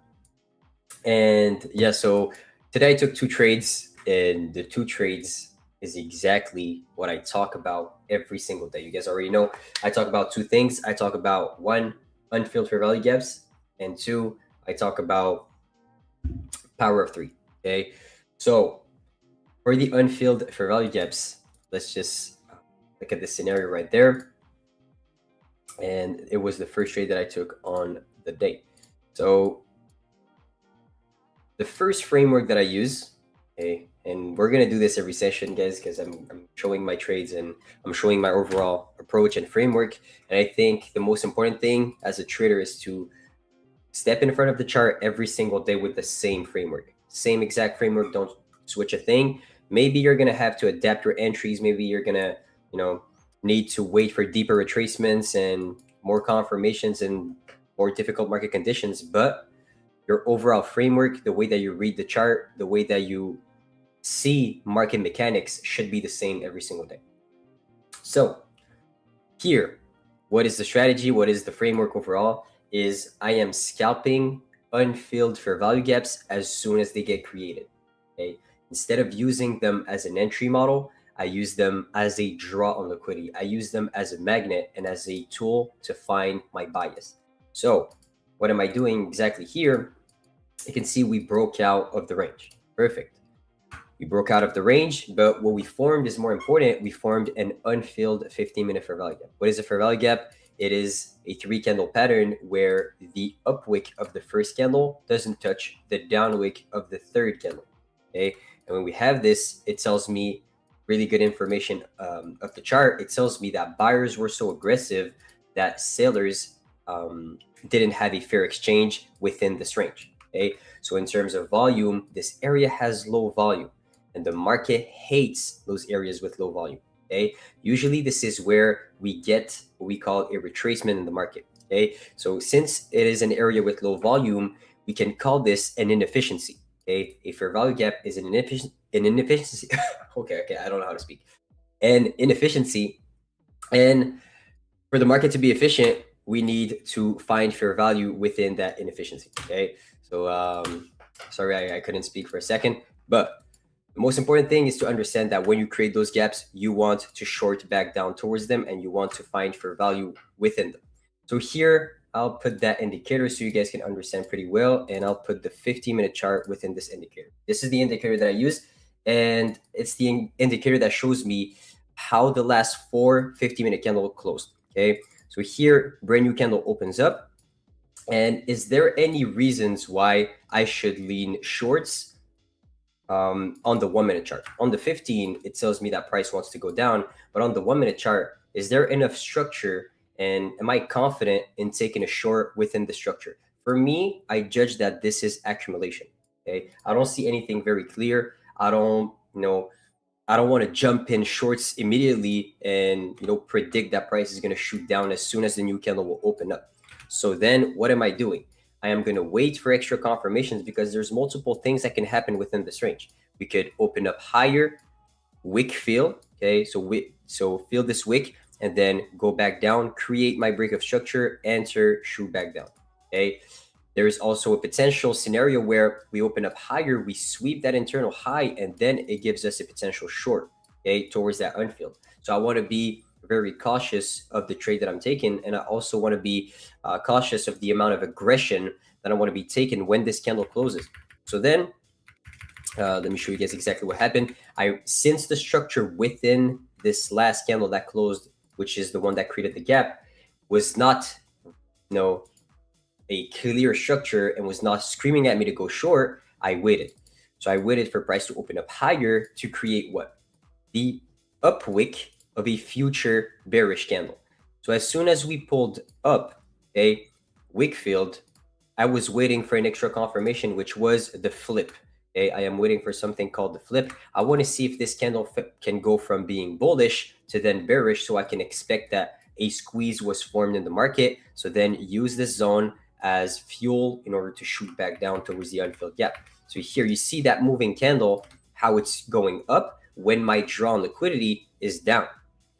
And yeah, so today I took 2 trades, and the 2 trades is exactly what I talk about every single day. You guys already know I talk about 2 things. I talk about 1, unfilled fair value gaps, and 2, I talk about power of 3. Okay, so for the unfilled fair value gaps, let's just look at this scenario right there. And it was the first trade that I took on the day. So the first framework that I use, okay, And we're gonna do this every session, guys, because I'm showing my trades and I'm showing my overall approach and framework. And I think the most important thing as a trader is to step in front of the chart every single day with the same framework, same exact framework. Don't switch a thing. Maybe you're gonna have to adapt your entries. Maybe you're gonna, need to wait for deeper retracements and more confirmations and more difficult market conditions. But your overall framework, the way that you read the chart, the way that you see market mechanics should be the same every single day. So here, what is the strategy? What is the framework overall? Is I am scalping unfilled fair value gaps as soon as they get created. Okay. Instead of using them as an entry model, I use them as a draw on liquidity. I use them as a magnet and as a tool to find my bias. So what am I doing exactly here? You can see we broke out of the range. Perfect. We broke out of the range, but what we formed is more important. We formed an unfilled 15-minute fair value gap. What is a fair value gap? It is a 3-candle pattern where the up wick of the first candle doesn't touch the down wick of the third candle. Okay, and when we have this, it tells me really good information of the chart. It tells me that buyers were so aggressive that sellers didn't have a fair exchange within this range. Okay, so in terms of volume, this area has low volume, and the market hates those areas with low volume. Okay, usually this is where we get what we call a retracement in the market. Okay, so since it is an area with low volume, we can call this an inefficiency. Okay, a fair value gap is an inefficiency. okay, I don't know how to speak. An inefficiency, and for the market to be efficient, we need to find fair value within that inefficiency. Okay, so sorry, I couldn't speak for a second, but the most important thing is to understand that when you create those gaps, you want to short back down towards them and you want to find fair value within them. So here, I'll put that indicator so you guys can understand pretty well, and I'll put the 15-minute chart within this indicator. This is the indicator that I use, and it's the indicator that shows me how the last 4 50-minute candles closed. Okay, so here, brand new candle opens up, and is there any reasons why I should lean shorts on the 1-minute chart? On the 15, it tells me that price wants to go down, but on the 1-minute chart, is there enough structure? And am I confident in taking a short within the structure? For me, I judge that this is accumulation. Okay, I don't see anything very clear. I don't want to jump in shorts immediately and predict that price is going to shoot down as soon as the new candle will open up. So then, what am I doing? I am going to wait for extra confirmations because there's multiple things that can happen within this range. We could open up higher, wick fill. Okay, so fill this wick, and then go back down, create my break of structure, enter, shoot back down. Okay, there's also a potential scenario where we open up higher, we sweep that internal high, and then it gives us a potential short, okay, towards that unfilled. So I want to be very cautious of the trade that I'm taking, and I also want to be cautious of the amount of aggression that I want to be taking when this candle closes. So then, let me show you guys exactly what happened. Since the structure within this last candle that closed, which is the one that created the gap, was not, a clear structure and was not screaming at me to go short, I waited. So I waited for price to open up higher to create what? The up wick of a future bearish candle. So as soon as we pulled up a wick filled, I was waiting for an extra confirmation, which was the flip. Okay, I am waiting for something called the flip. I want to see if this candle can go from being bullish to then bearish, so I can expect that a squeeze was formed in the market. So then use this zone as fuel in order to shoot back down towards the unfilled gap. So here you see that moving candle, how it's going up when my draw on liquidity is down.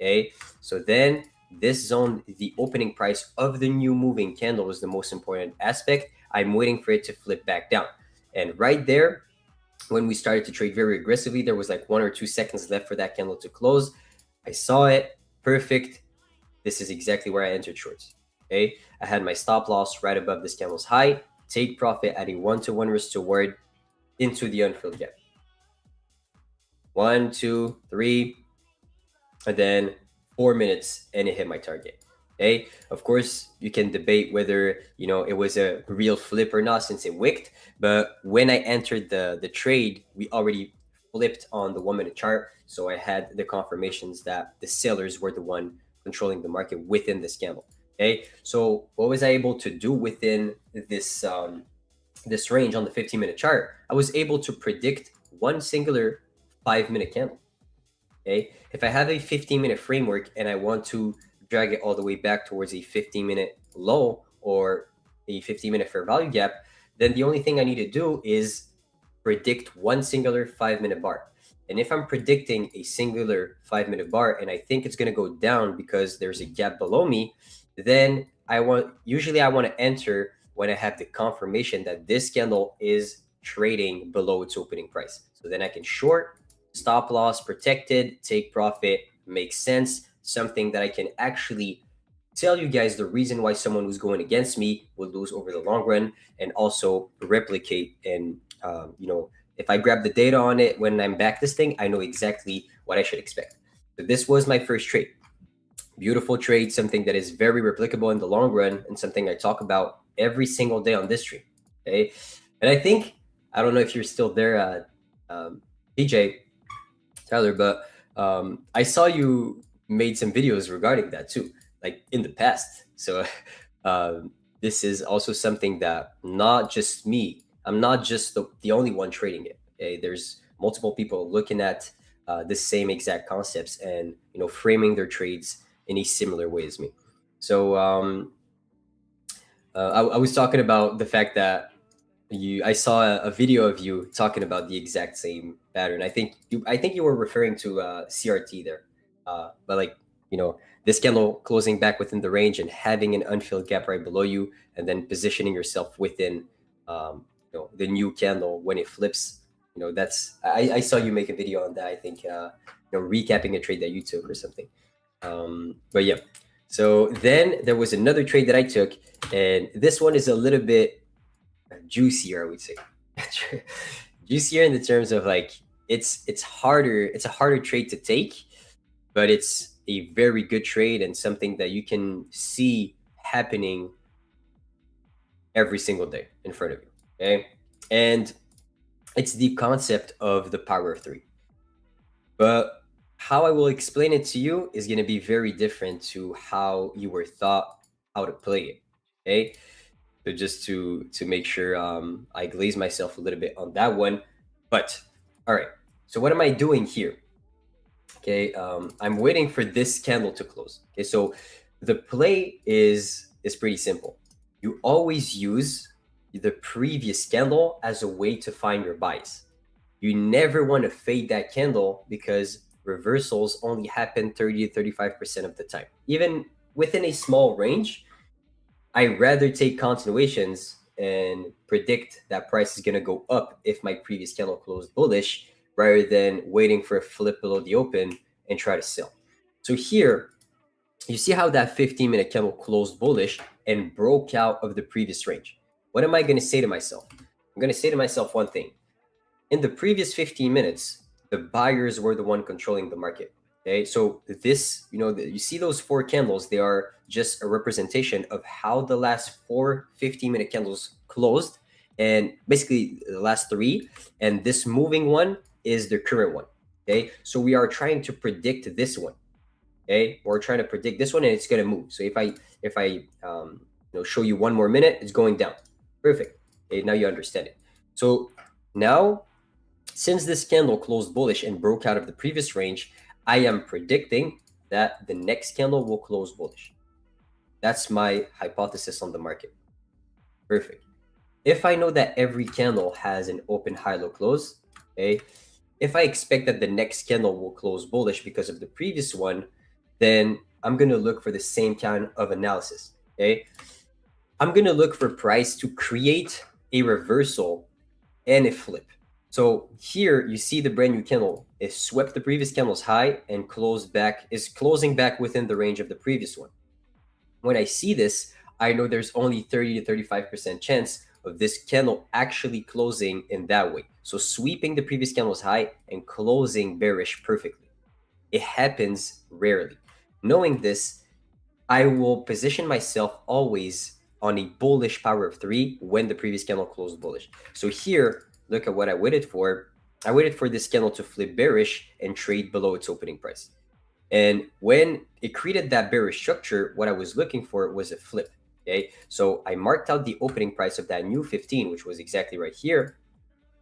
Okay, so then this zone, the opening price of the new moving candle is the most important aspect. I'm waiting for it to flip back down. And right there, when we started to trade very aggressively, there was like 1 or 2 seconds left for that candle to close. I saw it, perfect. This is exactly where I entered shorts. Okay, I had my stop loss right above this candle's high, take profit at a 1-to-1 risk to reward into the unfilled gap. 1, 2, 3, and then 4 minutes, and it hit my target. Okay, of course, you can debate whether it was a real flip or not since it wicked, but when I entered the trade, we already flipped on the 1 minute chart. So I had the confirmations that the sellers were the one controlling the market within this candle. Okay, so what was I able to do within this this range on the 15-minute chart? I was able to predict one singular 5-minute candle. Okay, if I have a 15-minute framework and I want to drag it all the way back towards a 15-minute low or a 15-minute fair value gap, then the only thing I need to do is predict one singular 5-minute bar. And if I'm predicting a singular 5-minute bar and I think it's going to go down because there's a gap below me, then usually I want to enter when I have the confirmation that this candle is trading below its opening price. So then I can short, stop loss protected, take profit, makes sense, something that I can actually tell you guys the reason why someone who's going against me will lose over the long run, and also replicate. And if I grab the data on it when I'm back listing, I know exactly what I should expect. So this was my first trade. Beautiful trade, something that is very replicable in the long run, and something I talk about every single day on this stream. Okay, and I don't know if you're still there, DJ Tyler, but I saw you made some videos regarding that too, like in the past. So this is also something that not just me, I'm not just the only one trading it. Okay, there's multiple people looking at the same exact concepts and framing their trades in a similar way as me. So I was talking about the fact that I saw a video of you talking about the exact same pattern. I think you were referring to CRT there, but this candle closing back within the range and having an unfilled gap right below you, and then positioning yourself within the new candle when it flips. That's I saw you make a video on that. I think recapping a trade that you took or something. But yeah, so then there was another trade that I took, and this one is a little bit juicier, I would say. Juicier in the terms of it's harder. It's a harder trade to take, but it's a very good trade and something that you can see happening every single day in front of you. Okay, and it's the concept of the power of three. But how I will explain it to you is going to be very different to how you were taught how to play it. Okay, so just to make sure I glaze myself a little bit on that one. But all right, so what am I doing here? Okay, I'm waiting for this candle to close. Okay, so the play is pretty simple. You always use the previous candle as a way to find your buys. You never want to fade that candle because reversals only happen 30 to 35% of the time. Even within a small range, I'd rather take continuations and predict that price is going to go up if my previous candle closed bullish, rather than waiting for a flip below the open and try to sell. So here, you see how that 15-minute candle closed bullish and broke out of the previous range. What am I going to say to myself? I'm going to say to myself one thing. In the previous 15 minutes, the buyers were the one controlling the market. Okay, so this, you see those 4 candles, they are just a representation of how the last 4 15-minute candles closed, and basically the last 3, and this moving one is the current one. Okay, so we are trying to predict this one. Okay, we're trying to predict this one, and it's going to move. So if I show you 1 more minute, it's going down. Perfect. Okay, now you understand it. So now, since this candle closed bullish and broke out of the previous range, I am predicting that the next candle will close bullish. That's my hypothesis on the market. Perfect. If I know that every candle has an open high-low close, okay, if I expect that the next candle will close bullish because of the previous one, then I'm going to look for the same kind of analysis. Okay, I'm going to look for price to create a reversal and a flip. So here you see the brand new candle. It swept the previous candle's high and is closing back within the range of the previous one. When I see this, I know there's only 30 to 35% chance of this candle actually closing in that way. So sweeping the previous candle's high and closing bearish perfectly. It happens rarely. Knowing this, I will position myself always on a bullish power of 3 when the previous candle closed bullish. So here, look at what I waited for. I waited for this candle to flip bearish and trade below its opening price. And when it created that bearish structure, what I was looking for was a flip. Okay, so I marked out the opening price of that new 15, which was exactly right here.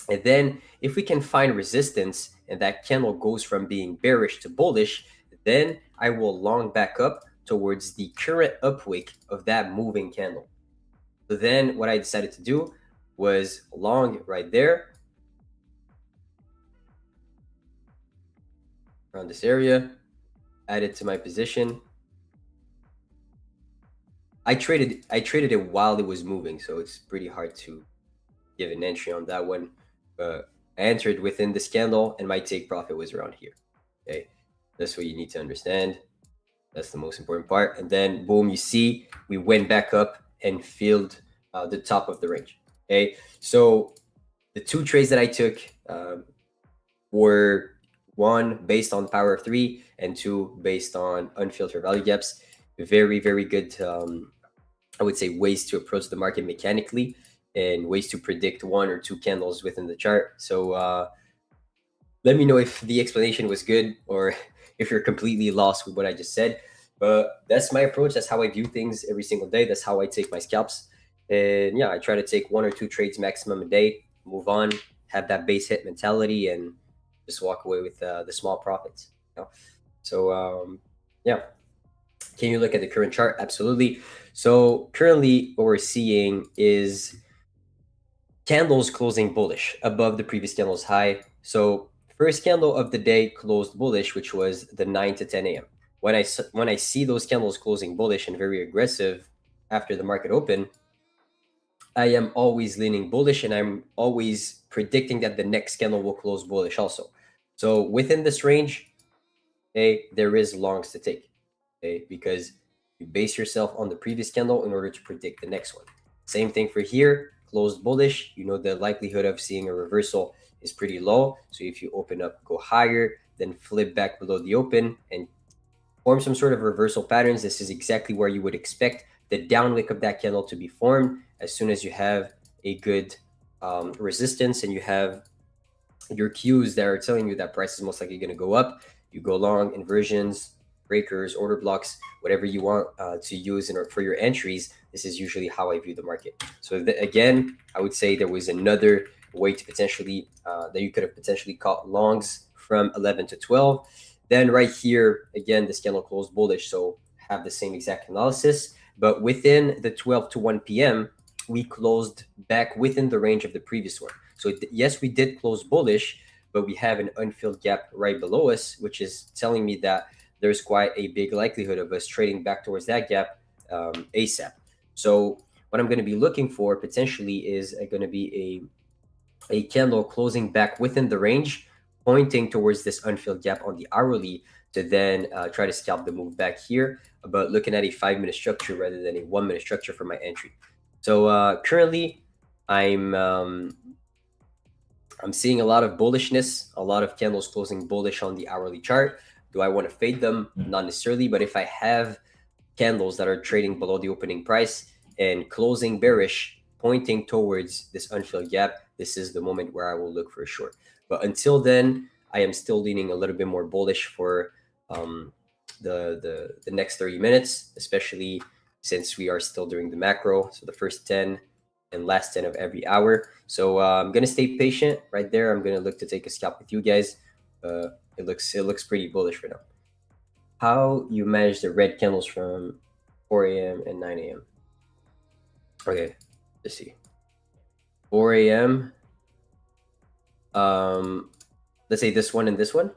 And then if we can find resistance and that candle goes from being bearish to bullish, then I will long back up towards the current upwick of that moving candle. So then what I decided to do was long right there around this area, add it to my position. I traded it while it was moving, so it's pretty hard to give an entry on that one. But I entered within this candle and my take profit was around here. Okay, that's what you need to understand. That's the most important part. And then boom, you see we went back up and filled the top of the range. Okay, so the two trades that I took were one based on power of three and two based on unfiltered value gaps. Very, very good, I would say, ways to approach the market mechanically and ways to predict one or two candles within the chart. So let me know if the explanation was good or if you're completely lost with what I just said. But that's my approach. That's how I view things every single day. That's how I take my scalps. And yeah, I try to take one or two trades maximum a day, move on, have that base hit mentality, and just walk away with the small profits. You know? So yeah. Can you look at the current chart? Absolutely. So currently what we're seeing is candles closing bullish above the previous candle's high. So first candle of the day closed bullish, which was the 9 to 10 a.m. When I see those candles closing bullish and very aggressive after the market open, I am always leaning bullish and I'm always predicting that the next candle will close bullish also. So within this range, okay, there is longs to take. Okay, because you base yourself on the previous candle in order to predict the next one. Same thing for here, closed bullish. You know the likelihood of seeing a reversal is pretty low. So if you open up, go higher, then flip back below the open and form some sort of reversal patterns, this is exactly where you would expect the downwick of that candle to be formed as soon as you have a good resistance and you have your cues that are telling you that price is most likely going to go up. You go long, inversions, breakers, order blocks, whatever you want to use for your entries. This is usually how I view the market. So again, I would say there was another way to potentially that you could have potentially caught longs from 11 to 12. Then right here, again, this candle closed bullish, so have the same exact analysis. But within the 12 to 1 p.m., we closed back within the range of the previous one. So yes, we did close bullish, but we have an unfilled gap right below us, which is telling me that there's quite a big likelihood of us trading back towards that gap ASAP. So what I'm going to be looking for potentially is going to be a candle closing back within the range, pointing towards this unfilled gap on the hourly to then try to scalp the move back here, but looking at a 5-minute structure rather than a 1-minute structure for my entry. So currently I'm seeing a lot of bullishness, a lot of candles closing bullish on the hourly chart. Do I want to fade them? Not necessarily, but if I have candles that are trading below the opening price and closing bearish, pointing towards this unfilled gap, this is the moment where I will look for a short. But until then, I am still leaning a little bit more bullish for the next 30 minutes, especially since we are still doing the macro. So the first 10 and last 10 of every hour. So I'm going to stay patient right there. I'm going to look to take a scalp with you guys. It looks pretty bullish for now. How you manage the red candles from 4 a.m. and 9 a.m. Okay, let's see. 4 a.m. Let's say this one and this one.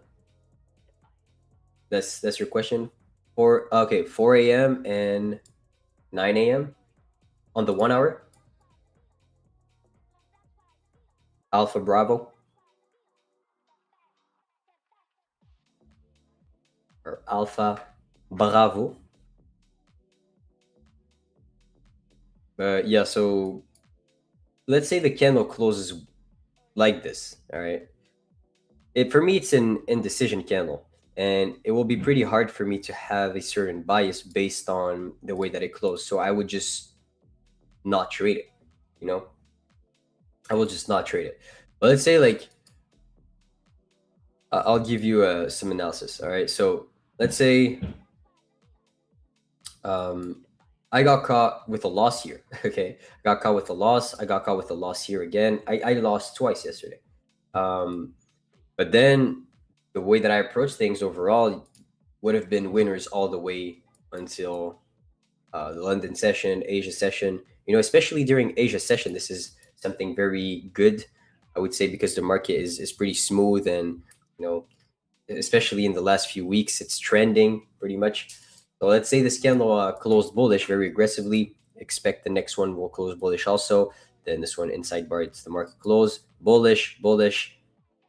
That's your question. 4 a.m. and 9 a.m. on the 1 hour. Alpha Bravo. Or Alpha Bravo. Yeah, so let's say the candle closes like this, all right? For me, it's an indecision candle, and it will be pretty hard for me to have a certain bias based on the way that it closed. So I would just not trade it, you know? I will just not trade it. But let's say like I'll give you some analysis. All right. So let's say I got caught with a loss here. Okay. Got caught with a loss. I got caught with a loss here again. I lost twice yesterday. But then the way that I approach things overall would have been winners all the way until the London session, Asia session. Especially during Asia session, this is something very good, I would say, because the market is pretty smooth, and especially in the last few weeks, it's trending pretty much. So let's say this candle closed bullish very aggressively. Expect the next one will close bullish also. Then this one inside bar, it's the market close bullish, bullish.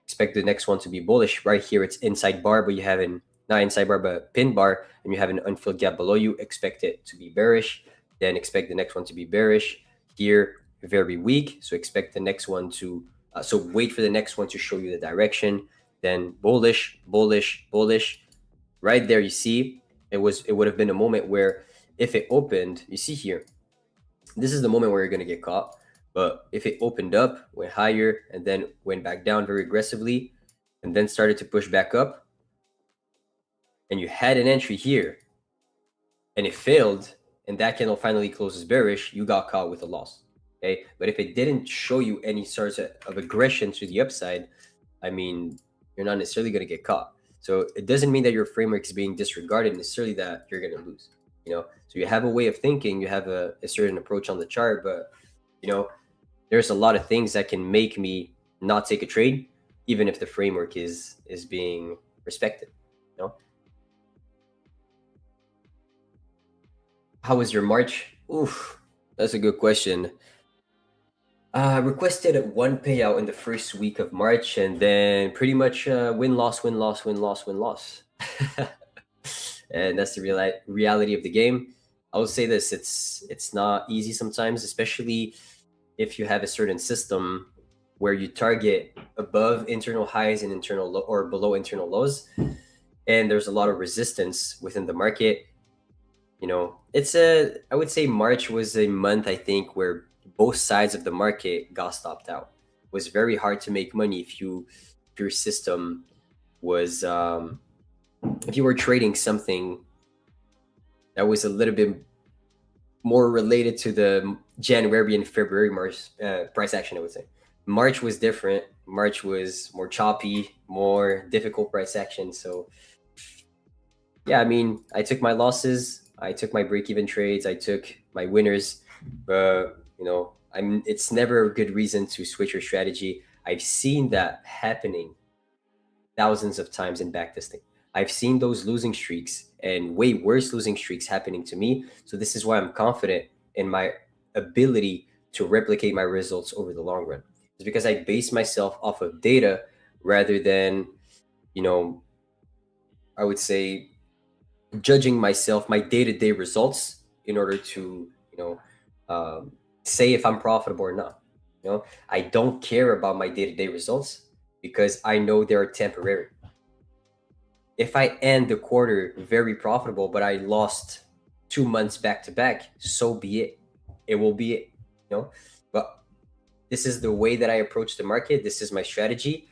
Expect the next one to be bullish. Right here, it's inside bar, but you have not inside bar, but pin bar, and you have an unfilled gap below you. Expect it to be bearish. Then expect the next one to be bearish. Here, very weak. So expect the next one to, so wait for the next one to show you the direction. Then bullish, bullish, bullish. Right there, you see, it would have been a moment where if it opened, you see here, this is the moment where you're going to get caught. But if it opened up, went higher, and then went back down very aggressively, and then started to push back up, and you had an entry here, and it failed, and that candle finally closes bearish, you got caught with a loss. Okay, but if it didn't show you any sorts of aggression to the upside, I mean, you're not necessarily going to get caught. So it doesn't mean that your framework is being disregarded necessarily that you're going to lose. So you have a way of thinking, you have a certain approach on the chart, but there's a lot of things that can make me not take a trade, even if the framework is being respected. How was your March? Oof, that's a good question. Requested one payout in the first week of March, and then pretty much win loss, win loss, win loss, win loss. And that's the reality of the game. I will say this: it's not easy sometimes, especially if you have a certain system where you target above internal highs and internal low, or below internal lows, and there's a lot of resistance within the market. I would say March was a month, I think, where both sides of the market got stopped out. It was very hard to make money if your system was if you were trading something that was a little bit more related to the January and February price action. I would say March was different. March was more choppy, more difficult price action. So yeah, I mean, I took my losses, I took my break-even trades, I took my winners, but it's never a good reason to switch your strategy. I've seen that happening thousands of times in backtesting. I've seen those losing streaks and way worse losing streaks happening to me. So this is why I'm confident in my ability to replicate my results over the long run. It's because I base myself off of data rather than, I would say, judging myself, my day-to-day results in order to, say if I'm profitable or not. I don't care about my day-to-day results because I know they're temporary. If I end the quarter very profitable, but I lost 2 months back to back, so be it. It will be it, But this is the way that I approach the market. This is my strategy.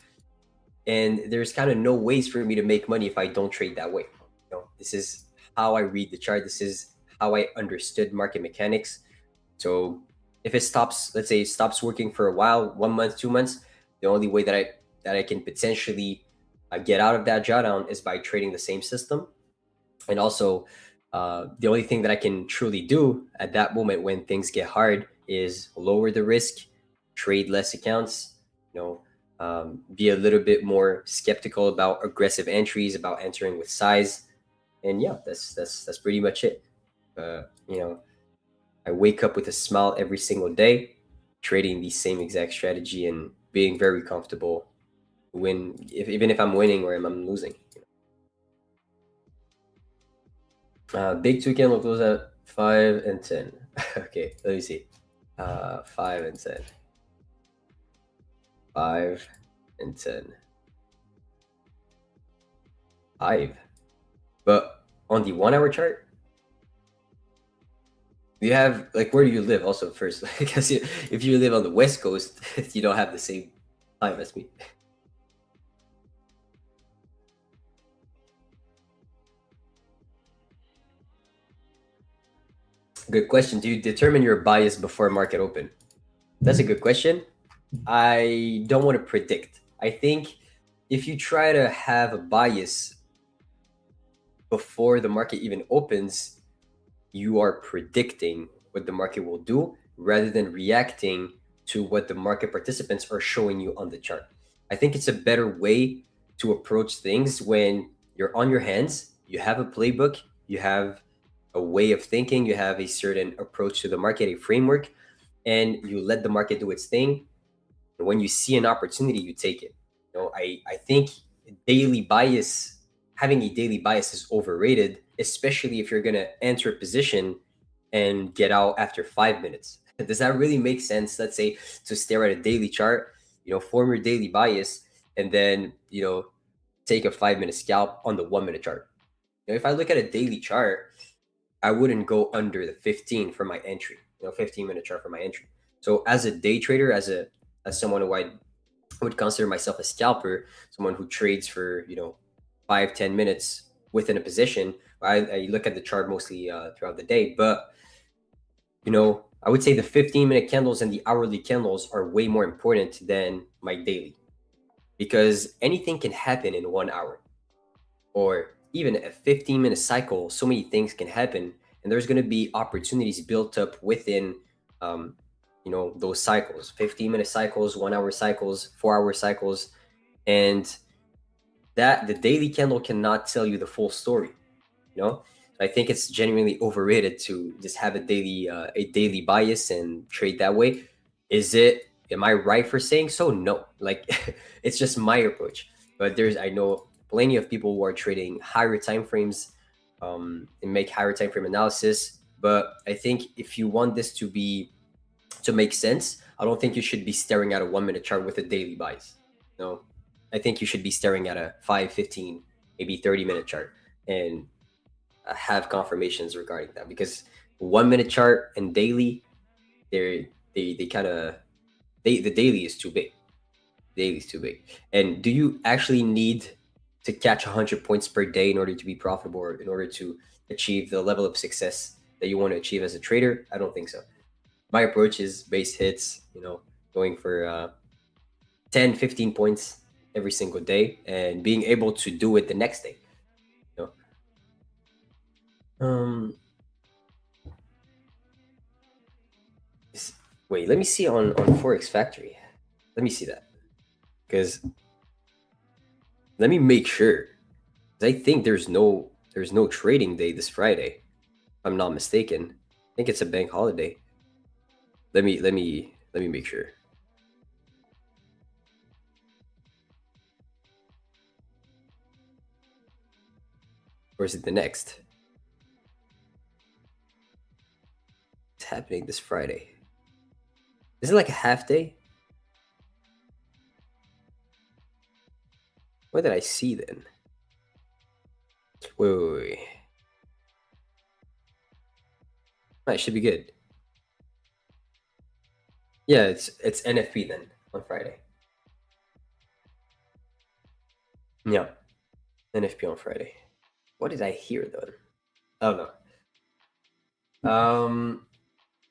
And there's kind of no ways for me to make money if I don't trade that way. This is how I read the chart. This is how I understood market mechanics. So if it stops, let's say it stops working for a while, 1 month, 2 months, the only way that I can potentially get out of that drawdown is by trading the same system. And also, the only thing that I can truly do at that moment when things get hard is lower the risk, trade less accounts, be a little bit more skeptical about aggressive entries, about entering with size. And yeah, that's pretty much it. I wake up with a smile every single day, trading the same exact strategy and being very comfortable even if I'm winning or I'm losing. Big two candle close at 5 and 10. Okay, let me see. 5 and 10. 5 and 10. 5. But on the 1 hour chart, you have, where do you live also first? Because if you live on the West Coast, you don't have the same time as me. Good question. Do you determine your bias before market open? That's a good question. I don't want to predict. I think if you try to have a bias before the market even opens, you are predicting what the market will do rather than reacting to what the market participants are showing you on the chart. I think it's a better way to approach things when you're on your hands, you have a playbook, you have a way of thinking, you have a certain approach to the market, a framework, and you let the market do its thing. And when you see an opportunity, you take it. I think daily bias, having a daily bias is overrated, especially if you're going to enter a position and get out after 5 minutes. Does that really make sense? Let's say to stare at a daily chart, form your daily bias, and then, take a 5-minute scalp on the 1-minute chart. If I look at a daily chart, I wouldn't go under the 15 for my entry, 15-minute chart for my entry. So as a day trader, as someone who I would consider myself a scalper, someone who trades for, 5-10 minutes within a position, I look at the chart mostly throughout the day. But, I would say the 15-minute candles and the hourly candles are way more important than my daily, because anything can happen in 1 hour, or even a 15-minute cycle. So many things can happen, and there's going to be opportunities built up within those cycles, 15-minute cycles, 1-hour cycles, 4-hour cycles, and that the daily candle cannot tell you the full story. I think it's genuinely overrated to just have a daily bias and trade that way. Am I right for saying so? No, like it's just my approach. But I know plenty of people who are trading higher time frames and make higher time frame analysis. But I think if you want this to make sense, I don't think you should be staring at a 1-minute chart with a daily bias. No, I think you should be staring at a 5, 15, maybe 30-minute chart and have confirmations regarding that, because 1-minute chart and daily, the daily is too big. Daily is too big. And do you actually need to catch 100 points per day in order to be profitable, or in order to achieve the level of success that you want to achieve as a trader? I don't think so. My approach is base hits, going for 10, 15 points every single day and being able to do it the next day. Wait, let me see on Forex Factory. Let me see that, because let me make sure. I think there's no trading day this Friday, if I'm not mistaken. I think it's a bank holiday. Let me make sure. Or is it the next? It's happening this Friday. Is it like a half day? What did I see then? Wait. It should be good. Yeah, it's NFP then on Friday. Yeah, NFP on Friday. What did I hear though? Oh no.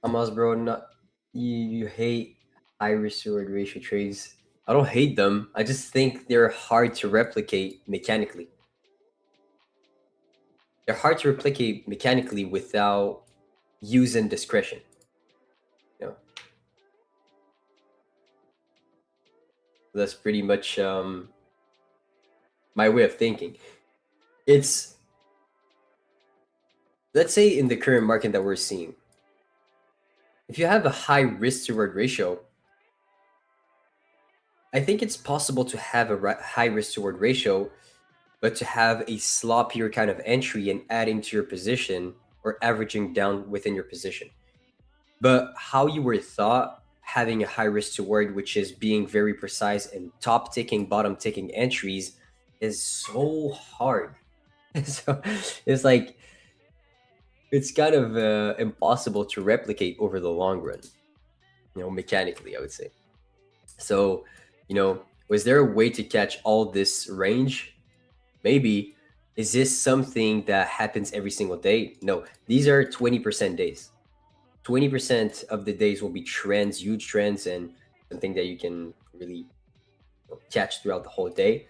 Amos, bro, not you hate high risk reward ratio trades. I don't hate them. I just think they're hard to replicate mechanically. They're hard to replicate mechanically without using discretion. That's pretty much my way of thinking. Let's say in the current market that we're seeing, if you have a high risk to reward ratio, I think it's possible to have a high risk to reward ratio, but to have a sloppier kind of entry and adding to your position or averaging down within your position. But how you were thought, having a high risk to reward, which is being very precise and top ticking, bottom ticking entries, is so hard. So it's like, it's kind of impossible to replicate over the long run, mechanically, I would say. So, was there a way to catch all this range? Maybe. Is this something that happens every single day? No, these are 20% days. 20% of the days will be trends, huge trends, and something that you can really catch throughout the whole day.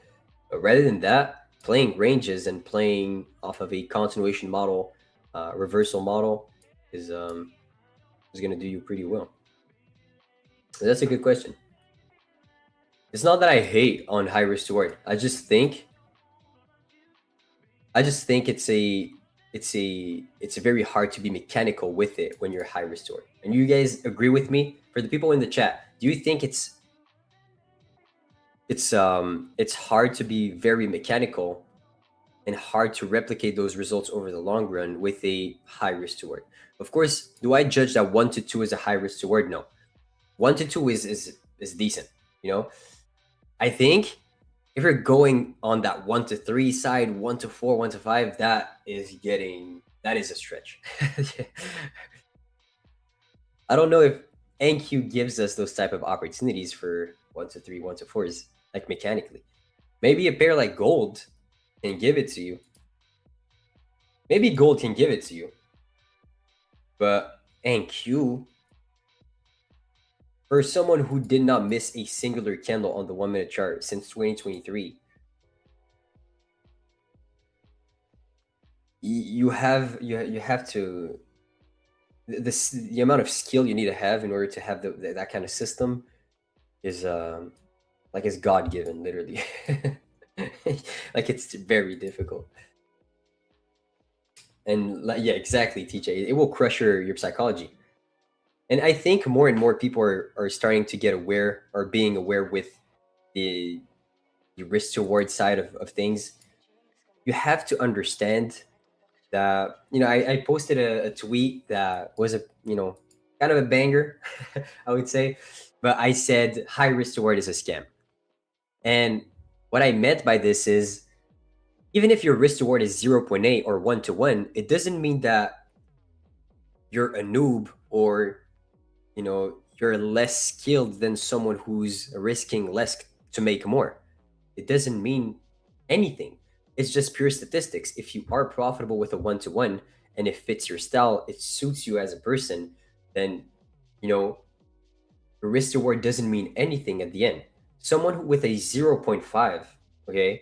But rather than that, playing ranges and playing off of a continuation model, reversal model is going to do you pretty well. So that's a good question. It's not that I hate on high risk reward. I just think it's very hard to be mechanical with it when you're high risk reward. And you guys agree with me? For the people in the chat, do you think it's hard to be very mechanical and hard to replicate those results over the long run with a high risk reward? Of course, do I judge that 1 to 2 is a high risk reward? No. 1 to 2 is decent, you know? I think if you're going on that 1 to 3 side, 1 to 4, 1 to 5, that is a stretch. I don't know if NQ gives us those type of opportunities for 1 to 3, 1 to 4s, like mechanically. Maybe a pair like gold can give it to you. Maybe gold can give it to you. But NQ, for someone who did not miss a singular candle on the 1 minute chart since 2023, you have to, the amount of skill you need to have in order to have that kind of system is like it's God-given, literally. Like it's very difficult. And yeah, exactly, TJ. It will crush your psychology. And I think more and more people are starting to get aware, or being aware with the risk to reward side of things. You have to understand that, I posted a tweet that was kind of a banger, I would say, but I said high risk to reward is a scam. And what I meant by this is, even if your risk to reward is 0.8 or 1 to 1, it doesn't mean that you're a noob or you're less skilled than someone who's risking less to make more. It doesn't mean anything. It's just pure statistics. If you are profitable with a 1 to 1 and it fits your style, it suits you as a person, then the risk to reward doesn't mean anything at the end. Someone with a 0.5, okay,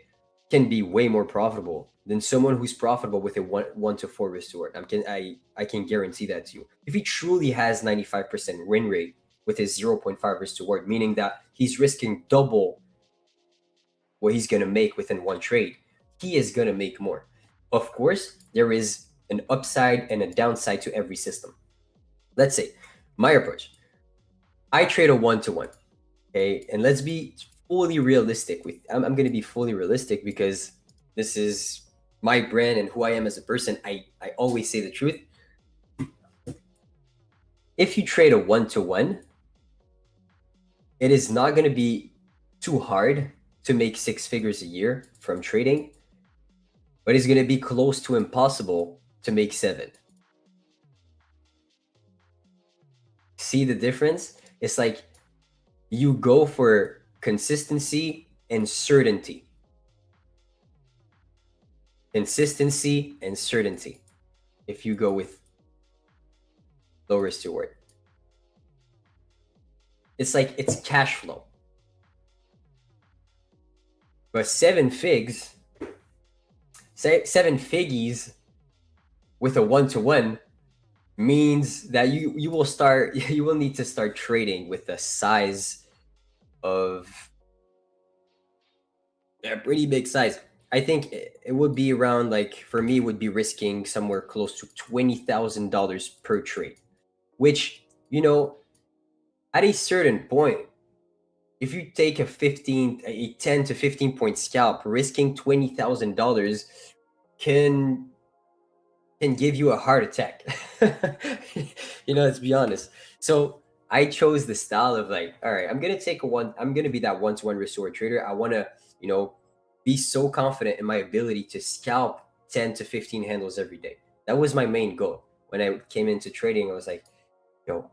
can be way more profitable than someone who's profitable with a 1 to 4 risk to reward. I can guarantee that to you. If he truly has 95% win rate with his 0.5 risk to reward, meaning that he's risking double what he's going to make within one trade, he is going to make more. Of course, there is an upside and a downside to every system. Let's say my approach, I trade a 1 to 1. Okay, and let's be fully realistic. I'm going to be fully realistic because this is my brand and who I am as a person. I always say the truth. If you trade a 1 to 1, it is not going to be too hard to make 6 figures a year from trading, but it's going to be close to impossible to make 7. See the difference? It's like you go for consistency and certainty. Consistency and certainty if you go with low risk to reward. It's like it's cash flow. But 7 figgies with a 1 to 1 means that you will need to start trading with a size of a pretty big size. I think it would be around, like, for me, would be risking somewhere close to $20,000 per trade, which, at a certain point, if you take a 10 to 15 point scalp, risking $20,000 can give you a heart attack. Let's be honest. So I chose the style of like, all right, I'm going to be that 1 to 1 risk to reward trader. I want to, be so confident in my ability to scalp 10 to 15 handles every day. That was my main goal. When I came into trading, I was like,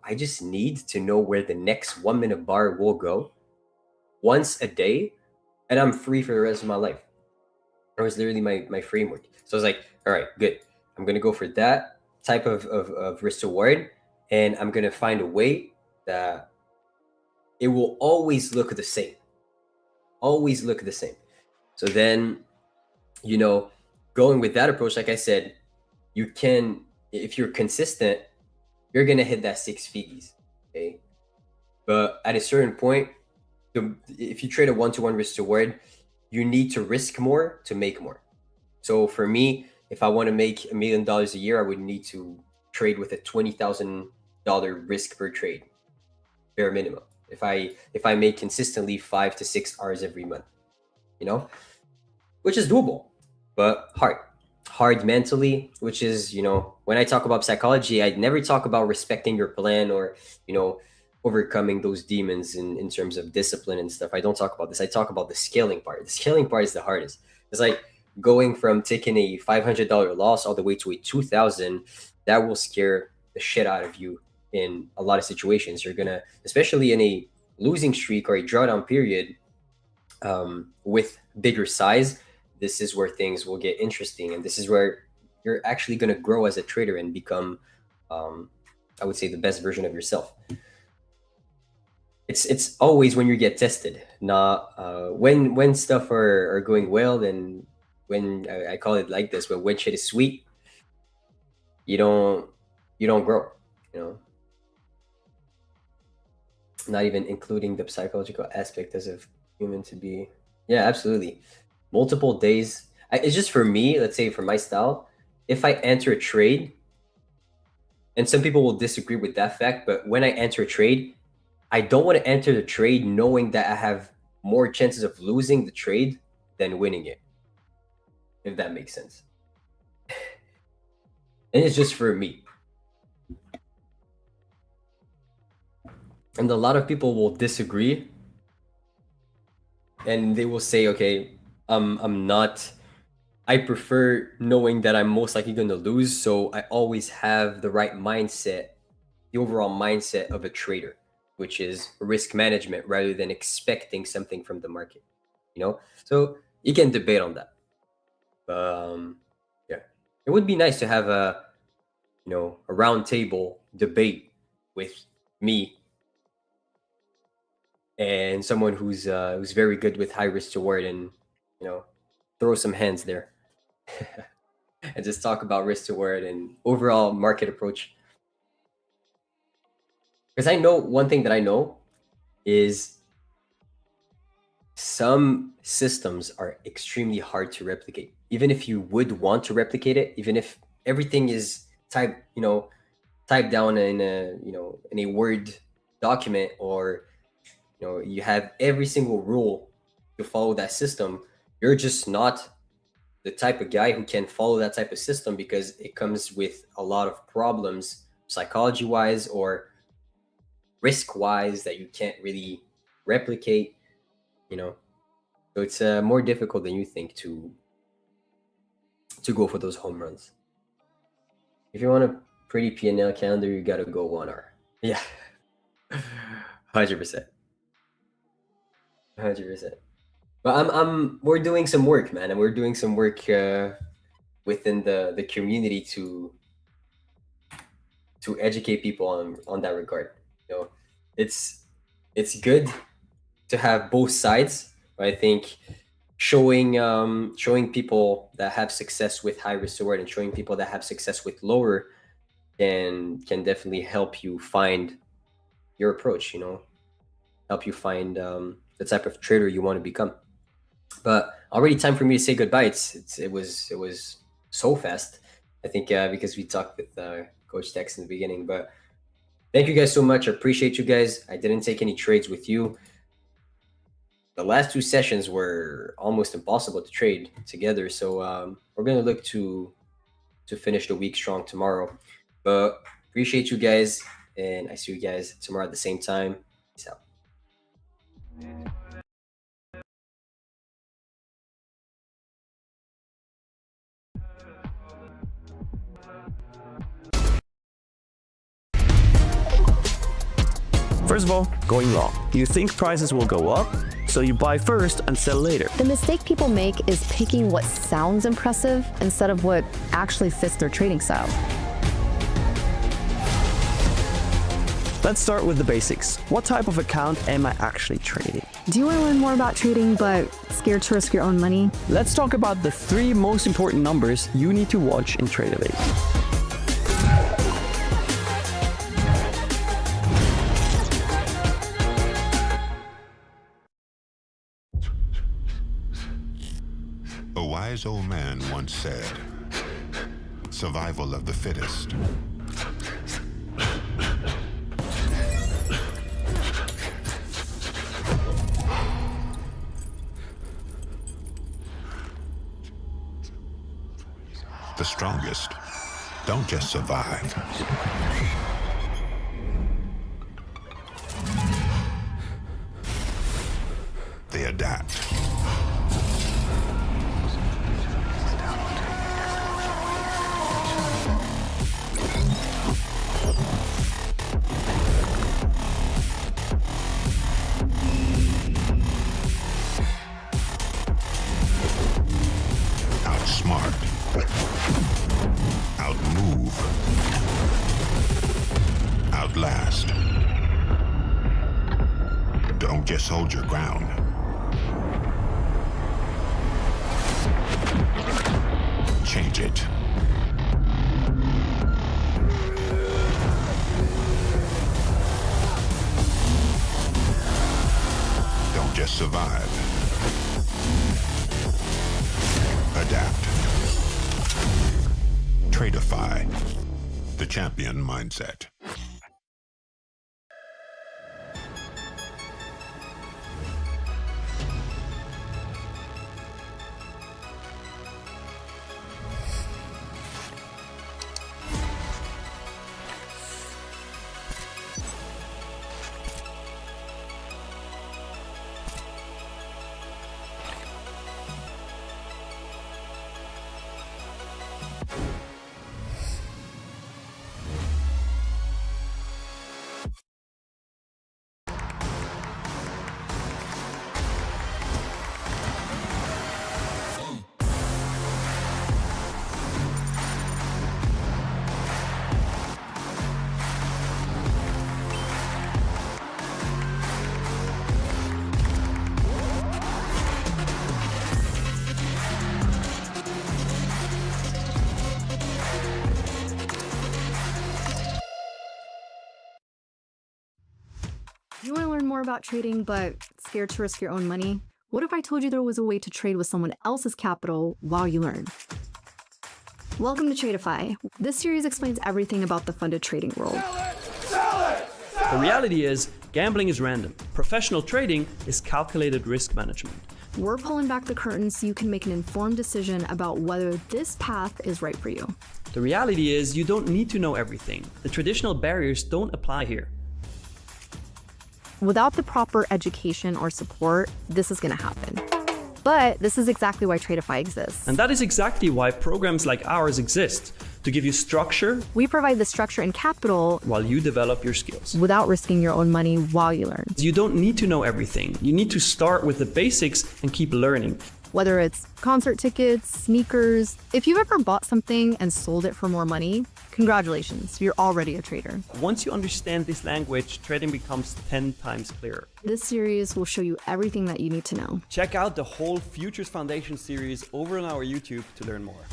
I just need to know where the next 1 minute bar will go once a day, and I'm free for the rest of my life. That was literally my framework. So I was like, all right, good. I'm going to go for that type of risk to reward. and I'm going to find a way that it will always look the same. Always look the same. So then, you know, going with that approach, like I said, you can, if you're consistent, you're going to hit that 6 figures. Okay. But at a certain point, if you trade a 1-to-1 risk to reward, you need to risk more to make more. So for me, if I want to make $1 million a year, I would need to trade with a $20,000 risk per trade, bare minimum. If I make consistently 5 to 6 hours every month, you know, which is doable, but hard mentally, which is, you know, when I talk about psychology, I never talk about respecting your plan or, you know, overcoming those demons in terms of discipline and stuff. I don't talk about this. I talk about the scaling part. The scaling part is the hardest. It's like going from taking a $500 loss all the way to a 2,000. That will scare the shit out of you in a lot of situations. You're gonna, especially in a losing streak or a drawdown period, with bigger size, this is where things will get interesting, and this is where you're actually going to grow as a trader and become, I would say, the best version of yourself. It's always when you get tested, not when stuff are going well, and when I call it like this, but when shit is sweet, you don't grow, you know. Not even including the psychological aspect as a human to be. Yeah, absolutely. Multiple days. It's just for me, let's say for my style, if I enter a trade, and some people will disagree with that fact, but when I enter a trade, I don't want to enter the trade knowing that I have more chances of losing the trade than winning it, if that makes sense. And it's just for me. And a lot of people will disagree, and they will say, okay, I prefer knowing that I'm most likely going to lose, so I always have the right mindset, the overall mindset of a trader, which is risk management rather than expecting something from the market, you know? So you can debate on that. Yeah, it would be nice to have a round table debate with me and someone who's very good with high risk to reward, and, you know, throw some hands there and just talk about risk to reward and overall market approach. Because I know one thing that I know is some systems are extremely hard to replicate. Even if you would want to replicate it, even if everything is typed down in a Word document, or, you know, you have every single rule to follow that system, you're just not the type of guy who can follow that type of system, because it comes with a lot of problems psychology wise or risk wise that you can't really replicate, you know. So it's more difficult than you think to go for those home runs. If you want a pretty P&L calendar, you gotta go 1 hour. Yeah. 100%. But we're doing some work, man, and we're doing some work within the community to educate people on that regard. You know, it's good to have both sides. But I think showing people that have success with high risk reward and showing people that have success with lower can definitely help you find your approach, you know, help you find the type of trader you want to become. But already time for me to say goodbye. It was so fast, I think, because we talked with Coach Tex in the beginning. But thank you guys so much. I appreciate you guys. I didn't take any trades with you. The last 2 sessions were almost impossible to trade together, so we're gonna look to finish the week strong tomorrow. But appreciate you guys, and I see you guys tomorrow at the same time. Peace out. First of all, going long. You think prices will go up, so you buy first and sell later. The mistake people make is picking what sounds impressive instead of what actually fits their trading style. Let's start with the basics. What type of account am I actually trading? Do you want to learn more about trading but scared to risk your own money? Let's talk about the 3 most important numbers you need to watch in Tradeify. A wise old man once said, survival of the fittest. The strongest don't just survive. They adapt. Outsmart. Outmove. Outlast. Don't just hold your ground. Change it. Don't just survive. Adapt. Tradeify, the champion mindset. Do you want to learn more about trading but scared to risk your own money? What if I told you there was a way to trade with someone else's capital while you learn? Welcome to Tradeify. This series explains everything about the funded trading world. The reality is, gambling is random. Professional trading is calculated risk management. We're pulling back the curtain so you can make an informed decision about whether this path is right for you. The reality is, you don't need to know everything. The traditional barriers don't apply here. Without the proper education or support, this is going to happen. But this is exactly why Tradeify exists. And that is exactly why programs like ours exist, to give you structure. We provide the structure and capital while you develop your skills. Without risking your own money while you learn. You don't need to know everything. You need to start with the basics and keep learning. Whether it's concert tickets, sneakers, if you've ever bought something and sold it for more money, congratulations, you're already a trader. Once you understand this language, trading becomes 10 times clearer. This series will show you everything that you need to know. Check out the whole Futures Foundation series over on our YouTube to learn more.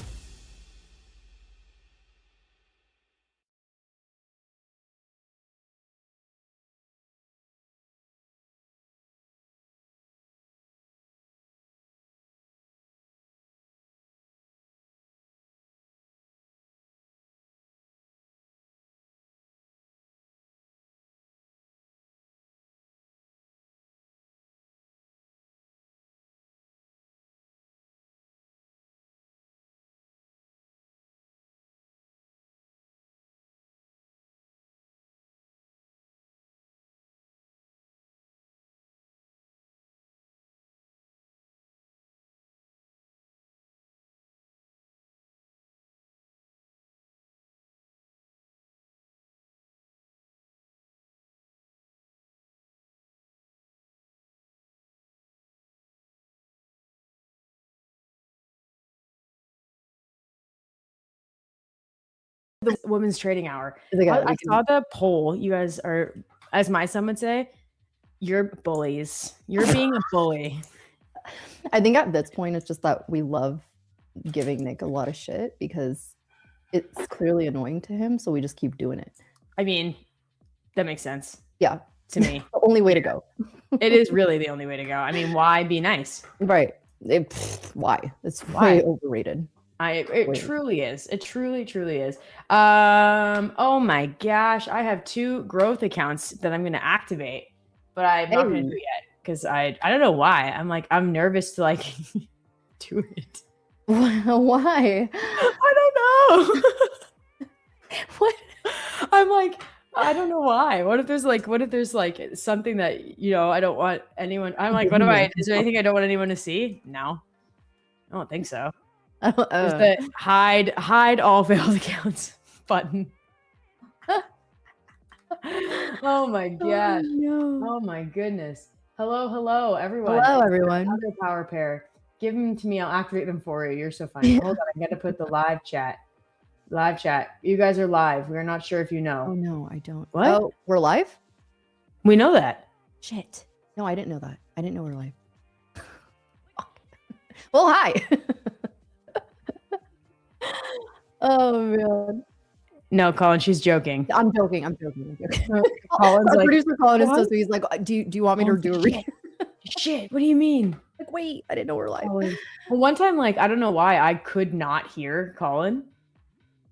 the Women's Trading Hour. Like, I saw the poll. You guys are, as my son would say, you're bullies. You're being a bully. I think at this point, it's just that we love giving Nick a lot of shit because it's clearly annoying to him. So we just keep doing it. I mean, that makes sense. Yeah. To me. The only way to go. It is really the only way to go. I mean, why be nice? Right. Why? It's way overrated. It truly is. It truly is. Oh my gosh. I have 2 growth accounts that I'm going to activate, but I'm not going to do it yet because I don't know why. I'm nervous to like do it. Why? I don't know. What? I'm like, I don't know why. What if there's like something that, I don't want anyone. I'm like, is there anything I don't want anyone to see? No, I don't think so. There's the hide all failed accounts button. Oh my gosh. Oh, no. Oh my goodness. Hello, everyone. Hello, everyone. Another power pair. Give them to me. I'll activate them for you. You're so funny. Hold on. I got to put the live chat. Live chat. You guys are live. We're not sure if you know. Oh no, I don't. What? Oh, we're live? We know that. Shit. No, I didn't know that. I didn't know we're live. Well, hi. Oh man. No, Colin, she's joking. I'm joking. Colin's Our like, producer Colin is what? so he's like, do you want me to do a read? Shit, what do you mean? Like, wait, I didn't know we're live. Well, one time, like, I don't know why I could not hear Colin.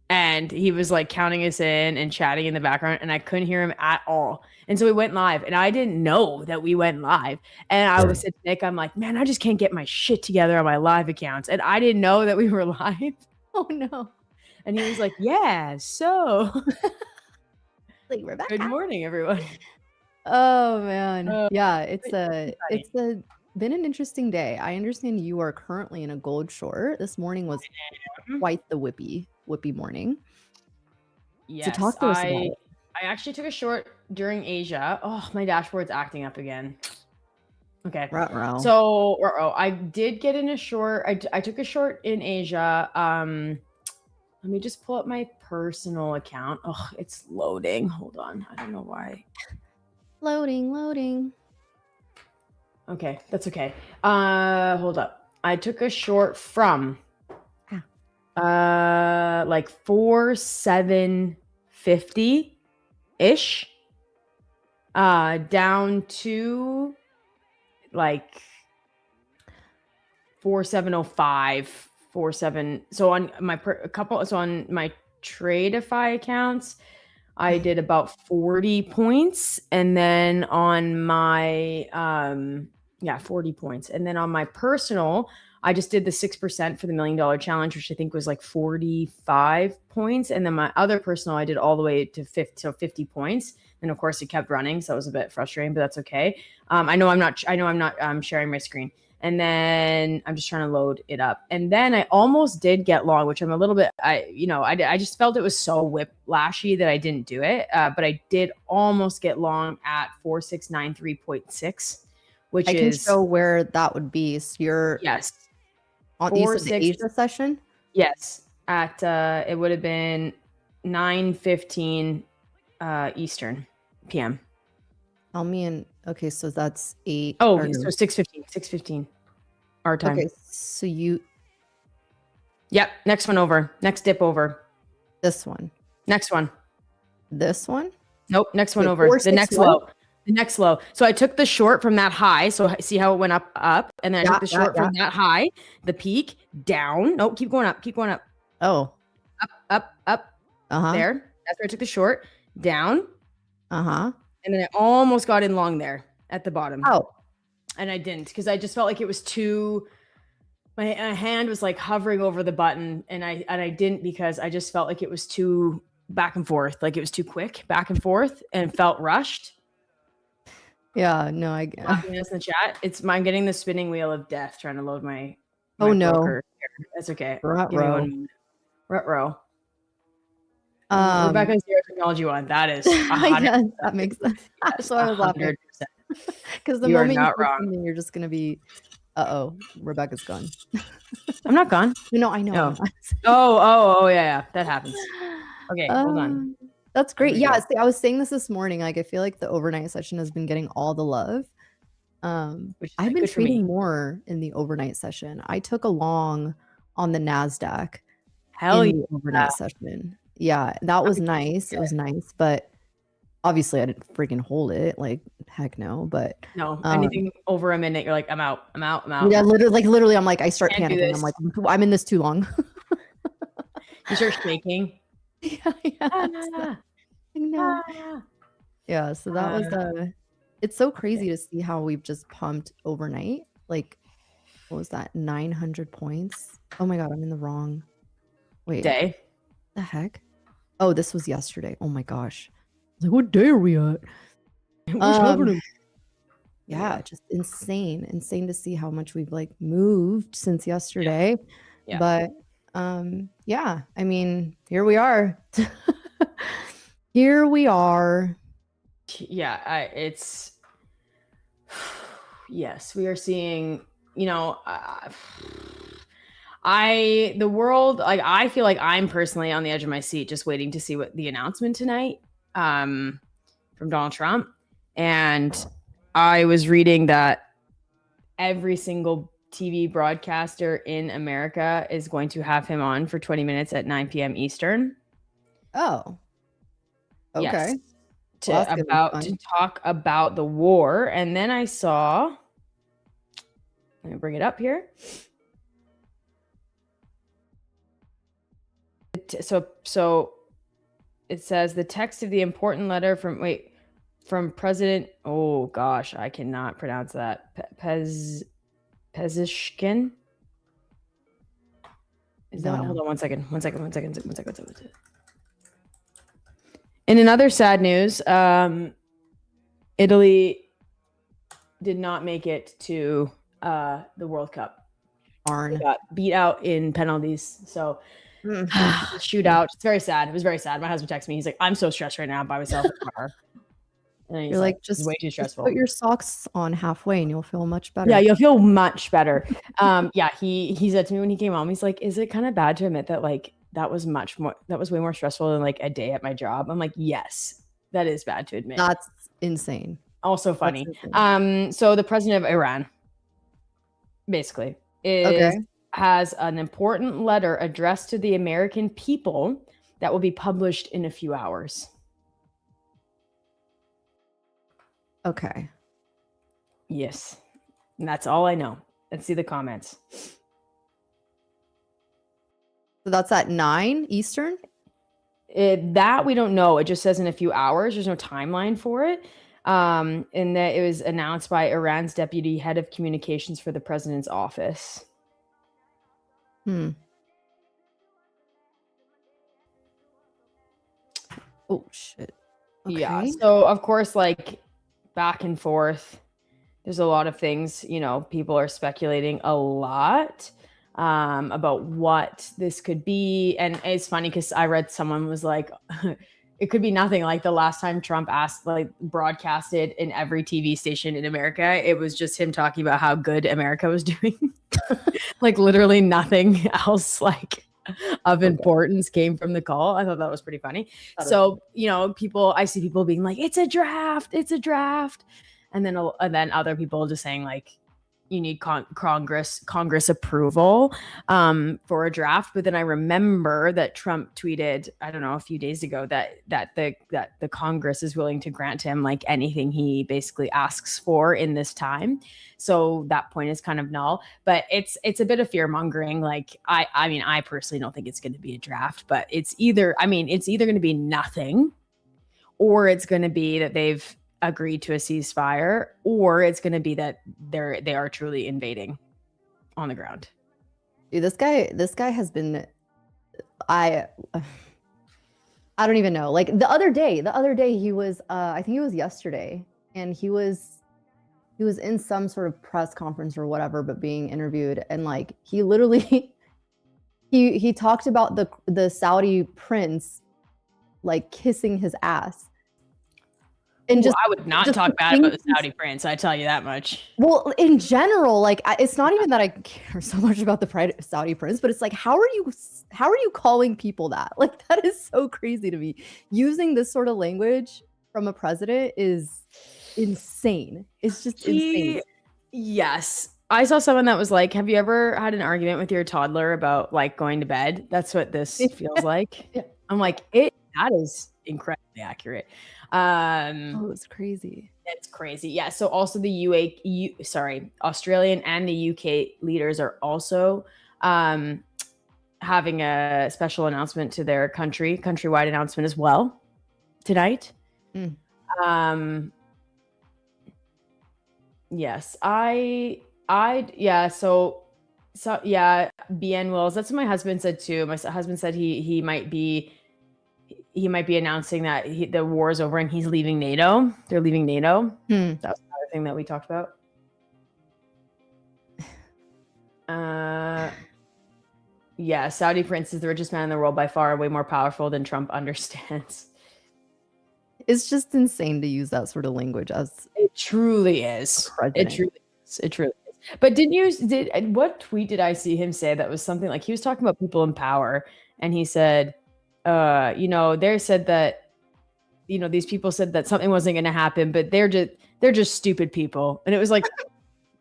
And he was like counting us in and chatting in the background, and I couldn't hear him at all. And so we went live, and I didn't know that we went live. And I was said to Nick, I'm like, man, I just can't get my shit together on my live accounts. And I didn't know that we were live. Oh no. And he was like, yeah, so Like, Rebecca. good morning, everyone. Oh man. Yeah, it's funny. been an interesting day. I understand you are currently in a gold short. This morning was quite the whippy morning. Yes, So talk to us about it. I actually took a short during Asia. Oh, my dashboard's acting up again. Okay. Ruh-roh. So I did get in a short. I took a short in Asia. Let me just pull up my personal account. Oh, it's loading. Hold on. I don't know why. Loading. Okay, that's okay. Hold up. I took a short from like 4,750 ish down to like 4,705, 4,7. So on my on my Tradeify accounts, I did about 40 points, and then on my 40 points, and then on my personal, I just did the 6% for the $1 million challenge, which I think was like 45 points, and then my other personal, I did all the way to 50 points, and of course it kept running, so it was a bit frustrating, but that's okay. I know I'm not sharing my screen. And then I'm just trying to load it up. And then I almost did get long, which I'm a little bit, I just felt it was so whiplashy that I didn't do it. But I did almost get long at 4693.6, which I can show where that would be. So you're on the Asia session? Yes. At it would have been 9:15 Eastern PM. Tell me okay, so that's 8. Oh, so 6:15 our time. Okay, so Yep, next one over. Next dip over. This one. Next one. This one? Nope, next one over. The next low. The next low. So I took the short from that high. So see how it went up, and then I took the short from that high, the peak, down. Nope, keep going up. Oh. Up. There. That's where I took the short. Down. Uh-huh. And then I almost got in long there at the bottom. Oh. And I didn't, because I just felt like it was too, my hand was like hovering over the button, and I didn't, because I just felt like it was too back and forth, like it was too quick back and forth, and felt rushed. Yeah, no, I in the chat. I'm getting the spinning wheel of death trying to load my oh no. broker. That's okay. Ruh-roh. Rebecca's zero technology one. That is yes, that makes sense. That's why I was laughing. Because the moment you put something, you're just gonna be, Rebecca's gone. I'm not gone. No, I know. Oh, yeah, that happens. Okay, hold on. That's great. we Yeah, go. see, I was saying this morning. Like, I feel like the overnight session has been getting all the love. Which is I've been good for me. trading more in the overnight session. I took a long on the NASDAQ Hell in yeah. the overnight session. Yeah, that was nice. It was nice, but obviously I didn't freaking hold it. Like, heck no. But No, anything over a minute, you're like, I'm out. yeah, literally, I'm like, I start Can't do panicking. I'm this. like, I'm in this too long. You start shaking. Yeah. I know. Yeah, so that was it's so crazy to see how we've just pumped overnight. Like, what was that? 900 points. Oh my god, I'm in the wrong day. The heck? Oh, this was yesterday. Oh my gosh. I was like, what day are we at? What's happening? Yeah, just insane to see how much we've like moved since yesterday. Yeah. But yeah, I mean, here we are. Here we are. Yeah, it's yes, we are seeing, you know, the world, like, I feel like I'm personally on the edge of my seat just waiting to see what the announcement tonight from Donald Trump. And I was reading that every single TV broadcaster in America is going to have him on for 20 minutes at 9 p.m. Eastern. Oh. Okay. Yes. Well, that's gonna be To fun. talk about the war. And then I saw, let me bring it up here. So it says the text of the important letter from President, oh gosh, I cannot pronounce that. Pezeshkian. Is that, hold on one second. In another sad news, Italy did not make it to the World Cup. They got beat out in penalties. So shootout. It's very sad. It was very sad. My husband texted me. He's like, I'm so stressed right now. I'm by myself in the car. And he's You're like, it's just way too just stressful. put your socks on halfway and you'll feel much better. Yeah, you'll feel much better. Yeah, he said to me when he came home, he's like, is it kind of bad to admit that like that was way more stressful than like a day at my job? I'm like, yes, that is bad to admit. That's insane. Also funny. That's insane. So the president of Iran basically has an important letter addressed to the American people that will be published in a few hours. Okay. Yes. And that's all I know. Let's see the comments. So that's at 9 Eastern? That we don't know. It just says in a few hours. There's no timeline for it. And that it was announced by Iran's deputy head of communications for the president's office. Oh, shit. Okay. Yeah. So, of course, like back and forth, there's a lot of things, you know, people are speculating a lot about what this could be. And it's funny because I read someone was like, it could be nothing like the last time Trump broadcasted in every TV station in America. It was just him talking about how good America was doing. Like literally nothing else like of importance came from the call. I thought that was pretty funny. So, you know, I see people being like, it's a draft. And then other people just saying like, you need Congress approval for a draft. But then I remember that Trump tweeted, I don't know, a few days ago that the Congress is willing to grant him like anything he basically asks for in this time. So that point is kind of null. But it's a bit of fear mongering. Like I mean, I personally don't think it's going to be a draft, but it's either going to be nothing, or it's going to be that they've agreed to a ceasefire, or it's going to be that they are truly invading on the ground. Dude, this guy has been, I don't even know. Like the other day he was, I think it was yesterday, and he was in some sort of press conference or whatever, but being interviewed, and like he literally he talked about the Saudi prince like kissing his ass. And Ooh, just I would not just talk the bad about the things- Saudi prince. I tell you that much. Well, in general, like it's not even that I care so much about the Saudi prince, but it's like, how are you calling people that? Like, that is so crazy to me. Using this sort of language from a president is insane. It's just insane. Yes. I saw someone that was like, have you ever had an argument with your toddler about like going to bed? That's what this feels like. Yeah. I'm like, that is incredibly accurate. Oh, it's crazy. It's crazy. Yeah. So also the Australian and the UK leaders are also having a special announcement to their countrywide announcement as well tonight. Yes, BN Wills. That's what my husband said too. My husband said he might be announcing that the war is over and he's leaving NATO. They're leaving NATO. That was another thing that we talked about. Yeah, Saudi prince is the richest man in the world by far, way more powerful than Trump understands. It's just insane to use that sort of language as it truly is. President. It truly is. But what tweet did I see him say that was something like he was talking about people in power and he said, they said that, these people said that something wasn't going to happen, but they're just stupid people. And it was like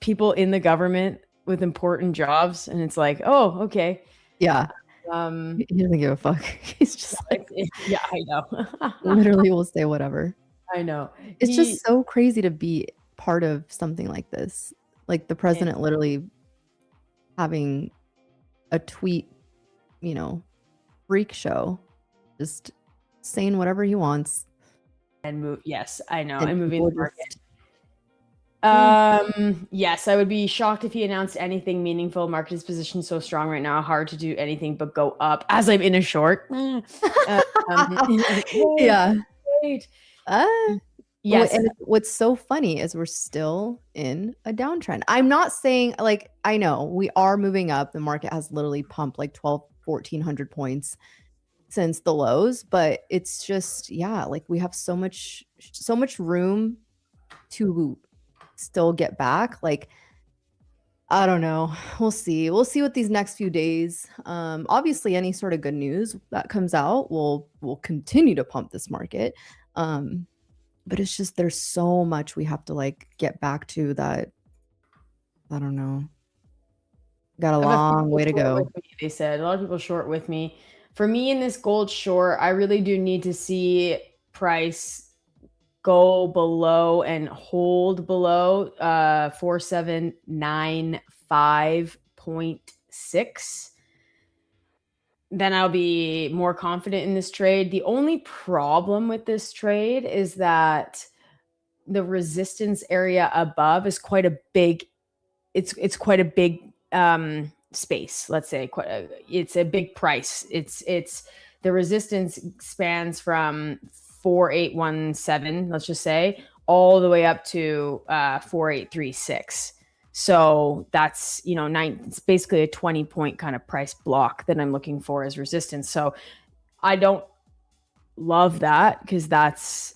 people in the government with important jobs. And it's like, oh, okay. Yeah. He doesn't give a fuck. He's just like, yeah, I know. Literally will say whatever. I know. It's just so crazy to be part of something like this. Like the president literally having a tweet, freak show, just saying whatever he wants. And move. Yes, I know. And moving people the market. just- Yes, I would be shocked if he announced anything meaningful. Market is positioned so strong right now, hard to do anything but go up. As I'm in a short. Yeah. Wait. Yes. And what's so funny is we're still in a downtrend. I'm not saying like, I know we are moving up. The market has literally pumped like 1,400 points since the lows, but it's just, like we have so much room to still get back. Like, I don't know. We'll see what these next few days. Obviously any sort of good news that comes out will continue to pump this market. But it's just there's so much we have to like get back to that. I don't know. Got a long way to go. They said a lot of people short with me. For me in this gold short, I really do need to see price go below and hold below 4795.6. Then I'll be more confident in this trade. The only problem with this trade is that the resistance area above is quite a big, it's quite a big space. Let's say it's a big price. It's the resistance spans from 4817, let's just say, all the way up to 4836. So that's, it's basically a 20-point kind of price block that I'm looking for as resistance. So I don't love that because that's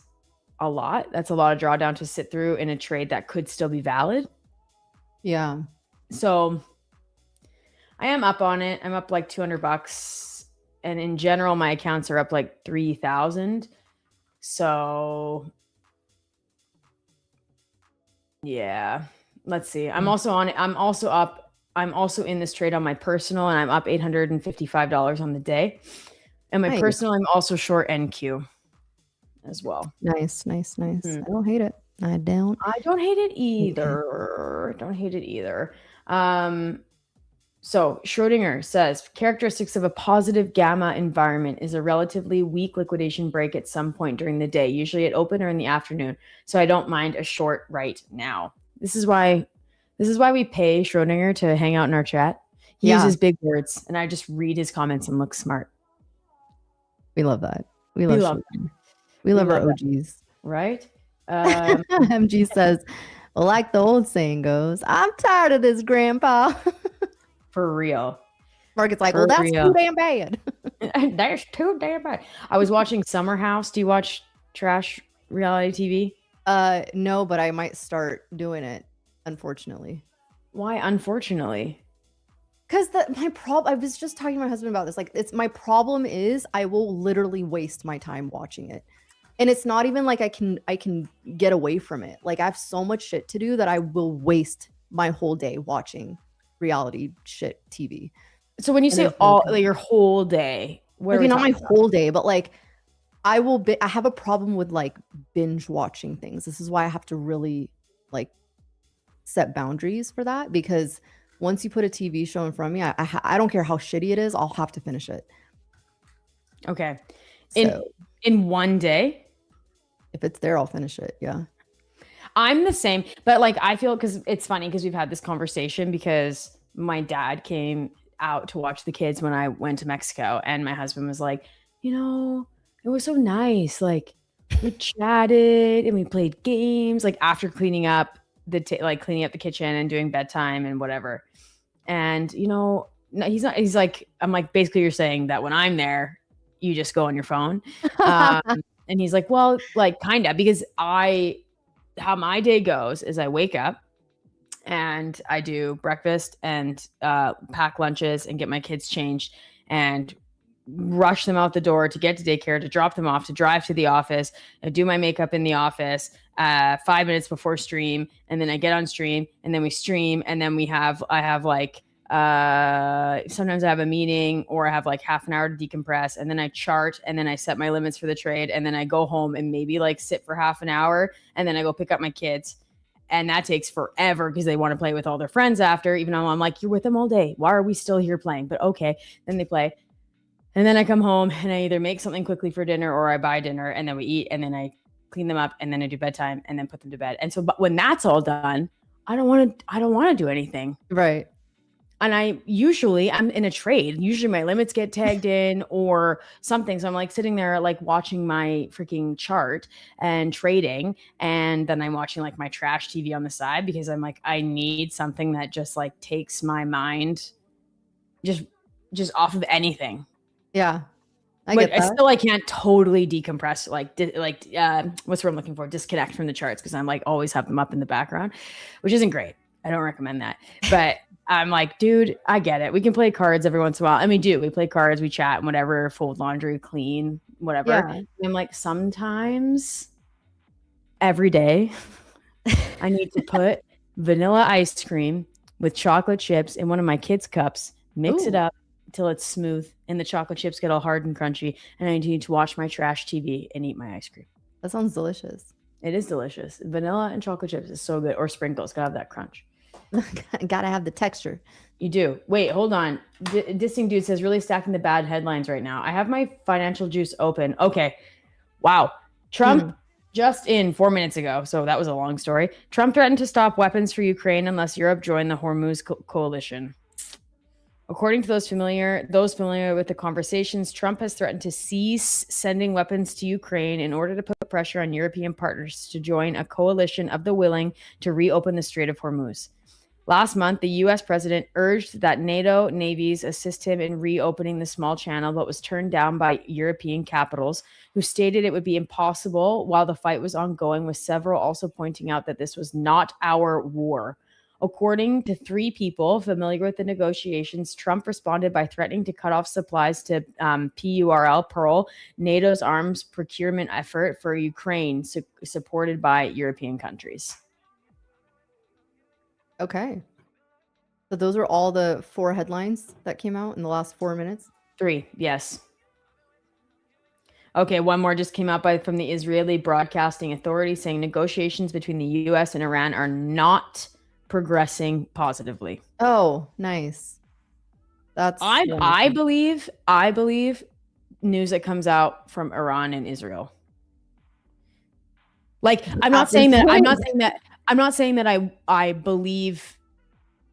a lot. That's a lot of drawdown to sit through in a trade that could still be valid. Yeah. So I am up on it. I'm up like $200. And in general, my accounts are up like 3,000. So yeah. Let's see. I'm also on it. I'm also up. I'm also in this trade on my personal, and I'm up $855 on the day. And my personal, I'm also short NQ as well. Nice. I don't hate it. I don't hate it either. So Schrodinger says characteristics of a positive gamma environment is a relatively weak liquidation break at some point during the day, usually at open or in the afternoon. So I don't mind a short right now. This is why we pay Schrodinger to hang out in our chat. He uses big words, and I just read his comments and look smart. We love that. We love our OGs, right? MG says, well, like the old saying goes, I'm tired of this, Grandpa. For real. Market's like, well, that's too damn bad. That's too damn bad. I was watching Summer House. Do you watch trash reality TV? No, but I might start doing it, unfortunately. Why unfortunately? Because my problem, I was just talking to my husband about this. Like, it's my problem is I will literally waste my time watching it. And it's not even like I can get away from it. Like, I have so much shit to do that I will waste my whole day watching reality shit TV. So when you say all like your whole day, okay, not my whole day, but like I have a problem with like binge watching things. This is why I have to really like set boundaries for that, because once you put a TV show in front of me, I don't care how shitty it is, I'll have to finish it. Okay. In one day? If it's there, I'll finish it. Yeah. I'm the same, but like I feel, because it's funny because we've had this conversation because my dad came out to watch the kids when I went to Mexico, and my husband was like, you know, it was so nice. Like we chatted and we played games, like after cleaning up the kitchen and doing bedtime and whatever. And you know, he's like, I'm like, basically you're saying that when I'm there, you just go on your phone. And he's like, well, like kind of, because how my day goes is I wake up and I do breakfast and pack lunches and get my kids changed and rush them out the door to get to daycare, to drop them off, to drive to the office, and do my makeup in the office 5 minutes before stream. And then I get on stream, and then we stream, and then I have like sometimes I have a meeting, or I have like half an hour to decompress, and then I chart, and then I set my limits for the trade, and then I go home and maybe like sit for half an hour, and then I go pick up my kids. And that takes forever because they want to play with all their friends after, even though I'm like, you're with them all day. Why are we still here playing? But okay. Then they play. And then I come home and I either make something quickly for dinner, or I buy dinner, and then we eat, and then I clean them up, and then I do bedtime, and then put them to bed. And so, but when that's all done, I don't want to do anything. Right. And I'm in a trade. Usually my limits get tagged in or something. So I'm like sitting there, like watching my freaking chart and trading. And then I'm watching like my trash TV on the side, because I'm like, I need something that just like takes my mind just off of anything. Yeah. I can't totally decompress, what's the word I'm looking for? Disconnect from the charts, because I'm like always have them up in the background, which isn't great. I don't recommend that. But I'm like, dude, I get it. We can play cards every once in a while. And we play cards, we chat and whatever, fold laundry, clean, whatever. Yeah. And I'm like, sometimes every day I need to put vanilla ice cream with chocolate chips in one of my kids' cups, mix it up until it's smooth, and the chocolate chips get all hard and crunchy. And I need to watch my trash TV and eat my ice cream. That sounds delicious. It is delicious. Vanilla and chocolate chips is so good. Or sprinkles, gotta have that crunch. Gotta have the texture. You do. Wait, hold on. Dissing Dude says, really stacking the bad headlines right now. I have my financial juice open. Okay. Wow. Trump just in 4 minutes ago. So that was a long story. Trump threatened to stop weapons for Ukraine unless Europe joined the Hormuz coalition. According to those familiar with the conversations, Trump has threatened to cease sending weapons to Ukraine in order to put pressure on European partners to join a coalition of the willing to reopen the Strait of Hormuz. Last month, the U.S. president urged that NATO navies assist him in reopening the small channel, but was turned down by European capitals, who stated it would be impossible while the fight was ongoing, with several also pointing out that this was not our war. According to 3 people familiar with the negotiations, Trump responded by threatening to cut off supplies to Pearl, NATO's arms procurement effort for Ukraine, supported by European countries. Okay. So those were all the 4 headlines that came out in the last 4 minutes? 3, yes. Okay, one more just came out from the Israeli Broadcasting Authority, saying negotiations between the U.S. and Iran are not progressing positively. Oh, nice. That's I believe news that comes out from Iran and Israel. Like, I'm not saying that I believe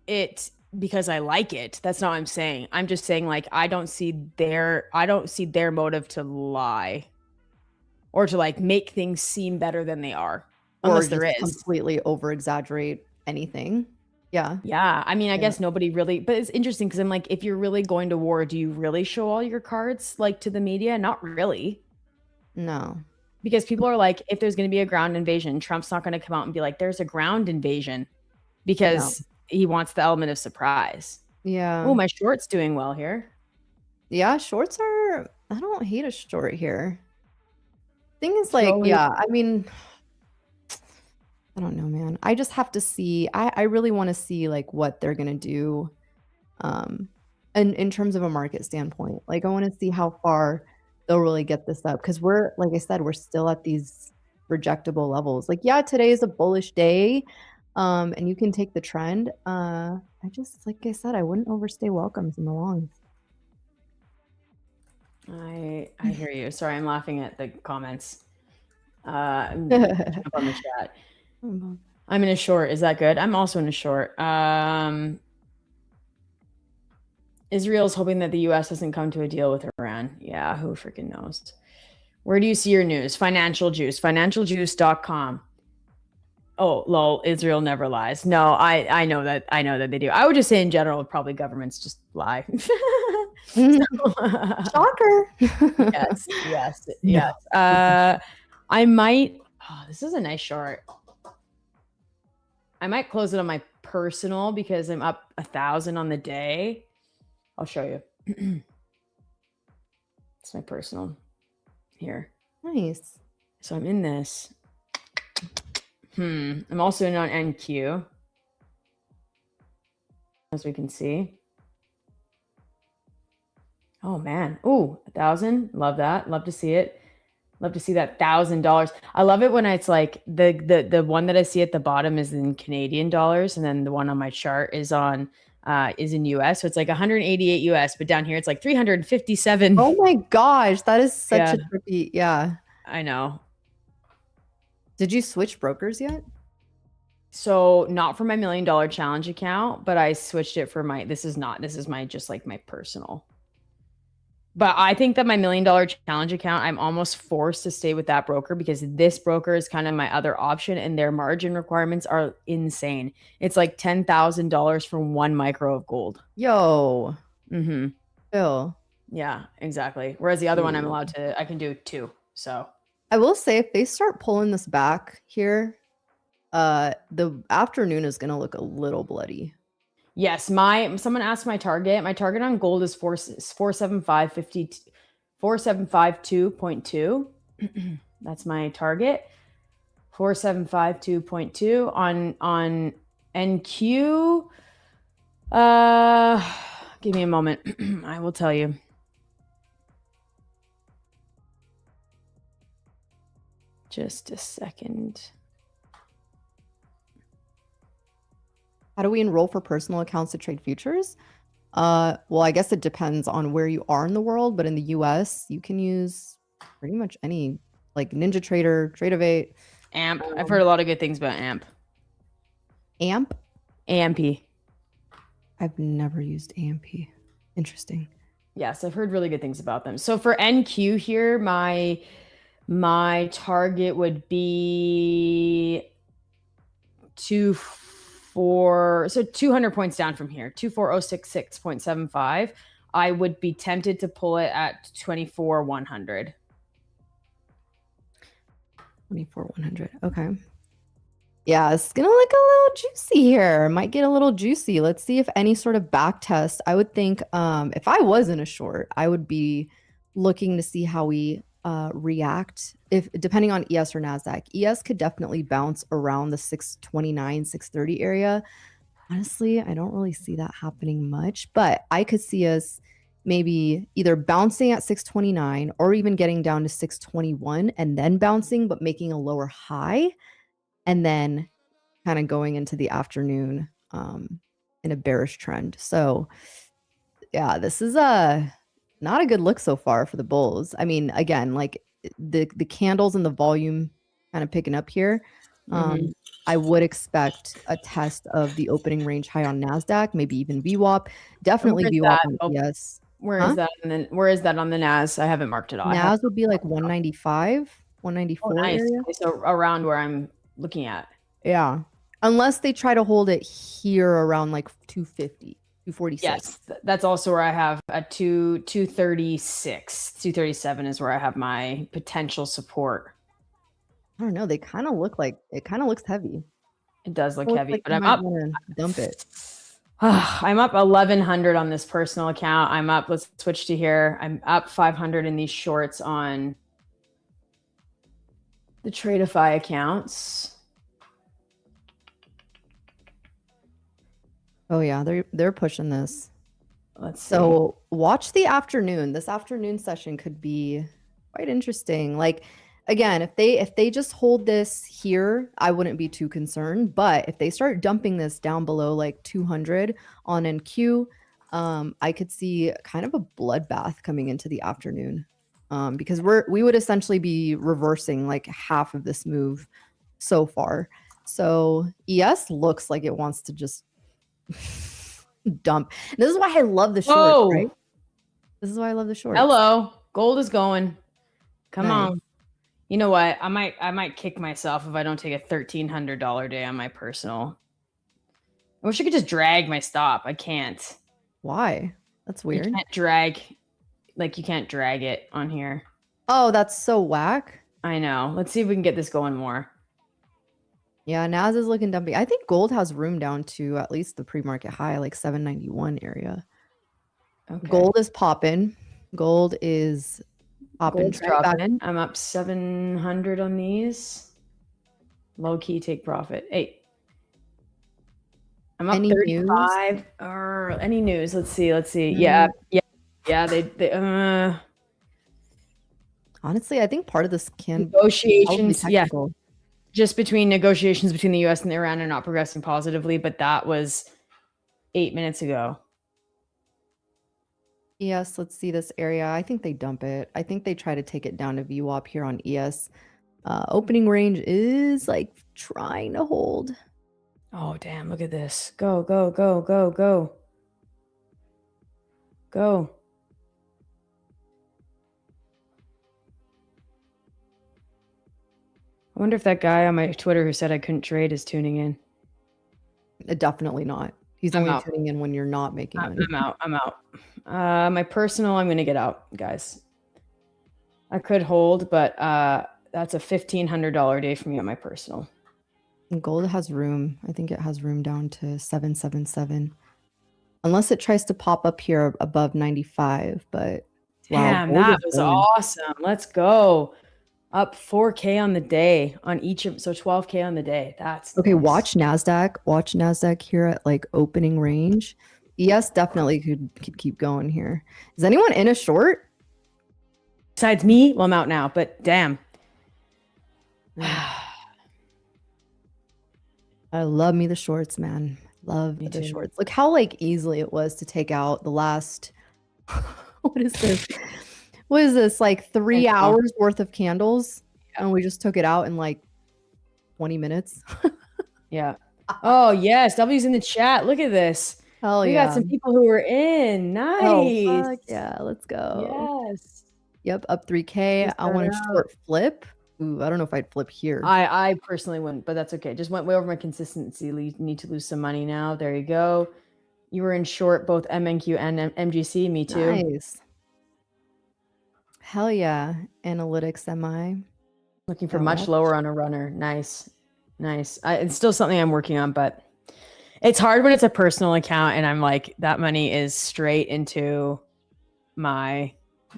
it because I like it. That's not what I'm saying. I'm just saying, like, I don't see their motive to lie or to like make things seem better than they are, unless there is completely over exaggerate anything. Yeah. I mean, I guess nobody really, but it's interesting because I'm like, if you're really going to war, do you really show all your cards like to the media? Not really. No. because people are like, if there's going to be a ground invasion, Trump's not going to come out and be like, there's a ground invasion, because he wants the element of surprise. Yeah. Oh, my short's doing well here. Yeah, shorts are, I don't hate a short here. Thing is like, yeah, I mean, I don't know, man. I just have to see, I really want to see like what they're going to do in terms of a market standpoint. Like I want to see how far they'll really get this up, because we're, like I said, we're still at these rejectable levels. Like, yeah, today is a bullish day, and you can take the trend. I just, like I said, I wouldn't overstay welcomes in the longs. I hear you. Sorry, I'm laughing at the comments. I'm up on the chat. I'm in a short. Is that good? I'm also in a short. Israel's hoping that the U.S. doesn't come to a deal with Iran. Yeah, who freaking knows? Where do you see your news? Financial Juice. Financialjuice.com. Oh, lol. Israel never lies. No, I know that. I know that they do. I would just say in general, probably governments just lie. Shocker. Yes. I might. Oh, this is a nice short. I might close it on my personal because I'm up 1,000 on the day. I'll show you. It's my personal here. Nice. So I'm in this. I'm also in on NQ, as we can see. Oh man. Ooh, 1,000. Love that. Love to see it. Love to see that $1,000. I love it when it's like the one that I see at the bottom is in Canadian dollars, and then the one on my chart is in US. So it's like 188 US, but down here it's like 357. Oh my gosh, that is such a trippy. Yeah, I know. Did you switch brokers yet? So not for my $1 million challenge account, but I switched it for my. This is my just like my personal. But I think that my $1 million challenge account, I'm almost forced to stay with that broker because this broker is kind of my other option, and their margin requirements are insane. It's like $10,000 for 1 micro of gold. Yo. Phil. Yeah, exactly. Whereas the other one, I can do 2. So I will say, if they start pulling this back here, the afternoon is going to look a little bloody. Yes, someone asked my target. My target on gold is 4752.2. That's my target. 4752.2 on NQ. Give me a moment. I will tell you. Just a second. How do we enroll for personal accounts to trade futures? Well, I guess it depends on where you are in the world, but in the US, you can use pretty much any, like NinjaTrader, Tradeify. AMP. I've heard a lot of good things about AMP. AMP? AMP. I've never used AMP. Interesting. Yes, I've heard really good things about them. So for NQ here, my target would be 200 points down from here, 24066.75. I would be tempted to pull it at 24,100. 24,100. Okay. Yeah, it's gonna look a little juicy here. Might get a little juicy. Let's see if any sort of back test. I would think if I was in a short, I would be looking to see how we react, if depending on ES or NASDAQ. ES could definitely bounce around the 629, 630 area. Honestly, I don't really see that happening much, but I could see us maybe either bouncing at 629 or even getting down to 621 and then bouncing, but making a lower high, and then kind of going into the afternoon in a bearish trend. So yeah, this is not a good look so far for the bulls. I mean, again, like the candles and the volume kind of picking up here. I would expect a test of the opening range high on NASDAQ, maybe even VWAP. Definitely VWAP on ES. Where is that? And then where is that on the NAS? I haven't marked it off. NAS would be like 195, 194 nice. area. Okay, so around where I'm looking at. Yeah. Unless they try to hold it here around like 250. 246. Yes, that's also where I have a 236. 237 is where I have my potential support. I don't know. They kind of look like it kind of looks heavy. It does look Looks heavy, like but you I'm might up. wanna dump it. I'm up 1,100 on this personal account. I'm up. Let's switch to here. I'm up 500 in these shorts on the Tradeify accounts. Oh yeah, they're pushing this. Let's see. So watch the afternoon. This afternoon session could be quite interesting. Like again, if they just hold this here, I wouldn't be too concerned. But if they start dumping this down below like 200 on NQ, I could see kind of a bloodbath coming into the afternoon. Because we would essentially be reversing like half of this move so far. So ES looks like it wants to just dump. And this is why I love the shorts, right? This is why I love the shorts. Hello, gold is going. Come Nice. on. You know what? I might kick myself if I don't take a $1,300 day on my personal. I wish I could just drag my stop. I can't. Why? That's weird. You can't drag, like you can't drag it on here. Oh, that's so whack. I know. Let's see if we can get this going more. Yeah, Nas is looking dumpy. I think gold has room down to at least the pre-market high, like 791 area. Okay. Gold is popping. Gold is popping. Gold's dropping. I'm up 700 on these. Low key take profit. Hey. I'm up Any 35. Any news? Let's see. Yeah. They honestly, I think part of this can negotiations. be Yeah. technical. Just between negotiations between the US and Iran are not progressing positively, but that was 8 minutes ago. ES, let's see this area. I think they dump it. I think they try to take it down to VWAP here on ES. Opening range is like trying to hold. Oh, damn. Look at this. Go, go, go, go, go. Go. I wonder if that guy on my Twitter who said I couldn't trade is tuning in. Definitely not. He's I'm only out. tuning in when you're not making money. I'm out. My personal, I'm going to get out, guys. I could hold, but that's a $1,500 day for me on my personal. And gold has room. I think it has room down to 777. Unless it tries to pop up here above 95, but Damn, gold that is was going. awesome. Let's go. Up 4K on the day on each of, so 12K on the day. That's okay. nice. Watch NASDAQ here at like opening range. ES definitely could keep going here. Is anyone in a short? Besides me? Well, I'm out now, but damn. I love me the shorts, man. Love Me the too. shorts. Look how like easily it was to take out the last what is this? What is this? Like 3 hours worth of candles. And we just took it out in like 20 minutes. Yeah. Oh, yes. W's in the chat. Look at this. Hell We yeah. got some people who are in. Oh, Nice. fuck yeah, let's go. Yes. Yep, up 3K. Just I want a start out. short flip. Ooh, I don't know if I'd flip here. I personally wouldn't, but that's okay. Just went way over my consistency. Need to lose some money now. There you go. You were in short both MNQ and MGC. Me too. Nice. Hell yeah. Analytics MI. Looking for Oh, much that's- lower on a runner. Nice. It's still something I'm working on, but it's hard when it's a personal account and I'm like, that money is straight into my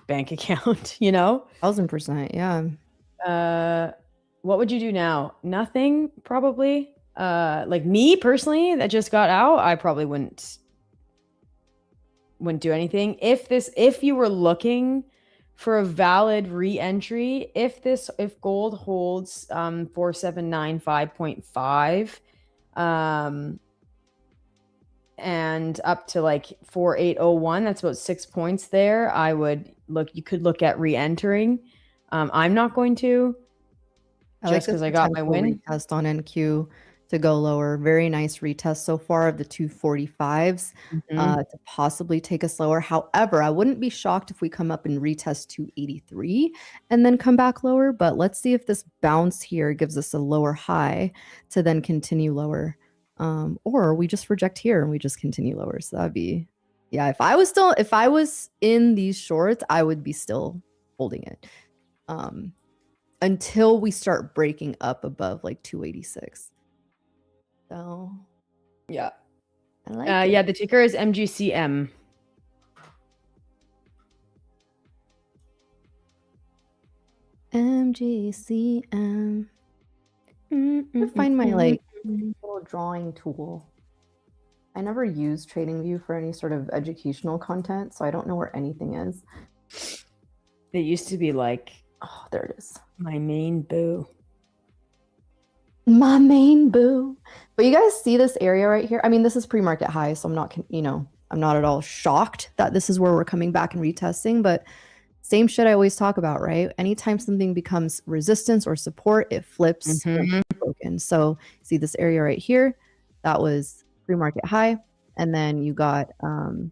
bank account, you know? 1000%. Yeah. What would you do now? Nothing, probably. Like me personally, that just got out, I probably wouldn't do anything. If you were looking for a valid re-entry, if gold holds 4795.5 and up to like 4801, that's about 6 points there. You could look at re-entering. I'm not going to, just because I got my win. Retest on NQ to go lower. Very nice retest so far of the 245s to possibly take us lower. However, I wouldn't be shocked if we come up and retest 283 and then come back lower. But let's see if this bounce here gives us a lower high to then continue lower. Or we just reject here and we just continue lower. So that'd be, yeah, if I was in these shorts, I would be still holding it. until we start breaking up above like 286. So Yeah. I like it. Yeah, the ticker is MGCM. MGCM. I find my like little drawing tool. I never use TradingView for any sort of educational content, so I don't know where anything is. It used to be like, oh, there it is. My main boo. My main boo. But you guys see this area right here? I mean, this is pre-market high, so I'm not, I'm not at all shocked that this is where we're coming back and retesting, but same shit I always talk about, right? Anytime something becomes resistance or support, it flips broken. So see this area right here? That was pre-market high. And then you got, oh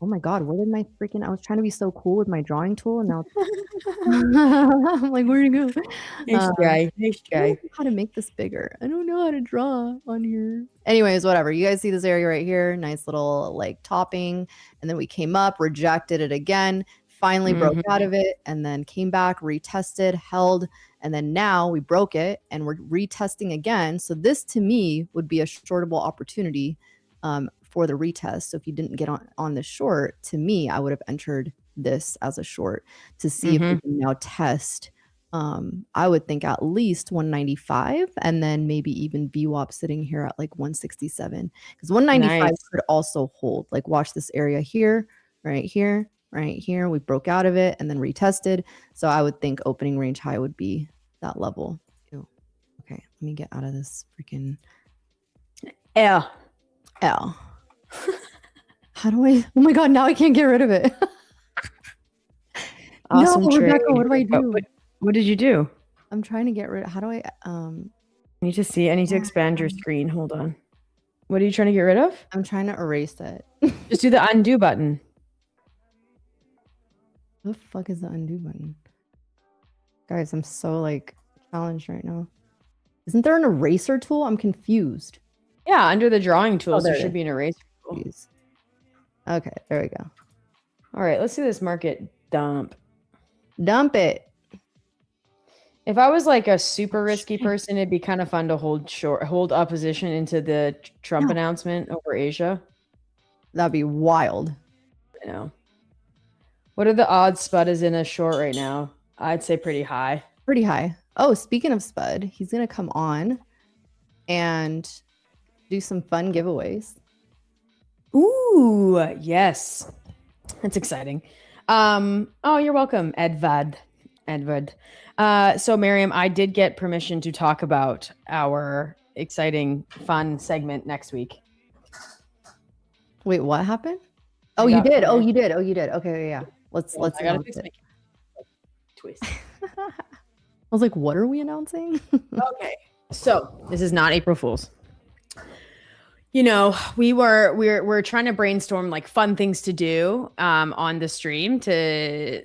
my God, where did my freaking, I was trying to be so cool with my drawing tool and now I'm like, where'd it go? Nice guy. I don't know how to make this bigger. I don't know how to draw on here. Anyways, whatever. You guys see this area right here? Nice little like topping. And then we came up, rejected it again, finally broke out of it, and then came back, retested, held, and then now we broke it and we're retesting again. So this to me would be a shortable opportunity for the retest. So if you didn't get on the short, to me, I would have entered this as a short to see if we can now test. I would think at least 195 and then maybe even VWAP sitting here at like 167 because 195 could also hold. Like watch this area here, right here. Right here, we broke out of it and then retested. So I would think opening range high would be that level. Ew. Okay, let me get out of this freaking L. How do I? Oh my God! Now I can't get rid of it. Awesome, no, Rebecca. What do I do? What did you do? I'm trying to get rid. How do I? I need to see. I need to expand your screen. Hold on. What are you trying to get rid of? I'm trying to erase it. Just do the undo button. What the fuck is the undo button? Guys, I'm so like challenged right now. Isn't there an eraser tool? I'm confused. Yeah, under the drawing tools, there should be an eraser tool. Jeez. Okay, there we go. All right, let's do this market dump. Dump it. If I was like a super risky person, it'd be kind of fun to hold opposition into the Trump announcement over Asia. That'd be wild. I know. What are the odds Spud is in a short right now? I'd say pretty high. Pretty high. Oh, speaking of Spud, he's going to come on and do some fun giveaways. Ooh, yes. That's exciting. Oh, you're welcome, Edvard. So Miriam, I did get permission to talk about our exciting fun segment next week. Wait, what happened? Oh, you did. Oh, you did. Okay, yeah. Let's announce it. Twist. I was like, what are we announcing? Okay. So this is not April Fool's. You know, we're trying to brainstorm like fun things to do on the stream to,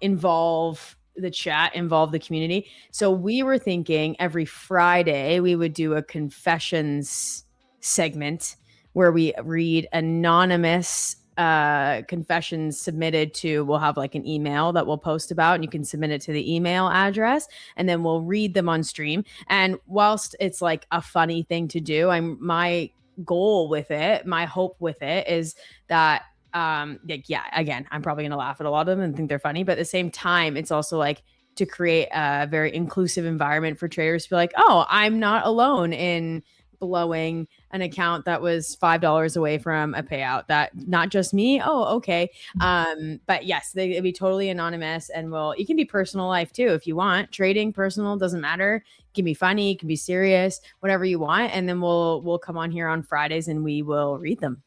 involve the chat, involve the community. So we were thinking every Friday we would do a confessions segment where we read anonymous confessions submitted to, we'll have like an email that we'll post about and you can submit it to the email address and then we'll read them on stream. And whilst it's like a funny thing to do, my goal with it, my hope with it is that again, I'm probably gonna laugh at a lot of them and think they're funny, but at the same time, it's also like to create a very inclusive environment for traders to be like, oh, I'm not alone in blowing an account that was $5 away from a payout. That not just me. Oh, okay. But yes, it'd be totally anonymous, and you can be personal life too if you want. Trading, personal, doesn't matter. It can be funny, it can be serious, whatever you want. And then we'll come on here on Fridays and we will read them.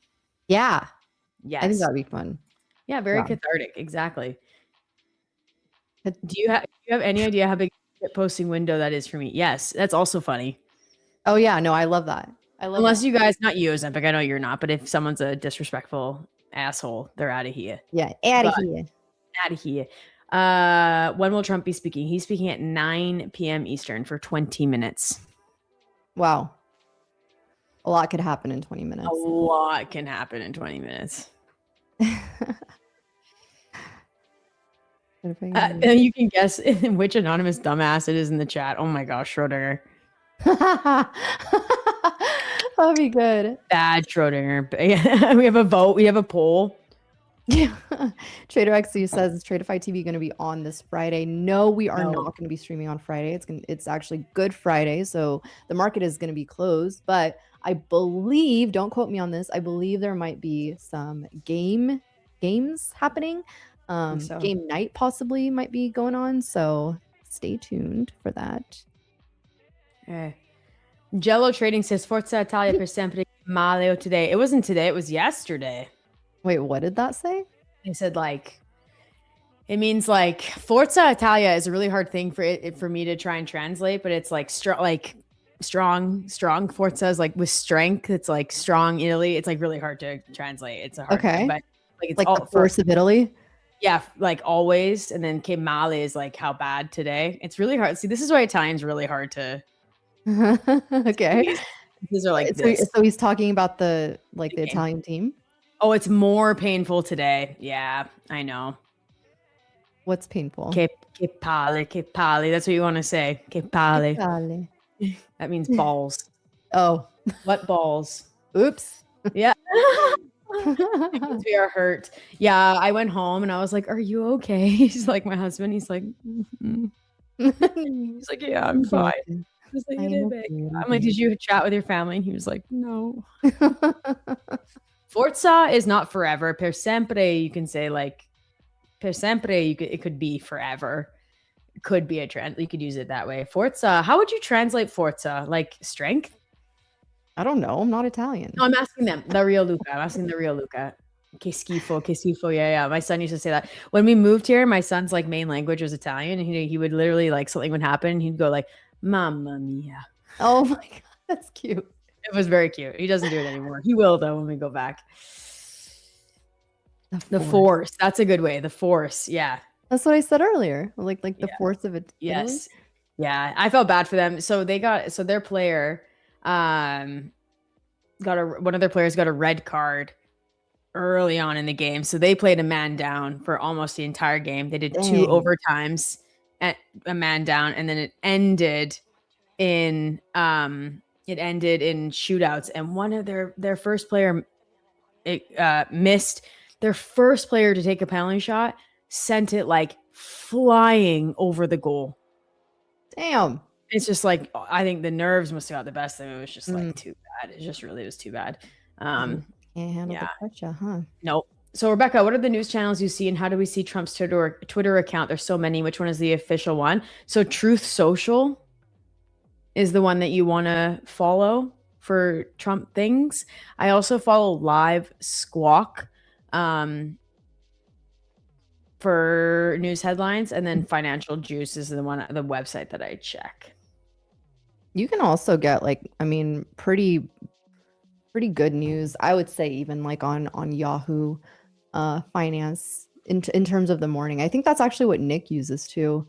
Yeah. Yes. I think that'd be fun. Yeah, very cathartic. Exactly. Do you have any idea how big a posting window that is for me? Yes, that's also funny. Oh yeah, no, I love that. Unless you guys, not you, Ozempic, I know you're not, but if someone's a disrespectful asshole, they're out of here. Yeah, out of here. Out of here. When will Trump be speaking? He's speaking at 9 p.m. Eastern for 20 minutes. Wow. A lot could happen in 20 minutes. A lot can happen in 20 minutes. And you can guess which anonymous dumbass it is in the chat. Oh my gosh, Schrodinger. That'll be good. Bad Schrodinger. Yeah, we have a vote. We have a poll. Yeah. Trader XU says, is Tradeify TV going to be on this Friday? No, we are not going to be streaming on Friday. It's actually Good Friday, so the market is going to be closed. But I believe, don't quote me on this, I believe there might be some games happening. Game night possibly might be going on, so stay tuned for that. Jello Trading says Forza Italia per sempre male today. It wasn't today, it was yesterday. Wait, what did that say? They said it means like Forza Italia is a really hard thing for me to try and translate, but it's like strong Forza is like with strength. It's like strong Italy. It's like really hard to translate. It's a hard thing, but it's like the force of Italy. Yeah, like always. And then che male is like how bad today. It's really hard. See, this is why Italian's really hard to. Okay. These are like so he's talking about the Italian team. Oh, it's more painful today. Yeah, I know. What's painful? Che palle. That's what you want to say. Che palle. That means balls. Oh. What balls? Oops. Yeah. It means we are hurt. Yeah, I went home and I was like, are you okay? He's like, my husband. He's like, he's like, yeah, I'm fine. I was like, I'm like, did you chat with your family? And he was like, no. Forza is not forever. Per sempre, you can say like, per sempre, it could be forever. It could be a trend. You could use it that way. Forza, how would you translate Forza? Like strength? I don't know. I'm not Italian. No, I'm asking them. The real Luca. I'm asking the real Luca. Che schifo. Yeah. My son used to say that. When we moved here, my son's like main language was Italian. And he would literally like something would happen. And he'd go like, Mamma mia. Oh my God. That's cute. It was very cute. He doesn't do it anymore. He will though when we go back. The force. That's a good way. The force. Yeah. That's what I said earlier. Like the force of it. Yes. Yeah. I felt bad for them. So their player one of their players got a red card early on in the game. So they played a man down for almost the entire game. They did 2 overtimes at a man down, and then it ended in shootouts. And one of their first player missed. Their first player to take a penalty shot sent it like flying over the goal. Damn. It's just like, I think the nerves must have got the best of it. It was just like too bad. It just really was too bad. Can't handle the pressure, huh? Nope. So Rebecca, what are the news channels you see and how do we see Trump's Twitter account? There's so many. Which one is the official one? So Truth Social is the one that you want to follow for Trump things. I also follow Live Squawk for news headlines, and then Financial Juice is the website that I check. You can also get pretty good news. I would say even like on Yahoo Finance in terms of the morning. I think that's actually what Nick uses too.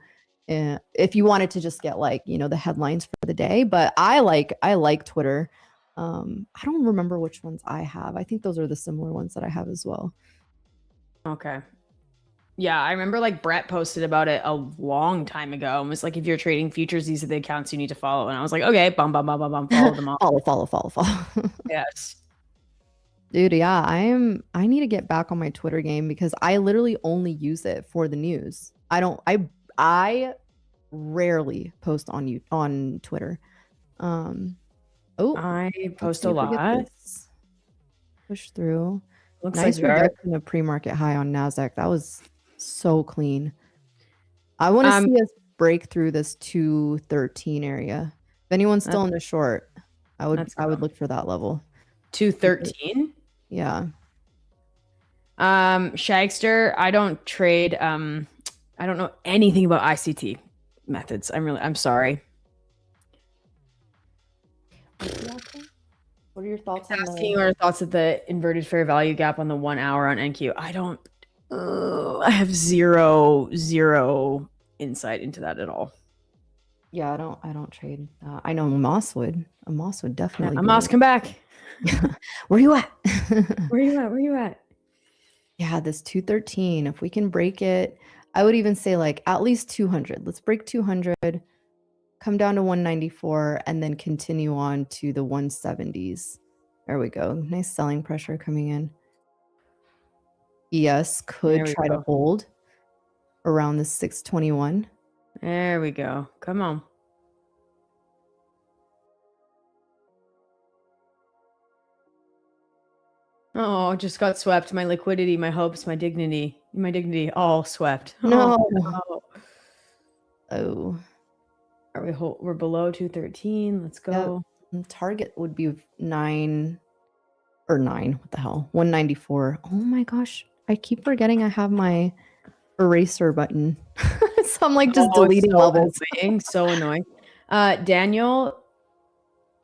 If you wanted to just get the headlines for the day, but I like Twitter. I don't remember which ones I have. I think those are the similar ones that I have as well. Okay. Yeah, I remember Brett posted about it a long time ago and was like, if you're trading futures, these are the accounts you need to follow. And I was like, okay, follow them all. follow. Yes. Dude, yeah, I need to get back on my Twitter game because I literally only use it for the news. I rarely post on Twitter. I post a lot. Push through. Looks nice like reduction of pre-market high on NASDAQ. That was so clean. I want to see us break through this 213 area. If anyone's still in the short, I would look for that level. 213? Yeah. Shagster, I don't trade. I don't know anything about ICT methods. I'm sorry. What are your thoughts on asking your thoughts of the inverted fair value gap on the 1 hour on NQ? I have zero insight into that at all. Yeah, I don't trade. I know Amos would. Amos would definitely. Yeah, Amos, come back. Where you at? Where you at? Yeah, this 213. If we can break it, I would even say like at least 200. Let's break 200, come down to 194, and then continue on to the 170s. There we go. Nice selling pressure coming in. ES could try to hold around the 621. There we go. Come on. Oh, just got swept. My liquidity, my hopes, my dignity, all swept. No. Oh. Oh. Are we? We're below 213. Let's go. Yep. Target would be 9 or 9. What the hell? 194. Oh my gosh! I keep forgetting I have my eraser button, so I'm like just deleting levels. Annoying, so annoying. Daniel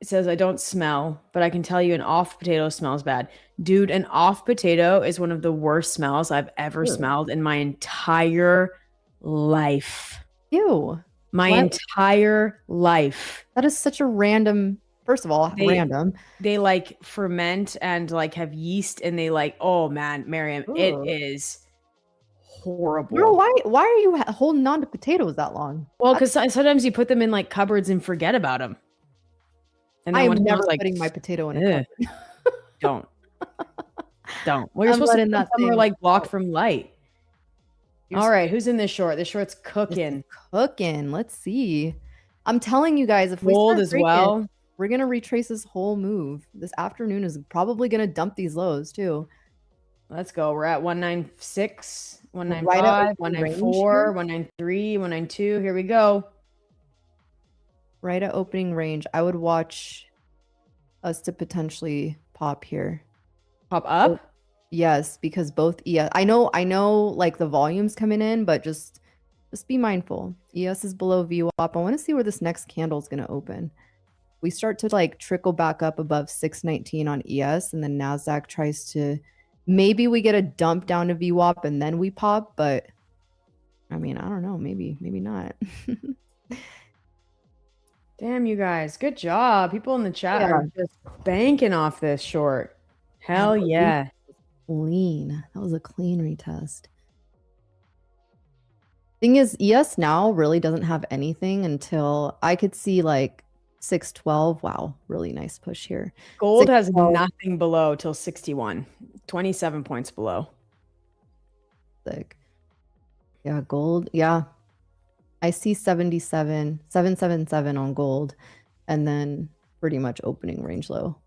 says, I don't smell, but I can tell you an off potato smells bad. Dude, an off potato is one of the worst smells I've ever smelled in my entire life. Ew. My entire life. That is such a random, first of all, random. They like ferment and like have yeast and they like, oh man, Miriam, it is horrible. Bro, why are you holding on to potatoes that long? Well, because sometimes you put them in like cupboards and forget about them. And I am never putting my potato in a cupboard. Don't. Well, you're supposed to put somewhere like blocked from light. All right, who's in this short? This short's cooking. Cooking. Let's see. I'm telling you guys, if we gold start as breaking, well, we're gonna retrace this whole move. This afternoon is probably gonna dump these lows too. Let's go. We're at 196, 195, 194, 193, 192. Here we go. Right at opening range. I would watch us to potentially pop here. Pop up? Oh, yes, because both ES. I know like the volume's coming in, but just be mindful. ES is below VWAP. I want to see where this next candle is going to open. We start to like trickle back up above 619 on ES, and then NASDAQ tries to, maybe we get a dump down to VWAP and then we pop, but I mean, I don't know, maybe not. Damn, you guys, good job. People in the chat are just banking off this short. Hell yeah. Clean. That was a clean retest. Thing is, ES now really doesn't have anything until I could see like 612. Wow, really nice push here. Gold has nothing below till 61. 27 points below. Sick. Yeah, gold. Yeah. I see 777 on gold, and then pretty much opening range low.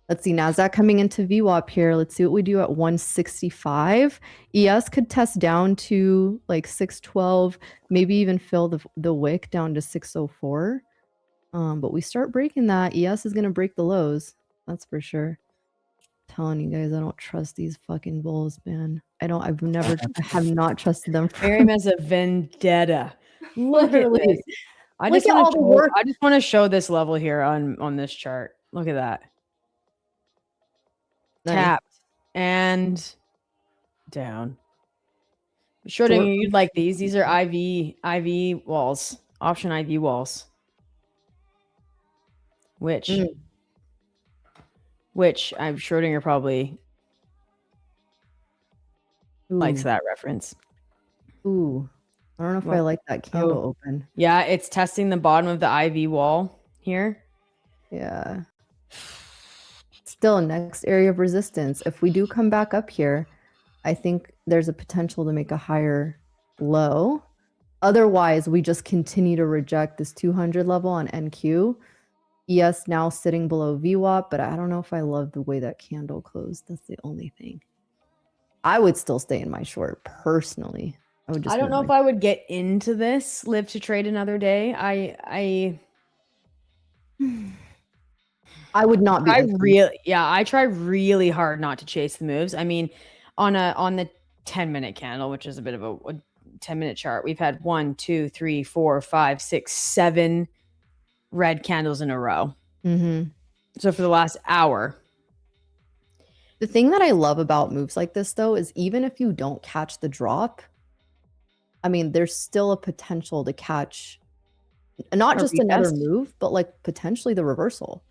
Let's see, NASDAQ coming into VWAP here. Let's see what we do at 165. ES could test down to like 612, maybe even fill the wick down to 604. But we start breaking that. ES is going to break the lows. That's for sure. I'm telling you guys, I don't trust these fucking bulls, man. I have not trusted them. Miriam has a vendetta. Look at this. I just want to show this level here on this chart. Look at that. Nice. Tapped and down. Shorting, you'd like these. These are IV walls, option IV walls. Which I'm Schrodinger probably likes that reference. Ooh. I don't know if I like that candle open. Yeah, it's testing the bottom of the IV wall here. Yeah. Still next area of resistance. If we do come back up here, I think there's a potential to make a higher low. Otherwise, we just continue to reject this 200 level on NQ. ES now sitting below VWAP, but I don't know if I love the way that candle closed. That's the only thing. I would still stay in my short personally. I don't know if I would get into this, live to trade another day. I would not be. I try really hard not to chase the moves. I mean, on the 10-minute candle, which is a bit of a 10-minute chart, we've had 1, 2, 3, 4, 5, 6, 7 red candles in a row. Mm-hmm. So for the last hour. The thing that I love about moves like this, though, is even if you don't catch the drop, I mean, there's still a potential to catch not just another move, but like potentially the reversal,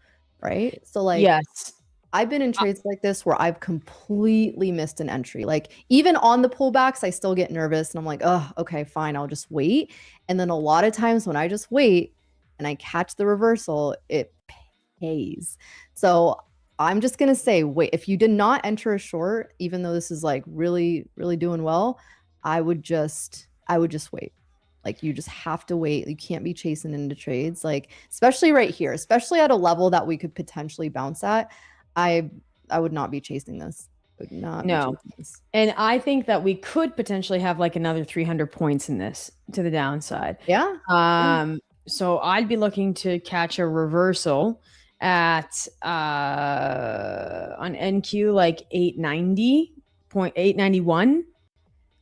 right? So like, yes, I've been in trades like this where I've completely missed an entry. Like even on the pullbacks, I still get nervous and I'm like, oh, okay, fine, I'll just wait. And then a lot of times when I just wait and I catch the reversal, it pays. So I'm just gonna say, wait, if you did not enter a short, even though this is like really, really doing well, I would just wait. Like you just have to wait. You can't be chasing into trades, like especially right here, especially at a level that we could potentially bounce at. I would not be chasing this. Would not. No. And I think that we could potentially have like another 300 points in this to the downside. Yeah. So I'd be looking to catch a reversal at on NQ like 891.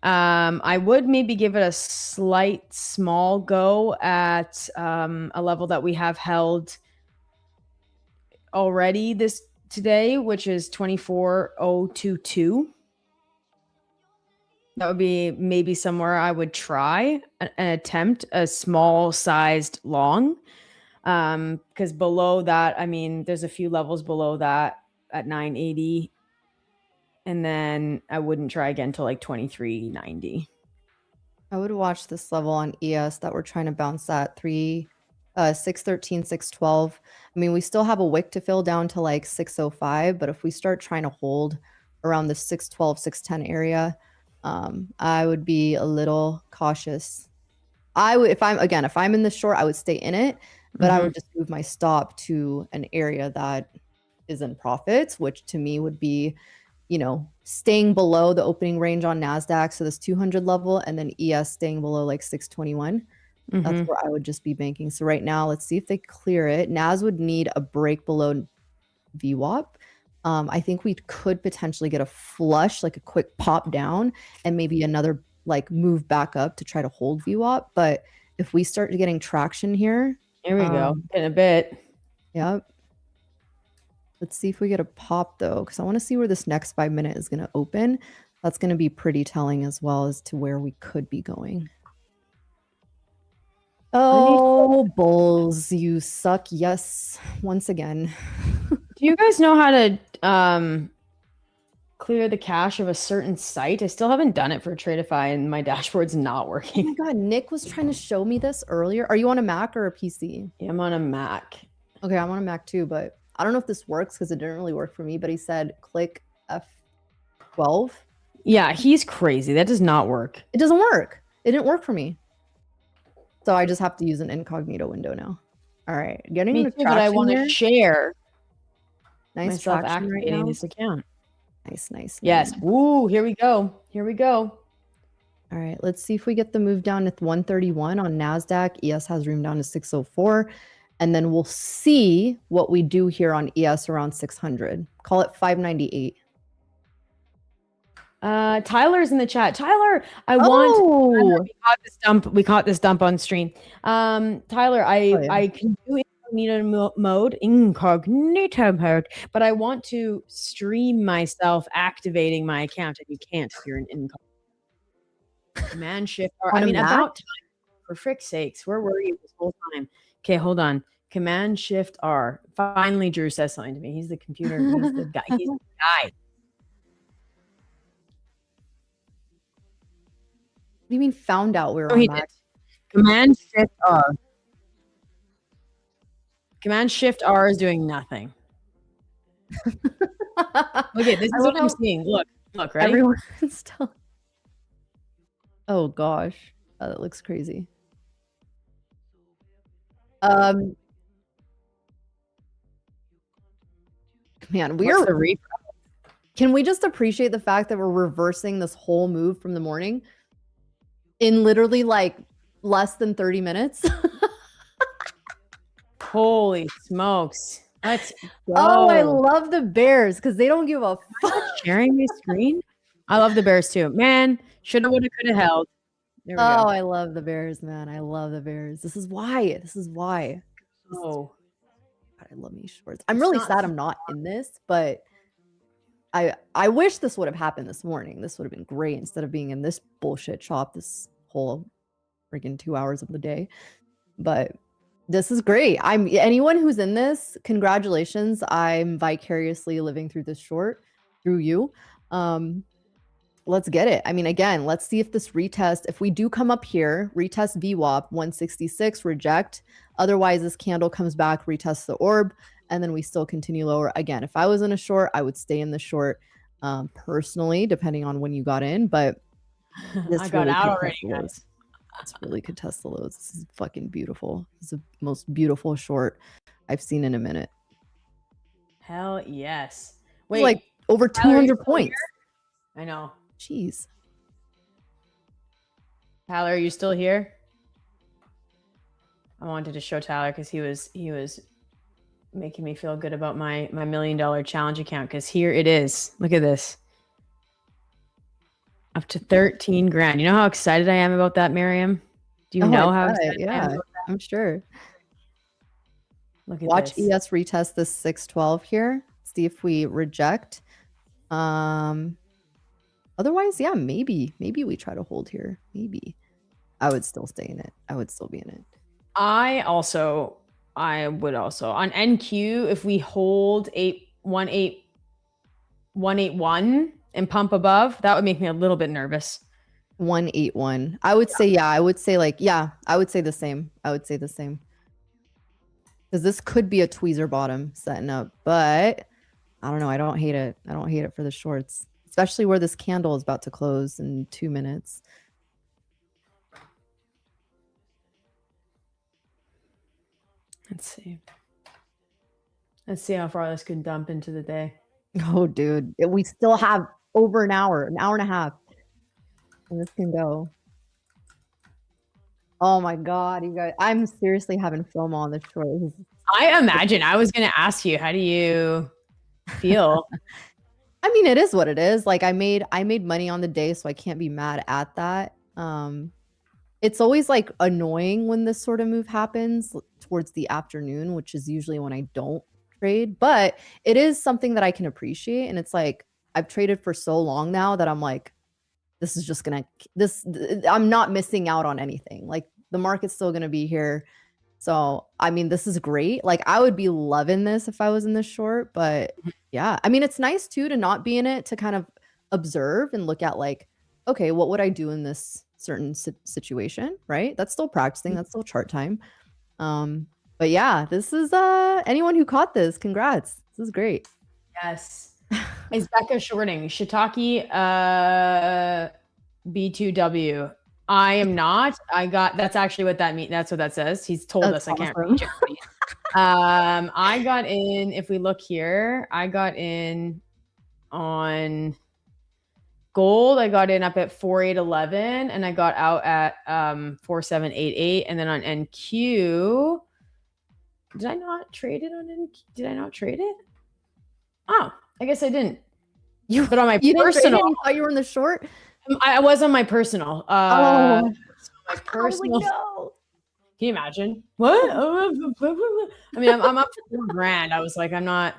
I would maybe give it a slight small go at a level that we have held already today, which is 24022. That would be maybe somewhere I would try an attempt a small sized long. Because below that, I mean, there's a few levels below that at 980. And then I wouldn't try again till like 2390. I would watch this level on ES that we're trying to bounce at 613, 612. I mean, we still have a wick to fill down to like 605, but if we start trying to hold around the 612, 610 area, I would be a little cautious. If I'm in the short, I would stay in it, but I would just move my stop to an area that is in profits, which to me would be, staying below the opening range on NASDAQ. So this 200 level, and then ES staying below like 621. That's where I would just be banking. So right now, let's see if they clear it. NAS would need a break below VWAP. I think we could potentially get a flush, like a quick pop down, and maybe another like move back up to try to hold VWAP. But if we start getting traction here, here we go in a bit. Yep. Let's see if we get a pop though, because I want to see where this next 5 minute is going to open. That's going to be pretty telling as well as to where we could be going. Oh, bulls, you suck. Yes, once again. Do you guys know how to clear the cache of a certain site? I still haven't done it for Tradeify, and my dashboard's not working. Oh my god, Nick was trying to show me this earlier. Are you on a Mac or a PC? Yeah, I'm on a Mac. Okay, I'm on a Mac too, but I don't know if this works because it didn't really work for me, but he said click F12. Yeah, he's crazy. That does not work. It doesn't work. It didn't work for me. So I just have to use an incognito window now. All right, getting me into too, but I want to share. Nice myself traction right activating now. this account. Nice. Yes. Woo! Here we go. All right, let's see if we get the move down to 131 on NASDAQ. ES has room down to 604. And then we'll see what we do here on ES around 600. Call it 598. Tyler's in the chat. Tyler, we caught this dump on stream. Tyler, I can do incognito mode, but I want to stream myself activating my account, and you can't if you're an incognito. Command Shift R. I mean, about time. For frick's sakes, where were you this whole time? Okay, hold on. Command Shift R. Finally, Drew says something to me. He's the computer. He's the guy. He's the guy. What do you mean found out we were on Mac? Command Shift R. Command Shift R is doing nothing. Look at this is what I'm seeing. Look, right? Everyone's still. Oh gosh, that looks crazy. Man, can we just appreciate the fact that we're reversing this whole move from the morning in literally like less than 30 minutes? Holy smokes. Let's go. Oh, I love the Bears because they don't give a fuck. Sharing my screen? I love the Bears too. Man, shoulda, woulda, coulda held. There we go. I love the Bears, man. I love the Bears. This is why. Oh. God, I love me shorts. I'm really sad I'm not in this, but I wish this would have happened this morning. This would have been great instead of being in this bullshit shop this whole freaking 2 hours of the day. But This is great. Anyone who's in this, congratulations. I'm vicariously living through this short through you. Let's get it. I mean, again, let's see if this retest, if we do come up here, retest VWAP 166, reject. Otherwise, this candle comes back, retest the orb, and then we still continue lower. Again, if I was in a short, I would stay in the short personally, depending on when you got in. But this I got really out could already, test the lows. guys. This really could test the lows. This is fucking beautiful. This is the most beautiful short I've seen in a minute. Hell yes. It's Wait, like over Tyler, are you 200 still points. here? I know. Jeez. Tyler, are you still here? I wanted to show Tyler because he was making me feel good about my $1 million challenge account, because here it is. Look at this. Up to 13 grand. You know how excited I am about that, Miriam? Do you know how excited I am about that? I'm sure. Look at Watch this. ES retest this 612 here. See if we reject. Otherwise, yeah, maybe we try to hold here. Maybe. I would still stay in it. I would still be in it. I would also on NQ, if we hold 181 and pump above, that would make me a little bit nervous. 181. I would say, yeah, I would say I would say the same. I would say the same. Because this could be a tweezer bottom setting up, but I don't know. I don't hate it. I don't hate it for the shorts, especially where this candle is about to close in 2 minutes. Let's see. Let's see how far this could dump into the day. Oh, dude. We still have over an hour and a half. And this can go. Oh my God, you guys. I'm seriously having FOMO on this short. I imagine. I was going to ask you, how do you feel? I mean, it is what it is. Like I made money on the day, so I can't be mad at that. It's always like annoying when this sort of move happens towards the afternoon, which is usually when I don't trade, but it is something that I can appreciate. And it's like, I've traded for so long now that I'm like, this is just I'm not missing out on anything. Like the market's still going to be here. So, I mean, this is great. Like I would be loving this if I was in this short, but yeah, I mean, it's nice too, to not be in it, to kind of observe and look at like, okay, what would I do in this certain situation, right? That's still practicing. That's still chart time. But yeah, this is anyone who caught this, congrats. This is great. Yes. Is Becca shorting Shiitake B2W? I am not. That's actually what that means. That's what that says. He's told us. Awesome. I can't read it. I got in, if we look here, I got in on gold. I got in up at 4811 and I got out at 4788. And then on NQ, did I not trade it on NQ? Did I not trade it? Oh, I guess I didn't. But on my personal, you thought you were in the short? I was on my personal. My personal. Like, no. Can you imagine? What? I mean, I'm up to $4,000. I was like, I'm not.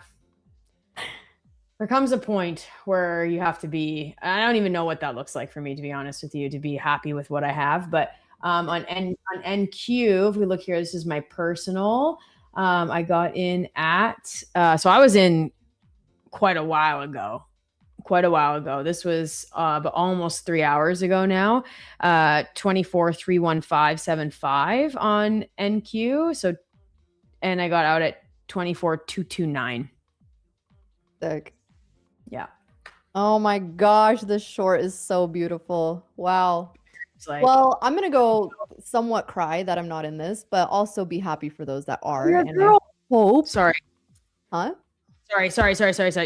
There comes a point where you have to be. I don't even know what that looks like for me, to be honest with you, to be happy with what I have. But on NQ, if we look here, this is my personal. I got in at. So I was in quite a while ago. This was but almost 3 hours ago now. 24,315.75 on NQ. So, and I got out at 24,229. Sick. Yeah. Oh my gosh, this short is so beautiful. Wow. Like, well, I'm gonna go somewhat cry that I'm not in this, but also be happy for those that are. Yeah, and girl. I hope. Sorry. Huh? Sorry.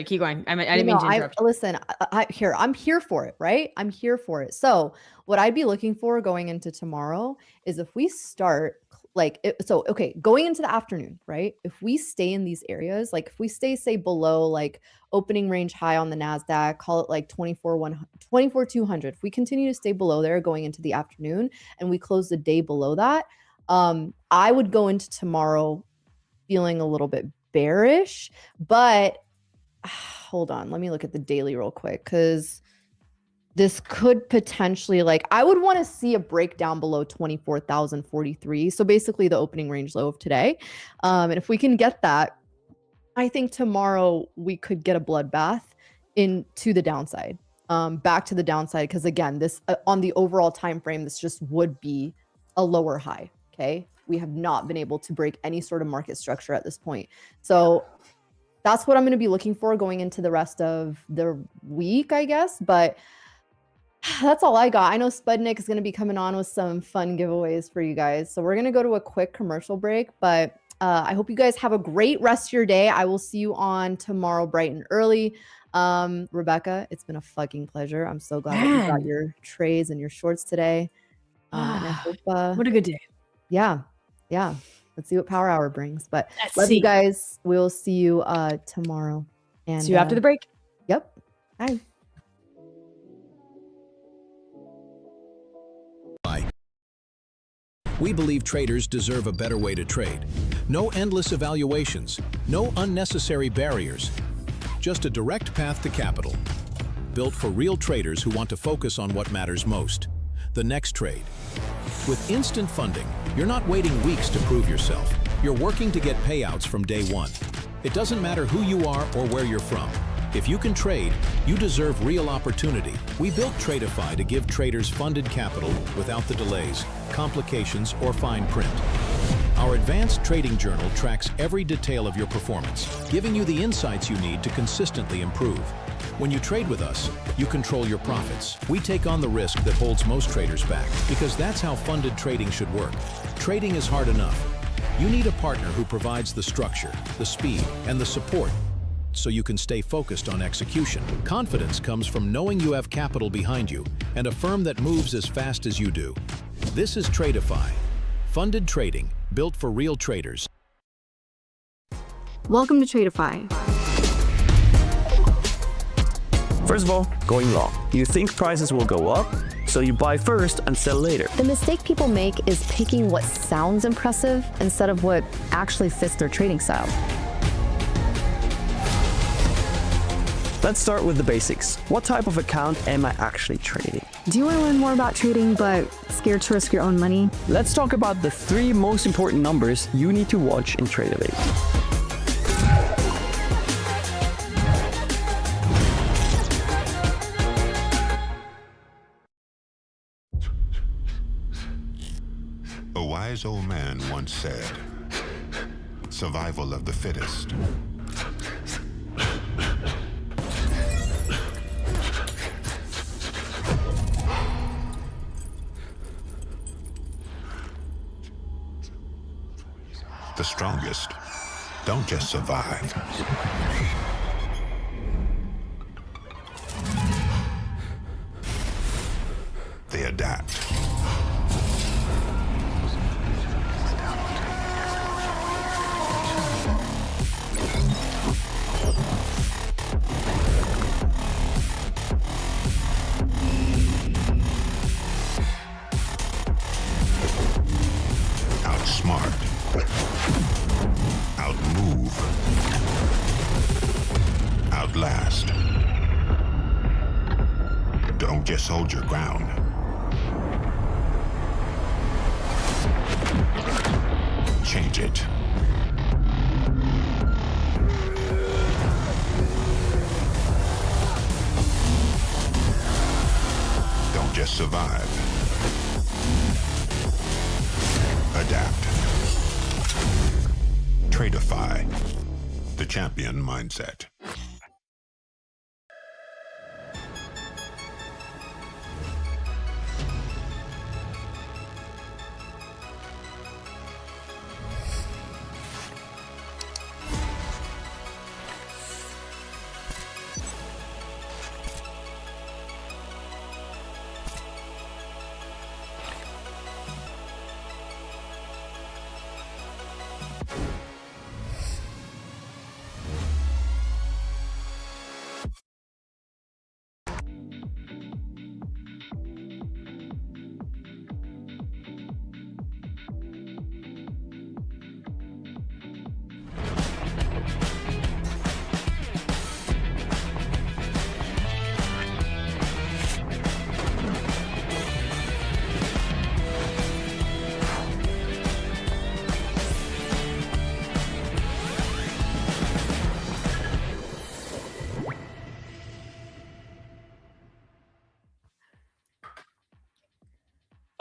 Keep going. I didn't mean to interrupt. Listen, I'm here for it, right? I'm here for it. So what I'd be looking for going into tomorrow is if we start going into the afternoon, right? If we stay in these areas, like if we stay, say, below like opening range high on the NASDAQ, call it like 24,200. If we continue to stay below there going into the afternoon and we close the day below that, I would go into tomorrow feeling a little bit bearish, but hold on, let me look at the daily real quick, because this could potentially, like, I would want to see a breakdown below 24,043. So basically the opening range low of today. And if we can get that, I think tomorrow we could get a bloodbath into the downside, back to the downside. Because again, this on the overall time frame, this just would be a lower high. Okay, we have not been able to break any sort of market structure at this point. So that's what I'm going to be looking for going into the rest of the week, I guess. But that's all I got. I know Spudnik is going to be coming on with some fun giveaways for you guys. So we're going to go to a quick commercial break, but I hope you guys have a great rest of your day. I will see you on tomorrow bright and early. Rebecca, it's been a fucking pleasure. I'm so glad that you got your trays and your shorts today. And I hope, what a good day. Yeah. Let's see what Power Hour brings. But love you guys. We'll see you tomorrow. And see you after the break. Yep. Bye. We believe traders deserve a better way to trade. No endless evaluations, no unnecessary barriers, just a direct path to capital. Built for real traders who want to focus on what matters most, the next trade. With instant funding, you're not waiting weeks to prove yourself. You're working to get payouts from day one. It doesn't matter who you are or where you're from. If you can trade, you deserve real opportunity. We built Tradeify to give traders funded capital without the delays, complications, or fine print. Our advanced trading journal tracks every detail of your performance, giving you the insights you need to consistently improve. When you trade with us, you control your profits. We take on the risk that holds most traders back, because that's how funded trading should work. Trading is hard enough. You need a partner who provides the structure, the speed, and the support, so you can stay focused on execution. Confidence comes from knowing you have capital behind you and a firm that moves as fast as you do. This is Tradeify, funded trading built for real traders. Welcome to Tradeify. First of all, going long. You think prices will go up, so you buy first and sell later. The mistake people make is picking what sounds impressive instead of what actually fits their trading style. Let's start with the basics. What type of account am I actually trading? Do you want to learn more about trading but scared to risk your own money? Let's talk about the 3 most important numbers you need to watch in Tradeify. A wise old man once said, survival of the fittest. The strongest don't just survive. They adapt. Outsmart. Outmove. Outlast. Don't just hold your ground. Change it. Don't just survive. Adapt. Tradeify, the champion mindset.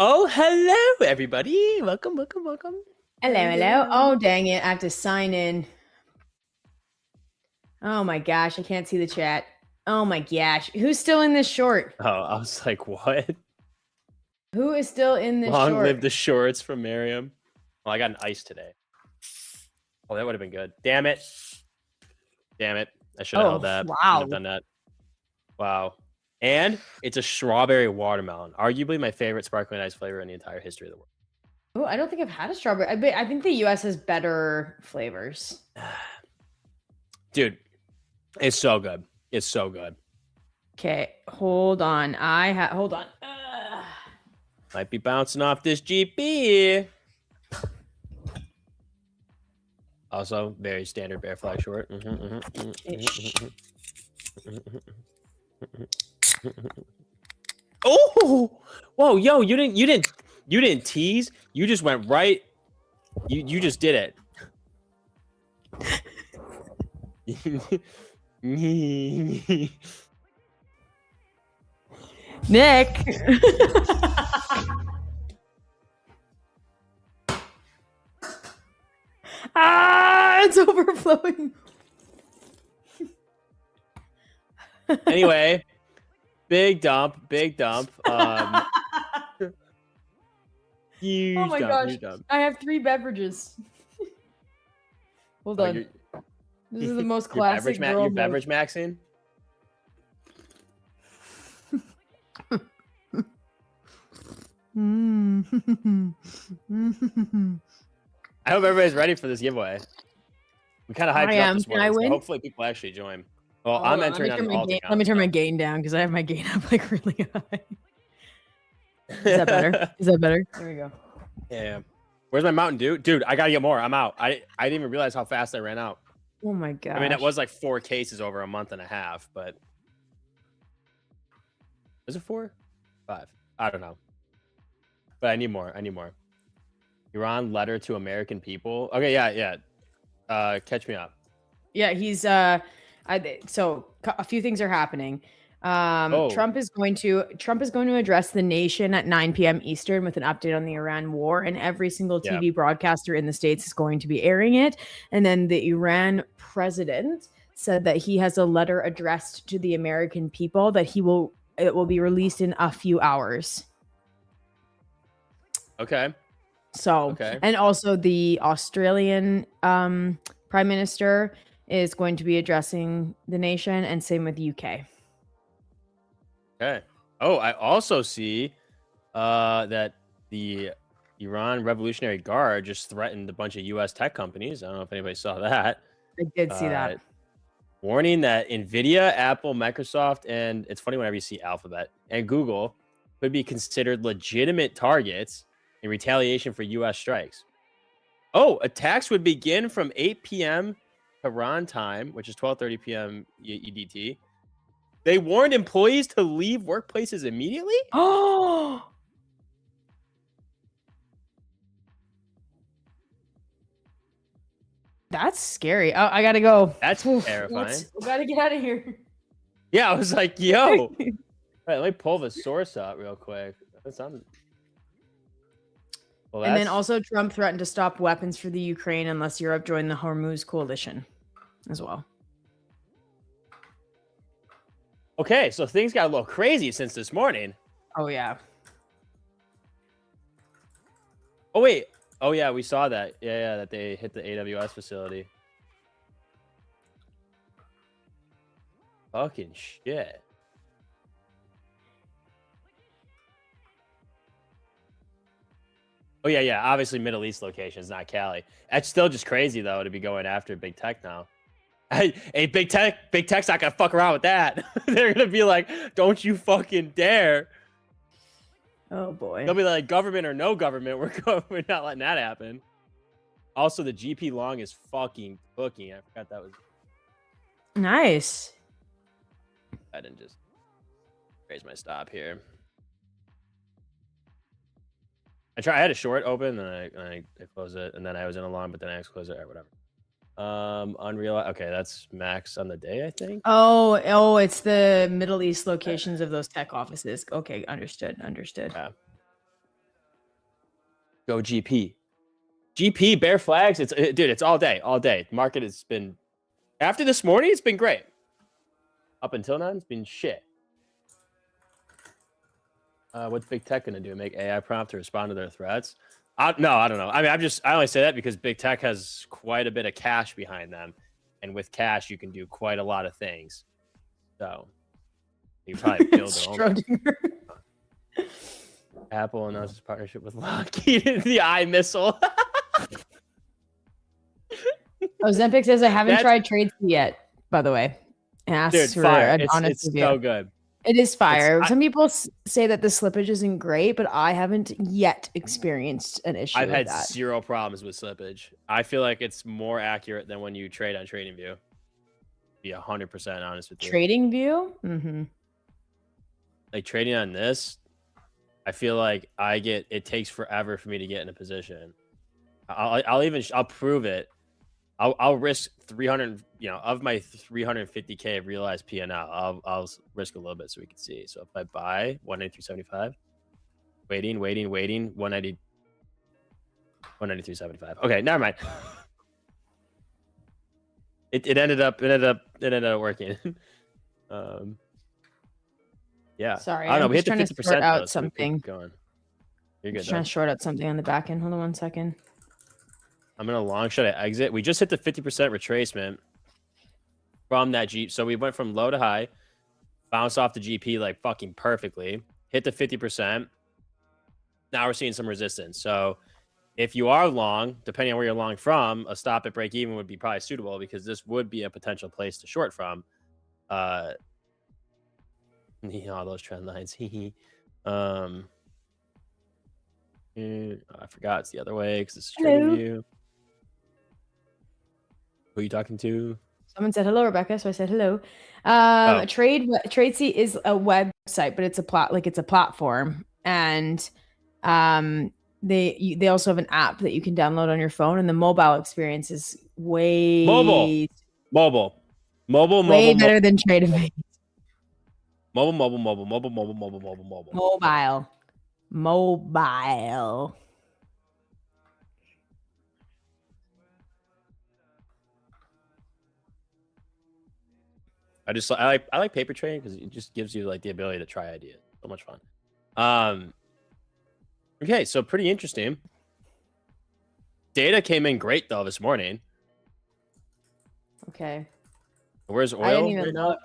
Oh, hello, everybody. Welcome. Hello. Oh, dang it. I have to sign in. Oh my gosh. I can't see the chat. Oh my gosh. Who's still in this short? Oh, I was like, what? Who is still in this Long short? live the shorts from Miriam. Well, I got an ice today. Oh, that would have been good. Damn it. I should have held that. Wow. Should have done that. Wow. And it's a strawberry watermelon. Arguably my favorite sparkling ice flavor in the entire history of the world. Oh, I don't think I've had a strawberry. I think the US has better flavors. Dude, it's so good. It's so good. Okay, hold on. Hold on. Might be bouncing off this GP. Also, very standard bear flag short. Oh, whoa, yo, you didn't tease. You just went right. You just did it. Nick. It's overflowing. Anyway, big dump. Huge oh my gosh. Huge dump. I have 3 beverages. Hold on. This is the most classic your beverage maxing? I hope everybody's ready for this giveaway. We kind of hyped it up this morning, so hopefully people actually join. Well, I'm entering on all the Let me turn my gain down because I have my gain up like really high. Is that better? There we go. Yeah. Where's my Mountain Dew? Dude, I gotta get more. I'm out. I didn't even realize how fast I ran out. Oh my god. I mean, it was like 4 cases over a month and a half, but is it 4? 5? I don't know. But I need more. Iran letter to American people. Okay, yeah. Catch me up. Yeah, he's so a few things are happening. Trump is going to address the nation at 9 p.m. Eastern with an update on the Iran war, and every single TV broadcaster in the States is going to be airing it. And then the Iran president said that he has a letter addressed to the American people that it will be released in a few hours. Okay. So, and also the Australian prime minister is going to be addressing the nation, and same with the UK. Okay. Oh, I also see that the Iran Revolutionary Guard just threatened a bunch of U.S. tech companies. I don't know if anybody saw that. I did see that. Warning that NVIDIA, Apple, Microsoft, and it's funny whenever you see Alphabet and Google could be considered legitimate targets in retaliation for U.S. strikes. Oh, attacks would begin from 8 p.m. Iran time, which is 12:30 p.m. EDT. They warned employees to leave workplaces immediately? Oh, that's scary. Oh, I gotta go. That's terrifying. We gotta get out of here. Yeah, I was like, yo. All right, let me pull the source up real quick. That sounds... Well, and then also Trump threatened to stop weapons for the Ukraine unless Europe joined the Hormuz coalition as well. Okay, so things got a little crazy since this morning. Oh, yeah. Oh, wait. Oh, yeah, we saw that. Yeah, that they hit the AWS facility. Fucking shit. Oh, yeah. Obviously, Middle East locations, not Cali. That's still just crazy, though, to be going after big tech now. Hey, big tech's not gonna fuck around with that. They're gonna be like, don't you fucking dare. Oh boy. They'll be like, government or no government, we're not letting that happen. Also, the GP long is fucking cooking. I forgot that was nice. I didn't just raise my stop here. I had a short open, and I close it, and then I was in a long, but then I close it or whatever. Unreal. Okay, that's max on the day, I think. Oh, it's the Middle East locations of those tech offices. Okay, understood. Yeah. Go GP. GP bear flags. Dude, it's all day. The market has been, after this morning, it's been great. Up until now, it's been shit. What's big tech gonna do? Make AI prompt to respond to their threats? No, I don't know. I mean, I only say that because big tech has quite a bit of cash behind them, and with cash, you can do quite a lot of things. So you probably build their own. Apple announces partnership with Lockheed. The eye missile. Ozempic says I haven't tried Tradeify yet. By the way, dude, fire. It's so good. It is fire. Some people say that the slippage isn't great, but I haven't yet experienced an issue. I've had that. zero problems with slippage. I feel like it's more accurate than when you trade on TradingView. Be 100% honest with you. TradingView? Mm-hmm. Like trading on this, I feel like it takes forever for me to get in a position. I'll prove it. I'll risk 300, of my 350K of realized P&L, I'll risk a little bit so we can see. So if I buy 193.75, waiting, 193.75. Okay, never mind. It ended up working. Yeah. Sorry, I don't know. We hit the 50% out though, something. Going. You're good. Just trying to short out something on the back end. Hold on 1 second. I'm gonna long shot at exit. We just hit the 50% retracement from that Jeep. So we went from low to high, bounced off the GP like fucking perfectly, hit the 50%. Now we're seeing some resistance. So if you are long, depending on where you're long from, a stop at break even would be probably suitable because this would be a potential place to short from. All those trend lines. I forgot it's the other way because this is TradingView. Who are you talking to? Someone said hello, Rebecca, so I said hello. Tradesy is a website, but it's a platform, and they also have an app that you can download on your phone, and the mobile experience is way mobile better than Tradeify. Mobile. I like paper trading because it just gives you like the ability to try ideas. So much fun. Okay, so pretty interesting. Data came in great though this morning. Okay. Where's oil? I didn't even look.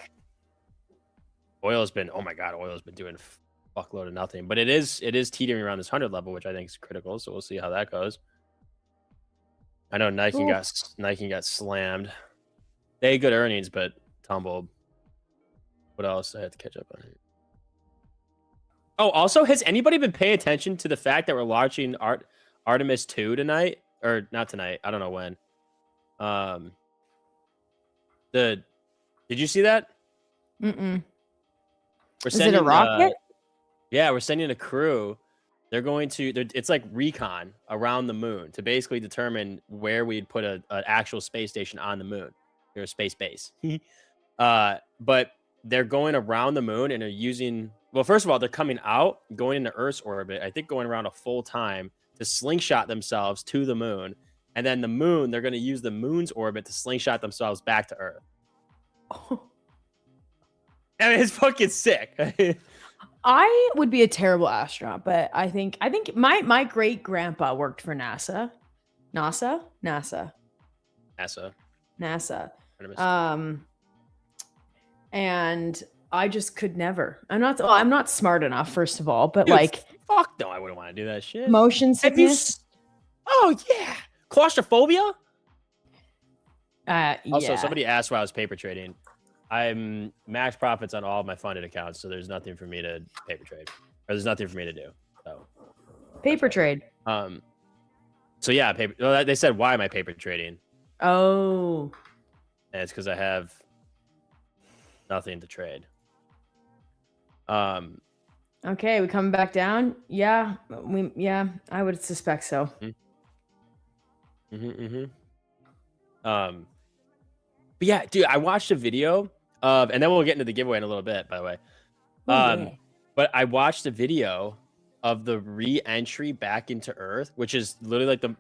Oil's been, oh my god, oil's been doing a fuckload of nothing, but it is teetering around this 100 level, which I think is critical. So we'll see how that goes. I know Nike got slammed. They had good earnings, but tumbled. What else? I had to catch up on it. Oh, also, has anybody been paying attention to the fact that we're launching Artemis 2 tonight? Or not tonight? I don't know when. Did you see that? Mm-mm. Is it a rocket? Yeah, we're sending a crew. They're going to. It's like recon around the moon to basically determine where we'd put an actual space station on the moon. They're a space base. But they're going around the moon and are using. Well, first of all, they're coming out, going into Earth's orbit. I think going around a full time to slingshot themselves to the moon, and then the moon. They're going to use the moon's orbit to slingshot themselves back to Earth. Oh. I mean, it's fucking sick. I would be a terrible astronaut, but I think my great grandpa worked for NASA. And I just could never. I'm not smart enough, first of all, but dude, like fuck no, I wouldn't want to do that shit. Motion sickness. Oh yeah. Claustrophobia? Also, yeah. somebody asked why I was paper trading. I'm max profits on all of my funded accounts, so there's nothing for me to paper trade, or there's nothing for me to do. So paper trade. So yeah, paper. Well, they said why am I paper trading? Oh. And it's because I have nothing to trade. Okay, we coming back down. Yeah, I would suspect so. But yeah, dude, I watched a video of, and then we'll get into the giveaway in a little bit, by the way. But I watched a video of the re-entry back into Earth, which is literally like the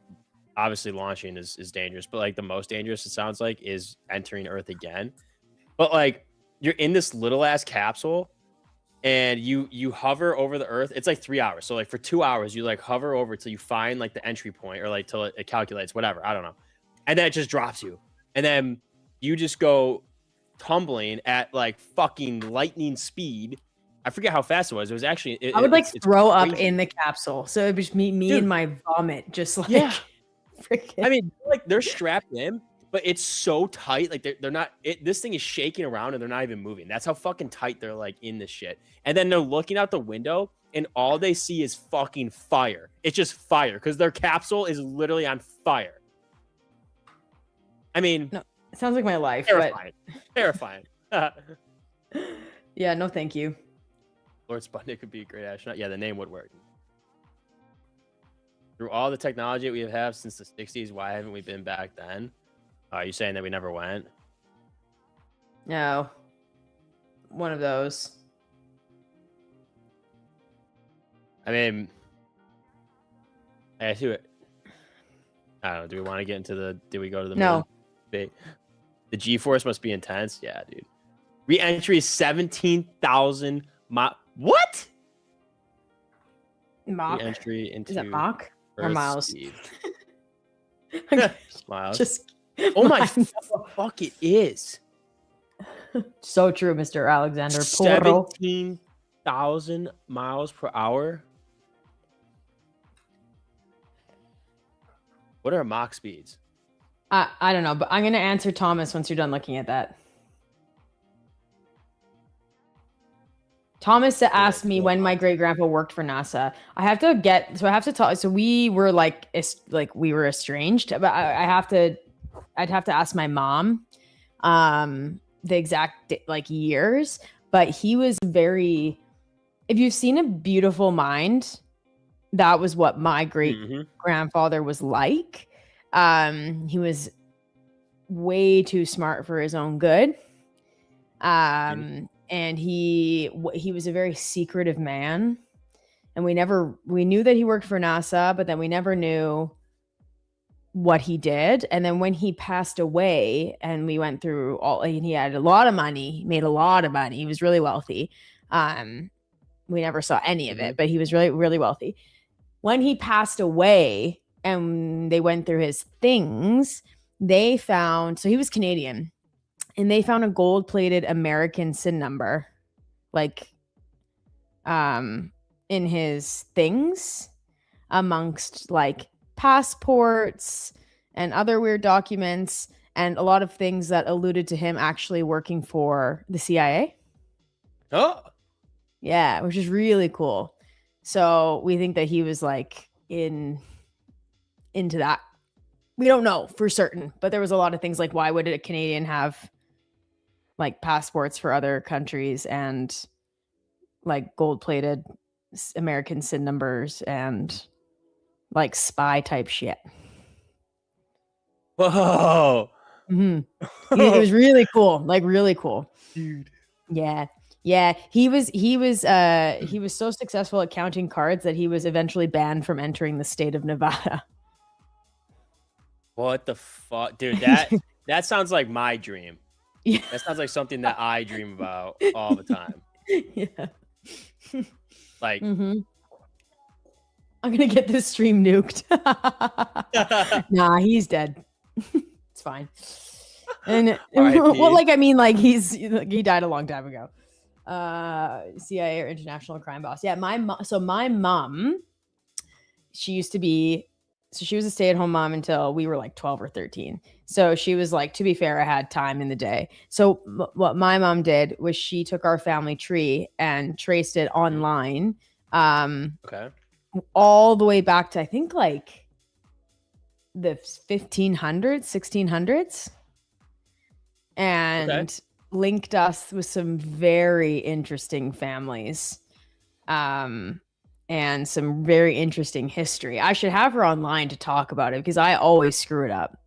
obviously launching is dangerous, but like the most dangerous it sounds like is entering Earth again. But like you're in this little ass capsule and you hover over the Earth. It's like 3 hours. So like for 2 hours, you like hover over till you find like the entry point or like till it calculates, whatever. I don't know. And then it just drops you. And then you just go tumbling at like fucking lightning speed. I forget how fast it was. It was actually I would like throw up crazy. in the capsule. So it was just me Dude. and my vomit just like I mean, like they're strapped in, but it's so tight. Like they're not. This thing is shaking around and they're not even moving. That's how fucking tight they're like in this shit. And then they're looking out the window and all they see is fucking fire. It's just fire because their capsule is literally on fire. I mean, no, it sounds like my life. Terrifying. Terrifying. Yeah, no, thank you. Lord Sputnik could be a great astronaut. Yeah, the name would work. Through all the technology we have since the 60s, why haven't we been back then? Are you saying that we never went? No. One of those. I mean, I see what. I don't know. Do we want to get into the? Did we go to the No. moon? The G-force must be intense. Yeah, dude. Re-entry is 17,000 miles. What? Mach. Re-entry into. Is that Mach or Earth miles? speed. Miles. Just. Oh my fuck! It is. So true, Mr. Alexander Porro. 17,000 miles per hour. What are Mach speeds? I don't know, but I'm gonna answer Thomas once you're done looking at that. Thomas asked me when my great grandpa worked for NASA. I have to talk. So we were we were estranged, but I'd have to ask my mom, the exact years. But he was very. If you've seen A Beautiful Mind, that was what my great grandfather was like. He was way too smart for his own good. And he was a very secretive man, and we knew that he worked for NASA, but then we never knew what he did. And then when he passed away and we went through and he had a lot of money, he made a lot of money. He was really wealthy. We never saw any of it, but he was really, really wealthy. When he passed away and they went through his things, they found, so he was Canadian. And they found a gold-plated American SIN number, in his things, amongst passports and other weird documents, and a lot of things that alluded to him actually working for the CIA. Oh, yeah, which is really cool. So we think that he was into that. We don't know for certain, but there was a lot of things like, why would a Canadian have passports for other countries and gold-plated American SIN numbers and spy type shit. Whoa. It was really cool. Really cool. Dude. Yeah. Yeah. He was so successful at counting cards that he was eventually banned from entering the state of Nevada. What the fuck? Dude, that sounds like my dream. Yeah. That sounds like something that I dream about all the time. Yeah. I'm gonna get this stream nuked. Nah, he's dead. It's fine. And he died a long time ago. CIA or international crime boss. Yeah, my mom, she used to be. So she was a stay-at-home mom until we were 12 or 13. So she was to be fair, I had time in the day. So what my mom did was she took our family tree and traced it online. Okay. All the way back to, I think, the 1500s, 1600s. And linked us with some very interesting families. And some very interesting history. I should have her online to talk about it because I always screw it up.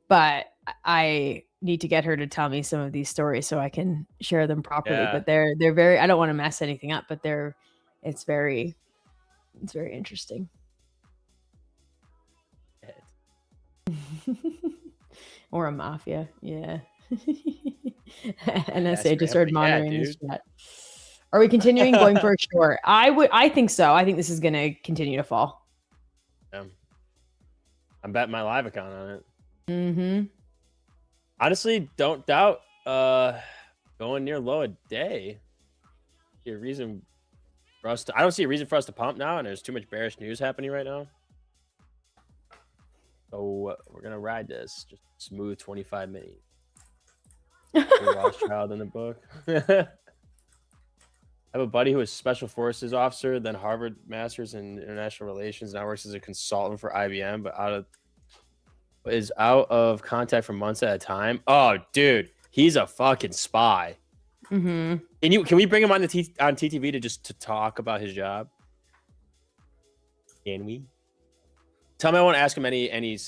But I need to get her to tell me some of these stories so I can share them properly. Yeah. But they're very, I don't want to mess anything up, but it's very It's very interesting. Or a mafia, yeah. NSA just started monitoring this chat. Are we continuing going for a short? I think so. I think this is going to continue to fall. Yeah. I'm betting my live account on it. Mm-hmm. Honestly, don't doubt going near low a day. See a reason for us to, I don't see a reason for us to pump now, and there's too much bearish news happening right now. So we're gonna ride this. Just smooth 25 minutes. Rothschild in the book. I have a buddy who is special forces officer, then Harvard master's in international relations, now works as a consultant for IBM, but is out of contact for months at a time. Oh, dude, he's a fucking spy. Mm-hmm. Can we bring him on the on TTV to talk about his job? Can we? Tell him I won't ask him any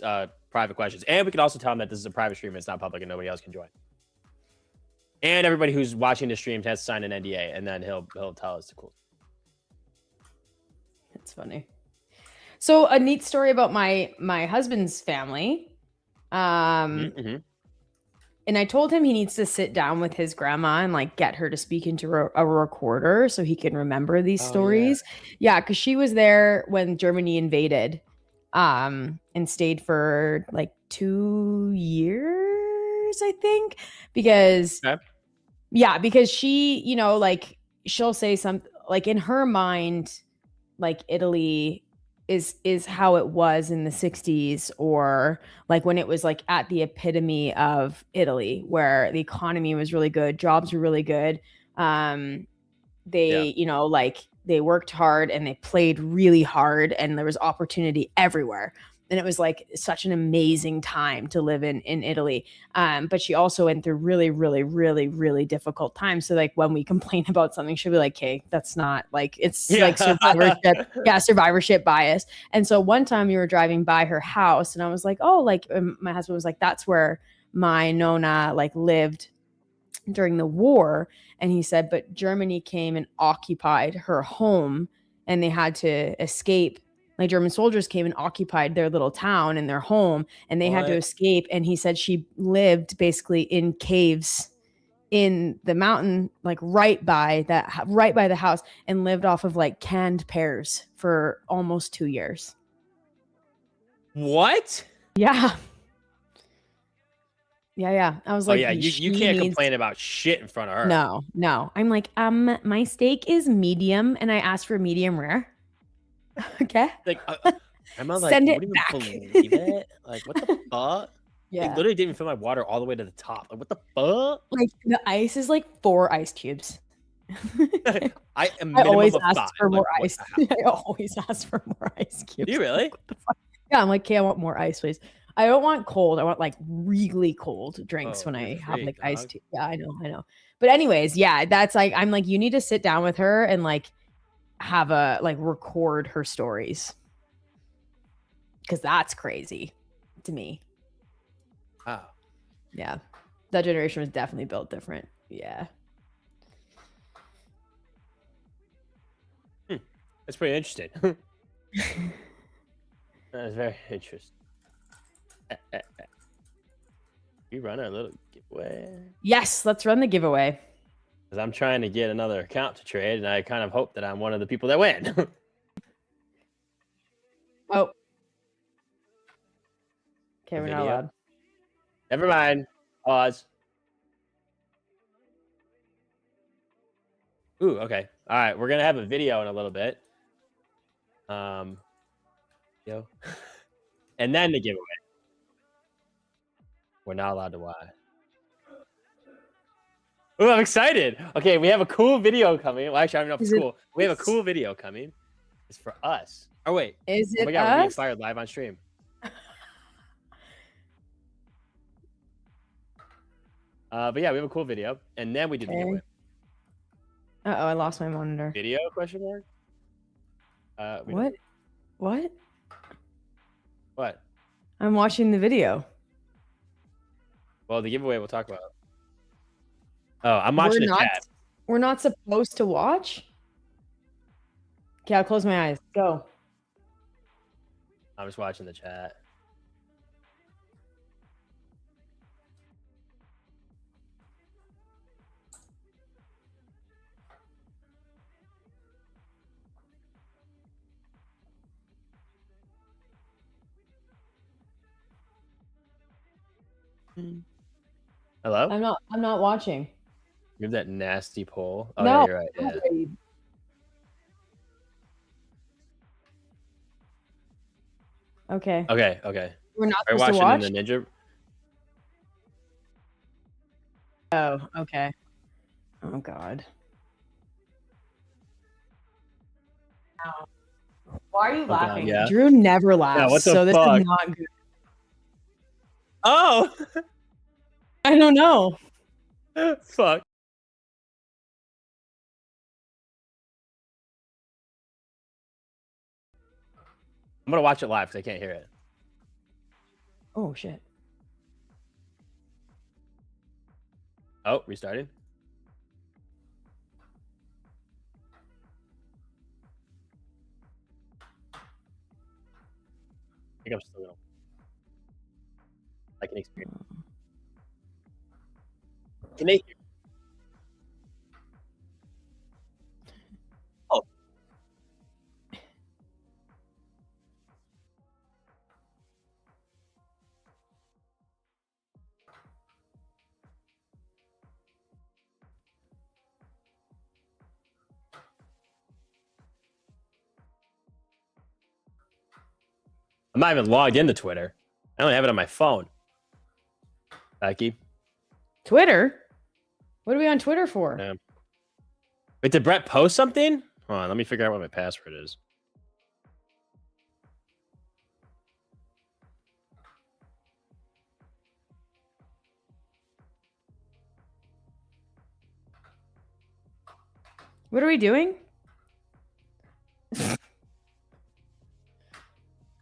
private questions, and we can also tell him that this is a private stream; it's not public, and nobody else can join. And everybody who's watching the stream has to sign an NDA, and then he'll tell us the cool. That's funny. So a neat story about my husband's family. Mm-hmm. And I told him he needs to sit down with his grandma and like get her to speak into a recorder so he can remember these stories. Yeah, because she was there when Germany invaded, and stayed for like 2 years, I think, because because she, you know, like she'll say something like in her mind, like Italy is how it was in the 60s, or like when it was like at the epitome of Italy, where the economy was really good, jobs were really good. You know, like they worked hard and they played really hard, and there was opportunity everywhere. And it was like such an amazing time to live in Italy. But she also went through really, really, really, really difficult times. So like when we complain about something, she'll be like, "Okay, that's not like it's like survivorship, survivorship bias." And so one time we were driving by her house, and I was like, "Oh, like my husband was like, that's where my Nona like lived during the war." And he said, "But Germany came and occupied her home, and they had to escape." Like German soldiers came and occupied their little town and their home, and they had to escape. And he said she lived basically in caves in the mountain, like right by the house, and lived off of like canned pears for almost 2 years. What? Yeah. Yeah. I was like, you can't complain about shit in front of her. No. I'm like, my steak is medium, and I asked for medium rare. Okay. Like, I'm like, send it wouldn't back. Even believe it. Like, what the fuck? Yeah. Like, literally didn't fill my water all the way to the top. Like, what the fuck? Like the ice is like 4 ice cubes. I always ask for more ice. I always ask for more ice cubes. Do you really? Yeah, I'm like, okay, I want more ice, please. I don't want cold. I want like really cold drinks when I have like ice tea. Yeah, I know. But anyways, yeah, that's like, I'm like, you need to sit down with her and like have a like record her stories, because that's crazy to me. Wow. Yeah, that generation was definitely built different. Yeah. That's pretty interesting. That's very interesting. We run our little giveaway. Yes, let's run the giveaway. Because I'm trying to get another account to trade, and I kind of hope that I'm one of the people that win. Oh. Okay, we're not allowed. Never mind. Pause. Ooh, okay. All right, we're gonna have a video in a little bit. And then the giveaway. We're not allowed to watch. Oh, I'm excited. Okay, we have a cool video coming. Well, actually, I don't know if it's cool. We have a cool video coming. It's for us. Oh, wait. Is it Oh my God, us? we're getting fired live on stream. But yeah, we have a cool video. And then we do the giveaway. Uh-oh, I lost my monitor. Video, question mark? What? What? What? I'm watching the video. Well, the giveaway we'll talk about. Oh, I'm watching the chat. We're not supposed to watch? Okay, I'll close my eyes. Go. I'm just watching the chat. Hello? I'm not watching. Give that nasty poll. Oh, No. yeah, you're right. Yeah. Okay. Okay. We're not Are you supposed to watching watch? in the ninja? Oh, okay. Oh God. Why are you God, laughing? yeah. Drew never laughs. Yeah, what the so this fuck? is not good. Oh! I don't know. Fuck. I'm gonna watch it live because I can't hear it. Oh shit. Oh, restarting. I think I'm still gonna. I can experience. Can they hear? Oh. I'm not even logged into Twitter. I only have it on my phone. Becky. Twitter? What are we on Twitter for? Yeah. Wait, did Brett post something? Hold on, let me figure out what my password is. What are we doing?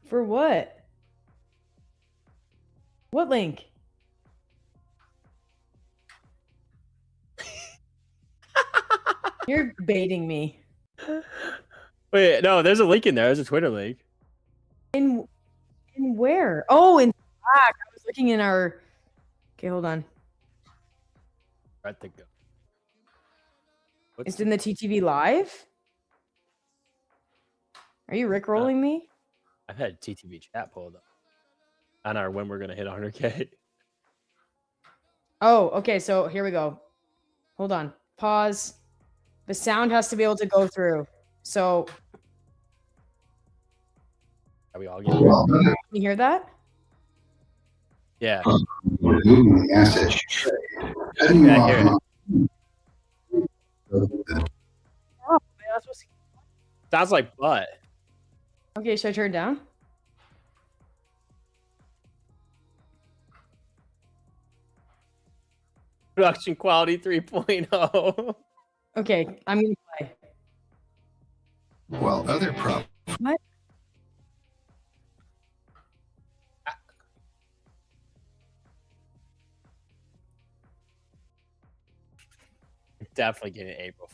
For what? What link? You're baiting me. Wait, no, there's a link in there. There's a Twitter link. In where? Oh, in Slack. I was looking in our. Okay, hold on. Brett the go. It's in the TTV live. Are you rickrolling me? I've had TTV chat pulled up on our when we're gonna hit 100K. Oh, okay. So here we go. Hold on. Pause. The sound has to be able to go through. So Are we all getting? can you hear that? Yeah. Removing the assets you trade. Heading Yeah, I hear it. Oh, man, that's what's... Sounds like butt. Okay, should I turn it down? Production quality 3.0. Okay, I'm gonna play. While other prop. What? Definitely getting April.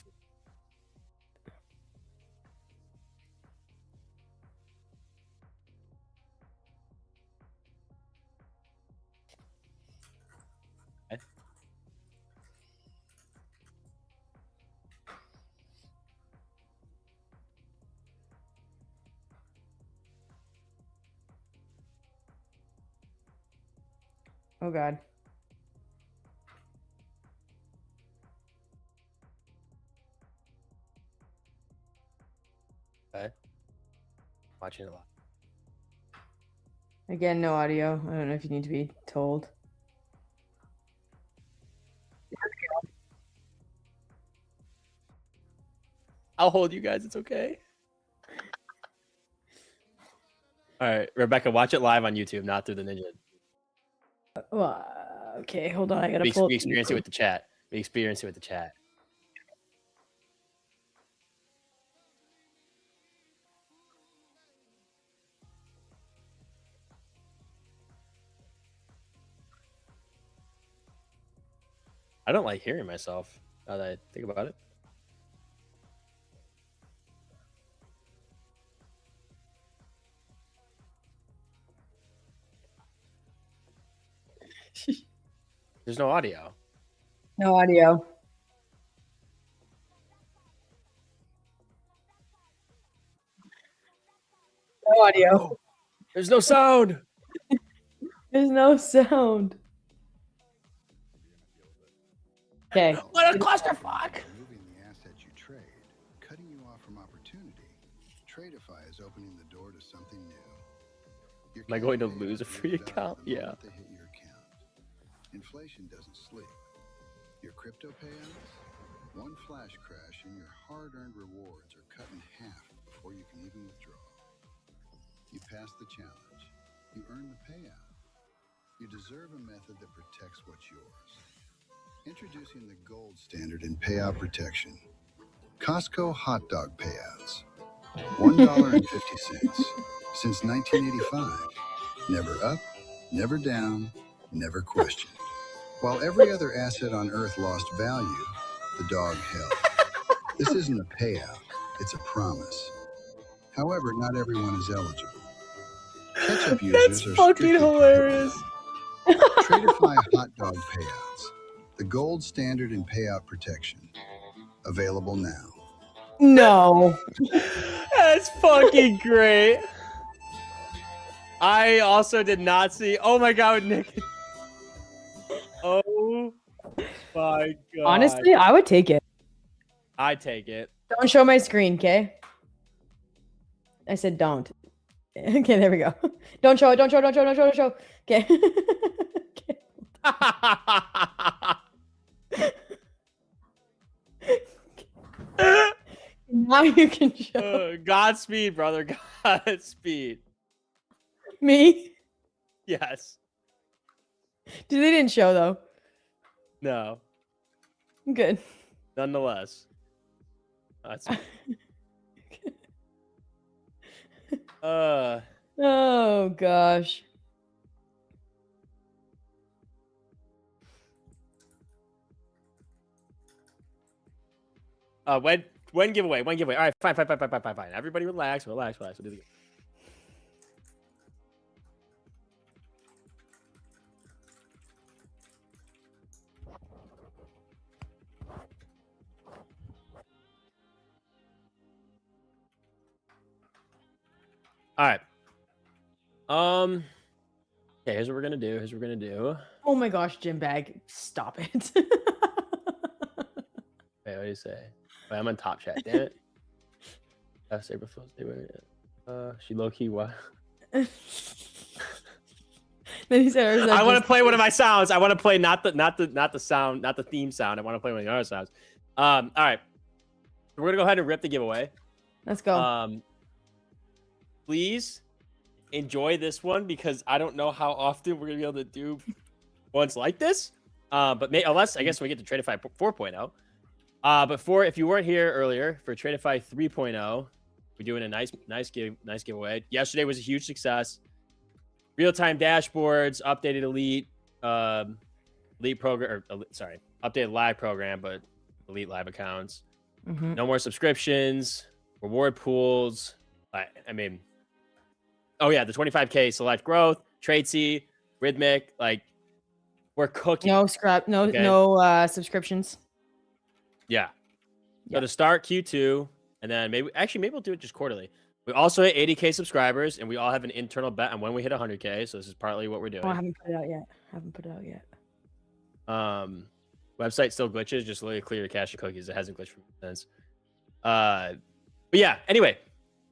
Oh God. Okay. Watching it live. Again, no audio. I don't know if you need to be told. I'll hold you guys. It's okay. All right, Rebecca, watch it live on YouTube, not through the Ninja. Well, okay, hold on. I gotta We pull. experience it with the chat. We experience it with the chat. I don't like hearing myself now that I think about it. There's no audio. No audio. No audio. There's no sound. There's no sound. Okay. What a clusterfuck. Removing the assets you trade, cutting you off from opportunity. Tradeify is opening the door to something new. Your Am I going to cash lose a payouts free lose value account? the Yeah. moment they hit your account. Inflation doesn't sleep. Your crypto payouts, one flash crash and your hard-earned rewards are cut in half before you can even withdraw. You pass the challenge. You earn the payout. You deserve a method that protects what's yours. Introducing the gold standard in payout protection. Costco hot dog payouts. $1.50 since 1985. Never up, never down, never questioned. While every other asset on Earth lost value, the dog held. This isn't a payout, it's a promise. However, not everyone is eligible. Ketchup users are fucking strictly hilarious. Tradeify hot dog payouts. The gold standard in payout protection. Available now. No. That's fucking great. I also did not see. Oh my god, Nick. Oh my god. Honestly, I would take it. I take it. Don't show my screen, okay? I said don't. Okay, there we go. Don't show it. Don't show it. Don't show it. Don't show it. Don't show it. Okay. Now you can show. Godspeed, brother. Godspeed. Me? Yes. Dude, they didn't show though. No. Good. Nonetheless. That's. Oh gosh. When giveaway. All right, fine. Everybody relax. We'll do it again. All right. Okay, here's what we're gonna do. Oh my gosh, gym bag. Stop it. Wait, what do you say? Wait, I'm on top chat. Damn it. That's April Fool's Day. She low key what? Then he said, I want to play one of my sounds. I want to play not the sound, not the theme sound. I want to play one of the other sounds. All right. We're gonna go ahead and rip the giveaway. Let's go. Please enjoy this one because I don't know how often we're gonna be able to do ones like this. But unless I guess we get to Tradeify 4.0. But if you weren't here earlier for Tradeify 3.0, we're doing a nice giveaway. Yesterday was a huge success. Real-time dashboards, updated elite program, updated live program, but elite live accounts. Mm-hmm. No more subscriptions, reward pools. I mean, oh yeah, the 25K select growth, trade C, rhythmic, like we're cooking. No scrap, no subscriptions. Yeah. So to start Q2, and then maybe we'll do it just quarterly. We also hit 80K subscribers, and we all have an internal bet on when we hit 100K. So this is partly what we're doing. Oh, I haven't put it out yet. Website still glitches. Just literally clear your cache of cookies. It hasn't glitched for since. But yeah. Anyway,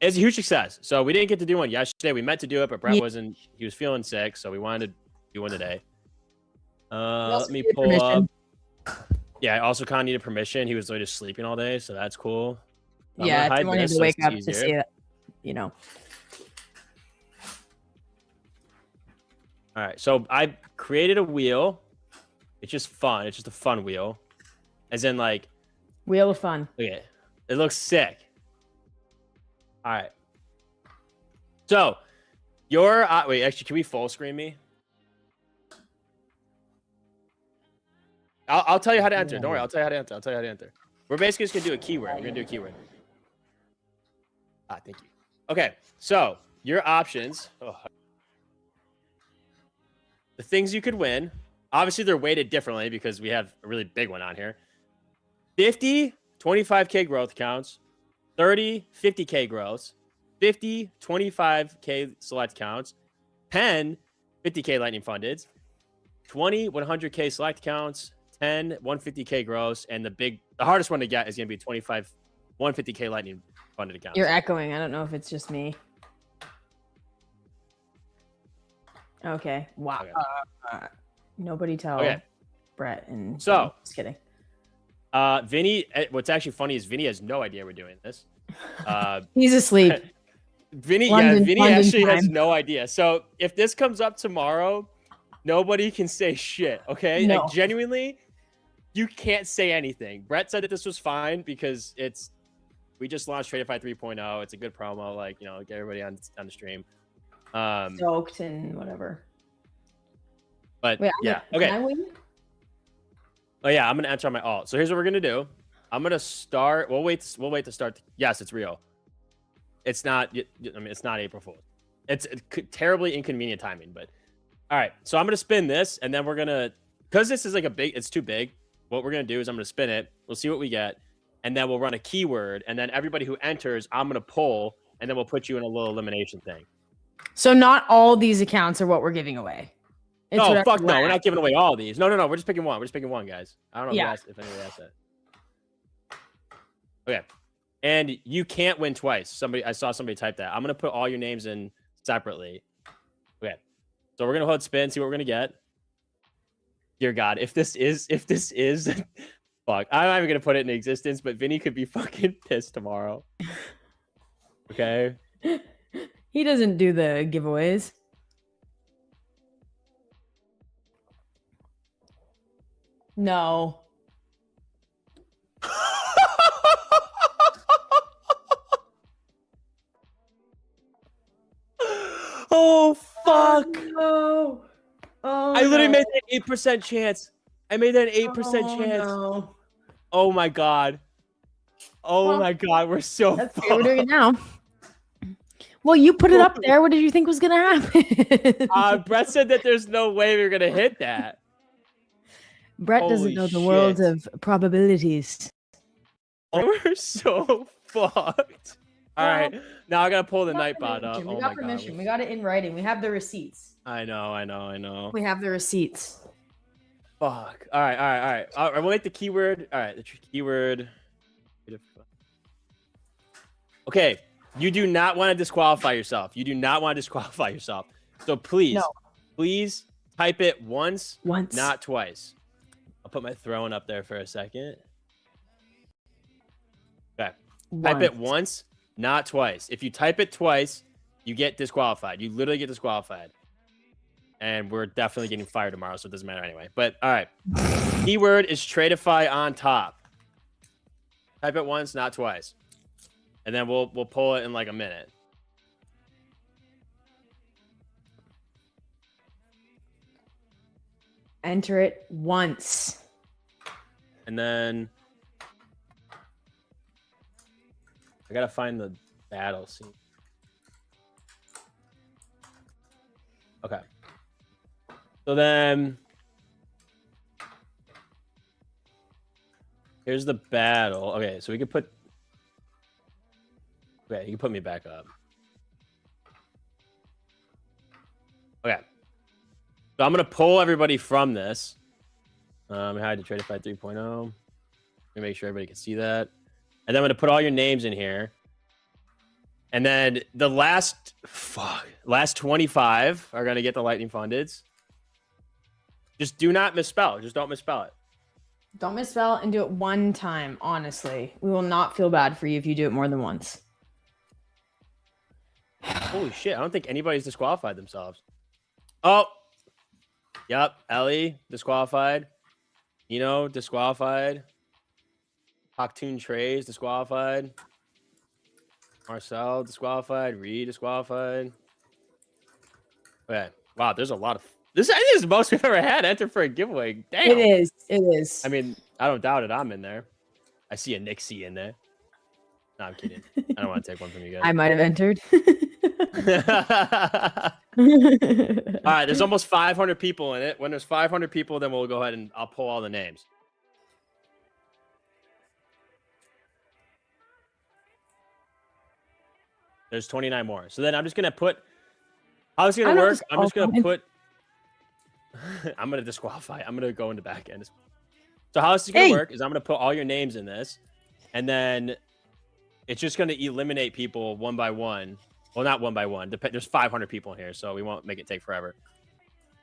it's a huge success. So we didn't get to do one yesterday. We meant to do it, but Brett wasn't. He was feeling sick, so we wanted to do one today. Let me pull up. Yeah, I also kind of needed permission. He was literally just sleeping all day, so that's cool. Yeah, I wanted to wake up to see it. You know. All right, so I created a wheel. It's just fun. It's just a fun wheel, as in like wheel of fun. Okay, it looks sick. All right. So your wait, actually, can we full screen me? I'll tell you how to enter. Don't worry, I'll tell you how to enter. We're basically just gonna do a keyword. We're gonna do a keyword. Thank you. Okay, so your options. The things you could win Obviously, they're weighted differently because we have a really big one on here. 50, 25K growth accounts, 30, 50K growths, 50, 25K select accounts, 10, 50K lightning funded, 20, 100K select accounts, 10, 150K gross, and the hardest one to get is going to be 25, 150K lightning funded accounts. You're echoing. I don't know if it's just me. Okay. Wow. Okay. Nobody tell Brett and so just kidding. Vinny, what's actually funny is Vinny has no idea we're doing this. He's asleep. Vinny London actually time. has no idea. So if this comes up tomorrow, nobody can say shit. Okay, No. like genuinely, you can't say anything. Brett said that this was fine because we just launched Tradeify 3.0. It's a good promo, like get everybody on the stream. Stoked and whatever. But Wait, yeah, can okay. I win? Oh yeah, I'm gonna enter on my alt. So here's what we're gonna do. I'm gonna start. We'll wait to start. Yes, it's real. It's not. I mean, it's not April Fool's. It's terribly inconvenient timing. But all right. So I'm gonna spin this, and then we're gonna, because this is like it's too big. What we're gonna do is I'm gonna spin it. We'll see what we get, and then we'll run a keyword, and then everybody who enters, I'm gonna pull, and then we'll put you in a little elimination thing. So not all these accounts are what we're giving away. It's No, whatever fuck no. we're We're at. not giving away all these. No. We're just picking one. We're just picking one, guys. I don't know if anybody asked that. Okay. And you can't win twice. I saw somebody type that. I'm gonna put all your names in separately. Okay. So we're gonna hold spin, see what we're gonna get. Dear God, if this is fuck. I'm not even gonna put it in existence, but Vinny could be fucking pissed tomorrow. Okay. He doesn't do the giveaways. No. Oh fuck! No. Oh, I literally no. made that 8% chance. I made that 8% chance. No. Oh my God. Oh Well, my God, we're so That's okay, we're doing it now. Well, you put it up there. What did you think was gonna happen? Brett said that there's no way we are gonna hit that. Brett doesn't Holy know the world shit. of probabilities. We're so fucked. All right, now I gotta pull the Nightbot up. We Oh got my permission. God. We got it in writing. We have the receipts. I know. We have the receipts. Fuck. All right. We'll make the keyword. All right, the keyword. Okay, you do not want to disqualify yourself. So please type it once, not twice. I'll put my throwing up there for a second. Okay. Type it once, not twice. If you type it twice, you get disqualified. You literally get disqualified. And we're definitely getting fired tomorrow, so it doesn't matter anyway. But all right. Keyword is Tradeify on top. Type it once, not twice. And then we'll pull it in like a minute. Enter it once. And then I gotta find the battle scene. Okay. So then here's the battle. Okay, so we could put. Okay, you can put me back up. Okay. So I'm gonna pull everybody from this. I had to Tradeify 3.0. Make sure everybody can see that. And then I'm gonna put all your names in here. And then the last 25 are gonna get the lightning fundeds. Just do not misspell. Just don't misspell it. Don't misspell and do it one time, honestly. We will not feel bad for you if you do it more than once. Holy shit, I don't think anybody's disqualified themselves. Oh. Yep, Ellie, disqualified. Disqualified. Hawktoon Trays, disqualified. Marcel, disqualified. Reed, disqualified. Okay. Wow, there's a lot of... I think this is the most we've ever had enter for a giveaway. Damn. It is. I mean, I don't doubt it. I'm in there. I see a Nixie in there. No, I'm kidding. I don't want to take one from you guys. I might have entered. All right, there's almost 500 people in it. When there's 500 people, then we'll go ahead and I'll pull all the names. There's 29 more. So then I'm just gonna put. How it's gonna work? I'm just gonna put. I'm gonna disqualify. I'm gonna go into back end. So how it's gonna work is I'm gonna put all your names in this, and then it's just gonna eliminate people one by one. Well, not one by one. There's 500 people in here, so we won't make it take forever.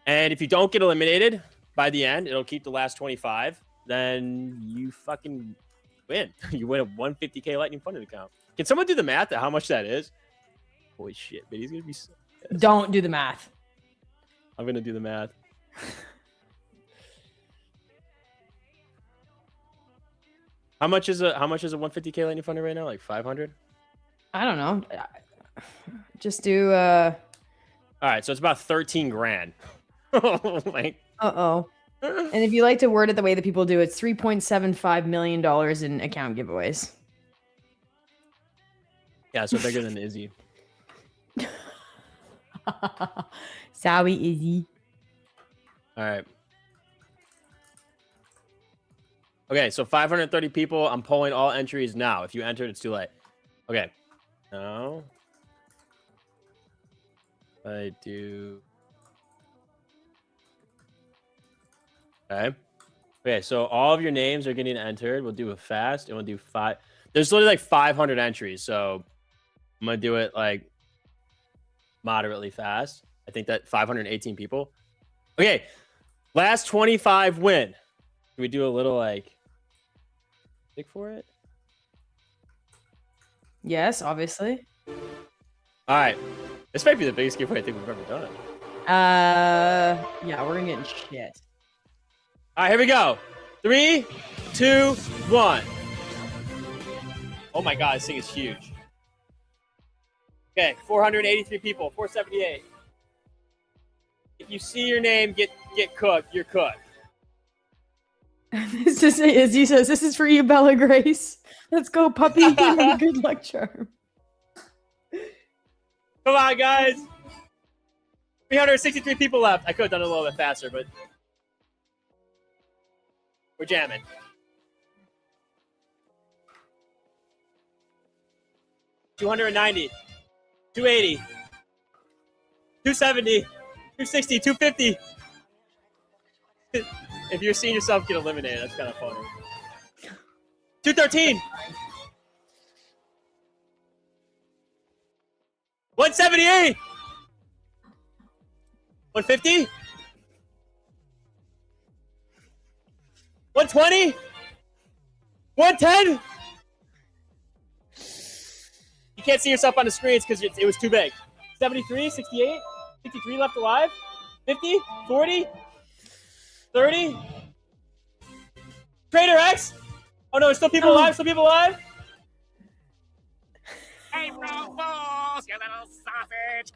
And if you don't get eliminated by the end, it'll keep the last 25. Then you fucking win. You win a 150K Lightning funded account. Can someone do the math at how much that is? Holy shit, but he's gonna be. So Don't do the math. I'm gonna do the math. How much is a 150K Lightning funded right now? Like 500? I don't know. Just do. All right, so it's about 13 grand. Like. Uh-oh. And if you like to word it the way that people do, it's $3.75 million in account giveaways. Yeah, so bigger than Izzy. Sorry, Izzy. All right. Okay, so 530 people. I'm pulling all entries now. If you entered, it's too late. Okay. Now I do. Okay. Okay, so all of your names are getting entered. We'll do it fast, and we'll do 5. There's literally like 500 entries, so I'm gonna do it like moderately fast. I think that 518 people. Okay, last 25 win. Can we do a little like pick for it? Yes, obviously. All right, this might be the biggest giveaway I think we've ever done. Yeah, we're gonna get in shit. All right, here we go. 3, 2, 1. Oh my god, this thing is huge. Okay, 483 people, 478. If you see your name get cooked, you're cooked. This is Izzy says, "This is for you, Bella Grace. Let's go, puppy. Good luck charm." Come on, guys. 363 people left. I could have done it a little bit faster, but we're jamming. $290, $280, $270, $260, $250. If you're seeing yourself get eliminated, that's kind of funny. $213, $178, $150, $120, $110. You can't see yourself on the screens because it was too big. 73, 68, 63 left alive, 50, 40, 30. Trader X. Oh no, there's still people alive. Still people alive. Hey, bro, balls, you little sausage.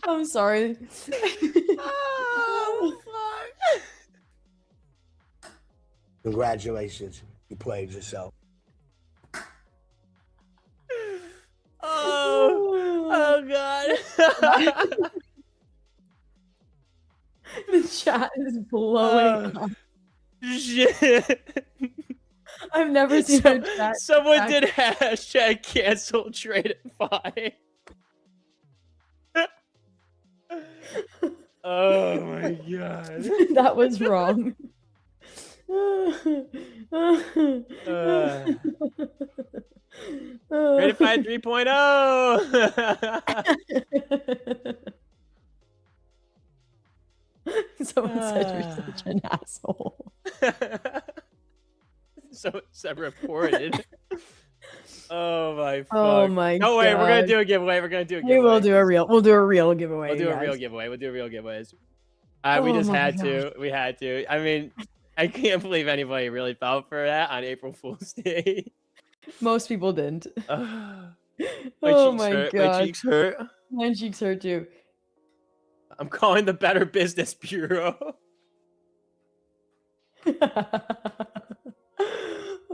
I'm sorry. Oh, fuck. Congratulations. You played yourself. Oh god. The chat is blowing up. Shit. I've never seen a chat. Someone did hashtag cancel Tradeify. Oh my god. That was wrong. Tradeify 3.0. Someone said you're such an asshole. So it's reported. Oh my fuck. Oh my god. No way, we're gonna do a giveaway. We're gonna do a giveaway. We'll do a real giveaway. We'll do a real giveaway. We just had to. I mean, I can't believe anybody really fell for that on April Fool's Day. Most people didn't. My Oh cheeks my hurt. My god. cheeks hurt. My cheeks hurt too. I'm calling the Better Business Bureau.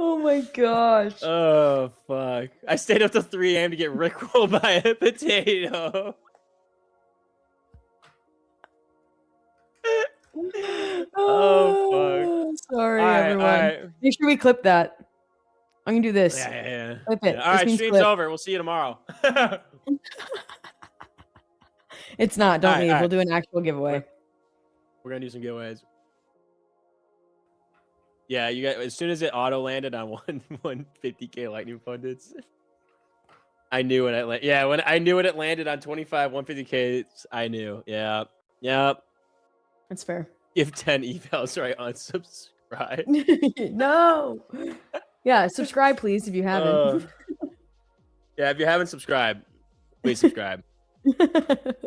Oh my gosh. Oh fuck! I stayed up till 3 a.m. to get rickrolled by a potato. Oh fuck! Sorry, All right, everyone. all right. Make sure we clip that. I'm gonna do this. Yeah. Clip it. All This right, means stream's clip. over. We'll see you tomorrow. It's not. Don't All right, leave. all We'll right. do an actual giveaway. We're gonna do some giveaways. Yeah, you got as soon as it auto landed on 150K lightning funded. I knew when it yeah, when I knew when it landed on 25 150K, I knew. Yeah. Yep. That's fair. Give 10 evals right unsubscribe. No. Yeah, subscribe please if you haven't. Yeah, if you haven't subscribed, please subscribe.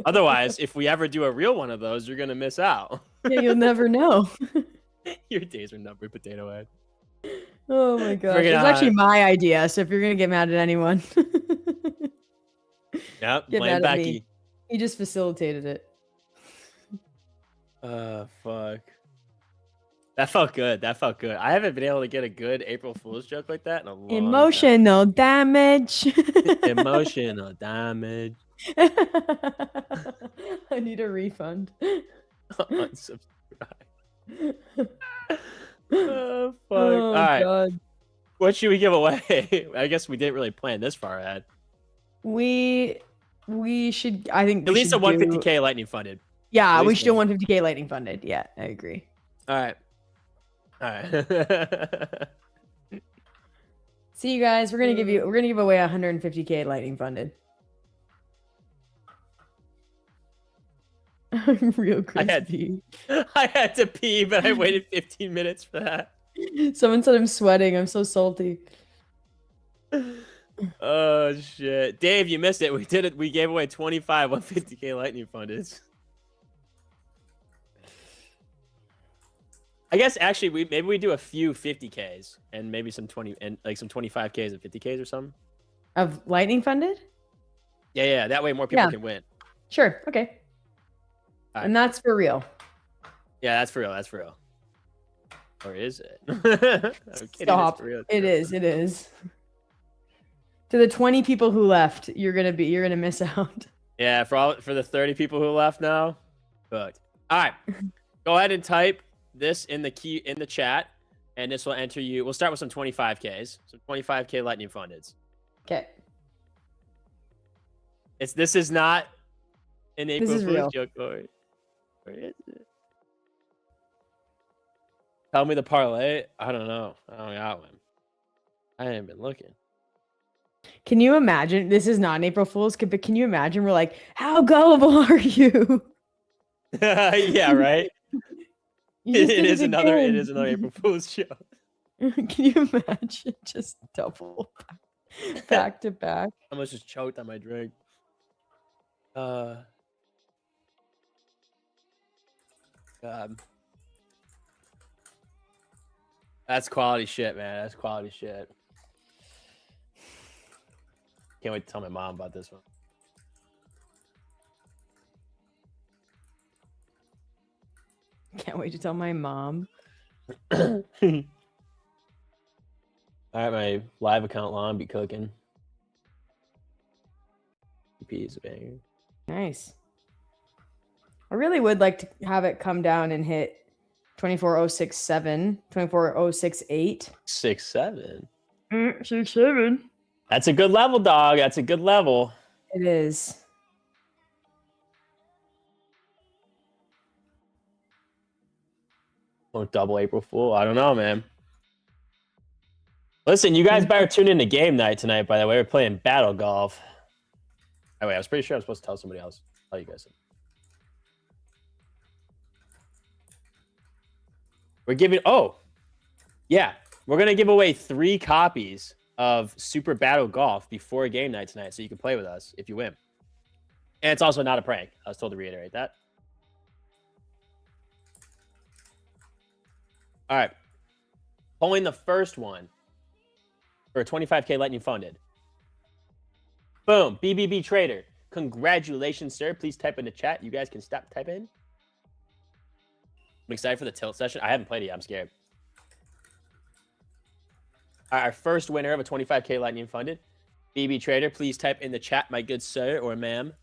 Otherwise, if we ever do a real one of those, you're gonna miss out. Yeah, you'll never know. Your days are numbered, potato head. Oh my gosh. Bring it It was actually on. my idea, so if you're gonna get mad at anyone, Yep, get blame mad at Becky. me. He just facilitated it. Fuck. That felt good. That felt good. I haven't been able to get a good April Fool's joke like that in a long time. Emotional damage. Emotional damage. I need a refund. Unsubscribe. Oh, fuck. Oh, All right. God. What should we give away? I guess we didn't really plan this far ahead. We should. I think At we least a should do- 150K lightning funded. Yeah, At we least should do one. 150K lightning funded. Yeah, I agree. All right. All right. See you guys. We're gonna give away 150K lightning funded. I'm real crispy. I had to pee, but I waited 15 minutes for that. Someone said I'm sweating. I'm so salty. Oh shit, Dave, you missed it. We did it. We gave away 25 150K lightning funded. I guess actually maybe we do a few 50Ks and maybe some 20 and like some 25Ks and 50Ks or something. Of lightning funded? Yeah. That way more people Yeah. can win. Sure. Okay. All right. And that's for real. Yeah, that's for real. That's for real. Or is it? I'm kidding, it's Stop. for real, it's It for real. is. It is. To the 20 people who left, you're gonna miss out. Yeah, for the 30 people who left now. But all right, go ahead and type this in the chat, and this will enter you. We'll start with some 25Ks, some 25K lightning fundeds. Okay. This is not an April is real. Fool's joke, Corey. Where is it? Tell me the parlay. I don't know. I don't got one. I haven't been looking. Can you imagine? This is not an April Fool's, but can you imagine? We're like, how gullible are you? Yeah, right. You just did It is another again. April Fool's joke. Can you imagine? Just double back to back. I almost just choked on my drink. God. That's quality shit, man. That's quality shit. Can't wait to tell my mom about this one. Can't wait to tell my mom. All right, my live account lawn be cooking. EP is a banger. Nice. I really would like to have it come down and hit 24067, 24068. 6-7. 6-7. That's a good level, dog. That's a good level. It is. Oh, double April Fool. I don't know, man. Listen, you guys better tune in to game night tonight, by the way. We're playing battle golf. Oh, wait, I was pretty sure I was supposed to tell somebody else. Tell you guys. We're giving... Oh, yeah. We're going to give away 3 copies of Super Battle Golf before game night tonight, so you can play with us if you win. And it's also not a prank. I was told to reiterate that. All right. Pulling the first one for a 25K Lightning funded. Boom. BBB Trader. Congratulations, sir. Please type in the chat. You guys can stop typing. I'm excited for the tilt session. I haven't played it yet. I'm scared. All right, our first winner of a 25K Lightning funded. BB Trader, please type in the chat, my good sir or ma'am.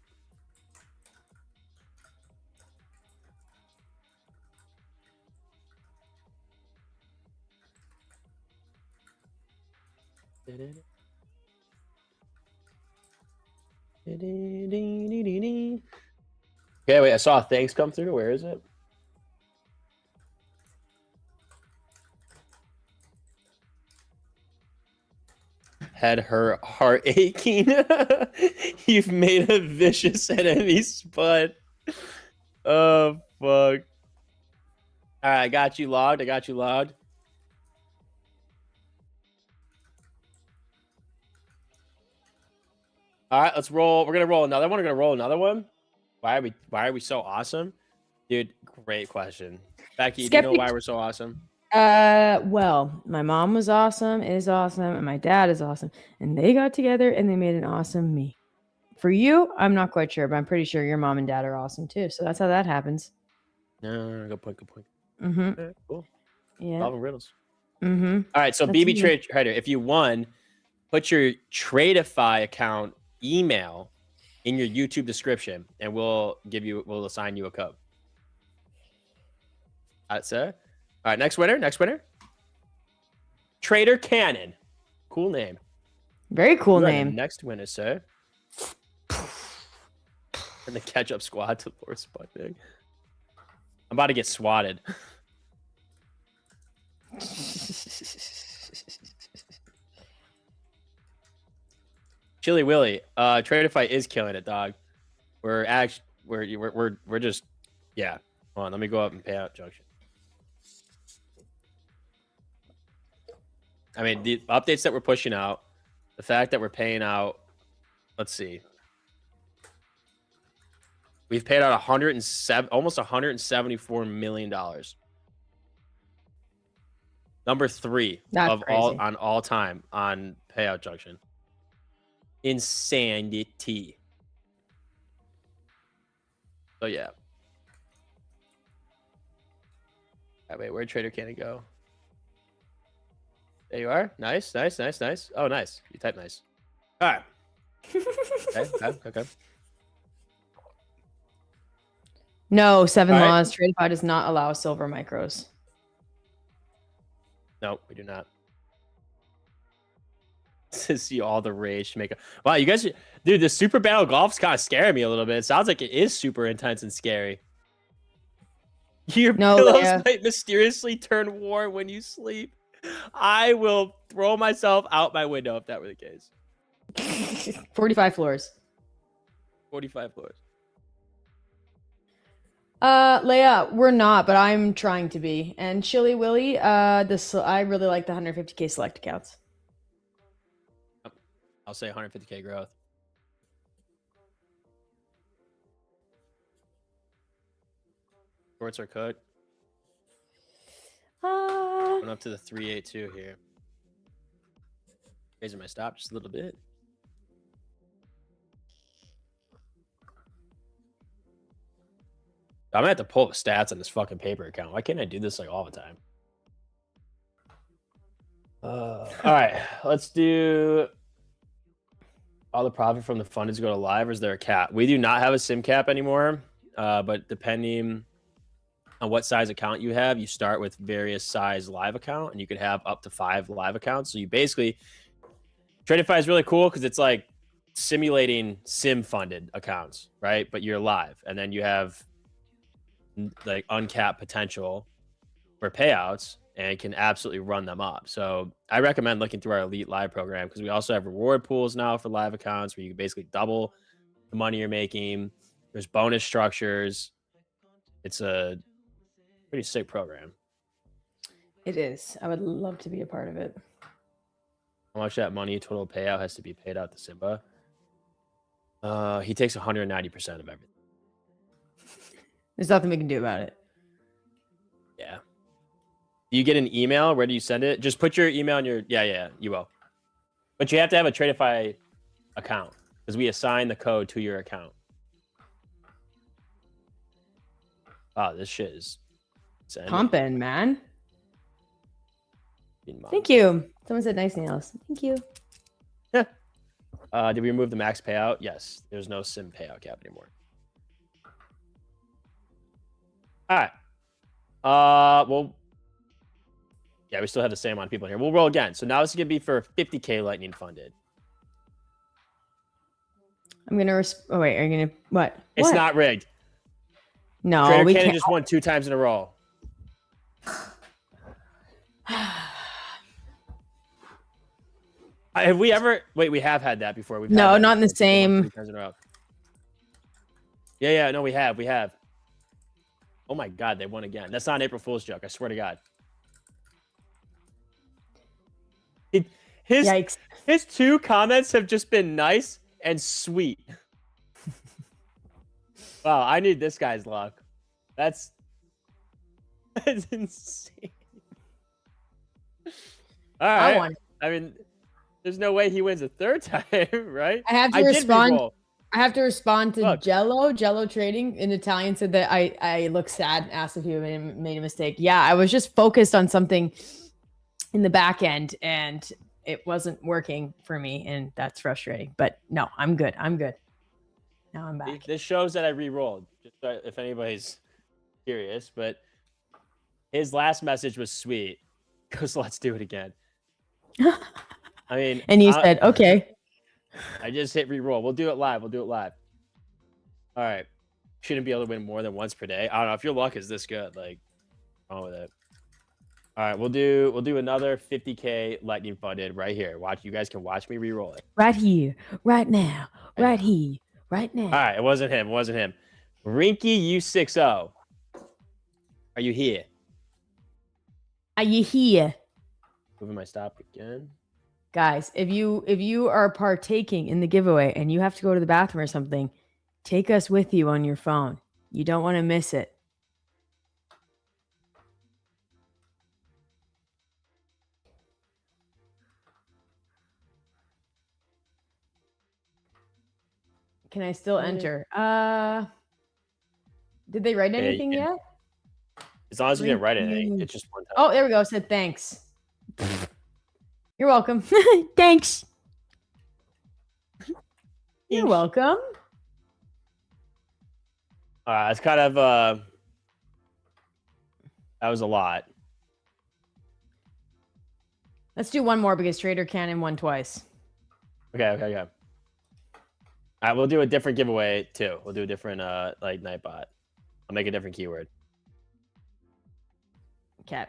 Okay, wait, I saw thanks come through. Where is it? Had her heart aching. You've made a vicious enemy spud. Oh, fuck. All right, I got you logged. All right, let's roll. We're gonna roll another one. Why are we so awesome? Dude, great question. Becky, do you know why we're so awesome? Well, my mom was awesome, is awesome, and my dad is awesome. And they got together and they made an awesome me. For you, I'm not quite sure, but I'm pretty sure your mom and dad are awesome too. So that's how that happens. No, good point. Mm-hmm. Okay, cool. Yeah. Solving riddles. Mm-hmm. All right, so That's BB me. Trader, if you won, put your Tradeify account email in your YouTube description, and we'll assign you a code. That's it. All right, next winner. Trader Cannon. Cool name. Very cool You are the name. next winner, sir. And the catch-up squad to Lord Sputnik. I'm about to get swatted. Chili Willy, Tradeify is killing it, dog. We're just, yeah. Hold on, let me go up and pay out Junction. I mean, the updates that we're pushing out, the fact that we're paying out, let's see. We've paid out almost $174 million. Number 3 That's of crazy. all time on payout Junction. Insanity. So yeah. All right, wait, where'd Trader Cannon go? There you are. Nice. Oh, nice. You type nice. All right. Okay. No, 7 All right. laws. Tradeify does not allow silver micros. No, we do not. To see all the rage to make wow, you guys, dude, the super battle golf's kind of scaring me a little bit. It sounds like it is super intense and scary. Your pillows might mysteriously turn warm when you sleep. I will throw myself out my window if that were the case. 45 floors. 45 floors. Leia, we're not, but I'm trying to be. And Chili Willy, I really like the 150K select accounts. I'll say 150K growth. Shorts are cooked. Going up to the 382 here. Raising my stop just a little bit. I'm gonna have to pull the stats on this fucking paper account. Why can't I do this like all the time? All right, let's do all the profit from the fund is go to live, or is there a cap? We do not have a sim cap anymore, but depending on what size account you have, you start with various size live account, and you could have up to 5 live accounts. So you basically, Tradeify is really cool because it's like simulating sim funded accounts, right? But you're live, and then you have like uncapped potential for payouts and can absolutely run them up. So I recommend looking through our elite live program because we also have reward pools now for live accounts where you can basically double the money you're making. There's bonus structures. It's a pretty sick program. It is. I would love to be a part of it. How much that money total payout has to be paid out to Simba? He takes 190% of everything. There's nothing we can do about it. Yeah. Do you get an email? Where do you send it? Just put your email in your you will. But you have to have a Tradeify account because we assign the code to your account. Oh, this shit is pumping, man. Thank you. Someone said nice nails. Thank you. Yeah. Did we remove the max payout? Yes. There's no sim payout cap anymore. All right. Well, yeah, we still have the same amount of people here. We'll roll again. So now this is gonna be for 50K lightning funded. I'm gonna. Oh wait, are you gonna what? It's not rigged. No, Trader we Cannon can't. just won 2 times in a row. Have we ever? Wait, we have had that before. We've No, had that not in the before. same. 3 times in a row. Yeah, no, we have. Oh my God, they won again. That's not an April Fool's joke. I swear to God. Yikes. His 2 comments have just been nice and sweet. Wow, I need this guy's luck. That's insane. All right. I mean, there's no way he wins a 3rd time, right? I have to respond. I have to respond to Jello. Jello Trading in Italian said that I look sad and asked if you made a mistake. Yeah, I was just focused on something in the back end and it wasn't working for me, and that's frustrating. But no, I'm good. Now I'm back. This shows that I re-rolled, just if anybody's curious. But his last message was sweet. Goes, let's do it again. I mean, and you said, okay. I just hit re-roll. We'll do it live. All right. Shouldn't be able to win more than once per day. I don't know if your luck is this good. Like, wrong with it. All right, we'll do another 50K lightning funded right here. Watch, you guys can watch me re-roll it. Right here, right now, right here, right now. All right, it wasn't him. Rinky U60. Are you here? Are you here? Moving my stop again. Guys, if you are partaking in the giveaway and you have to go to the bathroom or something, take us with you on your phone. You don't want to miss it. Can I still enter? Did they write anything yet? As long as you didn't write anything, it's just one time. Oh, there we go. Said thanks. You're welcome. Thanks. You're welcome. It's kind of that was a lot. Let's do one more because Trader Cannon won twice. Okay. All right, we'll do a different giveaway too. We'll do a different like Nightbot. I'll make a different keyword. Okay.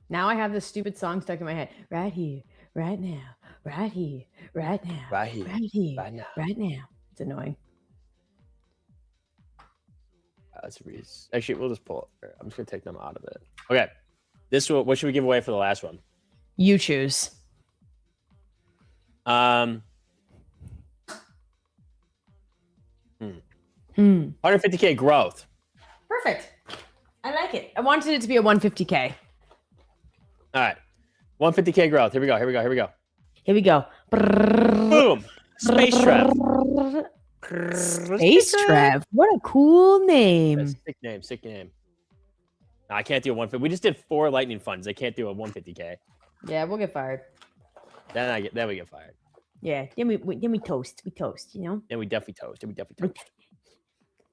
Now I have this stupid song stuck in my head. Right here, right now, right here, right now, right here, right now, right now. It's annoying. Let's read. Actually, we'll just pull it. I'm just gonna take them out of it. Okay. What should we give away for the last one? You choose. 150K growth. Perfect. I like it. I wanted it to be a 150K. All right. 150K growth. Here we go. Here we go. Boom. Space Trev. Space Trev. What a cool name. Sick name. No, I can't do a 150. We just did 4 lightning funds. I can't do a 150K. Yeah, we'll get fired. Then we get fired. Yeah. Then we toast. We toast, you know? Then we definitely toast.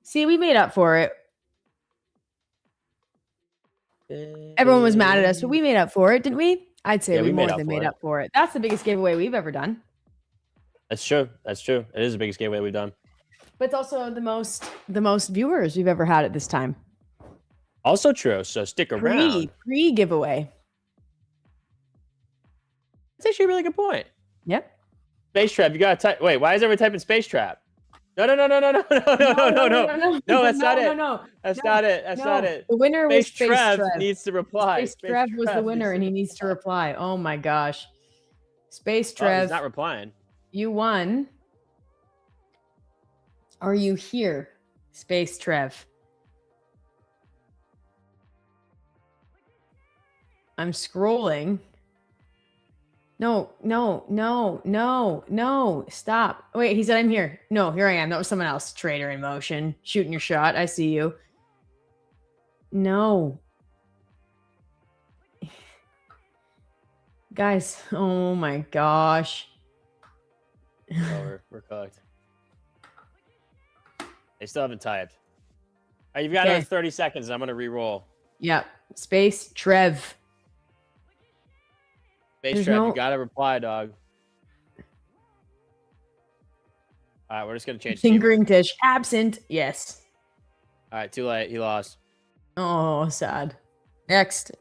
See, we made up for it. Everyone was mad at us, but we made up for it, didn't we? I'd say we more than made up for it. That's the biggest giveaway we've ever done. That's true. It is the biggest giveaway we've done. But it's also the most viewers we've ever had at this time. Also true. So stick around. Pre giveaway. That's actually a really good point. Yep. Space Trap. You gotta type. Wait, why is everyone typing Space Trap? No, no, no, no, no, no, no, no, no, no, no. No, that's not it. No. That's not it. That's not it. The winner was Space Trev needs to reply. Space Trev was the winner, and he needs to reply. Oh my gosh. Space Trev. He's not replying. You won. Are you here, Space Trev? I'm scrolling. No. Stop. Wait, he said I'm here. No, here I am. That was someone else. Traitor in motion. Shooting your shot. I see you. No. Guys, oh my gosh. Oh, we're cooked. They still haven't typed. All right, you've got another 30 seconds. I'm going to re-roll. Yep. Space Trev. Space Trev, you got to reply, dog. All right, we're just going to change. Fingering dish. Absent. Yes. All right, too late. He lost. Oh, sad. Next.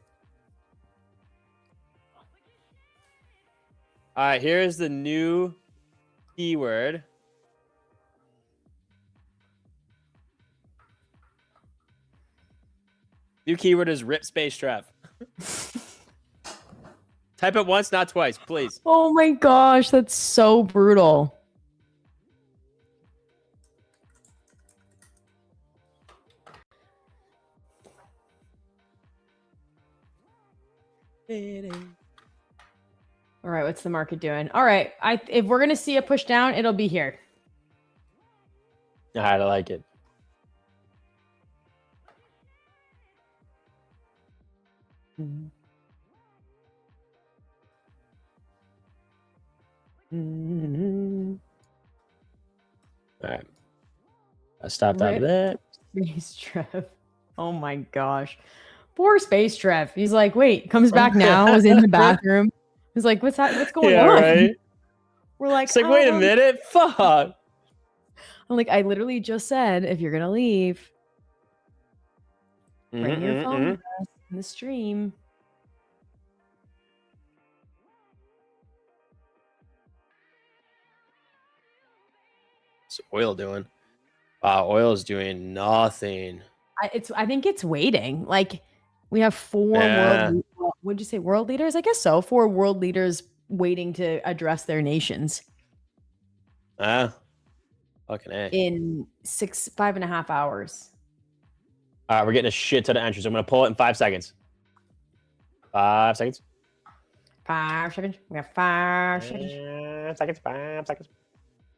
All right, here's the new keyword. New keyword is rip Space Trev. Type it once, not twice, please. Oh my gosh, that's so brutal. All right, what's the market doing? All right, if we're gonna see a push down, it'll be here. All right, I like it. All right. I stopped out of that. Space Trev. Oh my gosh. Poor Space Trev. He's like, wait, comes back now, was in the bathroom. He's like, what's going on? Right? We're like, it's like, wait a minute. Fuck. I'm like, I literally just said, if you're going to leave, bring your phone with us in the stream. What's oil doing? Oil is doing nothing. I think it's waiting. Like, we have four would you say world leaders? I guess so. 4 world leaders waiting to address their nations. Fucking A. In 5.5 hours. All right, we're getting a shit ton of entries. I'm going to pull it in 5 seconds. 5 seconds. 5 seconds. We have 5 seconds. 5 seconds.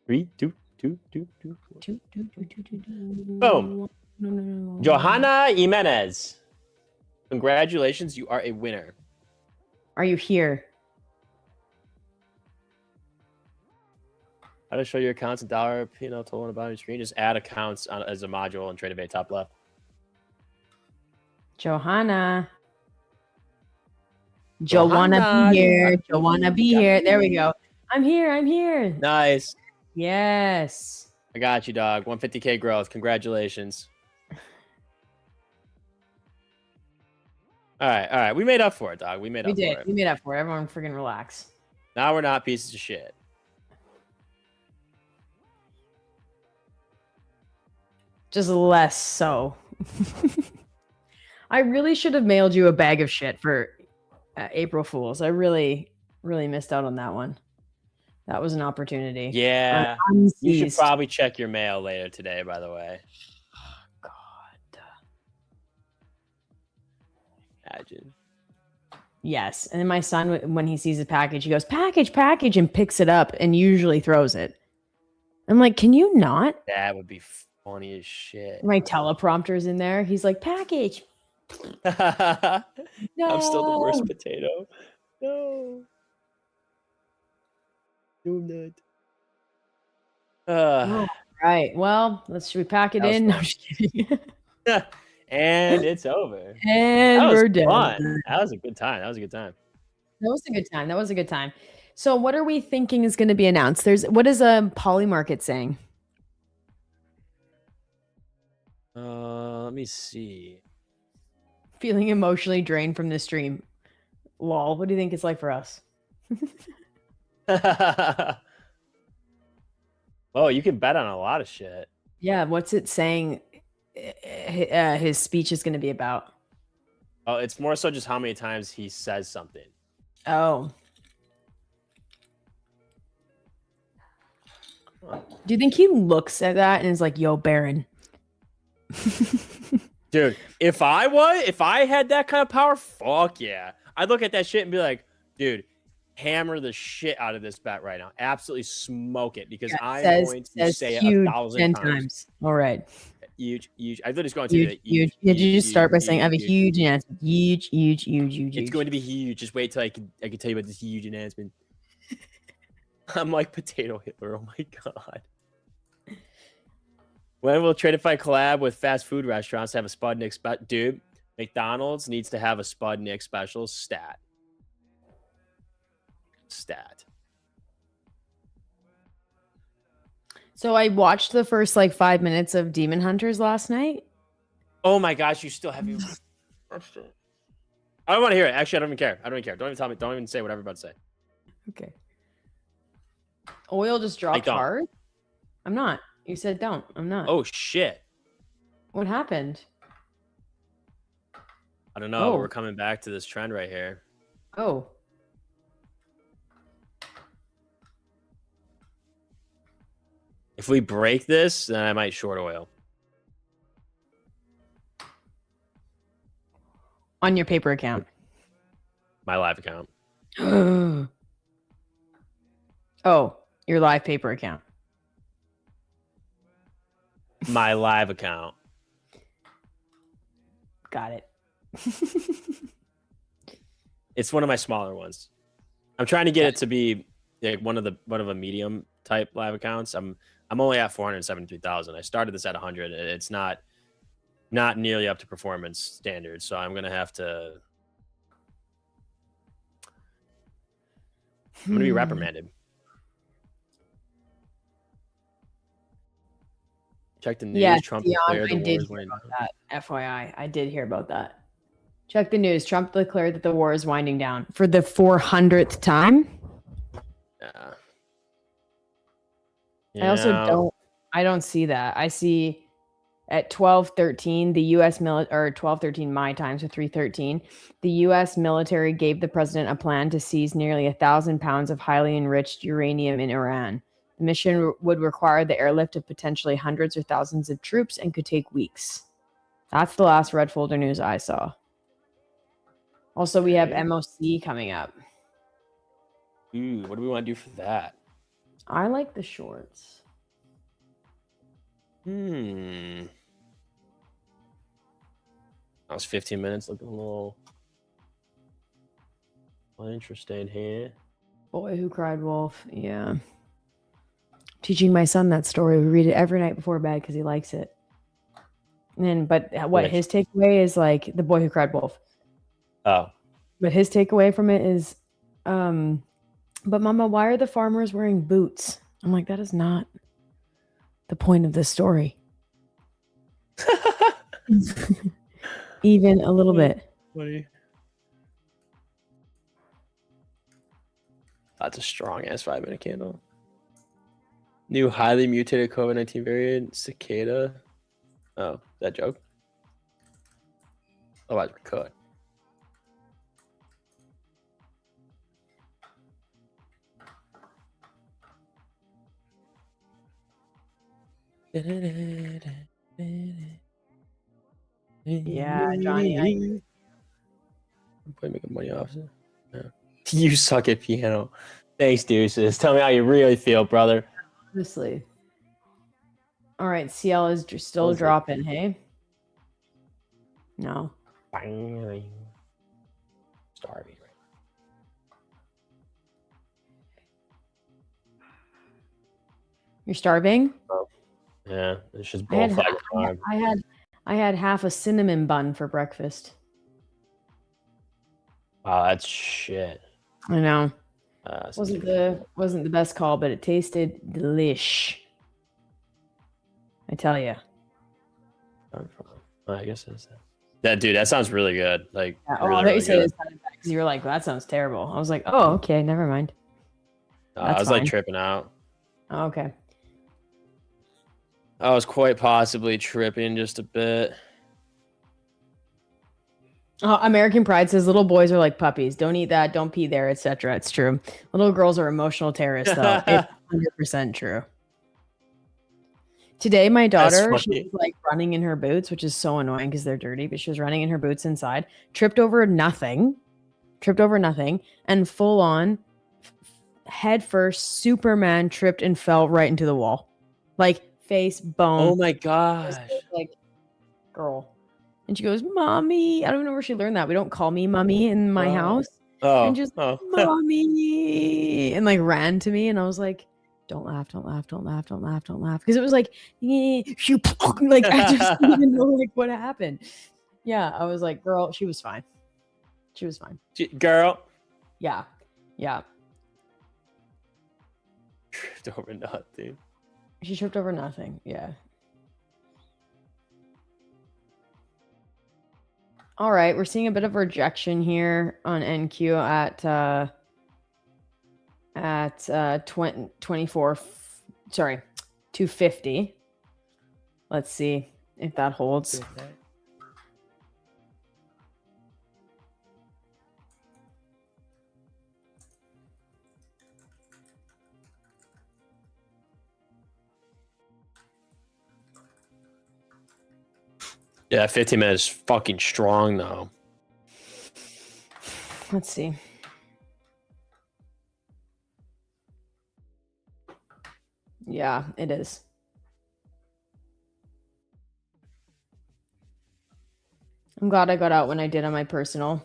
3, 2, 2. Boom. No. Johanna Jimenez. Congratulations, you are a winner. Are you here? How to show your accounts in dollar P&L total on the bottom of your screen? Just add accounts as a module in Tradeify top left. Johanna. Joanna be here. Joanna be here. There we go. I'm here. Nice. Yes. I got you, dog. 150K growth. Congratulations. All right. We made up for it, dog. We made up for it. We made up for it. Everyone freaking relax. Now we're not pieces of shit. Just less so. I really should have mailed you a bag of shit for April Fools. I really missed out on that one. That was an opportunity. Yeah. You should probably check your mail later today, by the way. God. Imagine. Yes. And then my son, when he sees a package, he goes, package, and picks it up and usually throws it. I'm like, can you not? That would be funny as shit. My teleprompter's in there. He's like, package. No. I'm still the worst potato. No. No, I'm not. All right. Well, should we pack it in? No, I'm just kidding. And it's over. And we're done. Fun. That was a good time. That was a good time. So what are we thinking is going to be announced? What is Polymarket saying? Let me see. Feeling emotionally drained from this stream. Lol. What do you think it's like for us? Oh, you can bet on a lot of shit. Yeah, what's it saying his speech is going to be about? Oh, it's more so just how many times he says something. Oh. Do you think he looks at that and is like, yo, Baron? Dude, if I had that kind of power, fuck yeah. I'd look at that shit and be like, dude, hammer the shit out of this bet right now. Absolutely smoke it because I'm going to say it 1,000 times. All right. Huge. I thought it's going to be huge. Did you just start by saying I have a huge announcement? Huge. It's going to be huge. Just wait till I can tell you about this huge announcement. I'm like Potato Hitler. Oh my god. When will Tradeify collab with fast food restaurants to have a Spudnik special? Dude, McDonald's needs to have a Spudnik special stat. So I watched the first like 5 minutes of Demon Hunters last night. Oh my gosh, you still have you. I don't want to hear it. Actually, I don't even care. Don't even tell me. Don't even say whatever I'm about to say. Okay. Oil just dropped hard. I'm not. You said don't. I'm not. Oh shit. What happened? I don't know. We're coming back to this trend right here. Oh. If we break this, then I might short oil. On your paper account. My live account. Oh, your live paper account. My live account. Got it. It's one of my smaller ones. I'm trying to get it to be like one of a medium type live accounts. I'm only at 473,000. I started this at 100. And it's not nearly up to performance standards, so I'm gonna have to. I'm gonna be reprimanded. Check the news. Yeah, Trump Dion, declared the I did war is hear winning. about that. FYI, I did hear about that. Check the news. Trump declared that the war is winding down for the 400th time. Yeah. I also don't see that. I see at 12:13 the US military, or 12:13 my time, so 3:13, the US military gave the president a plan to seize nearly 1,000 pounds of highly enriched uranium in Iran. The mission would require the airlift of potentially hundreds or thousands of troops and could take weeks. That's the last red folder news I saw. Also, we have MOC coming up. Ooh, what do we want to do for that? I like the shorts. That was 15 minutes. Looking a little interesting here. Boy Who Cried Wolf. Yeah. Teaching my son that story. We read it every night before bed because he likes it. But what his takeaway is like The Boy Who Cried Wolf. Oh. But his takeaway from it is, but Mama, why are the farmers wearing boots? I'm like, that is not the point of this story. Even a little bit. Funny. That's a strong ass 5-minute candle. New highly mutated COVID-19 variant, cicada. Oh, is that a joke? Otherwise, we're cut. Yeah, Johnny. I'm probably making money off it. Yeah. You suck at piano. Thanks, Deuces. Tell me how you really feel, brother. Honestly. All right, CL is still dropping, hey? No. Starving. You're starving? Oh. Yeah, it's just I had half a cinnamon bun for breakfast. Wow, that's shit. I know. Wasn't the best call, but it tasted delish. I tell you. I guess it's that dude. That sounds really good. Like, Yeah, really, I thought really you said good. it sounded bad because you were like, well, that sounds terrible. I was like, oh, okay, never mind. I was fine. like tripping out. Oh, okay. I was quite possibly tripping just a bit. American Pride says little boys are like puppies. Don't eat that. Don't pee there, etc. It's true. Little girls are emotional terrorists, though. It's 100% true. Today, my daughter, she was like running in her boots, which is so annoying because they're dirty, but she was running in her boots inside, tripped over nothing, and full on head first, Superman tripped and fell right into the wall. Like face, bone. Oh my gosh. Like, girl. And she goes, Mommy. I don't know where she learned that. We don't call me Mommy in my house. And just, Mommy. And like ran to me. And I was like, don't laugh. Because it was like, like I just didn't even know like what happened. Yeah. I was like, girl, she was fine. Girl. Yeah. Tripped over nothing. She tripped over nothing. Yeah. All right, we're seeing a bit of rejection here on NQ at 250. Let's see if that holds. Yeah, 15 minutes fucking strong though. Let's see. Yeah, it is. I'm glad I got out when I did on my personal.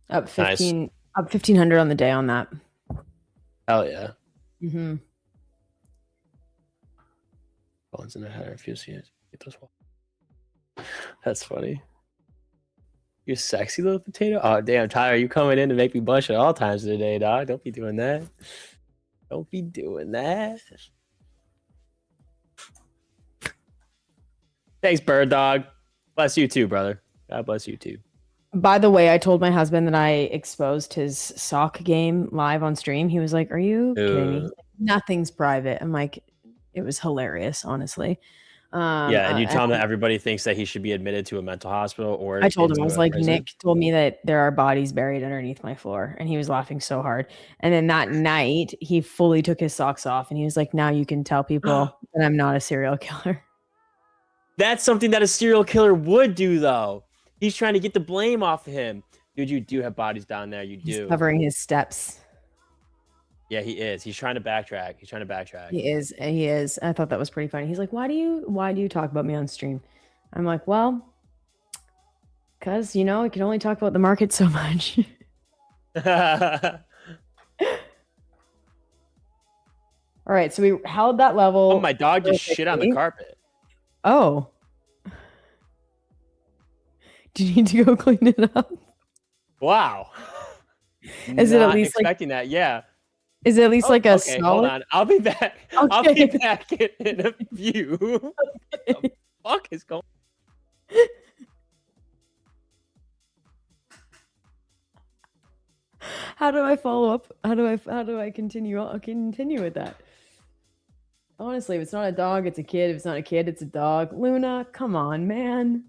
Up 15, nice. Up 1,500 on the day on that. Hell yeah. Mm-hmm. Bones in the head. I refuse to get those. That's funny. You sexy little potato. Oh damn, Tyler, you coming in to make me blush at all times of the day, dog. Don't be doing that. Thanks, bird dog. Bless you too, brother. God bless you too. By the way, I told my husband that I exposed his sock game live on stream. He was like, "Are you kidding me? Nothing's private." I'm like, it was hilarious, honestly. Yeah, and you tell him that everybody thinks that he should be admitted to a mental hospital, or I told him, I was like, prison. Nick told me that there are bodies buried underneath my floor, and he was laughing so hard. And then that night, he fully took his socks off, and he was like, now you can tell people that I'm not a serial killer. That's something that a serial killer would do, though. He's trying to get the blame off of him. Dude, you do have bodies down there. You do. He's covering his steps. Yeah, he is. He's trying to backtrack. He is. I thought that was pretty funny. He's like, why do you talk about me on stream? I'm like, well, because, I can only talk about the market so much. All right, so we held that level. Oh, my dog just shit on the carpet. Oh. Do you need to go clean it up? Wow. Is it at least expecting that? Yeah. Is it at least like a okay, solid? Hold on. I'll be back. Okay. I'll be back in a few. What the fuck is going on? How do I follow up? How do I continue? I'll continue with that. Honestly, if it's not a dog, it's a kid. If it's not a kid, it's a dog. Luna, come on, man.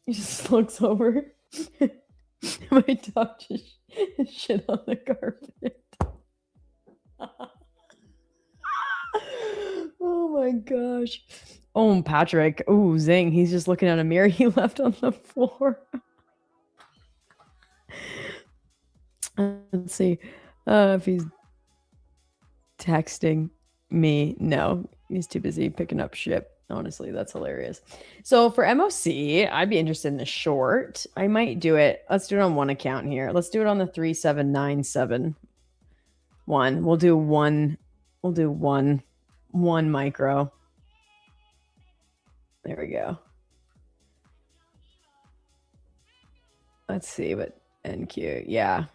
He just looks over. My dog just shit on the carpet. Oh my gosh. Oh, Patrick. Oh, zing. He's just looking at a mirror he left on the floor. Let's see if he's texting me. No, he's too busy picking up shit. Honestly, that's hilarious. So for MOC, I'd be interested in a short. I might do it. Let's do it on one account here. Let's do it on the 3797 one. We'll do one micro. There we go. Let's see what NQ. Yeah.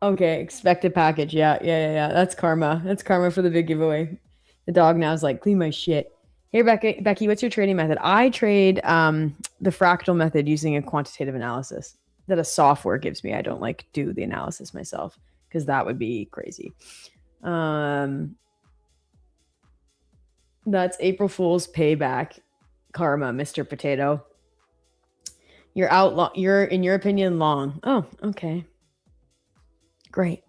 Okay, expected package. Yeah. That's karma. That's karma for the big giveaway. The dog now is like, clean my shit. Hey, Becky, what's your trading method? I trade the fractal method using a quantitative analysis. that a software gives me. I don't like do the analysis myself because that would be crazy. That's April Fool's payback karma, Mr. Potato. You're out. You're, in your opinion, long. Oh, okay. Great.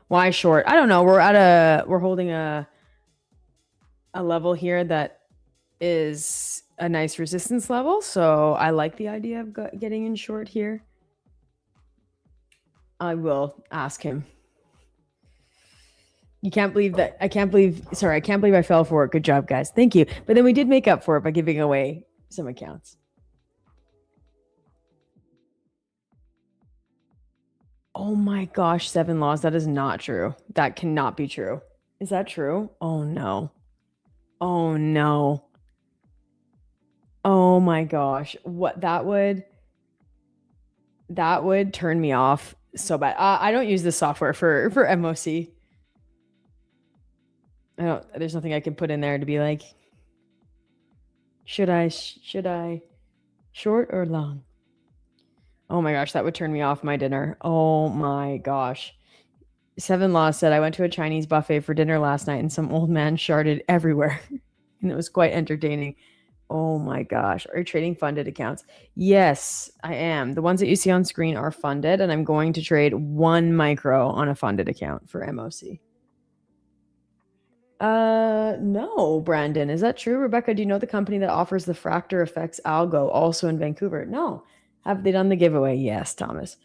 Why short? I don't know. We're holding a level here that is a nice resistance level. So I like the idea of getting in short here. I will ask him. You can't believe that. I can't believe I fell for it. Good job, guys. Thank you. But then we did make up for it by giving away some accounts. Oh my gosh, 7 laws. That is not true. That cannot be true. Is that true? Oh no. Oh no. Oh my gosh. What that would turn me off so bad. I don't use this software for MOC. There's nothing I can put in there to be like, should I short or long? Oh my gosh, that would turn me off my dinner. Oh my gosh. 7 Laws said, I went to a Chinese buffet for dinner last night and some old man sharted everywhere. And it was quite entertaining. Oh my gosh. Are you trading funded accounts? Yes, I am. The ones that you see on screen are funded, and I'm going to trade 1 micro on a funded account for MOC. No, Brandon. Is that true? Rebecca, do you know the company that offers the Fractor Effects algo also in Vancouver? No. Have they done the giveaway? Yes, Thomas.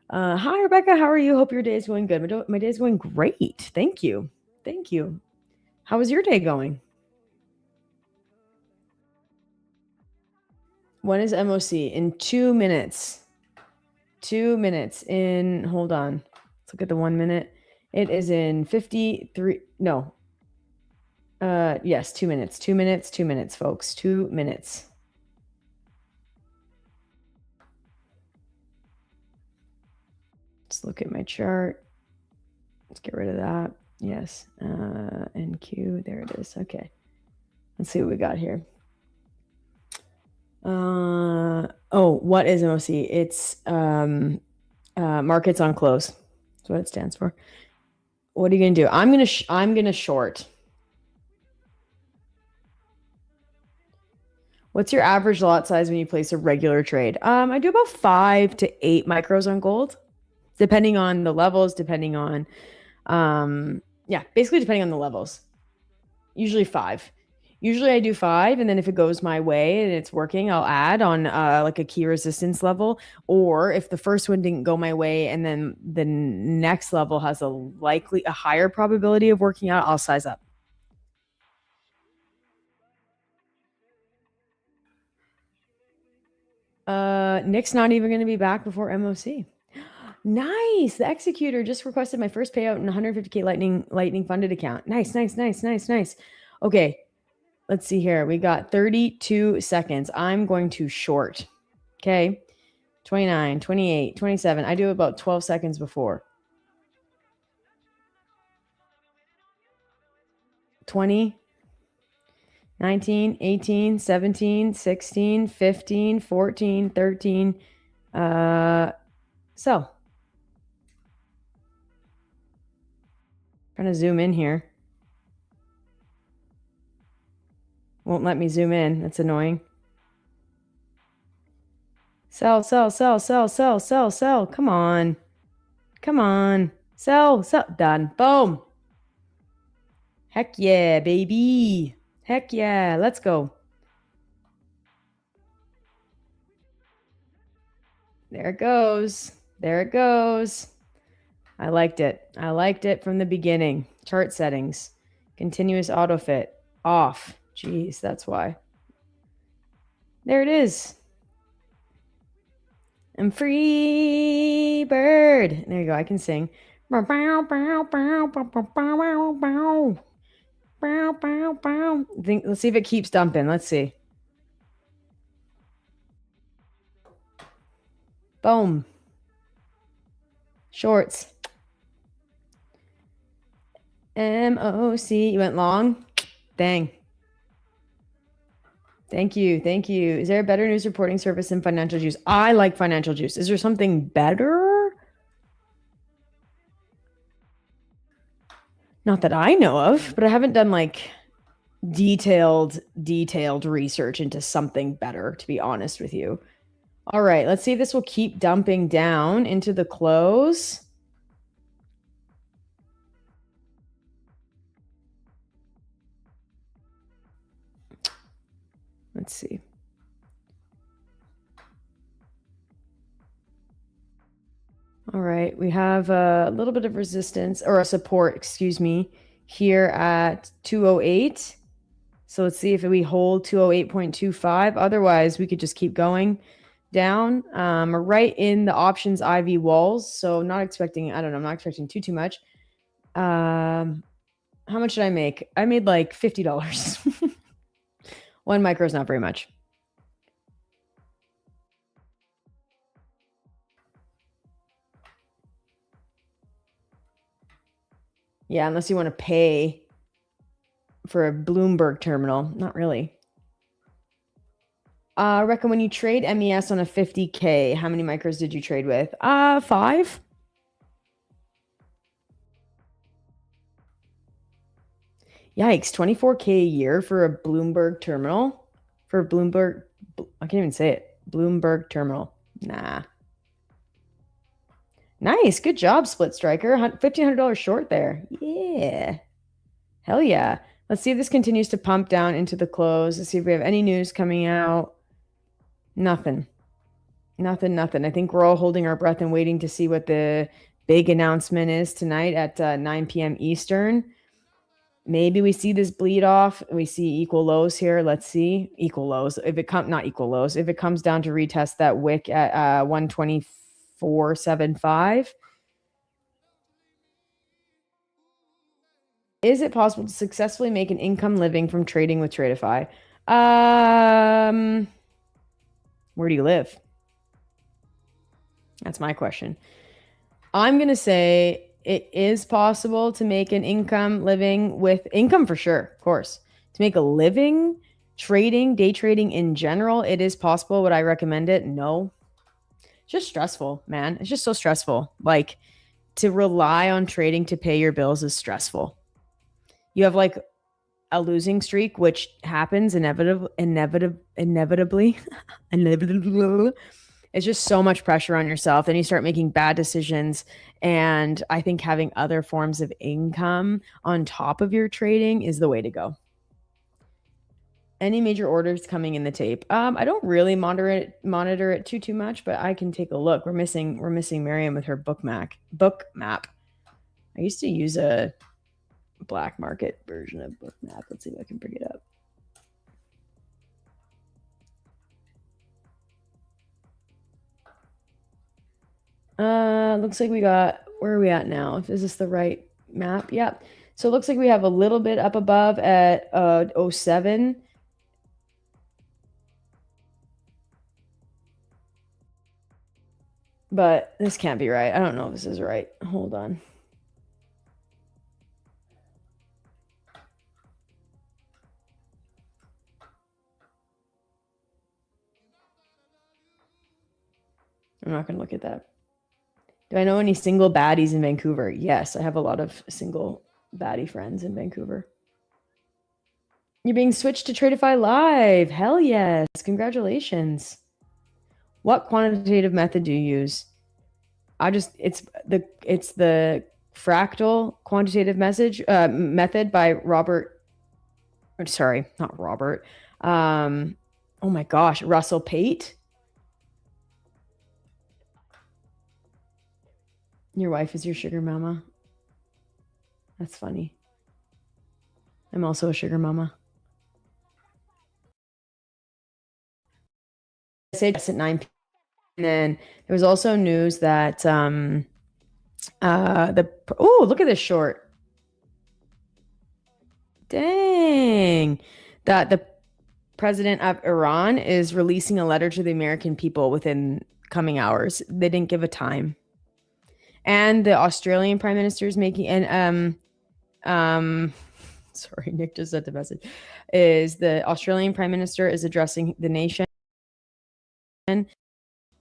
Hi, Rebecca. How are you? Hope your day is going good. My day is going great. Thank you. Thank you. How was your day going? When is MOC? In 2 minutes. 2 minutes in, hold on. Let's look at the 1 minute. It is in 53. No. Yes, 2 minutes. 2 minutes, 2 minutes, folks. 2 minutes. Let's look at my chart. Let's get rid of that. Yes. NQ. There it is. Okay. Let's see what we got here. What is MOC? It's markets on close. That's what it stands for. What are you gonna do? I'm gonna short. What's your average lot size when you place a regular trade? I do about 5 to 8 micros on gold, depending on the levels, depending on, basically depending on the levels. Usually 5. Usually I do 5, and then if it goes my way and it's working, I'll add on like a key resistance level. Or if the first one didn't go my way and then the next level has a higher probability of working out, I'll size up. Nick's not even going to be back before MOC. Nice. The executor just requested my first payout in 150K lightning funded account. Nice. Okay. Let's see here. We got 32 seconds. I'm going to short. Okay. 29, 28, 27. I do about 12 seconds before. 20, 19, 18, 17, 16, 15, 14, 13. So. Trying to zoom in here. Won't let me zoom in. That's annoying. Sell. Come on. Sell. Done. Boom. Heck yeah, baby. Heck yeah. Let's go. There it goes. I liked it from the beginning. Chart settings. Continuous auto fit. Off. Jeez, that's why. There it is. I'm free bird. There you go. I can sing. Let's see if it keeps dumping. Let's see. Boom. Shorts. MOC. You went long? Dang. Thank you. Thank you. Is there a better news reporting service than Financial Juice? I like Financial Juice. Is there something better? Not that I know of, but I haven't done like detailed research into something better, to be honest with you. All right, let's see if this will keep dumping down into the close. Let's see. All right, we have a little bit of resistance or a support, excuse me, here at 208. So let's see if we hold 208.25. Otherwise, we could just keep going down. We're right in the options IV walls. So not expecting, I don't know, I'm not expecting too much. How much did I make? I made like $50. 1 micro is not very much. Yeah, unless you want to pay for a Bloomberg terminal. Not really. I reckon when you trade MES on a 50K, how many micros did you trade with? 5. Yikes, 24K a year for a Bloomberg terminal? For a Bloomberg, I can't even say it. Bloomberg terminal. Nah. Nice, good job, Split Striker. $1,500 short there. Yeah. Hell yeah. Let's see if this continues to pump down into the close. Let's see if we have any news coming out. Nothing. Nothing. I think we're all holding our breath and waiting to see what the big announcement is tonight at 9 p.m. Eastern. Maybe we see this bleed off. We see equal lows here. Let's see. Equal lows. If it comes, not equal lows. If it comes down to retest that wick at 124.75. Is it possible to successfully make an income living from trading with Tradeify? Where do you live? That's my question. I'm going to say it is possible to make an income living with income for sure, of course. To make a living trading, day trading in general, it is possible. Would I recommend it? No. It's just stressful, man. It's just so stressful. Like, to rely on trading to pay your bills is stressful. You have like a losing streak, which happens inevitably. It's just so much pressure on yourself. Then you start making bad decisions. And I think having other forms of income on top of your trading is the way to go. Any major orders coming in the tape? I don't really monitor it too much, but I can take a look. We're missing Miriam with her book map. I used to use a black market version of book map. Let's see if I can bring it up. Looks like we got, where are we at now? Is this the right map? Yep. So it looks like we have a little bit up above at 07. But this can't be right. I don't know if this is right. Hold on. I'm not going to look at that. Do I know any single baddies in Vancouver? Yes, I have a lot of single baddie friends in Vancouver. You're being switched to Tradeify Live. Hell yes. Congratulations. What quantitative method do you use? It's the fractal quantitative method by Robert. Sorry, not Robert. Oh my gosh, Russell Pate. Your wife is your sugar mama. That's funny. I'm also a sugar mama. I said yes at 9 p.m. And then there was also news that look at this short. Dang. That the president of Iran is releasing a letter to the American people within coming hours. They didn't give a time. And the Australian prime minister is making, and sorry, Nick just sent a message, is the Australian Prime Minister is addressing the nation.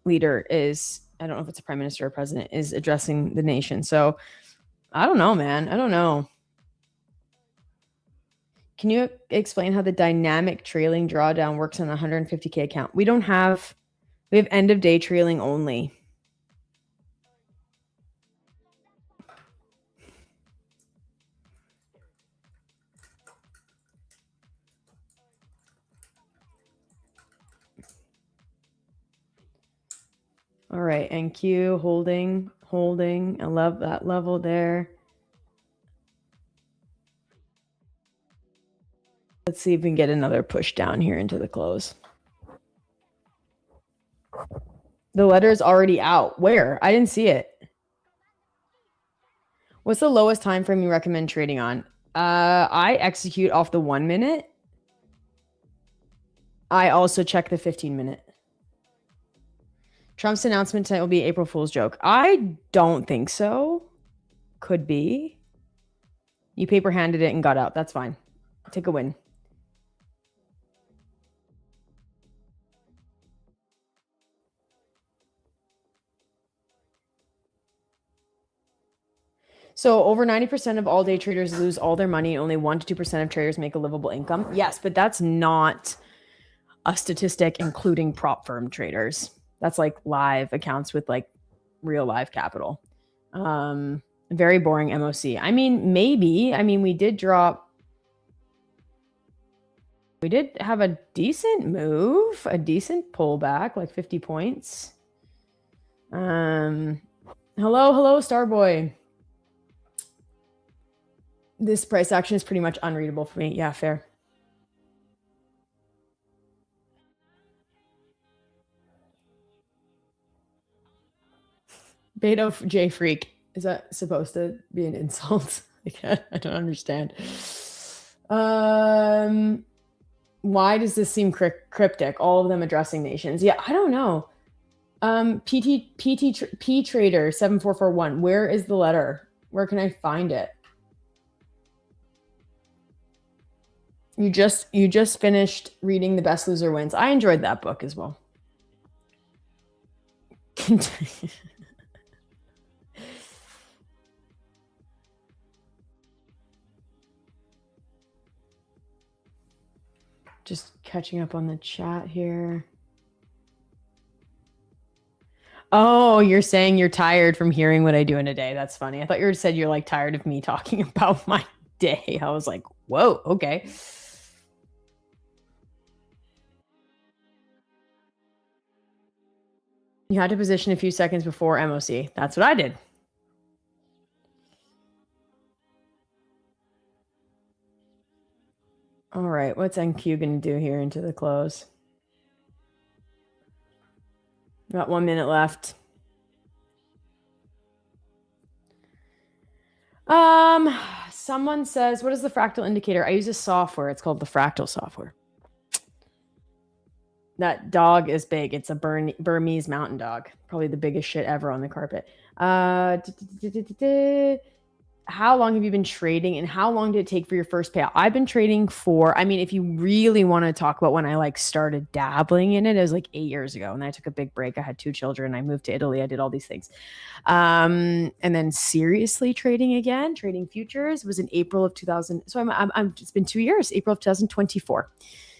Leader is, I don't know if it's a prime minister or president, is addressing the nation. So I don't know, man. I don't know. Can you explain how the dynamic trailing drawdown works on the 150K account? We have end of day trailing only. All right, NQ holding. I love that level there. Let's see if we can get another push down here into the close. The letter is already out. Where? I didn't see it. What's the lowest time frame you recommend trading on? I execute off the 1 minute. I also check the 15-minute. Trump's announcement tonight will be April Fool's joke. I don't think so. Could be. You paper handed it and got out. That's fine. Take a win. So over 90% of all day traders lose all their money. Only 1 to 2% of traders make a livable income. Yes, but that's not a statistic including prop firm traders. That's like live accounts with like real live capital. Very boring MOC. I mean, maybe. I mean, we did have a decent move, a decent pullback, like 50 points. Hello, Starboy. This price action is pretty much unreadable for me. Yeah, fair. Beta J Freak. Is that supposed to be an insult? I don't understand. Why does this seem cryptic? All of them addressing nations. Yeah, I don't know. P Trader 7441. Where is the letter? Where can I find it? You just finished reading The Best Loser Wins. I enjoyed that book as well. Just catching up on the chat here. Oh, you're saying you're tired from hearing what I do in a day. That's funny. I thought you said you're like tired of me talking about my day. I was like, whoa, okay. You had to position a few seconds before MOC. That's what I did. All right, what's NQ going to do here into the close? Got 1 minute left. Someone says, what is the fractal indicator? I use a software. It's called the Fractal software. That dog is big. It's a Burmese mountain dog. Probably the biggest shit ever on the carpet. How long have you been trading and how long did it take for your first payout? I've been trading for, I mean, if you really want to talk about when I like started dabbling in it, it was like 8 years ago. And then I took a big break. I had 2 children. I moved to Italy. I did all these things. And then seriously trading again, trading futures was in April of 2000. So it's been 2 years, April of 2024.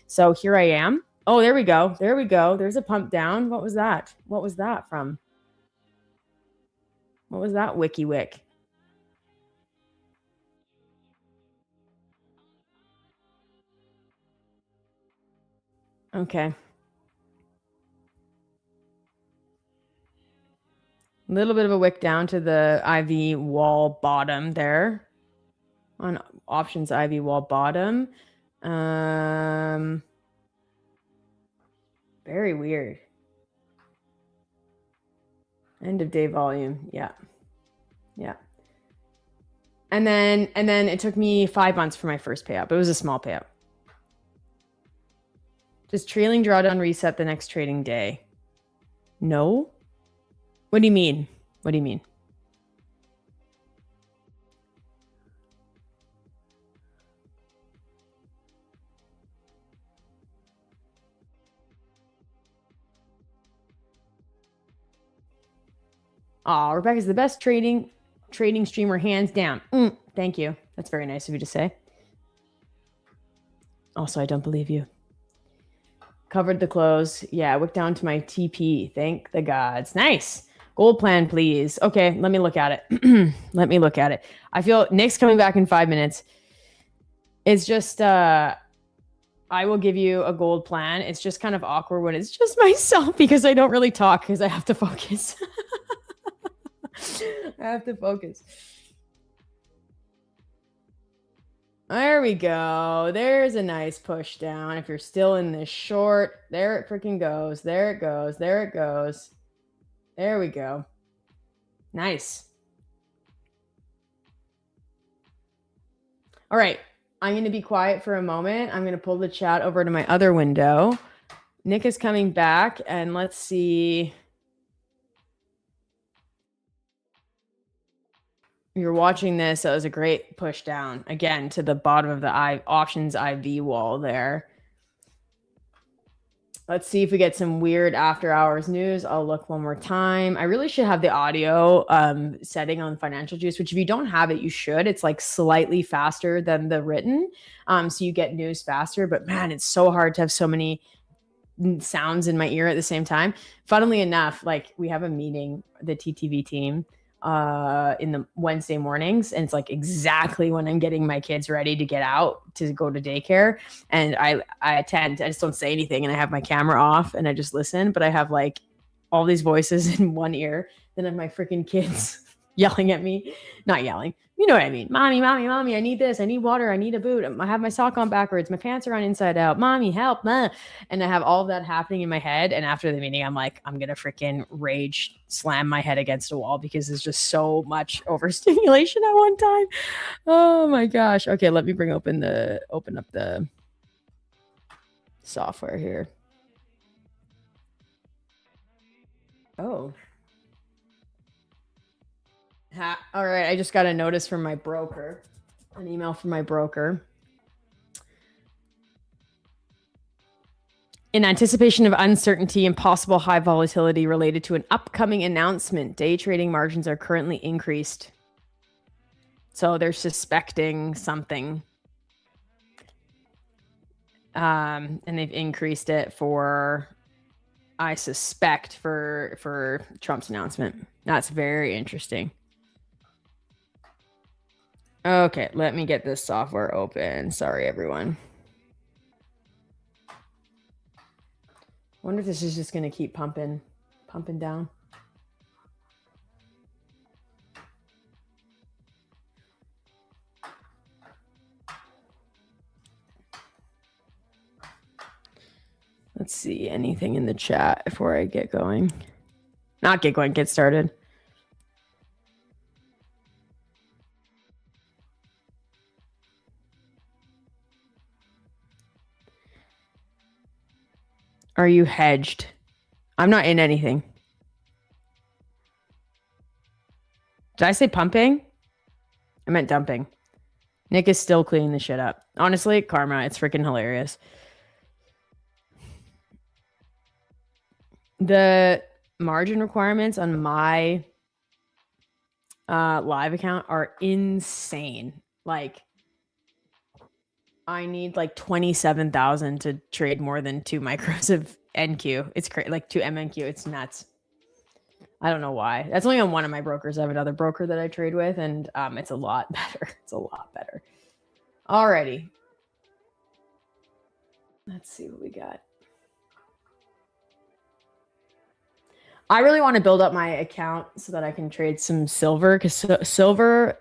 So here I am. Oh, there we go. There we go. There's a pump down. What was that? What was that from? What was that WikiWik? Okay. A little bit of a wick down to the IV wall bottom there. On options IV wall bottom. Very weird. End of day volume. Yeah. Yeah. And then it took me 5 months for my first payout, but it was a small payout. Does trailing drawdown reset the next trading day? No. What do you mean? What do you mean? Oh, Rebecca's the best trading streamer, hands down. Thank you. That's very nice of you to say. Also, I don't believe you. Covered the close. Yeah, wick down to my TP. Thank the gods. Nice. Gold plan, please. Okay, let me look at it. Let me look at it. I feel Nick's coming back in 5 minutes. It's just, I will give you a gold plan. It's just kind of awkward when it's just myself because I don't really talk because I have to focus. I have to focus. There we go. There's a nice push down. If you're still in this short, there it freaking goes. There it goes. There it goes. There we go. Nice. All right. I'm going to be quiet for a moment. I'm going to pull the chat over to my other window. Nick is coming back, and let's see. You're watching this. That was a great push down again to the bottom of the options IV wall there. Let's see if we get some weird after hours news. I'll look one more time. I really should have the audio setting on Financial Juice, which if you don't have it, you should. It's like slightly faster than the written. So you get news faster, but man, it's so hard to have so many sounds in my ear at the same time. Funnily enough, like we have a meeting, the TTV team, in the Wednesday mornings, and it's like exactly when I'm getting my kids ready to get out to go to daycare, and I attend. I just don't say anything, and I have my camera off and I just listen, but I have like all these voices in one ear. Then I have my freaking kids yelling at me, not yelling, you know what I mean? Mommy, mommy, mommy, I need this, I need water, I need a boot, I have my sock on backwards, my pants are on inside out, mommy, help. And I have all of that happening in my head. And after the meeting, I'm like, I'm gonna freaking rage slam my head against a wall because there's just so much overstimulation at one time. Oh my gosh. Okay, let me open up the software here. Oh. All right, I just got a notice from my broker, an email from my broker. In anticipation of uncertainty and possible high volatility related to an upcoming announcement, day trading margins are currently increased. So they're suspecting something. And they've increased it for, I suspect, for Trump's announcement. That's very interesting. Okay, let me get this software open. Sorry, everyone. Wonder if this is just going to keep pumping down. Let's see, anything in the chat before I get going? Not get going, get started. Are you hedged? I'm not in anything. Did I say pumping? I meant dumping. Nick is still cleaning the shit up. Honestly, karma, it's freaking hilarious. The margin requirements on my live account are insane. Like, I need like 27,000 to trade more than 2 micros of NQ. It's crazy, like 2 MNQ. It's nuts. I don't know why. That's only on one of my brokers. I have another broker that I trade with, and it's a lot better. It's a lot better. Alrighty. Let's see what we got. I really want to build up my account so that I can trade some silver, because silver,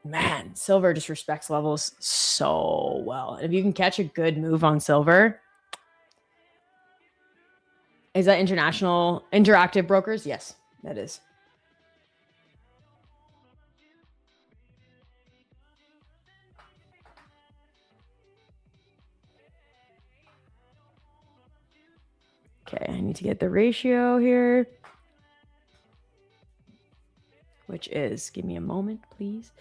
man, silver just respects levels so well. And if you can catch a good move on silver. Is that international interactive brokers? Yes, that is. Okay, I need to get the ratio here, which is, give me a moment, please.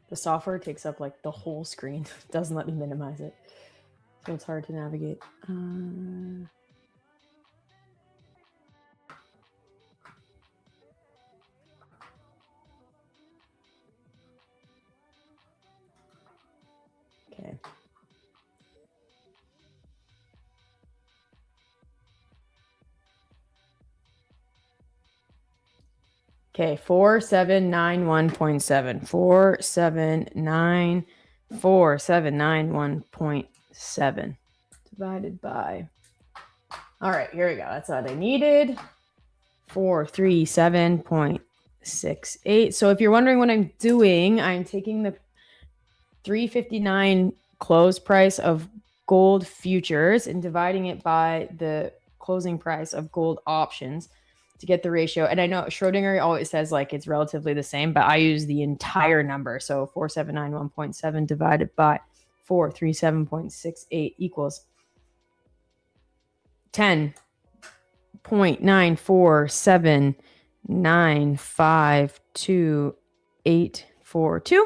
The software takes up like the whole screen. It doesn't let me minimize it. So it's hard to navigate. Okay. Okay, 4791.7. 4791.7 divided by. All right, here we go. That's what I needed. 437.68. So if you're wondering what I'm doing, I'm taking the 359 close price of gold futures and dividing it by the closing price of gold options to get the ratio. And I know Schrodinger always says like it's relatively the same, but I use the entire number. So 4791.7 divided by 437.68 equals 10.947952842.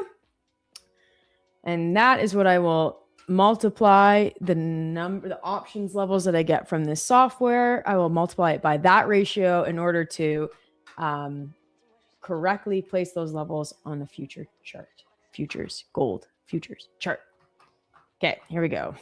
And that is what I will multiply the options levels that I get from this software. I will multiply it by that ratio in order to correctly place those levels on the future chart. Futures, gold, futures chart. Okay, here we go.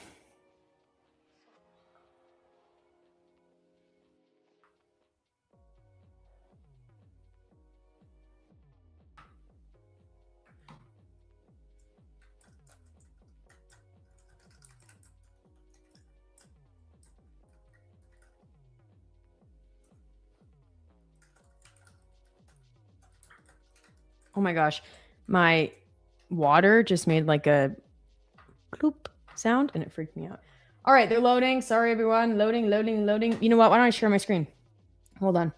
Oh my gosh, my water just made like a bloop sound and it freaked me out. All right, they're loading. Sorry, everyone. Loading. You know what? Why don't I share my screen? Hold on.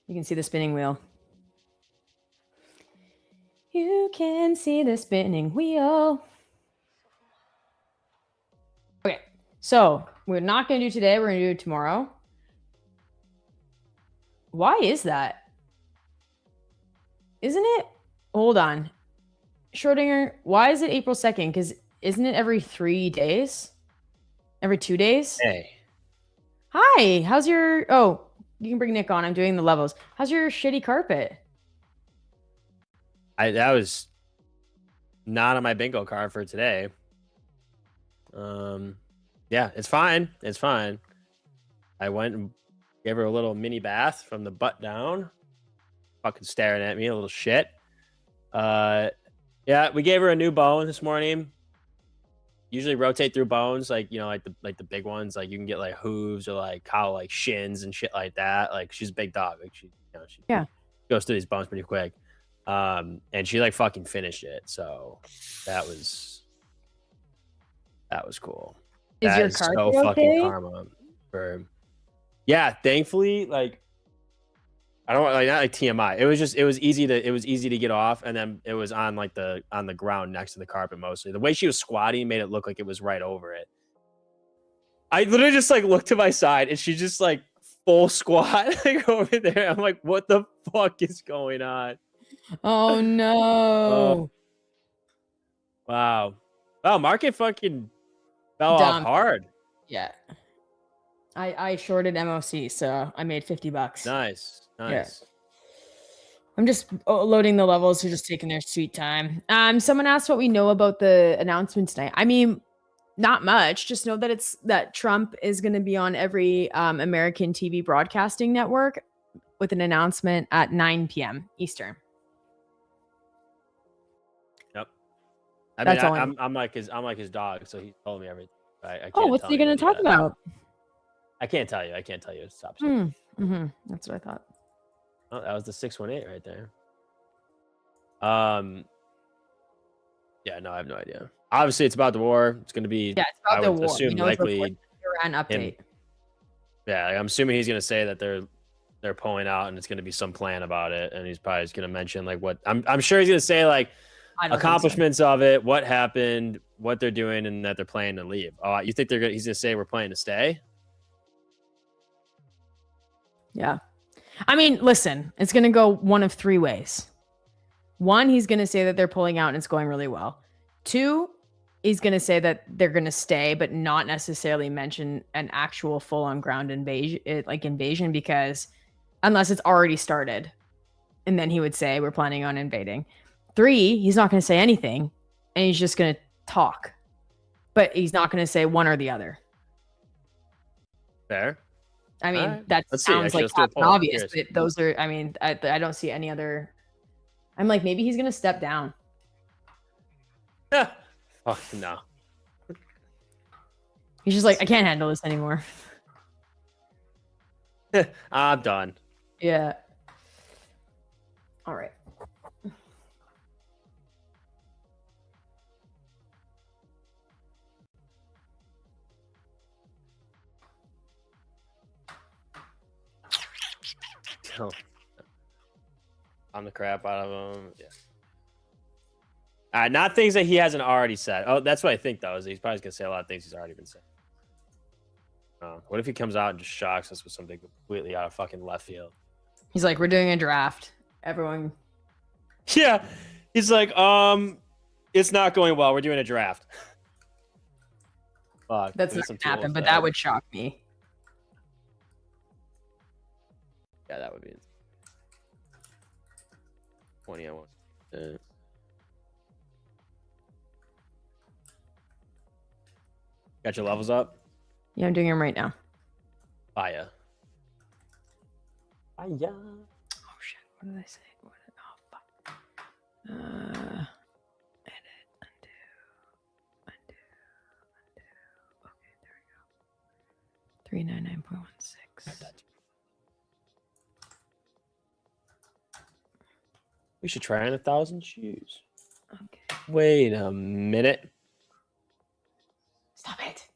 You can see the spinning wheel. You can see the spinning wheel. Okay, so we're not going to do today. We're going to do it tomorrow. Why is that? Isn't it? Hold on. Schrodinger, why is it April 2nd? Because isn't it every 3 days? Every 2 days? Hey. Hi, how's your... Oh, you can bring Nick on. I'm doing the levels. How's your shitty carpet? That was not on my bingo card for today. Yeah, it's fine. It's fine. I went and gave her a little mini bath from the butt down. Fucking staring at me, a little shit. Yeah, we gave her a new bone this morning. Usually rotate through bones, like, you know, like the big ones. Like you can get like hooves or like cow like shins and shit like that. Like she's a big dog. Like she goes through these bones pretty quick. And she like fucking finished it. So that was cool. Is that your is carpet so fucking okay? karma for. Yeah, thankfully, like I don't like not like TMI. It was easy to get off, and then it was on like on the ground next to the carpet mostly. The way she was squatting made it look like it was right over it. I literally just like looked to my side, and she just like full squat like over there. I'm like, what the fuck is going on? Oh no! Wow, market fucking fell off Dumb. hard. Yeah. I shorted MOC, so I made $50. Nice. Yeah. I'm just loading the levels. They're just taking their sweet time. Someone asked what we know about the announcement tonight. I mean, not much. Just know that Trump is going to be on every American TV broadcasting network with an announcement at 9 p.m. Eastern. Yep. I mean, I'm like his dog, so he told me everything. I can't what's he going to talk about? I can't tell you. It's top. That's what I thought. Oh, that was the 618 right there. Yeah, no, I have no idea. Obviously, it's about the war. It's going to be. Yeah, it's about the war. Assume likely Iran update. Yeah, I'm assuming he's going to say that they're pulling out, and it's going to be some plan about it, and he's probably just going to mention like what I'm sure he's going to say like accomplishments of it, what happened, what they're doing, and that they're planning to leave. Oh, you think he's going to say we're planning to stay? Yeah. I mean, listen, it's going to go one of three ways. One, he's going to say that they're pulling out and it's going really well. Two, he's going to say that they're going to stay, but not necessarily mention an actual full-on ground invasion, because unless it's already started, and then he would say we're planning on invading. Three, he's not going to say anything, and he's just going to talk, but he's not going to say one or the other. Fair. I mean, right. that Let's see. sounds Actually, like let's do a Captain poll. Obvious, Curious. but those are, I mean, I don't see any other. I'm like, maybe he's going to step down. Fuck no. He's just like, I can't handle this anymore. I'm done. Yeah. All right. I'm the crap out of him. Yeah. All right, not things that he hasn't already said. Oh, that's what I think, though, is he's probably going to say a lot of things he's already been saying. What if he comes out and just shocks us with something completely out of fucking left field? He's like, we're doing a draft. Everyone. Yeah. He's like, it's not going well. We're doing a draft. Fuck. That's not going to happen, but that would shock me. Yeah, that would be 20 on 1. Got your levels up? Yeah, I'm doing them right now. Fire. Fire. Oh shit! What did I say? Oh fuck. Edit, undo. Okay, there we go. 399.16. We should try on 1,000 shoes. Okay. Wait a minute. Stop it.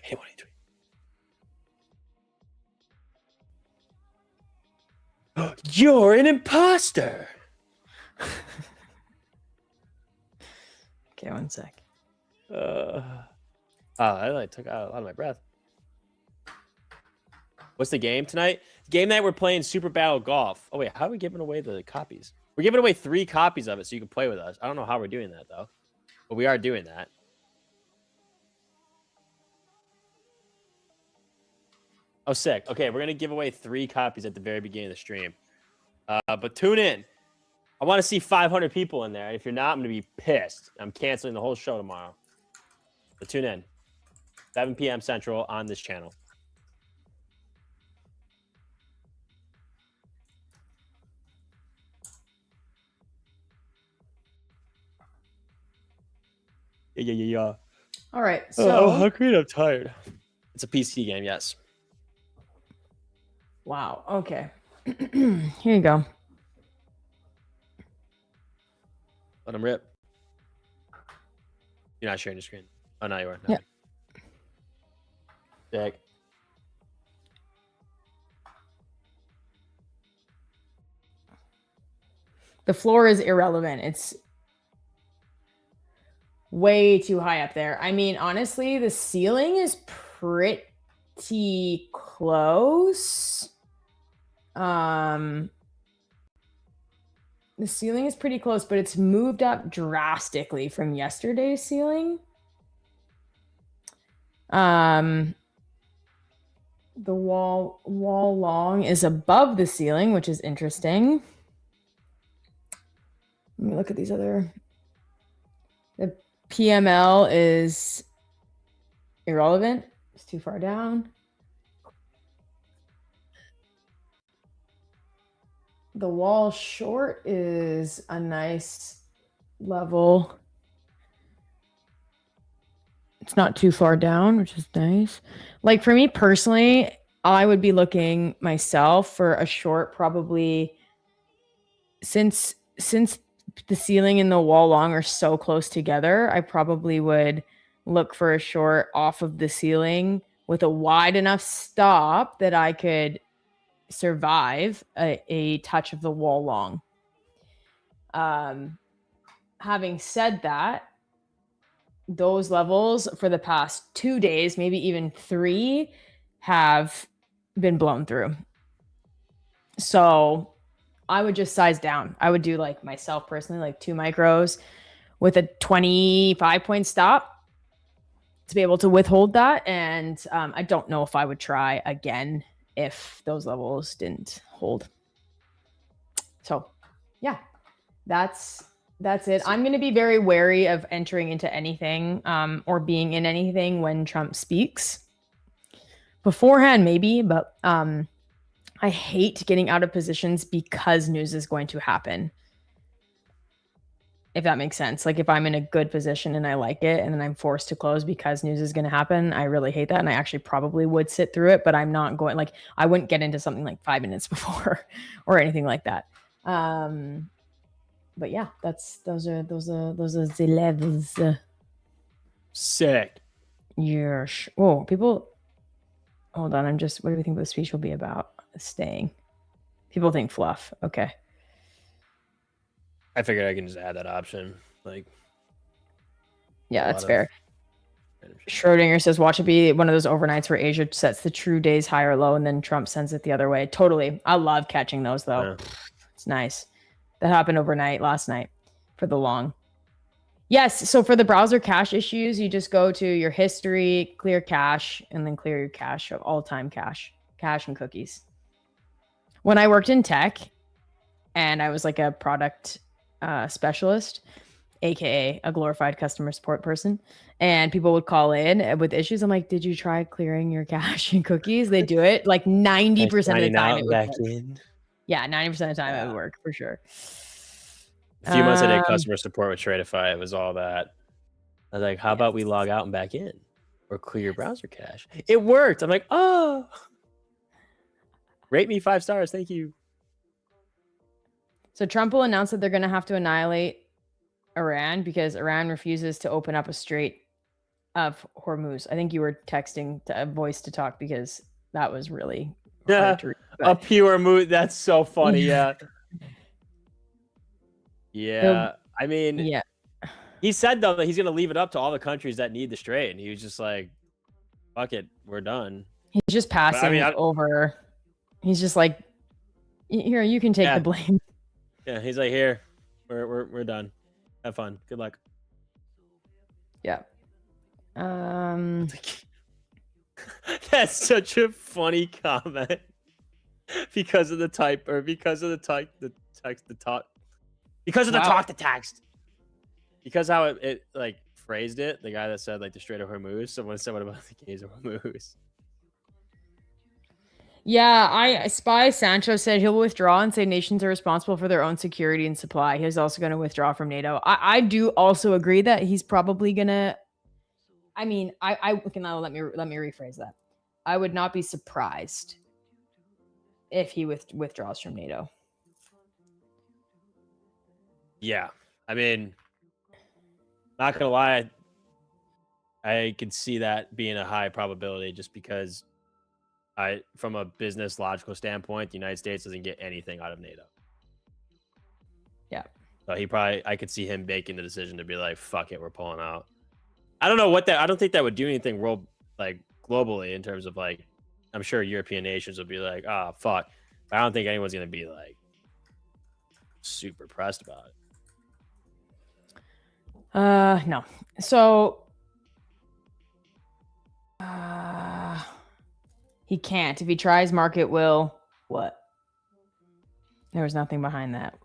Hey, what are you doing? You're an imposter. Okay, one sec. I like took out a lot of my breath. What's the game tonight? Game night, we're playing Super Battle Golf. Oh, wait, how are we giving away the copies? We're giving away 3 copies of it so you can play with us. I don't know how we're doing that, though. But we are doing that. Oh, sick. Okay, we're going to give away 3 copies at the very beginning of the stream. But tune in. I want to see 500 people in there. If you're not, I'm going to be pissed. I'm canceling the whole show tomorrow. So tune in. 7 p.m. Central on this channel. Yeah. All right. So. Oh, hungry. I'm tired. It's a PC game, yes. Wow. Okay. Here you go. Let him rip. You're not sharing your screen. Oh, no, you are. Yeah. Sick. The floor is irrelevant. It's way too high up there. I mean, honestly, the ceiling is pretty close. The ceiling is pretty close, but it's moved up drastically from yesterday's ceiling. The wall long is above the ceiling, which is interesting. Let me look at these other. The PML is irrelevant. It's too far down. The wall short is a nice level. It's not too far down, which is nice. Like for me personally, I would be looking myself for a short, probably since the ceiling and the wall long are so close together, I probably would look for a short off of the ceiling with a wide enough stop that I could survive a touch of the wall long. Having said that, those levels for the past 2 days, maybe even 3, have been blown through. So I would just size down. I would do, like, myself personally, like 2 micros with a 25 point stop to be able to withhold that. And I don't know if I would try again if those levels didn't hold. So yeah, that's it. I'm going to be very wary of entering into anything or being in anything when Trump speaks. Beforehand, maybe, but I hate getting out of positions because news is going to happen. If that makes sense. Like if I'm in a good position and I like it and then I'm forced to close because news is going to happen, I really hate that. And I actually probably would sit through it, but I'm not going, like, I wouldn't get into something like 5 minutes before or anything like that. But yeah, those are the levels. Sick. Yes. Oh, people. Hold on. What do we think the speech will be about? Staying. People think fluff. Okay. I figured I can just add that option. Like, yeah, that's fair. Schrodinger says, watch it be one of those overnights where Asia sets the true days high or low and then Trump sends it the other way. Totally. I love catching those though. Yeah. It's nice. That happened overnight last night for the long. Yes. So for the browser cache issues, you just go to your history, clear cache, and then clear your cache of all-time cache and cookies. When I worked in tech and I was like a product specialist, aka a glorified customer support person, and people would call in with issues, I'm like, did you try clearing your cache and cookies? They do it like 90% of the time. It would back work. in. Yeah, 90% of the time it would work for sure. A few months I did customer support with Tradeify. It was all that. I was like, how about we log out and back in or clear your browser cache? It worked. I'm like, oh, rate me 5 stars. Thank you. So Trump will announce that they're going to have to annihilate Iran because Iran refuses to open up a Strait of Hormuz. I think you were texting a voice to talk because that was really hard to read, a pure mood. That's so funny. Yeah. Yeah. I mean, yeah. He said though that he's going to leave it up to all the countries that need the Strait, and he was just like, fuck it, we're done. He's just passing over. He's just like, here, you can take the blame. Yeah, he's like, here, we're done. Have fun. Good luck. Yeah. That's such a funny comment. Because of the text, because how it like phrased it. The guy that said like the Strait of Hormuz, someone said what about the gays of Hormuz? Yeah, Spy Sancho said he'll withdraw and say nations are responsible for their own security and supply. He's also going to withdraw from NATO. I do also agree that he's probably gonna. I mean, I can let me rephrase that. I would not be surprised if he withdraws from NATO. Yeah, I mean, not gonna lie, I could see that being a high probability just because. From a business logical standpoint, the United States doesn't get anything out of NATO. Yeah. So I could see him making the decision to be like, fuck it, we're pulling out. I don't know I don't think that would do anything globally in terms of like, I'm sure European nations would be like, oh, fuck. But I don't think anyone's going to be like super pressed about it. No. So, he can't. If he tries, market will what? There was nothing behind that.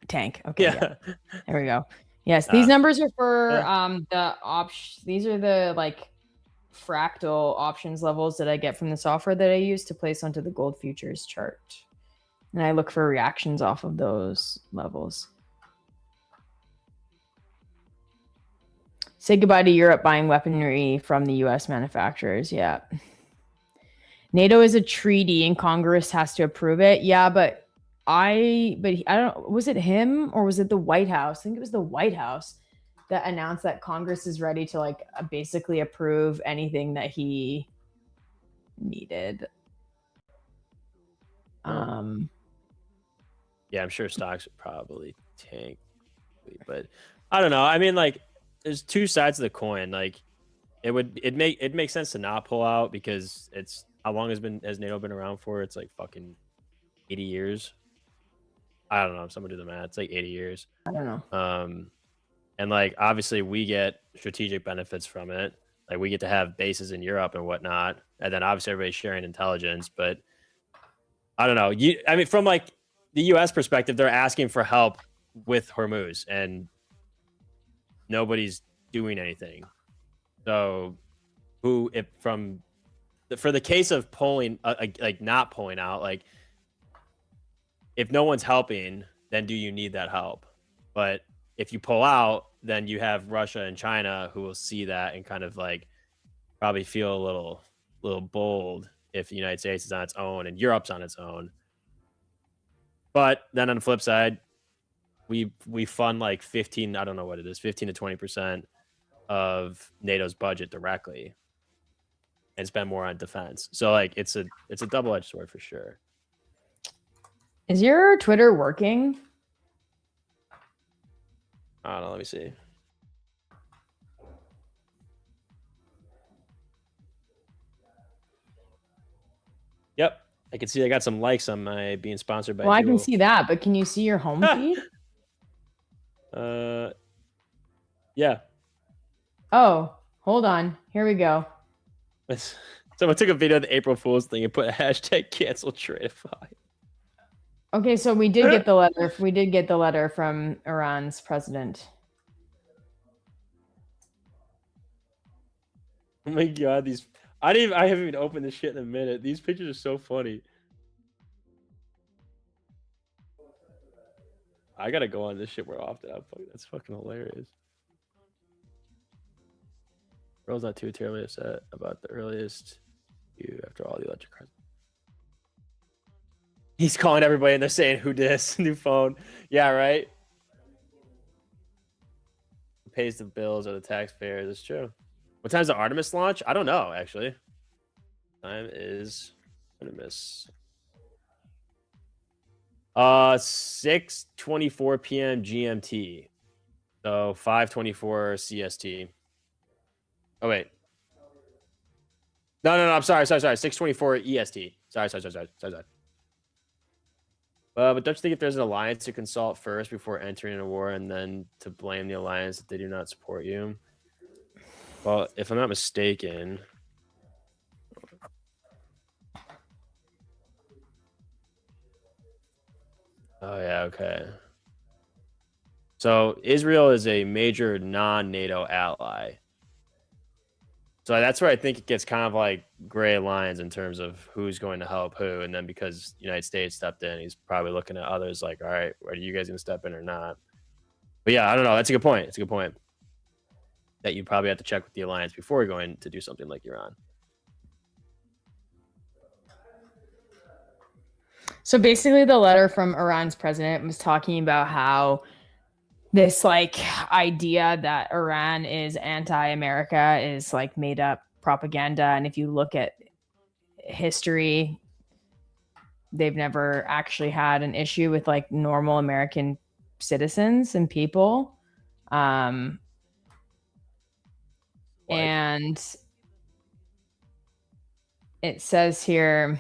Tank. Okay. Yeah. There we go. Yes, these numbers are for the options. These are the like fractal options levels that I get from the software that I use to place onto the gold futures chart. And I look for reactions off of those levels. Say goodbye to Europe buying weaponry from the US manufacturers. Yeah. NATO is a treaty and Congress has to approve it. Yeah, but I don't, was it him or was it the White House? I think it was the White House that announced that Congress is ready to like basically approve anything that he needed. Yeah, I'm sure stocks would probably tank, but I don't know. I mean, like, there's two sides of the coin. Like, it make sense to not pull out because it's how long has NATO been around for? It's like fucking 80 years. I don't know. Someone do the math. It's like 80 years. I don't know. And like obviously we get strategic benefits from it. Like we get to have bases in Europe and whatnot, and then obviously everybody's sharing intelligence. But I don't know. I mean, from like the U.S. perspective, they're asking for help with Hormuz, and nobody's doing anything. So, for the case of pulling, like not pulling out, like if no one's helping, then do you need that help? But if you pull out, then you have Russia and China who will see that and kind of like probably feel a little bold if the United States is on its own and Europe's on its own. But then on the flip side, we fund like 15, I don't know what it is, 15 to 20% of NATO's budget directly and spend more on defense. So like it's a double-edged sword for sure. Is your Twitter working? I don't know. Let me see. Yep. I can see I got some likes on my being sponsored by Well, I Duo. can see that, but can you see your home feed? Yeah. Oh, hold on. Here we go. Someone took a video of the April Fool's thing and put a hashtag cancel Tradeify. Okay, so we did get the letter. We did get the letter from Iran's president. Oh my god, I haven't even opened this shit in a minute. These pictures are so funny. I gotta go on this shit more often. That's fucking hilarious. Girl's not too terribly upset about the earliest view after all the electric cars. He's calling everybody and they're saying, who dis? New phone. Yeah, right? Who pays the bills or the taxpayers? It's true. What time's the Artemis launch? I don't know, actually. Time is Artemis. 6:24 p.m. GMT. So 5:24 CST. Oh wait. No. I'm sorry. 6:24 EST. Sorry. But don't you think if there's an alliance to consult first before entering a war, and then to blame the alliance that they do not support you? Well, if I'm not mistaken. Oh yeah, okay. So Israel is a major non-NATO ally. So that's where I think it gets kind of like gray lines in terms of who's going to help who. And then because the United States stepped in, he's probably looking at others like, all right, are you guys going to step in or not? But yeah, I don't know. That's a good point. It's a good point that you probably have to check with the alliance before going to do something like Iran. So basically the letter from Iran's president was talking about how this like idea that Iran is anti-America is like made up propaganda. And if you look at history, they've never actually had an issue with like normal American citizens and people. And it says here,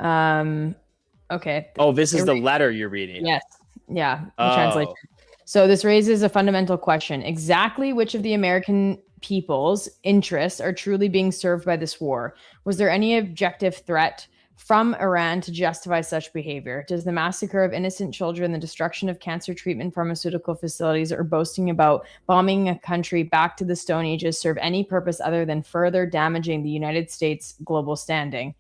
okay. Oh, this is the letter you're reading. Yes. Yeah. Translation. So this raises a fundamental question. Exactly which of the American people's interests are truly being served by this war? Was there any objective threat from Iran to justify such behavior? Does the massacre of innocent children, the destruction of cancer treatment pharmaceutical facilities, or boasting about bombing a country back to the Stone Ages serve any purpose other than further damaging the United States' global standing?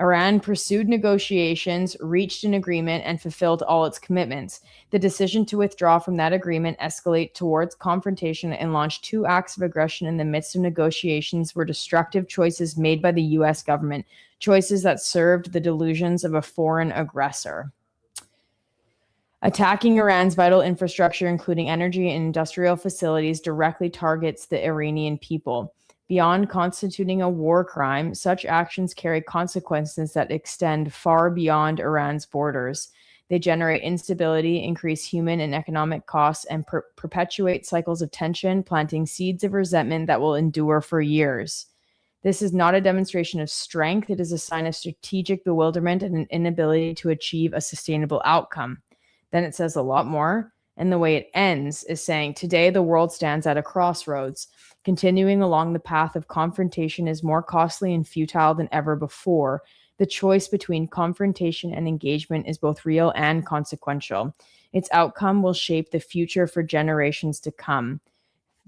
Iran pursued negotiations, reached an agreement, and fulfilled all its commitments. The decision to withdraw from that agreement, escalate towards confrontation, and launch 2 acts of aggression in the midst of negotiations were destructive choices made by the U.S. government, choices that served the delusions of a foreign aggressor. Attacking Iran's vital infrastructure, including energy and industrial facilities, directly targets the Iranian people. Beyond constituting a war crime, such actions carry consequences that extend far beyond Iran's borders. They generate instability, increase human and economic costs, and perpetuate cycles of tension, planting seeds of resentment that will endure for years. This is not a demonstration of strength. It is a sign of strategic bewilderment and an inability to achieve a sustainable outcome. Then it says a lot more. And the way it ends is saying, today the world stands at a crossroads. Continuing along the path of confrontation is more costly and futile than ever before. The choice between confrontation and engagement is both real and consequential. Its outcome will shape the future for generations to come.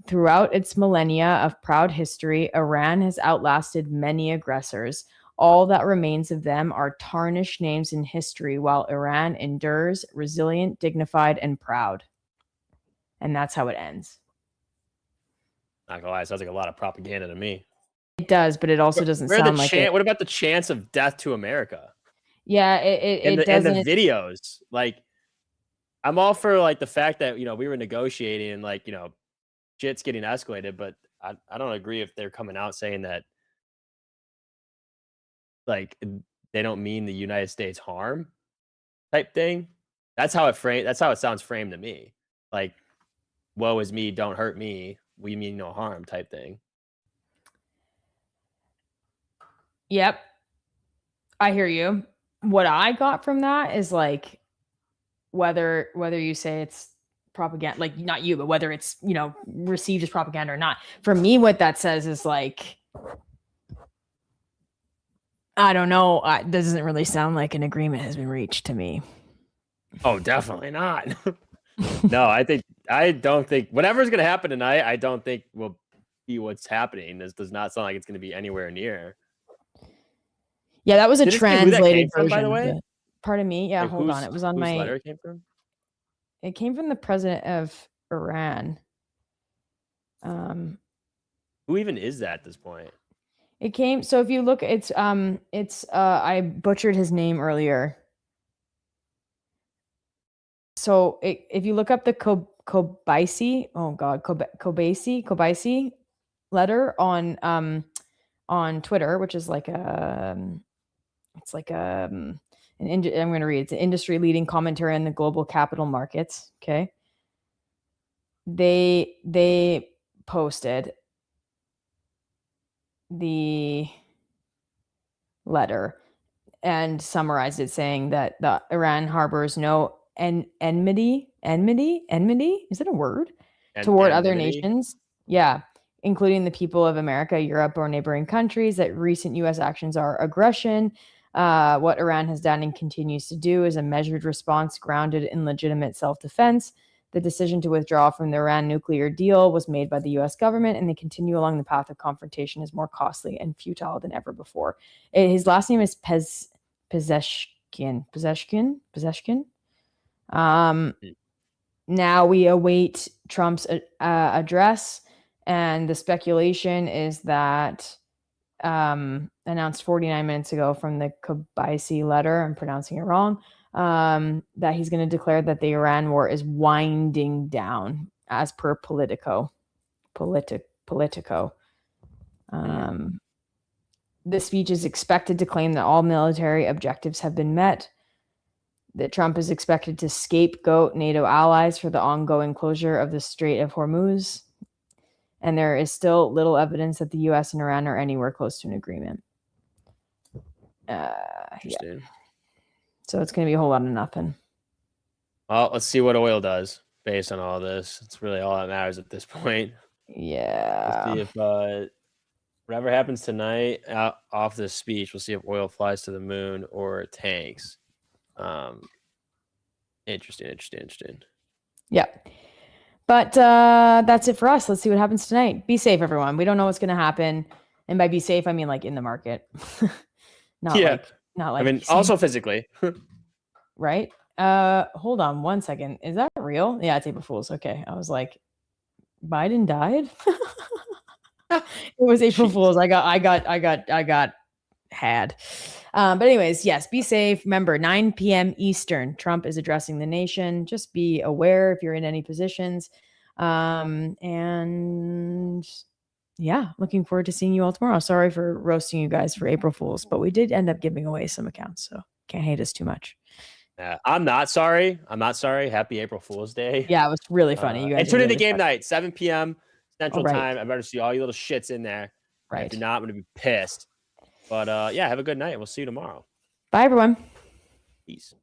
Throughout its millennia of proud history, Iran has outlasted many aggressors. All that remains of them are tarnished names in history, while Iran endures, resilient, dignified, and proud. And that's how it ends. Not gonna lie, it sounds like a lot of propaganda to me. It does, but it also doesn't sound like it. What about the chance of death to America? Yeah, it doesn't. And the videos, like, I'm all for like the fact that we were negotiating and like shit's getting escalated, but I don't agree if they're coming out saying that like they don't mean the United States harm type thing. That's how it sounds framed to me. Like, woe is me, don't hurt me, we mean no harm type thing. Yep. I hear you. What I got from that is like whether you say it's propaganda, like not you, but whether it's, received as propaganda or not. For me, what that says is like, I don't know. This doesn't really sound like an agreement has been reached to me. Oh, definitely not. No, I don't think whatever's going to happen tonight, I don't think will be what's happening. This does not sound like it's going to be anywhere near. Yeah, that was a translated version. By the way, pardon me. Yeah, hold on. It was on my letter. It came from. It came from the president of Iran. Who even is that at this point? It came. So if you look, it's I butchered his name earlier. So if you look up the Kobaisi, oh God, Kobaisi letter on Twitter, which is like I'm going to read. It's an industry leading commentary on the global capital markets. Okay. They posted the letter and summarized it saying that the Iran harbors no enmity. Is that a word? Toward other nations. Yeah. Including the people of America, Europe, or neighboring countries, that recent U.S. actions are aggression. What Iran has done and continues to do is a measured response grounded in legitimate self-defense. The decision to withdraw from the Iran nuclear deal was made by the U.S. government, and they continue along the path of confrontation is more costly and futile than ever before. His last name is Pezeshkian. Now we await Trump's address, and the speculation is that announced 49 minutes ago from the Kobaisi letter, I'm pronouncing it wrong, that he's going to declare that the Iran war is winding down as per Politico. This speech is expected to claim that all military objectives have been met, that Trump is expected to scapegoat NATO allies for the ongoing closure of the Strait of Hormuz, and there is still little evidence that the U.S. and Iran are anywhere close to an agreement. Interesting. Yeah. So it's going to be a whole lot of nothing. Well, let's see what oil does based on all this. It's really all that matters at this point. Yeah. Let's see if whatever happens tonight off this speech, we'll see if oil flies to the moon or tanks. Interesting. Yeah. But that's it for us. Let's see what happens tonight. Be safe, everyone. We don't know what's going to happen. And by be safe, I mean like in the market. Not like I mean, also physically. Right? Hold on one second. Is that real? Yeah, it's April Fool's. Okay. I was like, Biden died? It was April Fool's. I got had. But anyways, yes, be safe. Remember, 9 p.m. Eastern, Trump is addressing the nation. Just be aware if you're in any positions. And yeah, looking forward to seeing you all tomorrow. Sorry for roasting you guys for April Fools, but we did end up giving away some accounts, so can't hate us too much. I'm not sorry. I'm not sorry. Happy April Fool's Day. Yeah, it was really funny. You guys and tune into really game funny. night, 7 p.m. Central right. Time. I better see all you little shits in there. Right. If you're not, I'm going to be pissed. But yeah, have a good night. We'll see you tomorrow. Bye, everyone. Peace.